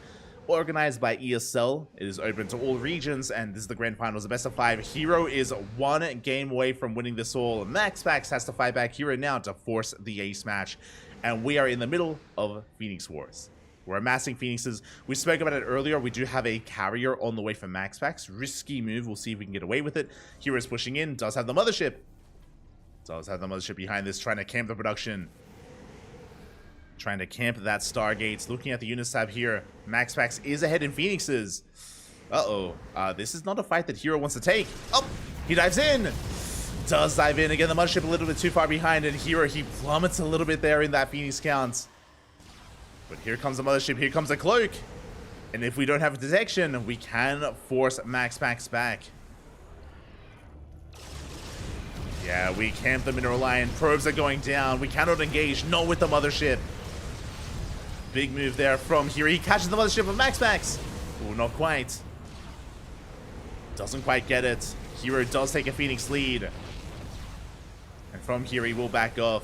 A: organized by ESL. It is open to all regions, and this is the grand finals, the best of 5. Hero is 1 game away from winning this all. MaxPax has to fight back Hero now to force the ace match. And we are in the middle of Phoenix Wars. We're amassing Phoenixes. We spoke about it earlier. We do have a carrier on the way from MaxPax. Risky move. We'll see if we can get away with it. Hero's pushing in. Does have the Mothership. Does have the Mothership behind this, trying to camp the production. Trying to camp that Stargates. Looking at the units tab here. MaxPax is ahead in Phoenixes. Uh-oh. This is not a fight that Hero wants to take. Oh, he dives in. Does dive in. Again, the Mothership a little bit too far behind, and Hero, he plummets a little bit there in that Phoenix count. But here comes the Mothership. Here comes the Cloak. And if we don't have detection, we can force MaxPax back. Yeah, we camp the Mineral Line. Probes are going down. We cannot engage. Not with the Mothership. Big move there from Hero. He catches the Mothership of MaxPax. Oh, not quite. Doesn't quite get it. Hero does take a Phoenix lead. And from here, he will back off.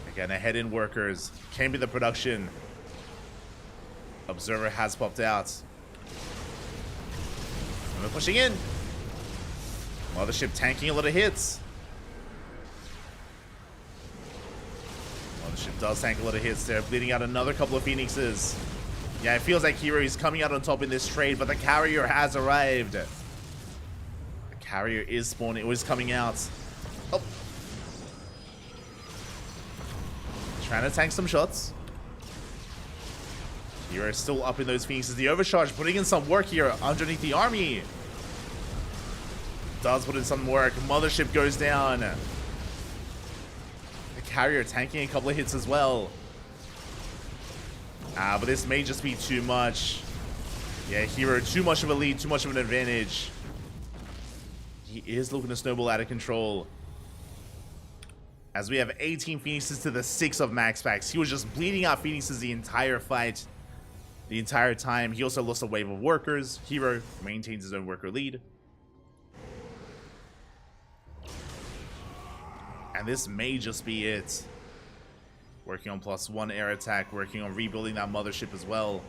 A: Again, ahead in workers. Can be the production. Observer has popped out. And we're pushing in. Mothership tanking a lot of hits. Mothership does tank a lot of hits there. Bleeding out another couple of Phoenixes. Yeah, it feels like Hero is coming out on top in this trade, but the carrier has arrived. Carrier is spawning, is coming out. Oh. Trying to tank some shots. Hero is still up in those Phoenixes. The overcharge putting in some work here underneath the army. Does put in some work. Mothership goes down. The carrier tanking a couple of hits as well. But this may just be too much. Yeah, Hero, too much of a lead, too much of an advantage. He is looking to snowball out of control. As we have 18 Phoenixes to the 6 of MaxPax. He was just bleeding out Phoenixes the entire fight. The entire time. He also lost a wave of workers. Hero maintains his own worker lead. And this may just be it. Working on +1 air attack. Working on rebuilding that Mothership as well.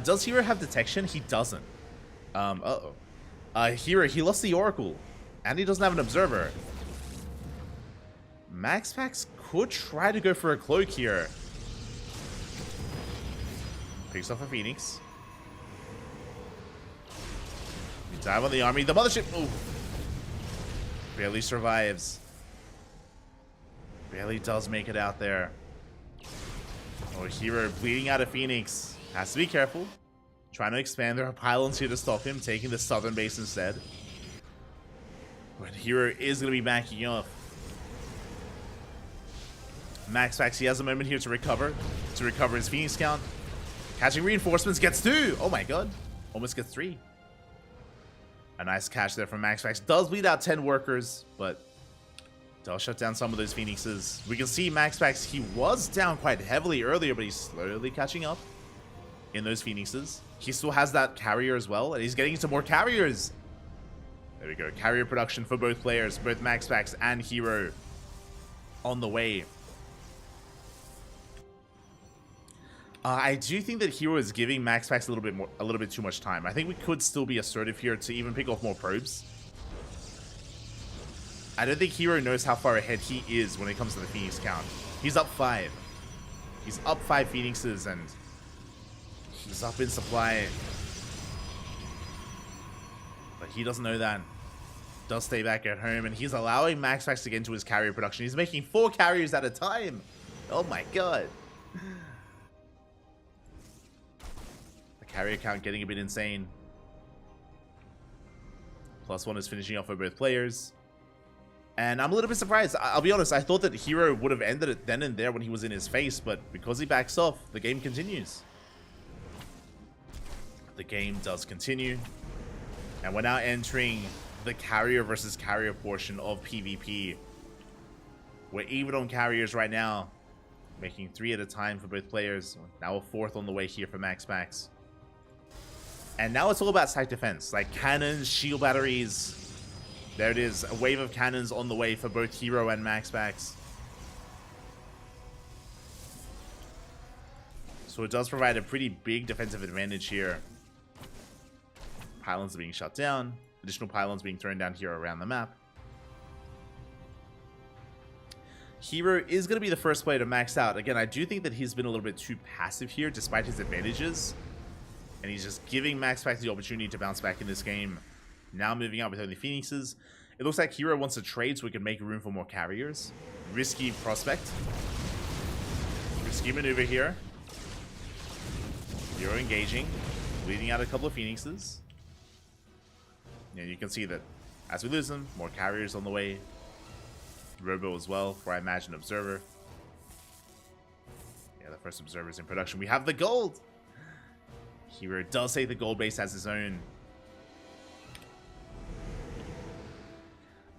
A: Does Hero have detection? He doesn't. Hero, he lost the Oracle. And he doesn't have an Observer. MaxPax could try to go for a Cloak here. Picks off a Phoenix. We dive on the army. The Mothership, ooh, barely survives. Barely does make it out there. Oh, Hero bleeding out a Phoenix. Has to be careful. Trying to expand. There are pylons here to stop him, taking the southern base instead. But Hero is going to be backing off. MaxPax, he has a moment here to recover his Phoenix count. Catching reinforcements, gets 2. Oh my god. Almost gets 3. A nice catch there from MaxPax. Does bleed out 10 workers, but does shut down some of those Phoenixes. We can see MaxPax, he was down quite heavily earlier, but he's slowly catching up in those Phoenixes. He still has that carrier as well, and he's getting into more carriers. There we go. Carrier production for both players, both MaxPax and Hero on the way. I do think that Hero is giving MaxPax a little bit too much time. I think we could still be assertive here to even pick off more probes. I don't think Hero knows how far ahead he is when it comes to the Phoenix count. He's up 5. He's up 5 Phoenixes and he's up in supply. But he doesn't know that. Does stay back at home, and he's allowing MaxPax to get into his carrier production. He's making 4 carriers at a time. Oh my god. The carrier count getting a bit insane. +1 is finishing off for both players. And I'm a little bit surprised. I'll be honest, I thought that Hero would have ended it then and there when he was in his face, but because he backs off, the game continues. The game does continue. And we're now entering the carrier versus carrier portion of PvP. We're even on carriers right now, making 3 at a time for both players. Now a 4th on the way here for MaxPax. And now it's all about site defense, like cannons, shield batteries. There it is, a wave of cannons on the way for both Hero and MaxPax. So it does provide a pretty big defensive advantage here. Pylons are being shut down. Additional pylons being thrown down here around the map. Hero is going to be the first player to max out. Again, I do think that he's been a little bit too passive here despite his advantages. And he's just giving MaxPax the opportunity to bounce back in this game. Now moving out with only Phoenixes. It looks like Hero wants to trade so we can make room for more carriers. Risky prospect. Risky maneuver here. Hero engaging. Leading out a couple of Phoenixes. Yeah, you can see that as we lose them, more carriers on the way. Robo as well, for I imagine Observer. Yeah, the first Observer's in production. We have the gold! Hero does take the gold base as his own.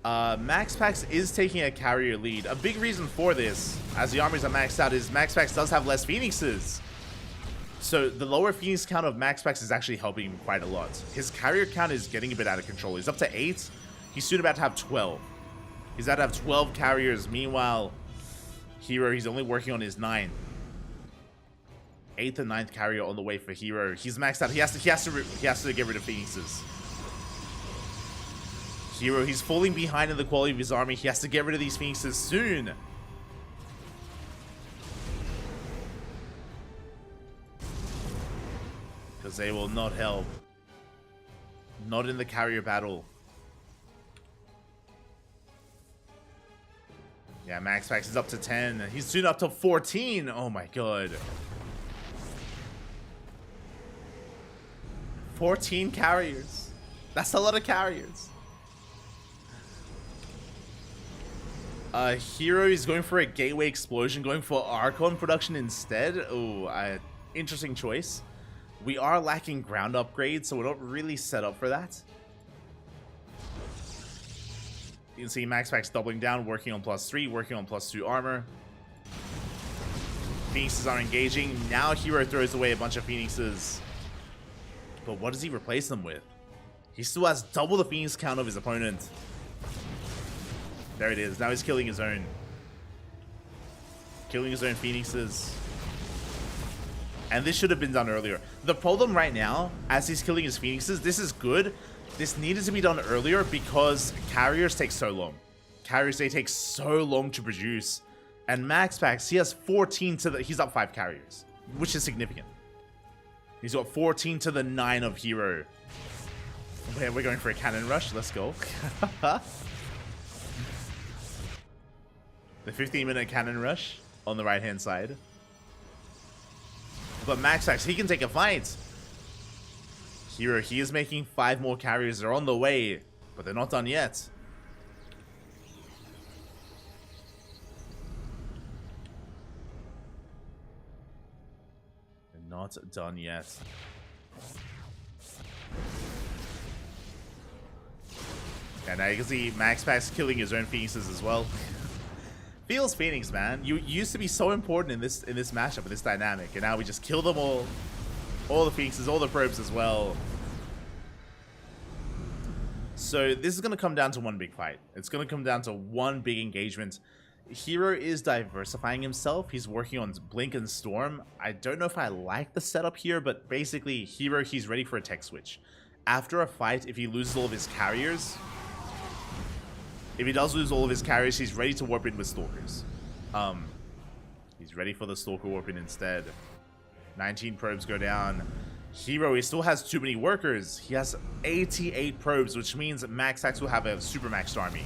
A: MaxPax is taking a carrier lead. A big reason for this, as the armies are maxed out, is MaxPax does have less Phoenixes. So the lower Phoenix count of MaxPax is actually helping him quite a lot. His carrier count is getting a bit out of control. He's up to 8. He's soon about to have 12. He's about to have 12 carriers. Meanwhile, Hero, he's only working on his 9. 8th and 9th carrier on the way for Hero. He's maxed out. He has to get rid of Phoenixes. Hero, he's falling behind in the quality of his army. He has to get rid of these Phoenixes soon. Because they will not help. Not in the carrier battle. Yeah, MaxPax is up to 10. He's soon up to 14. Oh my god. 14 carriers. That's a lot of carriers. Hero is going for a gateway explosion, going for Archon production instead. Oh, interesting choice. We are lacking ground upgrades, so we're not really set up for that. You can see MaxPax doubling down, working on +3, working on +2 armor. Phoenixes are engaging. Now Hero throws away a bunch of Phoenixes. But what does he replace them with? He still has double the Phoenix count of his opponent. There it is. Now he's killing his own. Killing his own Phoenixes. And this should have been done earlier. The problem right now, as he's killing his Phoenixes, this is good. This needed to be done earlier because carriers take so long. Carriers, they take so long to produce. And MaxPax, he has 14 to the... He's up 5 carriers, which is significant. He's got 14 to the 9 of Hero. Okay, we're going for a cannon rush. Let's go. The 15-minute cannon rush on the right-hand side. But MaxPax, he can take a fight. Hero, he is making 5 more carriers. They're on the way, but they're not done yet. They're not done yet. And now you can see MaxPax killing his own Phoenixes as well. Feels Phoenix, man. You used to be so important in this matchup, in this dynamic, and now we just kill them all. All the Phoenixes, all the probes as well. So this is going to come down to one big fight. It's going to come down to one big engagement. Hero is diversifying himself. He's working on Blink and Storm. I don't know if I like the setup here, but basically Hero, he's ready for a tech switch. After a fight, if he loses all of his carriers, he's ready to warp in with Stalkers. He's ready for the Stalker warp in instead. 19 probes go down. Hero, he still has too many workers. He has 88 probes, which means MaxX will have a super maxed army.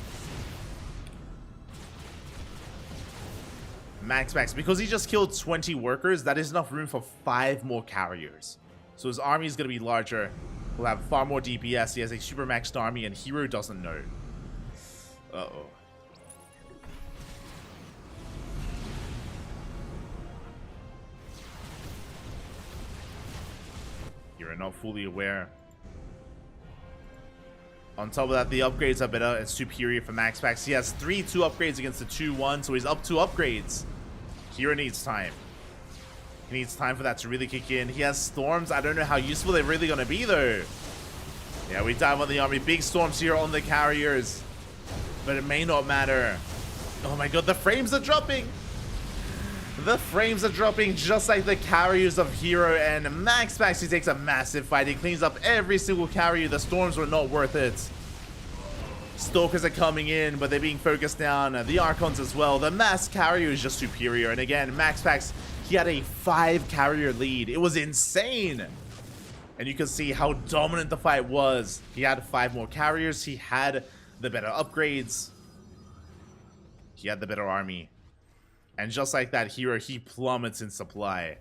A: Max, because he just killed 20 workers, that is enough room for 5 more carriers. So his army is going to be larger. He'll have far more DPS. He has a super maxed army, and Hero doesn't know. Uh-oh. You're not fully aware. On top of that, the upgrades are better and superior for MaxX. He has 3-2 upgrades against the 2-1, so he's up 2 upgrades. Hero needs time. He needs time for that to really kick in. He has storms. I don't know how useful they're really going to be, though. Yeah, we dive on the army. Big storms here on the carriers. But it may not matter. Oh my god, the frames are dropping. The frames are dropping just like the carriers of Hero, and MaxX, he takes a massive fight. He cleans up every single carrier. The storms were not worth it. Stalkers are coming in, but they're being focused down. The Archons as well. The mass carrier is just superior. And again, MaxX, he had a 5 carrier lead. It was insane. And you can see how dominant the fight was. He had 5 more carriers. He had the better upgrades. He had the better army. And just like that, Hero, he plummets in supply.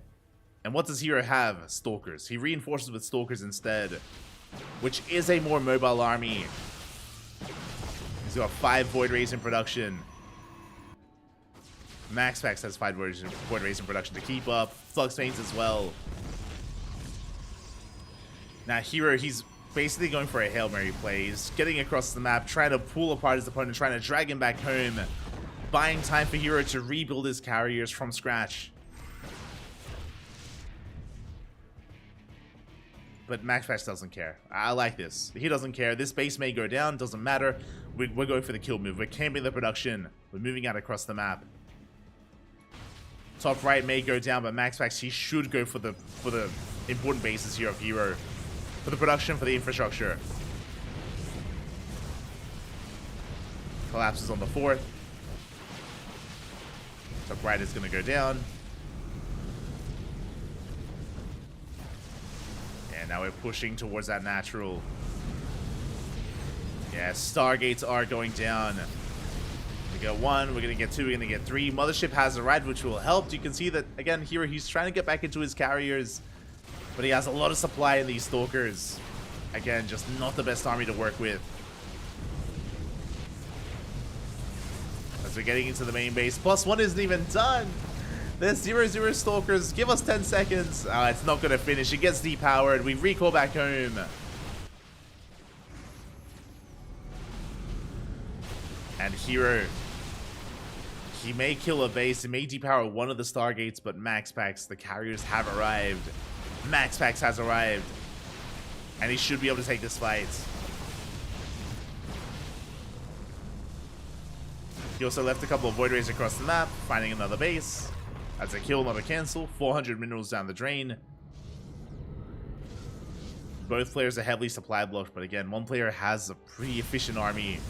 A: And what does Hero have? Stalkers. He reinforces with Stalkers instead, which is a more mobile army. He's got 5 Void Rays in production. MaxX has 5 Void Rays in production to keep up. Flux Veins as well. Now Hero, he's basically going for a Hail Mary play. He's getting across the map, trying to pull apart his opponent, trying to drag him back home. Buying time for Hero to rebuild his carriers from scratch. But MaxX doesn't care. I like this. He doesn't care. This base may go down, doesn't matter. We're going for the kill move. We're camping the production. We're moving out across the map. Top right may go down, but MaxX, he should go for the important bases here of Hero. For the production, for the infrastructure. Collapses on the 4th. Top right is going to go down. And now we're pushing towards that natural. Yeah, Stargates are going down. We got 1, we're going to get 2, we're going to get 3. Mothership has arrived, which will help. You can see that, again, Hero, he's trying to get back into his carriers. But he has a lot of supply in these Stalkers. Again, just not the best army to work with. As we're getting into the main base. +1 isn't even done. There's 0-0 Stalkers. Give us 10 seconds. It's not going to finish. It gets depowered. We recall back home. And Hero, he may kill a base. He may depower one of the Stargates, but MaxX, the carriers have arrived. MaxX has arrived. And he should be able to take this fight. He also left a couple of Void Rays across the map, finding another base. That's a kill, not a cancel. 400 minerals down the drain. Both players are heavily supply blocked, but again, one player has a pretty efficient army.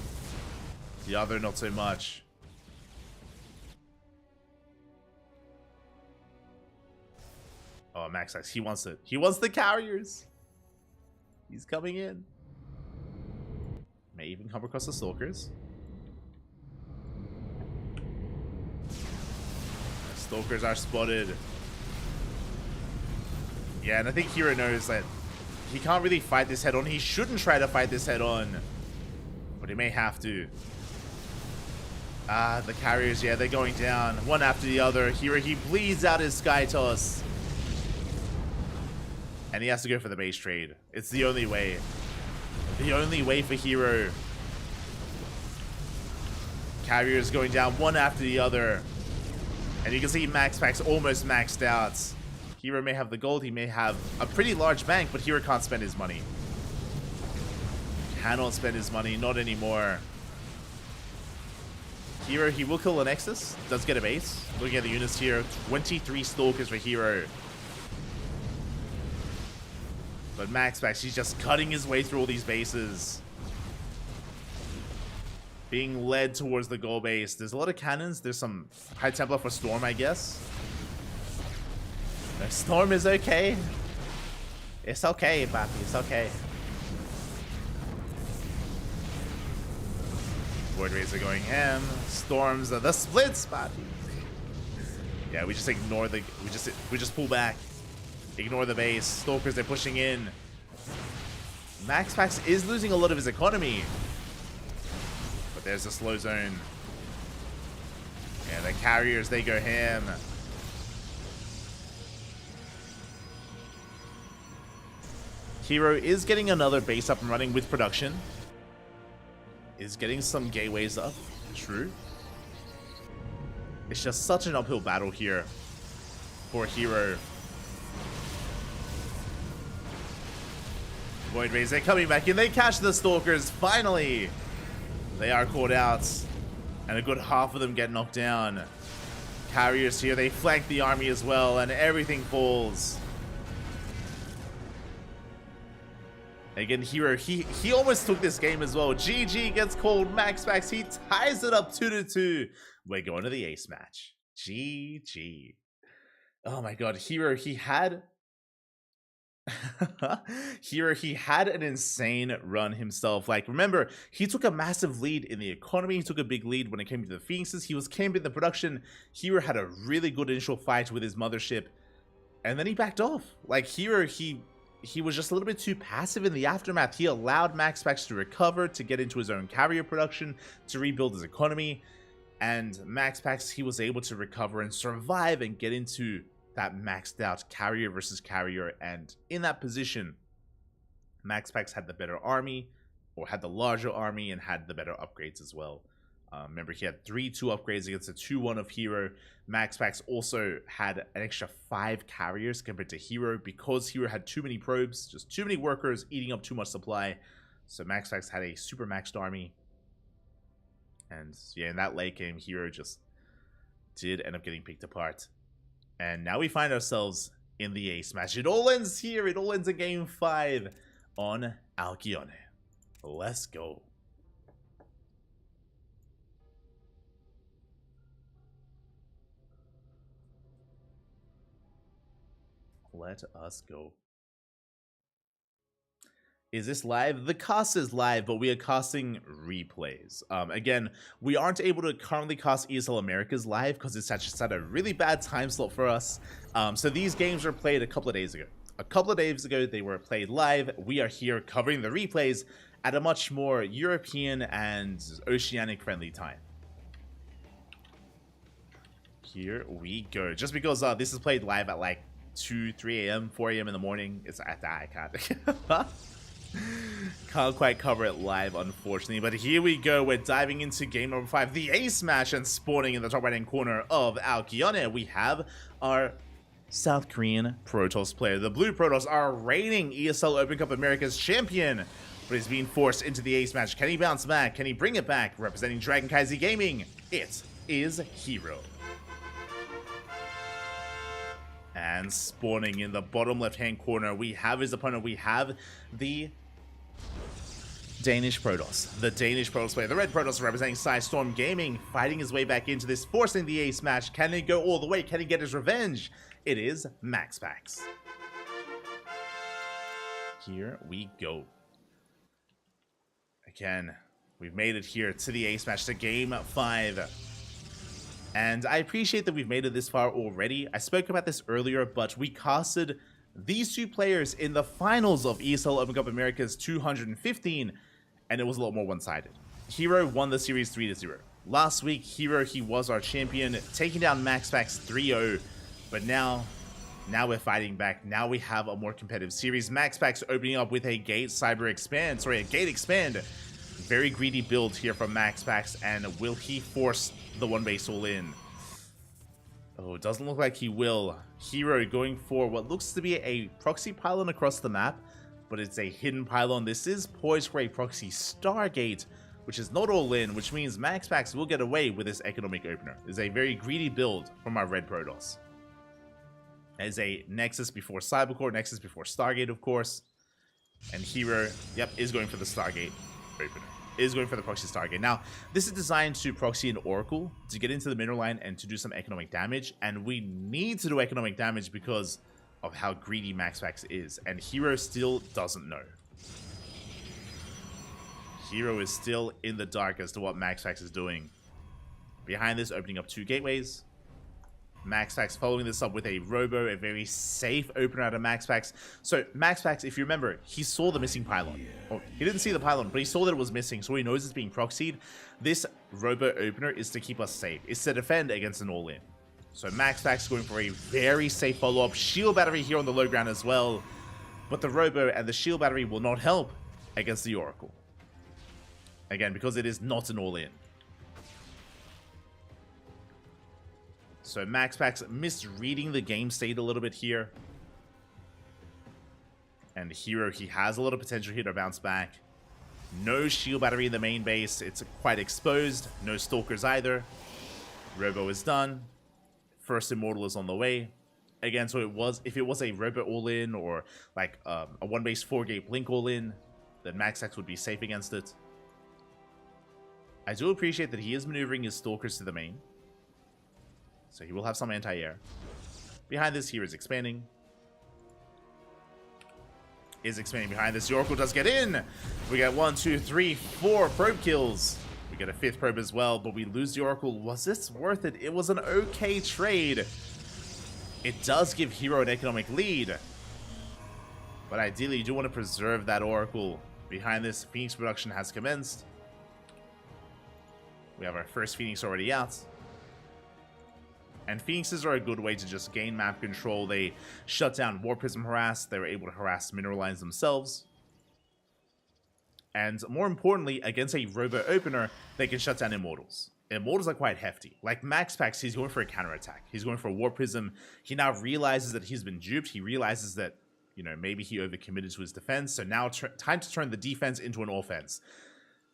A: The other, not so much. Oh, MaxX, he wants it. He wants the carriers. He's coming in. May even come across the Stalkers. Stalkers are spotted. Yeah, and I think Hero knows that he can't really fight this head on. He shouldn't try to fight this head on, but he may have to. The carriers, yeah, they're going down one after the other. Hero, he bleeds out his Sky Toss. And he has to go for the base trade. It's the only way. The only way for Hero. Carriers going down one after the other. And you can see MaxX almost maxed out. Hero may have the gold, he may have a pretty large bank, but Hero can't spend his money. Cannot spend his money, not anymore. Hero, he will kill the Nexus. Does get a base. Looking at the units here, 23 Stalkers for Hero. But MaxPax, he's just cutting his way through all these bases. Being led towards the goal base. There's a lot of cannons. There's some High Templar for Storm, I guess. No, Storm is okay. It's okay, Bappy. It's okay. Void Razor going ham. Storms are the splits, Bappy. Yeah, we just ignore the. We just pull back. Ignore the base. Stalkers, they're pushing in. MaxPax is losing a lot of his economy. But there's a slow zone. Yeah, the carriers, they go ham. Hero is getting another base up and running with production. Is getting some gateways up. True. It's just such an uphill battle here for Hero. Void Rays, they're coming back in. They catch the Stalkers. Finally, they are caught out. And a good half of them get knocked down. Carriers here, they flank the army as well. And everything falls. Again, Hero, he almost took this game as well. GG gets called. MaxPax, he ties it up 2-2. We're going to the ace match. GG. Oh my god, Hero, he had... Hero, he had an insane run himself. Like, remember, he took a massive lead in the economy. He took a big lead when it came to the Phoenixes. He was camping the production. Hero had a really good initial fight with his mothership. And then he backed off. Like, Hero, he was just a little bit too passive in the aftermath. He allowed MaxPax to recover, to get into his own carrier production, to rebuild his economy. And MaxPax, he was able to recover and survive and get into that maxed out carrier versus carrier. And in that position, MaxPax had the better army, or had the larger army, and had the better upgrades as well. Remember, he had 3-2 upgrades against the 2-1 of Hero. MaxPax also had an extra 5 carriers compared to Hero because Hero had too many probes, just too many workers eating up too much supply. So MaxPax had a super maxed army. And yeah, in that late game, Hero just did end up getting picked apart. And now we find ourselves in the ace match. It all ends here. It all ends in game 5 on Alcyone. Let's go. Let us go. Is this live? The cast is live, but we are casting replays. Again, we aren't able to currently cast ESL Americas live because it's just at a really bad time slot for us. So these games were played a couple of days ago. A couple of days ago, they were played live. We are here covering the replays at a much more European and Oceanic friendly time. Here we go. Just because this is played live at like 2, 3 a.m., 4 a.m. in the morning, it's at that I can't. Can't quite cover it live, unfortunately. But here we go. We're diving into game number 5, the ace match, and spawning in the top right-hand corner of Alcyone, we have our South Korean Protoss player. The Blue Protoss are reigning ESL Open Cup Americas champion, but he's being forced into the ace match. Can he bounce back? Can he bring it back? Representing CranKy Gaming, it is Hero. And spawning in the bottom left-hand corner, we have his opponent. We have the Danish Protoss. The Danish Protoss player. The Red Protoss representing Storm Gaming, fighting his way back into this, forcing the ace match. Can he go all the way? Can he get his revenge? It is MaxPax. Here we go. Again, we've made it here to the ace match, to game 5. And I appreciate that we've made it this far already. I spoke about this earlier, but we casted these two players in the finals of ESL Open Cup Americas 215, and it was a lot more one-sided. Hero won the series 3-0. Last week, Hero, he was our champion, taking down MaxPax 3-0, but now we're fighting back. Now we have a more competitive series. MaxPax opening up with a gate expand. Very greedy build here from MaxPax, and will he force the one base all in? Oh, it doesn't look like he will. Hero going for what looks to be a proxy pylon across the map. but it's a hidden pylon. This is poised for a proxy Stargate, which is not all in, which means MaxPax will get away with this economic opener. It's a very greedy build from our red Protoss. There's a Nexus before Cybercore, Nexus before Stargate, of course. And Hero, yep, is going for the Stargate opener. Is going for the proxy Stargate. Now, this is designed to proxy an Oracle to get into the mineral line and to do some economic damage. And we need to do economic damage because of how greedy MaxPax is. And Hero still doesn't know. Hero is still in the dark as to what MaxPax is doing. Behind this, opening up 2 gateways. MaxPax following this up with a Robo, a very safe opener out of MaxPax. So MaxPax, if you remember, he saw the missing pylon. Or he didn't see the pylon, but he saw that it was missing, so he knows it's being proxied. This Robo opener is to keep us safe. It's to defend against an all-in. So MaxPax going for a very safe follow-up. Shield battery here on the low ground as well. But the Robo and the shield battery will not help against the Oracle. Again, because it is not an all-in. So MaxPax misreading the game state a little bit here. And Hero, he has a lot of potential here to bounce back. No shield battery in the main base. It's quite exposed. No stalkers either. Robo is done. First Immortal is on the way. Again, so if it was a Robo all-in or like a 1-base 4-gate Blink all-in, then MaxPax would be safe against it. I do appreciate that he is maneuvering his stalkers to the main. So he will have some anti-air. Behind this, here is expanding. Is expanding behind this. The Oracle does get in. We get 1, 2, 3, 4 probe kills. We get a 5th probe as well, but we lose the Oracle. Was this worth it? It was an okay trade. It does give Hero an economic lead. But ideally, you do want to preserve that Oracle. Behind this, Phoenix production has commenced. We have our first Phoenix already out. And Phoenixes are a good way to just gain map control. They shut down War Prism harass. They were able to harass mineral lines themselves. And more importantly, against a Robo opener, they can shut down Immortals. Immortals are quite hefty. Like MaxPax, he's going for a counterattack. He's going for a War Prism. He now realizes that he's been duped. He realizes that, you know, maybe he overcommitted to his defense. So now time to turn the defense into an offense.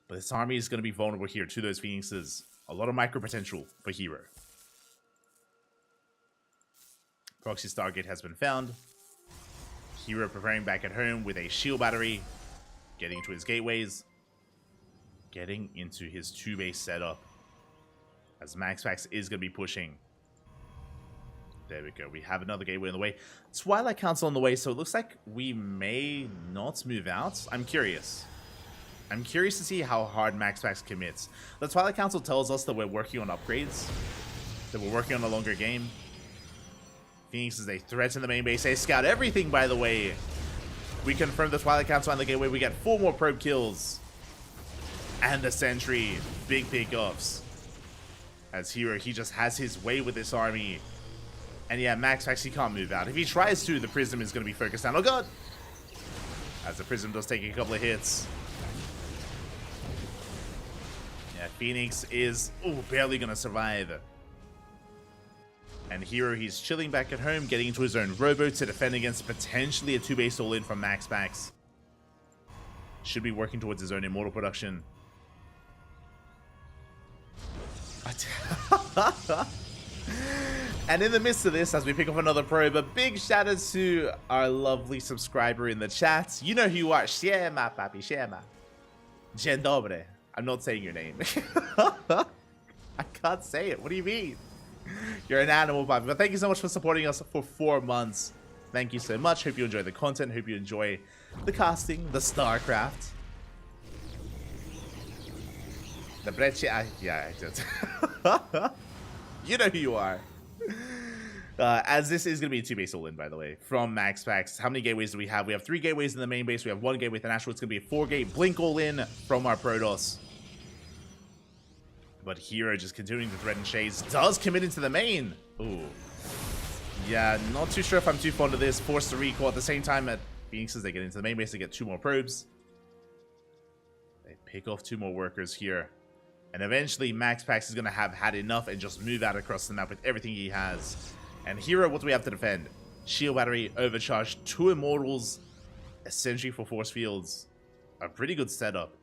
A: But this army is going to be vulnerable here to those Phoenixes. A lot of micro potential for Hero. Proxy Stargate has been found. Hero preparing back at home with a shield battery. Getting into his gateways. Getting into his 2-base setup. As MaxPax is going to be pushing. There we go. We have another gateway on the way. Twilight Council on the way, so it looks like we may not move out. I'm curious. I'm curious to see how hard MaxPax commits. The Twilight Council tells us that we're working on upgrades. That we're working on a longer game. Phoenix is a threat to the main base. They scout everything, by the way. We confirm the Twilight Council on the gateway. We get 4 more probe kills. And the Sentry. Big pickups. As Hero, he just has his way with this army. And yeah, MaxPax, he can't move out. If he tries to, the Prism is going to be focused down. Oh god! As the Prism does take a couple of hits. Yeah, Phoenix is barely going to survive. And Hero, he's chilling back at home, getting into his own Robo to defend against potentially a 2-base all-in from MaxPax. Should be working towards his own Immortal production. And in the midst of this, as we pick up another probe, a big shout out to our lovely subscriber in the chat. You know who you are. Siema, papi, siema. Dzień dobry. I'm not saying your name. I can't say it. What do you mean? You're an animal, Bobby. But thank you so much for supporting us for 4 months. Thank you so much. Hope you enjoy the content. Hope you enjoy the casting, the StarCraft. The Breccia. Yeah, I did. You know who you are. As this is going to be a 2-base all-in, by the way, from MaxPax. How many gateways do we have? We have 3 gateways in the main base. We have 1 gateway with the National. It's going to be a 4-gate Blink all-in from our Protoss. But Hero just continuing to threaten Shades. Does commit into the main. Ooh. Yeah, not too sure if I'm too fond of this. Forced to recall at the same time at Phoenixes. They get into the main base. They get 2 more probes. They pick off 2 more workers here. And eventually MaxPax is going to have had enough and just move out across the map with everything he has. And Hero, what do we have to defend? Shield battery, overcharge, 2 Immortals. essentially for force fields, a pretty good setup.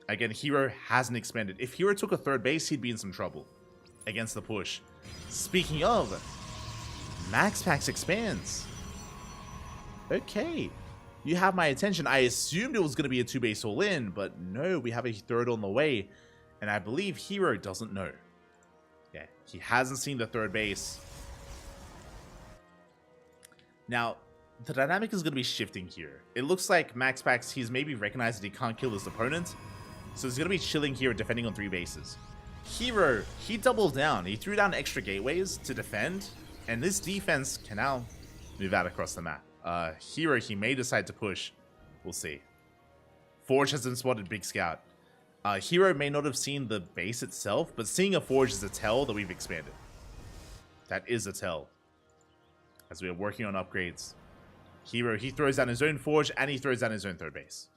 A: Again, Hero hasn't expanded. If Hero took a third base, he'd be in some trouble against the push. Speaking of, MaxPax expands. Okay. You have my attention. I assumed it was going to be a 2-base all-in, but no, we have a third on the way. And I believe Hero doesn't know. Yeah, he hasn't seen the third base. Now, the dynamic is going to be shifting here. It looks like MaxPax, he's maybe recognized that he can't kill his opponent. So he's going to be chilling here, defending on 3 bases. Hero, he doubled down. He threw down extra gateways to defend. And this defense can now move out across the map. Hero, he may decide to push. We'll see. Forge hasn't spotted Big Scout. Hero may not have seen the base itself, but seeing a Forge is a tell that we've expanded. That is a tell. As we are working on upgrades. Hero, he throws down his own Forge, and he throws down his own third base.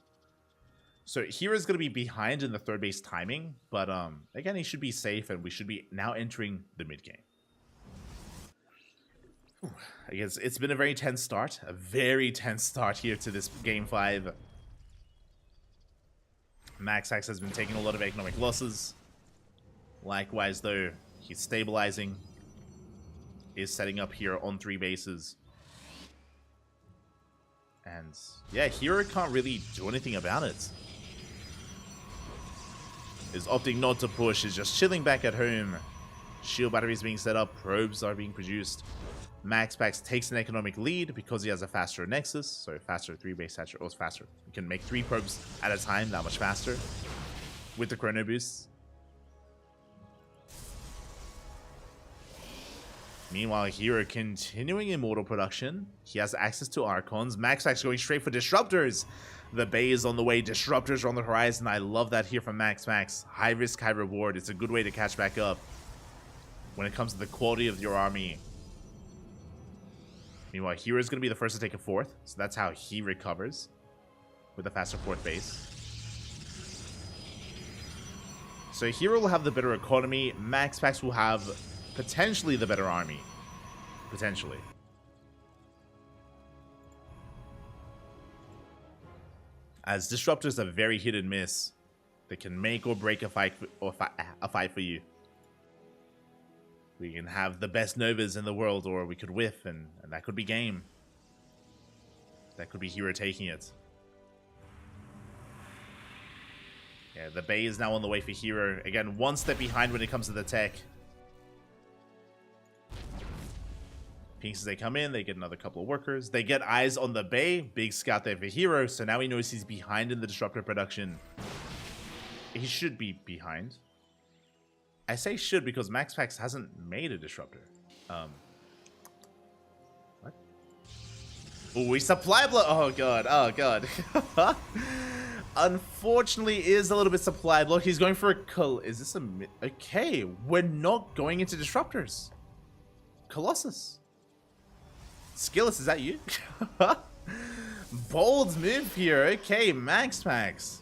A: So Hero's going to be behind in the third base timing, but again, he should be safe, and we should be now entering the mid-game. I guess it's been a very tense start. A very tense start here to this Game 5. MaxPax has been taking a lot of economic losses. Likewise, though, he's stabilizing. Is setting up here on 3 bases. And, yeah, Hero can't really do anything about it. Is opting not to push, is just chilling back at home. Shield batteries being set up, probes are being produced. MaxPax takes an economic lead because he has a faster Nexus, so faster 3-base satchel, or faster. You can make 3 probes at a time, that much faster with the chrono boosts. Meanwhile, Hero continuing Immortal production. He has access to Archons. MaxPax going straight for Disruptors. The Bay is on the way. Disruptors are on the horizon. I love that here from MaxPax. High risk, high reward. It's a good way to catch back up when it comes to the quality of your army. Meanwhile, Hero is going to be the first to take a 4th, so that's how he recovers with a faster 4th base. So Hero will have the better economy. MaxPax will have potentially the better army. Potentially. As Disruptors are very hit and miss. They can make or break a fight for you. We can have the best Novas in the world, or we could whiff, and that could be game. That could be Hero taking it. Yeah, the Bay is now on the way for Hero. Again, 1 step behind when it comes to the tech. Pinks as they come in, they get another couple of workers. They get eyes on the Bay. Big Scout there for Hero, so now he knows he's behind in the Disruptor production. He should be behind. I say should because MaxPax hasn't made a Disruptor. What? Oh, we supply block. Oh, God. Oh, God. Unfortunately, is a little bit supply block. He's going for a... Is this a... Okay, we're not going into Disruptors. Colossus. Skillless, is that you? Bold move here. Okay, MaxPax.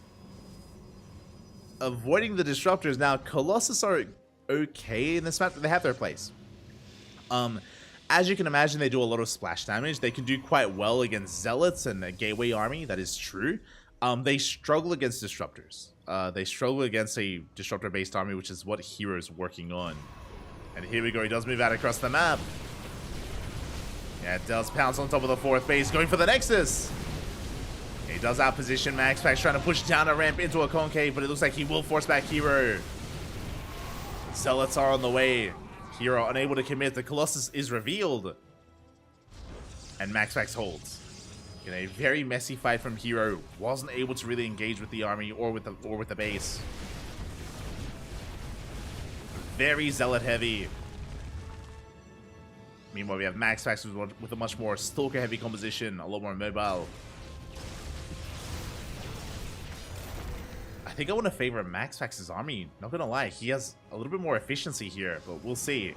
A: Avoiding the Disruptors. Now, Colossus are okay in this map. They have their place. As you can imagine, they do a lot of splash damage. They can do quite well against Zealots and a Gateway army. That is true. They struggle against Disruptors. They struggle against a Disruptor-based army, which is what Hero's working on. And here we go. He does move out across the map. Yeah, it does pounce on top of the 4th base, going for the Nexus. He does outposition MaxPax, trying to push down a ramp into a concave, but it looks like he will force back Hero. Zealots are on the way. Hero unable to commit. The Colossus is revealed. And MaxPax holds. In a very messy fight from Hero. Wasn't able to really engage with the army or with the base. Very Zealot heavy. Meanwhile, we have MaxPax with a much more Stalker heavy composition, a lot more mobile. I think I want to favor MaxPax's army. Not gonna lie, he has a little bit more efficiency here, but we'll see.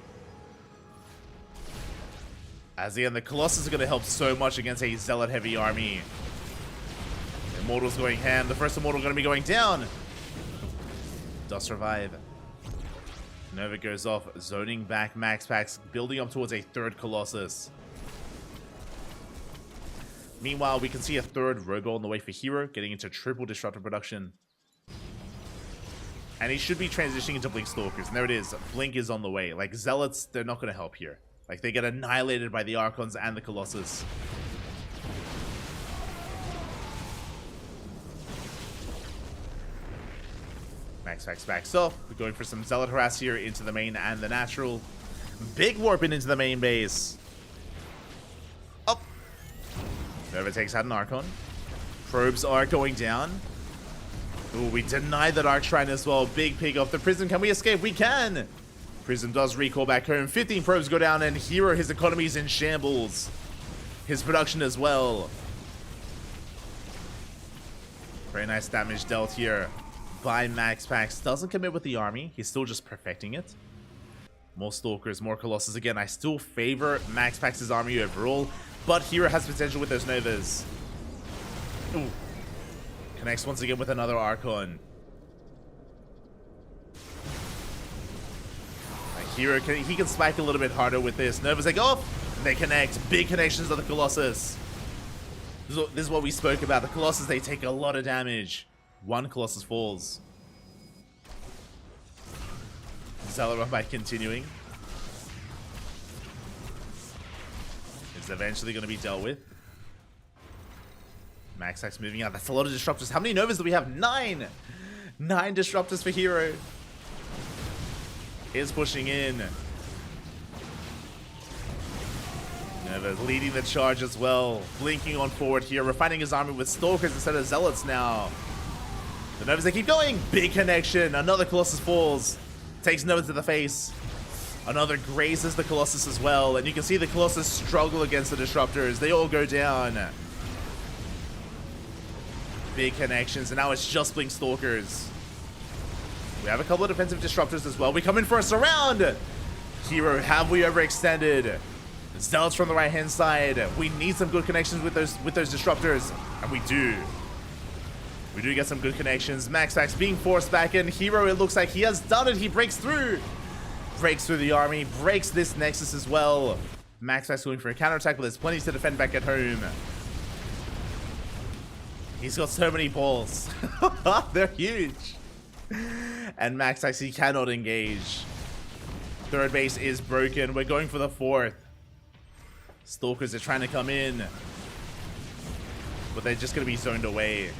A: As the end, the Colossus are gonna help so much against a Zealot heavy army. Immortal's going ham. The first Immortal gonna be going down. Does survive. Nova goes off, zoning back MaxPax, building up towards a 3rd Colossus. Meanwhile, we can see a third Robo on the way for Hero, getting into triple Disruptor production. And he should be transitioning into Blink Stalkers. And there it is. Blink is on the way. Like, Zealots, they're not going to help here. Like, they get annihilated by the Archons and the Colossus. MaxPax backs off. We're going for some Zealot harass here into the main and the natural. Big warping into the main base. Up. Nova takes out an Archon. Probes are going down. Ooh, we denied that Arc Shrine as well. Big pig off the Prism. Can we escape? We can. Prism does recall back home. 15 probes go down, and Hero, his economy is in shambles. His production as well. Very nice damage dealt here by MaxPax. Doesn't commit with the army. He's still just perfecting it. More Stalkers, more Colossus. Again, I still favor MaxPax's army overall, but Hero has potential with those Novas. Ooh. Connects once again with another Archon. Hero, he can spike a little bit harder with this. Nova's like, oh! They connect. Big connections to the Colossus. This is what we spoke about. The Colossus, they take a lot of damage. One Colossus falls. Zealot run by continuing. It's eventually going to be dealt with. MaxPax moving out. That's a lot of Disruptors. How many Novas do we have? 9! 9 Disruptors for Hero. Is pushing in. Nova's leading the charge as well. Blinking on forward here. Refining his army with Stalkers instead of Zealots now. The Novas, they keep going. Big connection. Another Colossus falls. Takes Nova to the face. Another grazes the Colossus as well. And you can see the Colossus struggle against the Disruptors. They all go down. Big connections. And now it's just Blink Stalkers. We have a couple of defensive Disruptors as well. We come in for a surround. Hero, have we overextended? Zealots from the right-hand side. We need some good connections with those Disruptors. And we do. We do get some good connections. MaxPax being forced back in. Hero, it looks like he has done it. He breaks through. Breaks through the army. Breaks this Nexus as well. MaxPax going for a counterattack, but there's plenty to defend back at home. He's got so many balls. They're huge. And MaxPax, he cannot engage. Third base is broken. We're going for the fourth. Stalkers are trying to come in, but they're just going to be zoned away.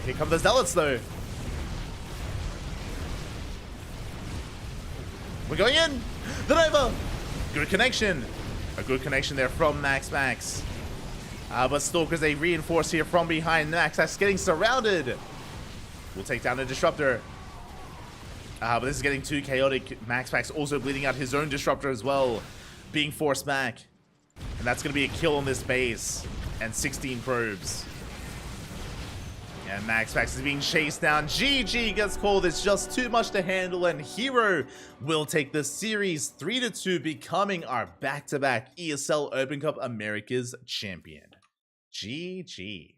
A: Here come the Zealots, though. We're going in. The Nova. Good connection. A good connection there from MaxPax. But Stalkers, they reinforce here from behind. MaxPax getting surrounded. We'll take down the Disruptor. But this is getting too chaotic. MaxPax also bleeding out his own Disruptor as well. Being forced back. And that's going to be a kill on this base. And 16 probes. And MaxPax is being chased down. GG gets called. It's just too much to handle. And Hero will take the series 3-2, becoming our back-to-back ESL Open Cup Americas champion. GG.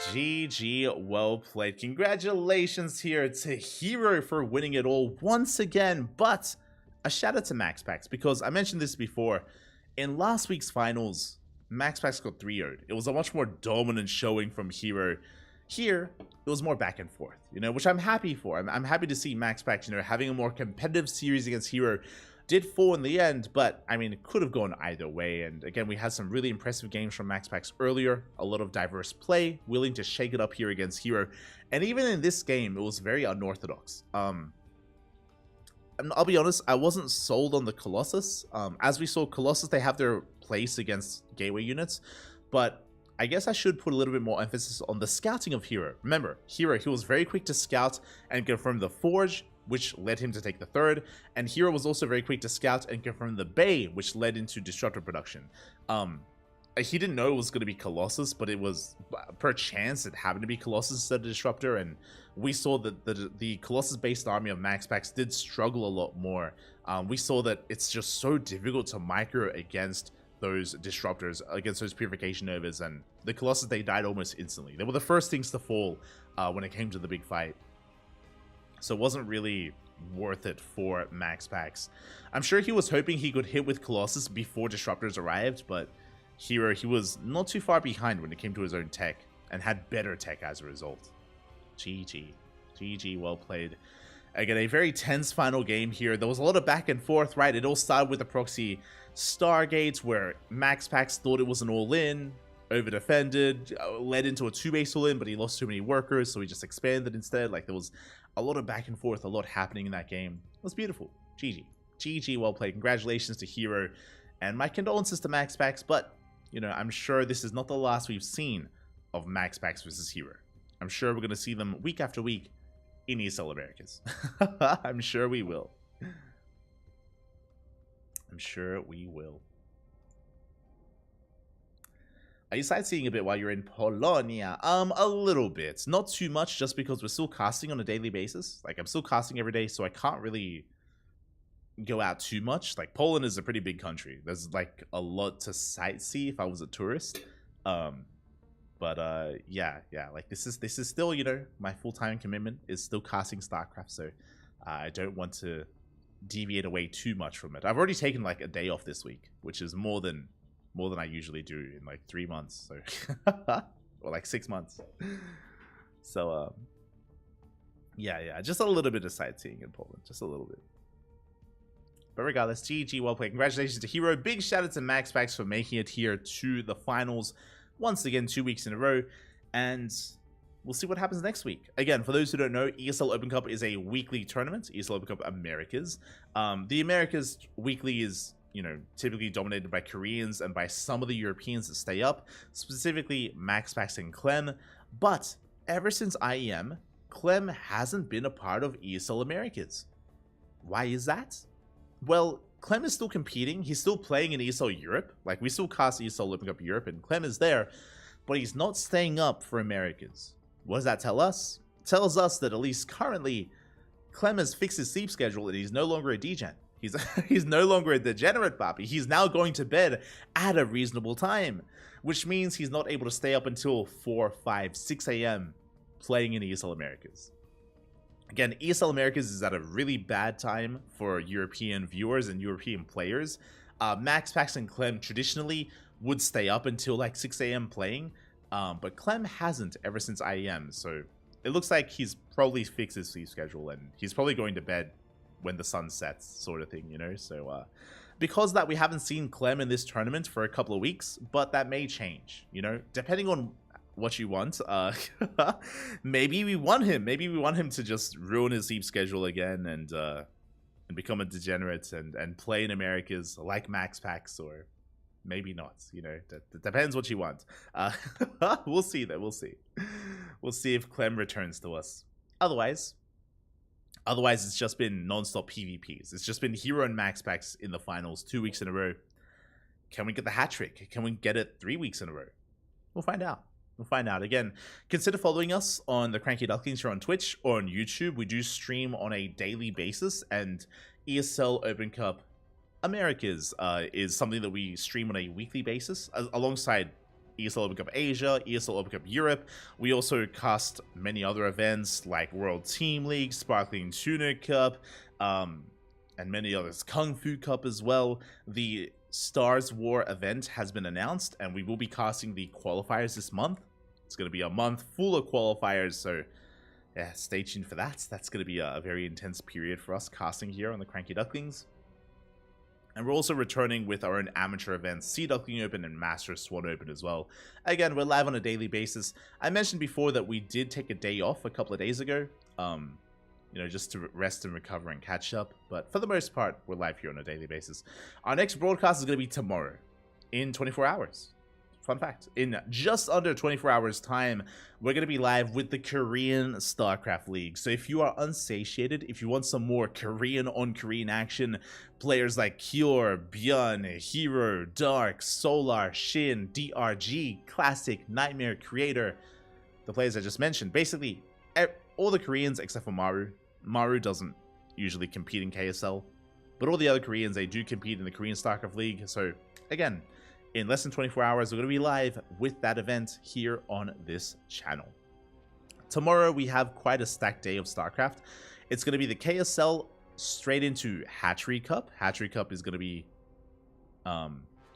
A: GG, well played. Congratulations here to Hero for winning it all once again. But a shout out to MaxPax, because I mentioned this before. In last week's finals, MaxPax got 3-0'd. It was a much more dominant showing from Hero. Here, it was more back and forth, which I'm happy for. I'm happy to see MaxPax, having a more competitive series against Hero. Did fall in the end, but I mean, it could have gone either way. And again, we had some really impressive games from MaxPax earlier. A lot of diverse play, willing to shake it up here against Hero. And even in this game, it was very unorthodox. I'll be honest, I wasn't sold on the Colossus. As we saw, Colossus, they have their place against gateway units, but I guess I should put a little bit more emphasis on the scouting of Hero. Remember, Hero, he was very quick to scout and confirm the Forge, which led him to take the third, and Hero was also very quick to scout and confirm the Bay, which led into Disruptor production. He didn't know it was going to be Colossus, but it was, per chance, it happened to be Colossus instead of Disruptor, and we saw that the Colossus-based army of MaxPax did struggle a lot more. We saw that it's just so difficult to micro against those Disruptors, against those Purification Novas, and the Colossus, they died almost instantly. They were the first things to fall when it came to the big fight. So it wasn't really worth it for MaxPax. I'm sure he was hoping he could hit with Colossus before Disruptors arrived, but Hero, he was not too far behind when it came to his own tech, and had better tech as a result. GG. GG, well played. Again, a very tense final game here. There was a lot of back and forth, right? It all started with the proxy Stargate, where MaxPax thought it was an all-in, over-defended, led into a 2-base all-in, but he lost too many workers, so he just expanded instead. Like, there was a lot of back and forth, a lot happening in that game. It was beautiful. GG. GG, well played. Congratulations to Hero, and my condolences to MaxPax, but, you know, I'm sure this is not the last we've seen of MaxPax versus Hero. I'm sure we're going to see them week after week in ESL Americas. I'm sure we will. I'm sure we will. Are you sightseeing a bit while you're in Polonia? A little bit. Not too much, just because we're still casting on a daily basis. Like, I'm still casting every day, so I can't really go out too much. Like, Poland is a pretty big country. There's, like, a lot to sightsee if I was a tourist. Yeah, like this is still, you know, my full-time commitment is still casting StarCraft, so I don't want to deviate away too much from it. I've already taken like a day off this week, which is more than I usually do in like 3 months, so or like 6 months. So yeah, just a little bit of sightseeing in Poland, just a little bit. But regardless, GG, well played. Congratulations to Hero. Big shout out to MaxPax for making it here to the finals. Once again, 2 weeks in a row, and we'll see what happens next week. Again, for those who don't know, ESL Open Cup is a weekly tournament, ESL Open Cup Americas. The Americas weekly is, you know, typically dominated by Koreans and by some of the Europeans that stay up, specifically MaxPax and Clem. But ever since IEM, Clem hasn't been a part of ESL Americas. Why is that? Well, Clem is still competing. He's still playing in ESL Europe. Like, we still cast ESL Open Cup Europe, and Clem is there, but he's not staying up for Americas. What does that tell us? It tells us that at least currently, Clem has fixed his sleep schedule, and he's no longer a degen. He's no longer a degenerate papi. He's now going to bed at a reasonable time, which means he's not able to stay up until 4, 5, 6 a.m. playing in ESL Americas. Again, ESL Americas is at a really bad time for European viewers and European players. MaxPax and Clem traditionally would stay up until like 6 a.m. playing, but Clem hasn't ever since IEM, so it looks like he's probably fixed his sleep schedule, and he's probably going to bed when the sun sets, sort of thing, you know? So, because of that, we haven't seen Clem in this tournament for a couple of weeks, but that may change, you know? Depending on what you want, maybe we want him to just ruin his sleep schedule again and become a degenerate and play in Americas like MaxPax, or maybe not, you know. That depends what you want. We'll see though. We'll see if Clem returns to us. Otherwise it's just been non-stop PvPs. It's just been Hero and MaxPax in the finals 2 weeks in a row. Can we get the hat trick? Can we get it 3 weeks in a row? We'll find out. Again, consider following us on the CranKy Ducklings here on Twitch or on YouTube. We do stream on a daily basis, and ESL Open Cup Americas is something that we stream on a weekly basis, alongside ESL Open Cup Asia, ESL Open Cup Europe. We also cast many other events like World Team League, Sparkling Tuna Cup, and many others. Kung Fu Cup as well. The Stars War event has been announced, and we will be casting the qualifiers this month. It's going to be a month full of qualifiers, so yeah, stay tuned for that. That's going to be a very intense period for us casting here on the CranKy Ducklings. And we're also returning with our own amateur events, Sea Duckling Open and Master Swan Open as well. Again, we're live on a daily basis. I mentioned before that we did take a day off a couple of days ago, you know, just to rest and recover and catch up. But for the most part, we're live here on a daily basis. Our next broadcast is going to be tomorrow, in 24 hours. Fun fact, in just under 24 hours time, we're going to be live with the Korean StarCraft League. So if you are unsatiated, if you want some more Korean on Korean action, players like Kyor, Byun, Hero, Dark, Solar, Shin, DRG, Classic, Nightmare, Creator, the players I just mentioned, basically all the Koreans except for Maru. Maru doesn't usually compete in KSL, but all the other Koreans, they do compete in the Korean StarCraft League. So again, in less than 24 hours, we're going to be live with that event here on this channel. Tomorrow, we have quite a stacked day of StarCraft. It's going to be the KSL straight into Hatchery Cup. Hatchery Cup is going to be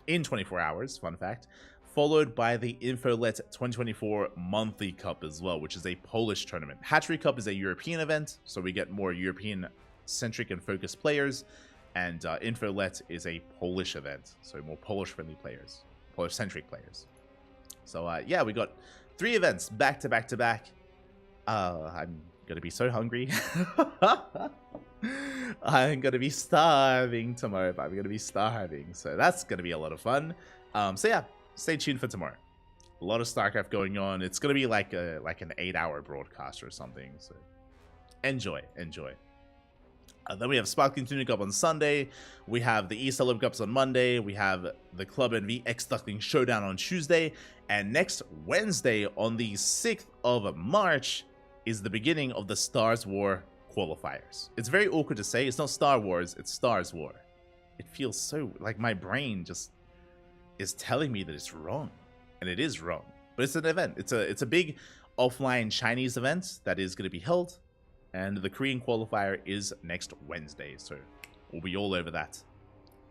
A: in 24 hours, fun fact, followed by the Infolet 2024 Monthly Cup as well, which is a Polish tournament. Hatchery Cup is a European event, so we get more European-centric and focused players, and Infolet is a Polish event, so more Polish-friendly players, Polish-centric players. So yeah, we got 3 events back to back to back. I'm gonna be so hungry. I'm gonna be starving tomorrow. I'm gonna be starving, so that's gonna be a lot of fun. So yeah, stay tuned for tomorrow. A lot of StarCraft going on. It's gonna be like an 8-hour broadcast or something. So enjoy. Then we have Sparkling Tuning Cup on Sunday. We have the ESL Open Cups on Monday. We have the Club NV X Duckling Showdown on Tuesday. And next Wednesday, on the 6th of March, is the beginning of the Stars War qualifiers. It's very awkward to say. It's not Star Wars, it's Stars War. It feels so like my brain just is telling me that it's wrong. And it is wrong. But it's an event. It's a big offline Chinese event that is going to be held. And the Korean qualifier is next Wednesday. So we'll be all over that.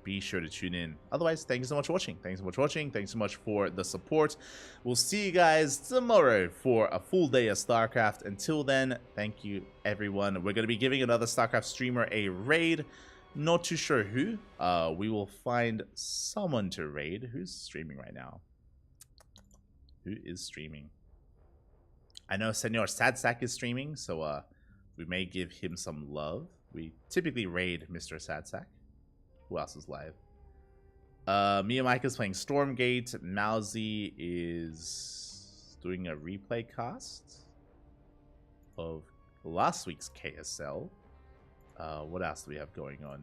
A: Be sure to tune in. Otherwise, thank you so much for watching. Thanks so much for watching. Thanks so much for the support. We'll see you guys tomorrow for a full day of StarCraft. Until then, thank you, everyone. We're going to be giving another StarCraft streamer a raid. Not too sure who. We will find someone to raid. Who's streaming right now? Who is streaming? I know Senor Sadsack is streaming, so we may give him some love. We typically raid Mr. Sadsack. Who else is live? Mia Mike is playing Stormgate. Mousy is doing a replay cast of last week's KSL. What else do we have going on?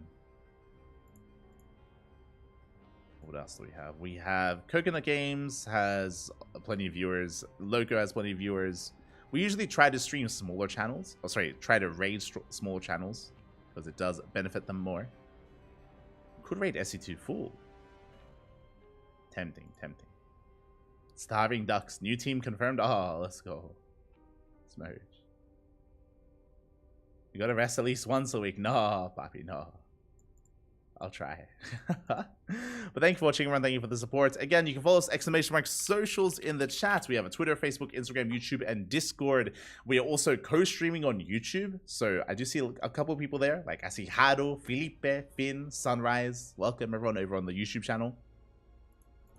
A: What else do we have? We have Coconut Games has plenty of viewers. Loco has plenty of viewers. We usually try to stream smaller channels. Oh, sorry, try to raid smaller channels because it does benefit them more. Could raid SC2 full. Tempting. Starving Ducks. New team confirmed. Oh, let's go. Smooch. You gotta rest at least once a week. No, papi, no. I'll try. But thank you for watching, everyone. Thank you for the support. Again, you can follow us !socials in the chat. We have a Twitter, Facebook, Instagram, YouTube, and Discord. We are also co-streaming on YouTube. So I do see a couple of people there. Like I see Hado, Felipe, Finn, Sunrise. Welcome everyone over on the YouTube channel.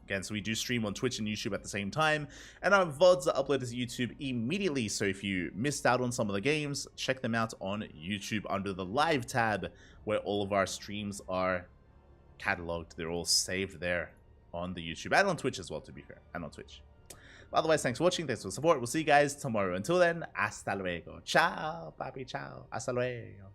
A: Again, so we do stream on Twitch and YouTube at the same time. And our VODs are uploaded to YouTube immediately. So if you missed out on some of the games, check them out on YouTube under the Live tab, where all of our streams are cataloged. They're all saved there on the YouTube and on Twitch as well, to be fair, and on Twitch. But otherwise, thanks for watching. Thanks for the support. We'll see you guys tomorrow. Until then, hasta luego. Ciao, papi, ciao. Hasta luego.